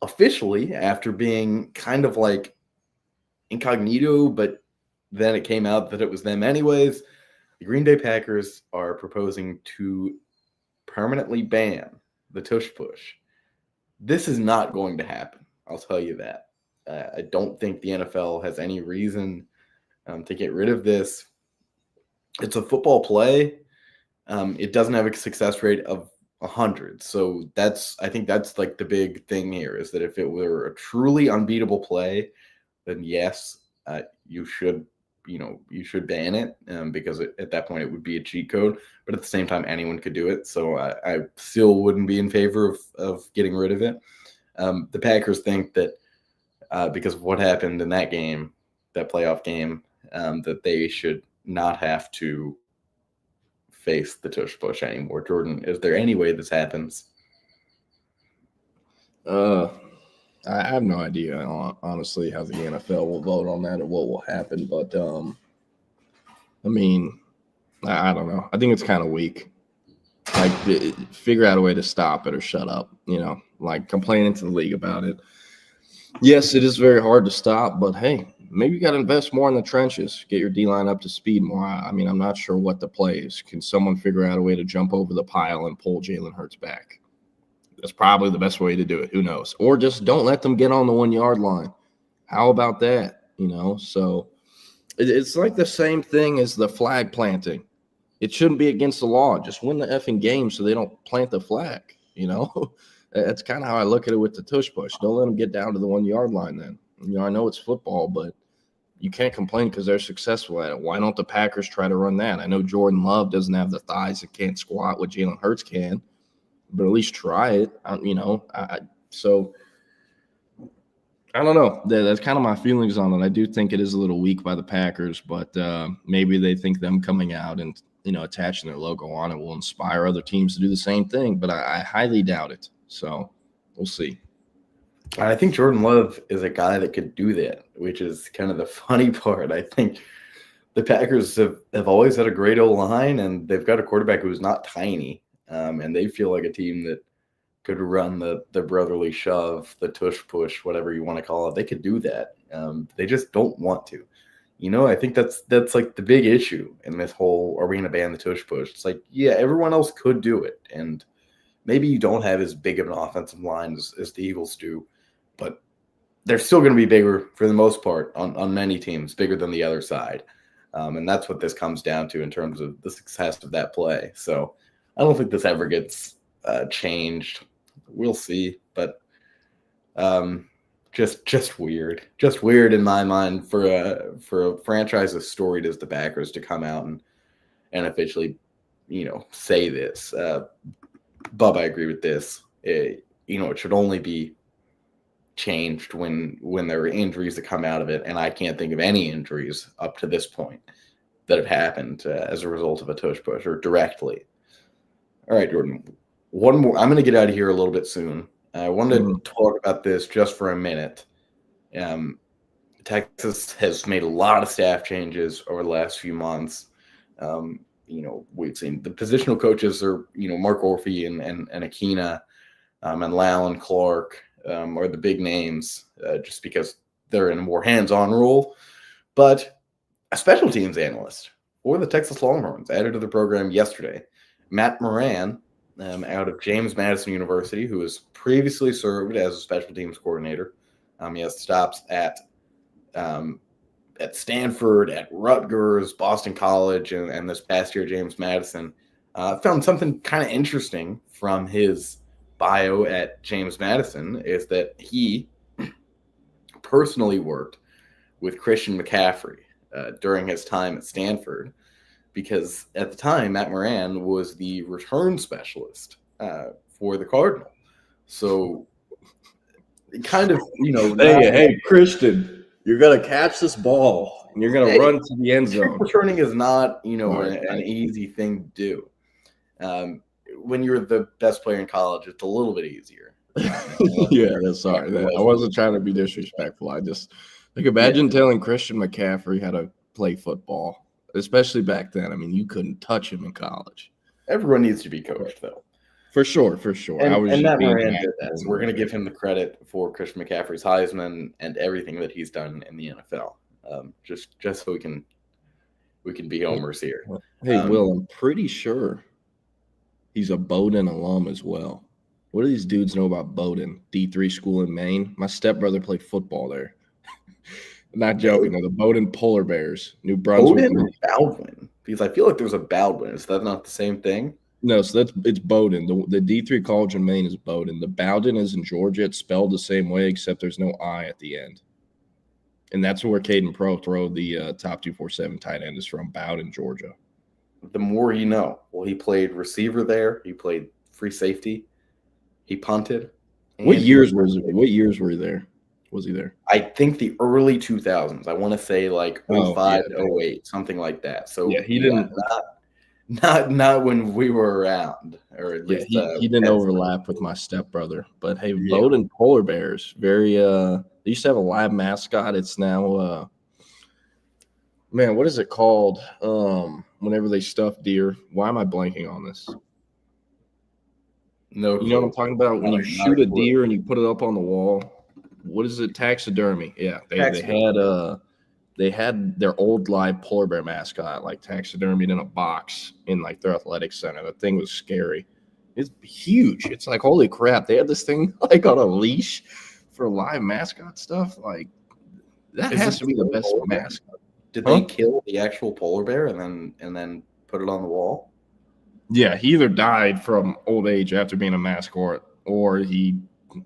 officially, after being kind of like incognito, but then it came out that it was them anyways, the Green Bay Packers are proposing to permanently ban the tush push. This is not going to happen. I'll tell you that. I don't think the NFL has any reason to get rid of this. It's a football play. It doesn't have a success rate of 100. So I think that's like the big thing here is that if it were a truly unbeatable play, then yes, you should ban it because at that point it would be a cheat code. But at the same time, anyone could do it. So I still wouldn't be in favor of getting rid of it. The Packers think that because of what happened in that game, that playoff game, that they should not have to face the tush push anymore. Jordan, is there any way this happens? I have no idea, honestly, how the NFL will vote on that or what will happen. But, I don't know. I think it's kind of weak. Like, figure out a way to stop it or shut up, like complaining to the league about it. Yes, it is very hard to stop, but hey, maybe you got to invest more in the trenches, get your D-line up to speed more. I'm not sure what the play is. Can someone figure out a way to jump over the pile and pull Jalen Hurts back? That's probably the best way to do it. Who knows? Or just don't let them get on the 1 yard line. How about that? So it's like the same thing as the flag planting. It shouldn't be against the law. Just win the effing game so they don't plant the flag. That's kind of how I look at it with the tush push. Don't let them get down to the 1 yard line then. I know it's football, but you can't complain because they're successful at it. Why don't the Packers try to run that? I know Jordan Love doesn't have the thighs and can't squat what Jalen Hurts can, but at least try it. So I don't know. That's kind of my feelings on it. I do think it is a little weak by the Packers, but maybe they think them coming out and attaching their logo on it will inspire other teams to do the same thing. But I highly doubt it. So we'll see. I think Jordan Love is a guy that could do that, which is kind of the funny part. I think the Packers have always had a great O-line, and they've got a quarterback who's not tiny, and they feel like a team that could run the brotherly shove, the tush push, whatever you want to call it. They could do that. They just don't want to. I think that's like the big issue in this whole, are we going to ban the tush push? It's like, yeah, everyone else could do it, and maybe you don't have as big of an offensive line as the Eagles do, but they're still going to be bigger for the most part on many teams, bigger than the other side. And that's what this comes down to in terms of the success of that play. So I don't think this ever gets changed. We'll see, but just weird. Just weird in my mind for a franchise as storied as the Packers to come out and officially, say this. Bub, I agree with this. It should only be changed when there are injuries that come out of it, and I can't think of any injuries up to this point that have happened as a result of a tush push or directly. All right, Jordan, one more. I'm going to get out of here a little bit soon. I wanted to talk about this just for a minute. Texas has made a lot of staff changes over the last few months. We've seen the positional coaches are, Mark Orphy and Akina and Lau and Clark are the big names just because they're in a more hands-on role. But a special teams analyst for the Texas Longhorns added to the program yesterday, Matt Moran, out of James Madison University, who has previously served as a special teams coordinator. He has stops at Stanford, at Rutgers, Boston College, and this past year, James Madison. Found something kind of interesting from his bio at James Madison is that he personally worked with Christian McCaffrey during his time at Stanford, because at the time, Matt Moran was the return specialist for the Cardinal. So kind of, hey, Christian, you're going to catch this ball and you're going to run to the end zone. Returning is not, an easy thing to do. When you're the best player in college, it's a little bit easier. Sorry. I wasn't trying to be disrespectful. I just imagine telling Christian McCaffrey how to play football, especially back then. I mean, you couldn't touch him in college. Everyone needs to be coached, though. For sure. And Matt Moran did that. So we're going to give him the credit for Christian McCaffrey's Heisman and everything that he's done in the NFL. Just so we can be homers here. Hey, Will, I'm pretty sure he's a Bowdoin alum as well. What do these dudes know about Bowdoin? D3 school in Maine. My stepbrother played football there. Not joking. The Bowdoin Polar Bears, New Brunswick. Bowdoin or Baldwin? Because I feel like there's a Baldwin. Is that not the same thing? No, so it's Bowdoin. The D3 college in Maine is Bowdoin. The Bowdoin is in Georgia. It's spelled the same way, except there's no I at the end. And that's where Caden Prothro, the top 247 tight end, is from, Bowdoin, Georgia. The more you know. Well, he played receiver there. He played free safety. He punted. What years were he there? Was he there? I think the early 2000s. I want to say like 05 to 08, something like that. So yeah, he didn't. Not when we were around, or at least he didn't overlap with my stepbrother. But hey, Bowdoin Polar Bears, very they used to have a live mascot. It's now what is it called? Whenever they stuff deer. Why am I blanking on this? No, you know what I'm talking about? When you shoot a deer and you put it up on the wall. What is it? Taxidermy. Yeah, they had their old live polar bear mascot like taxidermied in a box in like their athletic center. That thing was scary. It's huge. It's like, holy crap. They had this thing like on a leash for live mascot stuff. Like that has to be the best mascot. Did they kill the actual polar bear and then put it on the wall? Yeah, he either died from old age after being a mascot, or he,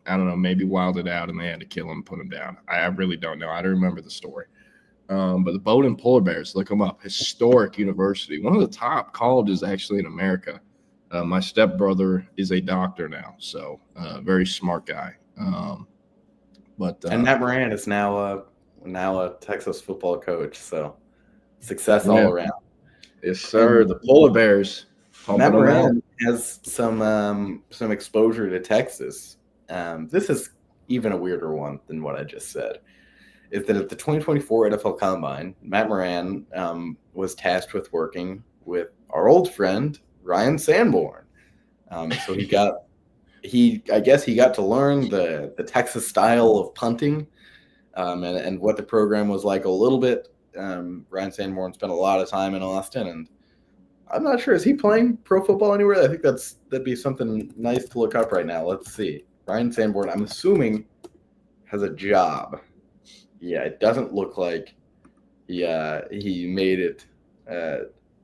I don't know, maybe wilded out and they had to kill him and put him down. I really don't know. I don't remember the story. But the Bowdoin Polar Bears, look them up. Historic university, one of the top colleges actually in America. My stepbrother is a doctor now, so very smart guy. And Matt Moran is now a Texas football coach, so success all around. Yes, sir. The Polar Bears. Matt Moran has some exposure to Texas. This is even a weirder one than what I just said. Is that at the 2024 NFL Combine, Matt Moran was tasked with working with our old friend Ryan Sanborn. So he got to learn the Texas style of punting and what the program was like a little bit. Ryan Sanborn spent a lot of time in Austin, and I'm not sure, is he playing pro football anywhere? I think that'd be something nice to look up right now. Let's see. Ryan Sanborn, I'm assuming, has a job. Yeah, it doesn't look like he made it.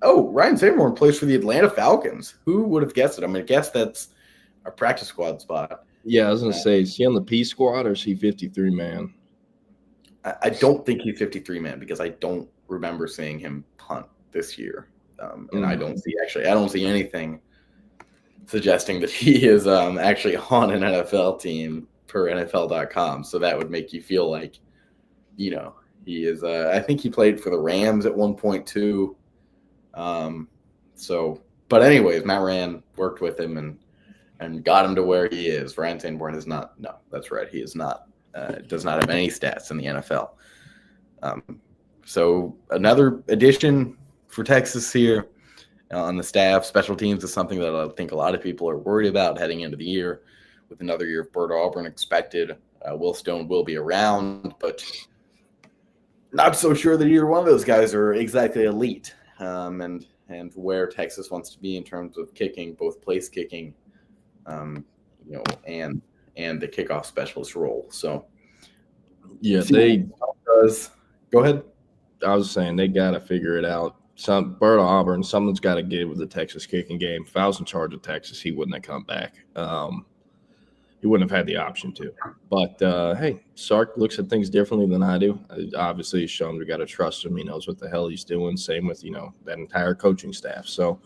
Ryan Sanborn plays for the Atlanta Falcons. Who would have guessed it? I mean, I guess that's a practice squad spot. Yeah, I was going to say, is he on the P squad or is he 53-man? I don't think he's 53-man because I don't remember seeing him punt this year. And I don't see anything suggesting that he is actually on an NFL team per NFL.com. So that would make you feel like, you know, he is. I think he played for the Rams at one point too. But anyways, Matt Ryan worked with him and got him to where he is. Ryan Sanborn is not. No, that's right. He is not. Does not have any stats in the NFL. So another addition for Texas here on the staff. Special teams is something that I think a lot of people are worried about heading into the year. With another year of Bert Auburn expected, Will Stone will be around, but not so sure that either one of those guys are exactly elite. And where Texas wants to be in terms of kicking, both place kicking, and the kickoff specialist role. So, yeah, go ahead. I was saying they got to figure it out. Bert Auburn, someone's got to get with the Texas kicking game. If I was in charge of Texas, he wouldn't have come back. He wouldn't have had the option to. But, hey, Sark looks at things differently than I do. Obviously, he's shown we got to trust him. He knows what the hell he's doing. Same with, that entire coaching staff. So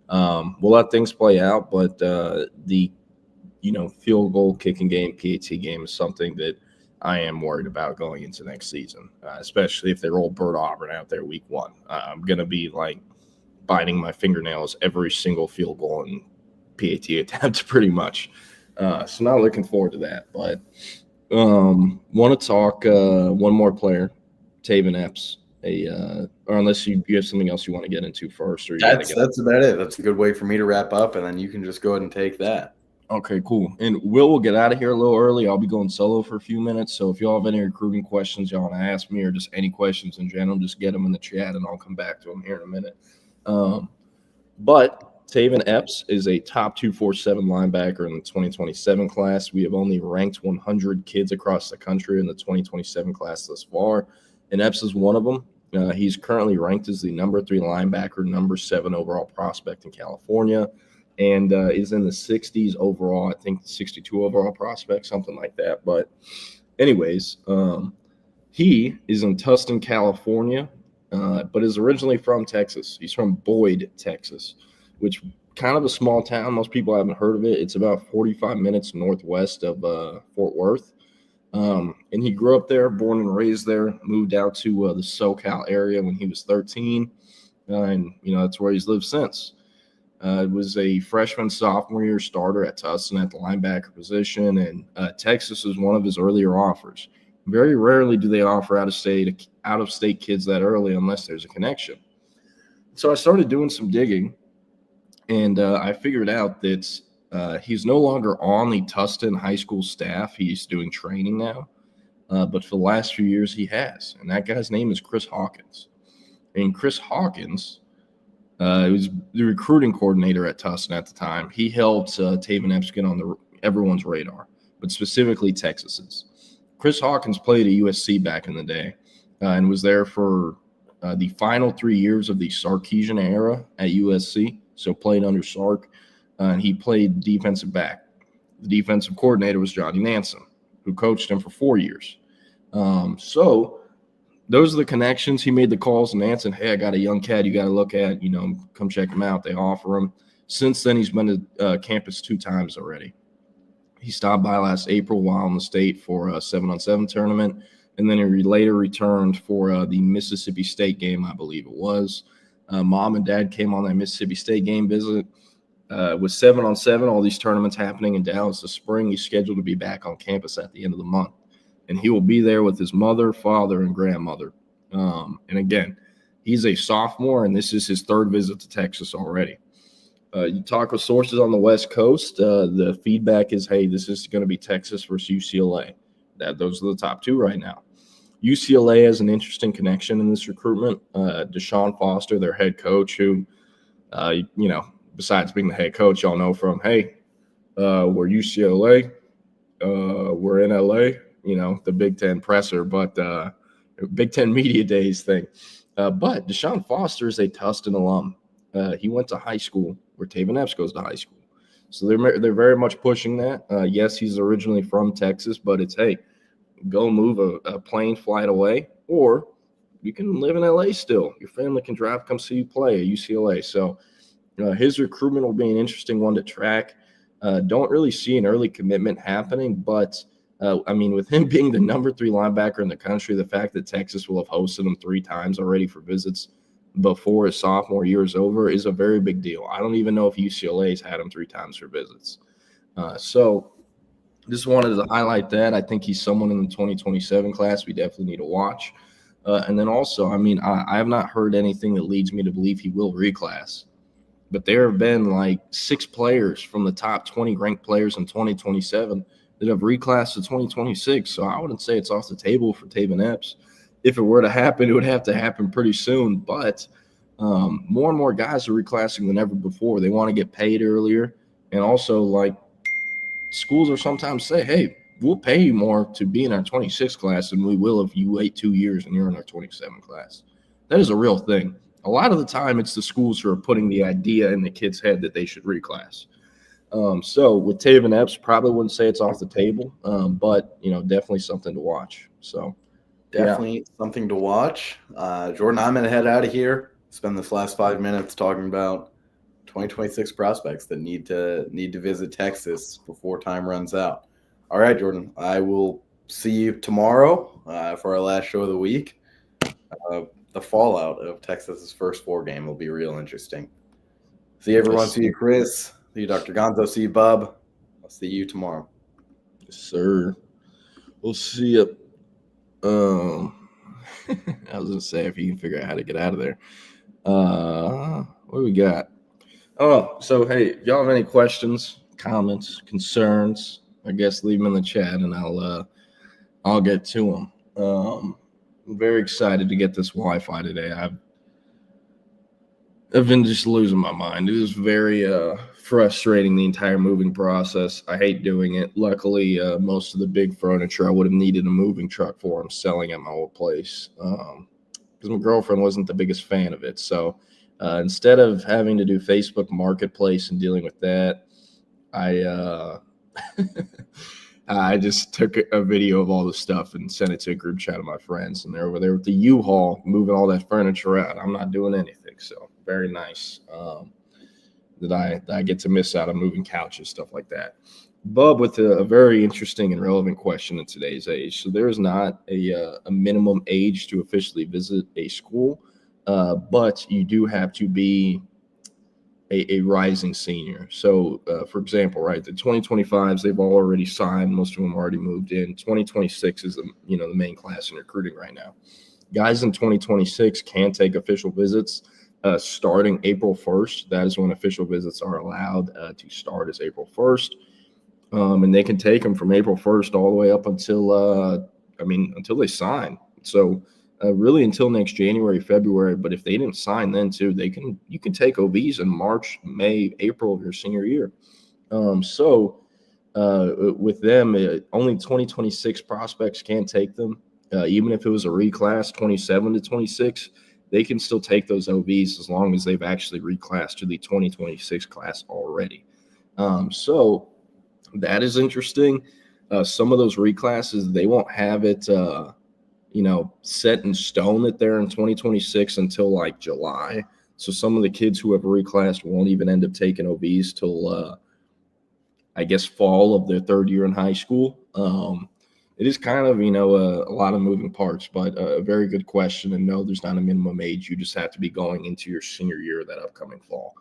we'll let things play out. But the field goal kicking game, PAT game is something that I am worried about going into next season, especially if they roll Bert Auburn out there week 1. I'm going to be, biting my fingernails every single field goal and PAT attempt pretty much. So not looking forward to that, but want to talk one more player, Taven Epps. Or unless you have something else you want to get into first, or that's about it. That's a good way for me to wrap up, and then you can just go ahead and take that. Okay, cool. And we'll get out of here a little early. I'll be going solo for a few minutes. So if y'all have any recruiting questions y'all want to ask me, or just any questions in general, just get them in the chat, and I'll come back to them here in a minute. But Taven Epps is a top 247 linebacker in the 2027 class. We have only ranked 100 kids across the country in the 2027 class thus far, and Epps is one of them. He's currently ranked as the number 3 linebacker, number 7 overall prospect in California, and is in the 60s overall, I think 62 overall prospect, something like that. But anyways, he is in Tustin, California, but is originally from Texas. He's from Boyd, Texas, which kind of a small town. Most people haven't heard of it. It's about 45 minutes northwest of Fort Worth. And he grew up there, born and raised there, moved out to the SoCal area when he was 13. And, that's where he's lived since. It was a freshman, sophomore year starter at Tustin at the linebacker position. And Texas was one of his earlier offers. Very rarely do they offer out-of-state kids that early unless there's a connection. So I started doing some digging. And I figured out that he's no longer on the Tustin High School staff. He's doing training now. But for the last few years, he has. And that guy's name is Chris Hawkins. And Chris Hawkins was the recruiting coordinator at Tustin at the time. He helped Taven Epps get on everyone's radar, but specifically Texas's. Chris Hawkins played at USC back in the day and was there for the final 3 years of the Sarkisian era at USC. So played under Sark, and he played defensive back. The defensive coordinator was Johnny Nansen, who coached him for 4 years. So those are the connections. He made the calls to Nansen, hey, I got a young cat you got to look at, come check him out. They offer him. Since then, he's been to campus 2 times already. He stopped by last April while in the state for a 7-on-7 tournament, and then he later returned for the Mississippi State game, I believe it was. Mom and dad came on that Mississippi State game visit. With 7-on-7, all these tournaments happening in Dallas this spring, he's scheduled to be back on campus at the end of the month. And he will be there with his mother, father, and grandmother. And again, he's a sophomore, and this is his 3rd visit to Texas already. You talk with sources on the West Coast, the feedback is, hey, this is going to be Texas versus UCLA. Those are the top 2 right now. UCLA has an interesting connection in this recruitment. Deshaun Foster, their head coach, who, besides being the head coach, y'all know from, hey, we're UCLA, we're in LA, the Big Ten presser, but Big Ten Media Days thing. But Deshaun Foster is a Tustin alum. He went to high school where Taven Epps goes to high school. So they're very much pushing that. Yes, he's originally from Texas, but it's, hey, go move a plane flight away, or you can live in LA still. Your family can drive, come see you play at UCLA. So His recruitment will be an interesting one to track. Don't really see an early commitment happening, but with him being the number 3 linebacker in the country, the fact that Texas will have hosted him 3 times already for visits before his sophomore year is over is a very big deal. I don't even know if UCLA's had him 3 times for visits. So just wanted to highlight that. I think he's someone in the 2027 class we definitely need to watch. And then also, I have not heard anything that leads me to believe he will reclass. But there have been like 6 players from the top 20 ranked players in 2027 that have reclassed to 2026. So I wouldn't say it's off the table for Taven Epps. If it were to happen, it would have to happen pretty soon. But more and more guys are reclassing than ever before. They want to get paid earlier. And also, like, schools are sometimes say, hey, we'll pay you more to be in our 26 class than we will if you wait 2 years and you're in our 27 class. That is a real thing. A lot of the time, it's the schools who are putting the idea in the kid's head that they should reclass. So with Taven Epps, probably wouldn't say it's off the table, but definitely something to watch. So definitely something to watch. Jordan, I'm gonna head out of here. Spend this last 5 minutes talking about 2026 prospects that need to visit Texas before time runs out. All right, Jordan, I will see you tomorrow for our last show of the week. The fallout of Texas's first 4 game will be real interesting. See you, everyone. See you, Chris. See you, Dr. Gonzo. See you, Bub. I'll see you tomorrow. Yes, sir. We'll see you. I was going to say if you can figure out how to get out of there. What do we got? Oh, so, hey, if y'all have any questions, comments, concerns, I guess leave them in the chat and I'll get to them. I'm very excited to get this Wi-Fi today. I've been just losing my mind. It was very frustrating, the entire moving process. I hate doing it. Luckily, most of the big furniture I would have needed a moving truck for. I'm selling at my old place because my girlfriend wasn't the biggest fan of it. So instead of having to do Facebook Marketplace and dealing with that, I just took a video of all the stuff and sent it to a group chat of my friends, and they're over there with the U-Haul moving all that furniture out. I'm not doing anything, so very nice that I get to miss out on moving couches, stuff like that. Bub with a very interesting and relevant question in today's age. So there is not a minimum age to officially visit a school, but you do have to be a rising senior. So, for example, right, the 2025s, they've all already signed. Most of them already moved in. 2026 is the main class in recruiting right now. Guys in 2026 can take official visits starting April 1st. That is when official visits are allowed to start, is April 1st. And they can take them from April 1st all the way up until they sign. So really until next January, February. But if they didn't sign then too, you can take OVs in March, May, April of your senior year. With them, only 2026 prospects can take them. Even if it was a reclass, 27 to 26, they can still take those OVs as long as they've actually reclassed to the 2026 class already. So that is interesting. Some of those reclasses, they won't have it set in stone that they're in 2026 until like July. So some of the kids who have reclassed won't even end up taking OVs till fall of their 3rd year in high school. It is kind of, a lot of moving parts, but a very good question. And no, there's not a minimum age. You just have to be going into your senior year that upcoming fall.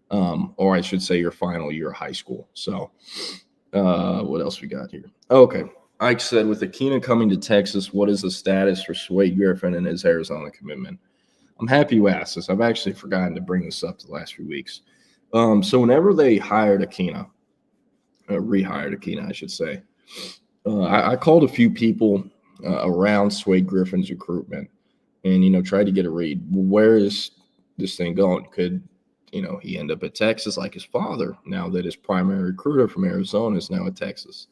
Or I should say your final year of high school. So what else we got here? Okay. Ike said, with Akina coming to Texas, what is the status for Swade Griffin and his Arizona commitment? I'm happy you asked this. I've actually forgotten to bring this up the last few weeks. So whenever they hired Akina, rehired Akina, I should say, I called a few people around Swade Griffin's recruitment and, tried to get a read. Where is this thing going? Could, he end up at Texas like his father, now that his primary recruiter from Arizona is now at Texas?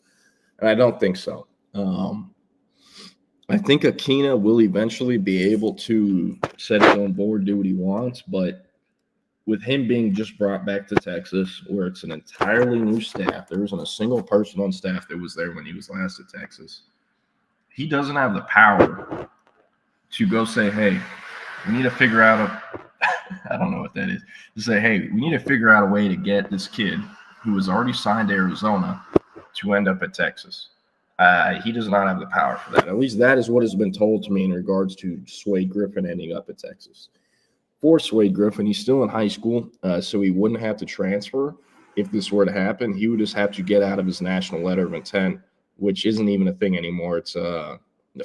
And I don't think so. I think Akina will eventually be able to set his own board, do what he wants, but with him being just brought back to Texas, where it's an entirely new staff, there isn't a single person on staff that was there when he was last at Texas. He doesn't have the power to go say, hey, we need to figure out I don't know what that is. To say, hey, we need to figure out a way to get this kid who was already signed to Arizona to end up at Texas. He does not have the power for that. At least that is what has been told to me in regards to Swade Griffin ending up at Texas. For Swade Griffin, he's still in high school, so he wouldn't have to transfer if this were to happen. He would just have to get out of his national letter of intent, which isn't even a thing anymore. It's the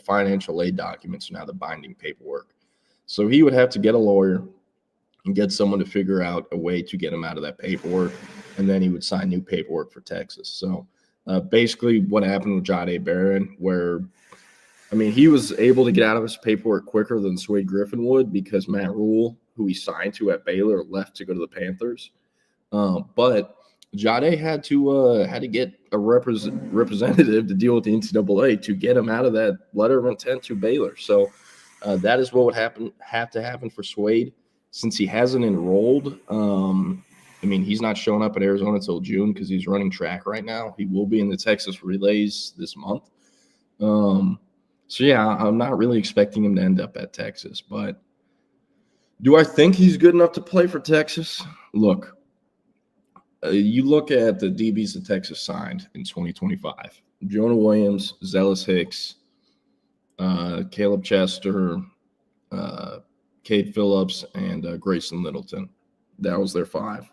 financial aid documents are now the binding paperwork. So he would have to get a lawyer and get someone to figure out a way to get him out of that paperwork, and then he would sign new paperwork for Texas. So basically what happened with Jahdae Barron, where, I mean, he was able to get out of his paperwork quicker than Swade Griffin would because Matt Rule, who he signed to at Baylor, left to go to the Panthers. But Jahdae had to get a representative to deal with the NCAA to get him out of that letter of intent to Baylor. So that is what would have to happen for Swade. Since he hasn't enrolled, I mean, he's not showing up at Arizona until June because he's running track right now. He will be in the Texas relays this month. So, yeah, I'm not really expecting him to end up at Texas. But do I think he's good enough to play for Texas? Look, you look at the DBs that Texas signed in 2025. Jonah Williams, Zealous Hicks, Caleb Chester, Cade Phillips, and Grayson Littleton. That was their 5.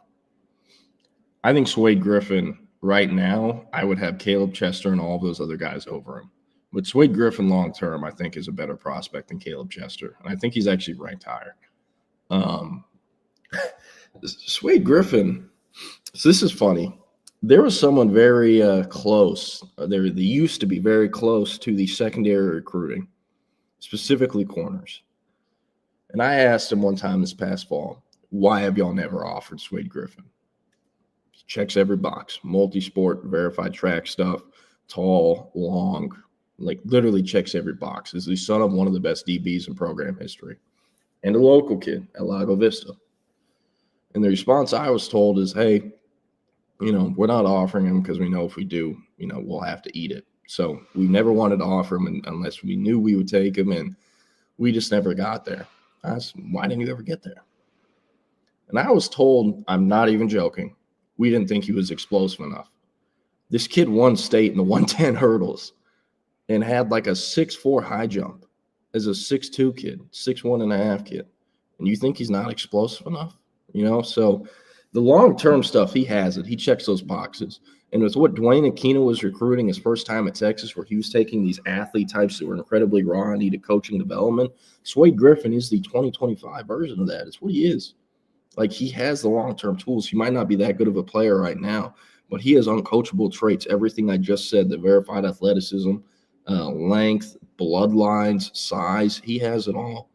I think Swade Griffin right now, I would have Caleb Chester and all of those other guys over him. But Swade Griffin long-term, I think, is a better prospect than Caleb Chester. And I think he's actually ranked higher. Swade Griffin, so this is funny. There was someone very close. They used to be very close to the secondary recruiting, specifically corners. And I asked him one time this past fall, why have y'all never offered Swade Griffin? Checks every box, multi-sport, verified track stuff, tall, long, like literally checks every box. Is the son of one of the best DBs in program history and a local kid at Lago Vista. And the response I was told is, hey, we're not offering him because we know if we do, we'll have to eat it. So we never wanted to offer him unless we knew we would take him, and we just never got there. I asked, why didn't you ever get there? And I was told, I'm not even joking, we didn't think he was explosive enough. This kid won state in the 110 hurdles and had like a 6'4" high jump as a 6'2" kid, 6'1.5" kid. And you think he's not explosive enough? So the long-term stuff, he has it. He checks those boxes. And it's what Dwayne Aquino was recruiting his first time at Texas, where he was taking these athlete types that were incredibly raw and needed coaching development. Swade Griffin is the 2025 version of that. It's what he is. Like, he has the long-term tools. He might not be that good of a player right now, but he has uncoachable traits. Everything I just said, the verified athleticism, length, bloodlines, size, he has it all.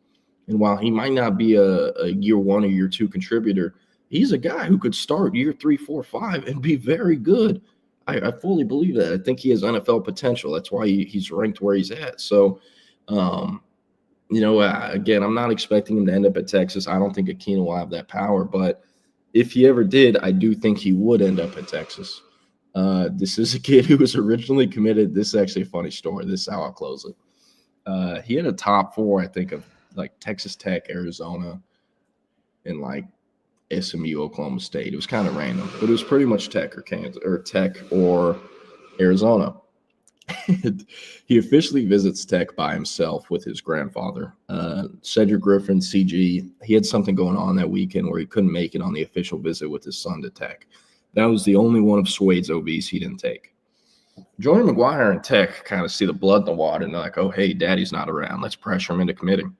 And while he might not be a year 1 or year 2 contributor, he's a guy who could start year 3, 4, 5 and be very good. I fully believe that. I think he has NFL potential. That's why he's ranked where he's at. So, again, I'm not expecting him to end up at Texas. I don't think Aquino will have that power. But if he ever did, I do think he would end up at Texas. This is a kid who was originally committed. This is actually a funny story. This is how I'll close it. He had a top 4, I think, of like Texas Tech, Arizona, and like SMU, Oklahoma State. It was kind of random, but it was pretty much Tech or Kansas or Tech or Arizona. He officially visits Tech by himself with his grandfather, Cedric Griffin, CG. He had something going on that weekend where he couldn't make it on the official visit with his son to Tech. That was the only one of Swade's OVs he didn't take. Jordan McGuire and Tech kind of see the blood in the water, and they're like, oh, hey, daddy's not around. Let's pressure him into committing.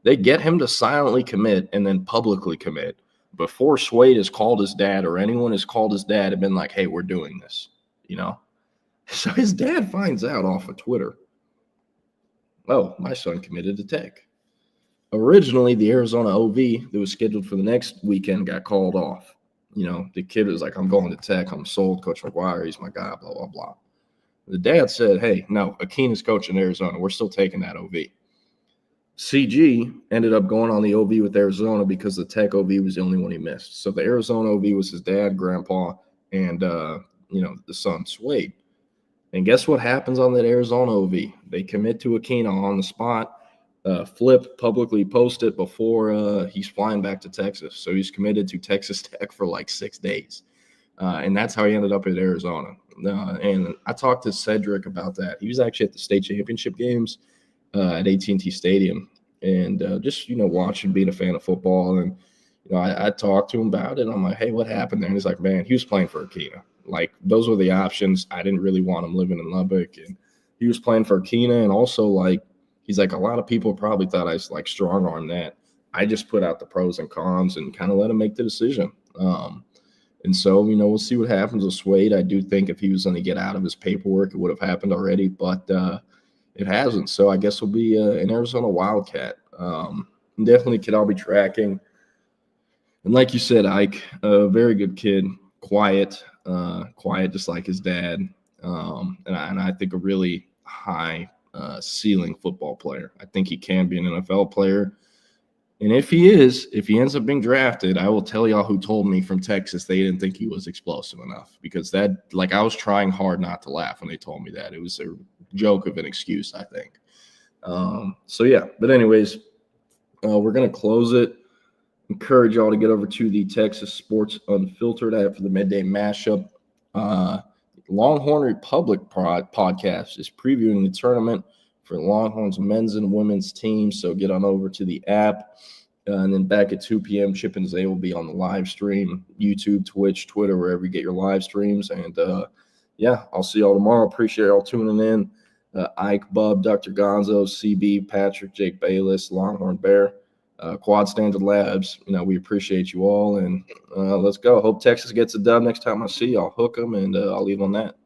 They get him to silently commit and then publicly commit before Swade has called his dad or anyone has called his dad and been like, hey, we're doing this, So his dad finds out off of Twitter, oh, my son committed to Tech. Originally, the Arizona OV that was scheduled for the next weekend got called off. The kid was like, I'm going to Tech. I'm sold. Coach McGuire, he's my guy, blah, blah, blah. The dad said, hey, no, Aquino's coaching Arizona. We're still taking that OV. CG ended up going on the OV with Arizona because the Tech OV was the only one he missed. So the Arizona OV was his dad, grandpa, and, the son, Swade. And guess what happens on that Arizona OV? They commit to Aquino on the spot. Flip publicly posted before he's flying back to Texas. So he's committed to Texas Tech for like 6 days. And that's how he ended up in Arizona. And I talked to Cedric about that. He was actually at the state championship games at AT&T Stadium. And just, watching, being a fan of football. And, I talked to him about it. I'm like, hey, what happened there? And he's like, man, he was playing for Akina. Like, those were the options. I didn't really want him living in Lubbock. And he was playing for Akina. And also, like, he's like, a lot of people probably thought I was, like, strong-arm that. I just put out the pros and cons and kind of let him make the decision. And so, we'll see what happens with Swade. I do think if he was going to get out of his paperwork, it would have happened already, but it hasn't. So I guess he'll be an Arizona Wildcat. Definitely kid I'll be tracking. And like you said, Ike, a very good kid, quiet just like his dad. And I think a really high ceiling football player. I think he can be an NFL player. And if he ends up being drafted, I will tell y'all who told me from Texas they didn't think he was explosive enough, because I was trying hard not to laugh when they told me that. It was a joke of an excuse, I think. But anyways, we're going to close it. Encourage y'all to get over to the Texas Sports Unfiltered app for the Midday Mashup. Longhorn Republic podcast is previewing the tournament for Longhorns men's and women's teams. So get on over to the app. And then back at 2 p.m., Chip and Zay will be on the live stream, YouTube, Twitch, Twitter, wherever you get your live streams. And, I'll see y'all tomorrow. Appreciate y'all tuning in. Ike, Bub, Dr. Gonzo, CB, Patrick, Jake Bayless, Longhorn Bear, Quad Standard Labs. We appreciate you all. And let's go. Hope Texas gets it done next time I see y'all. Hook them, and I'll leave on that.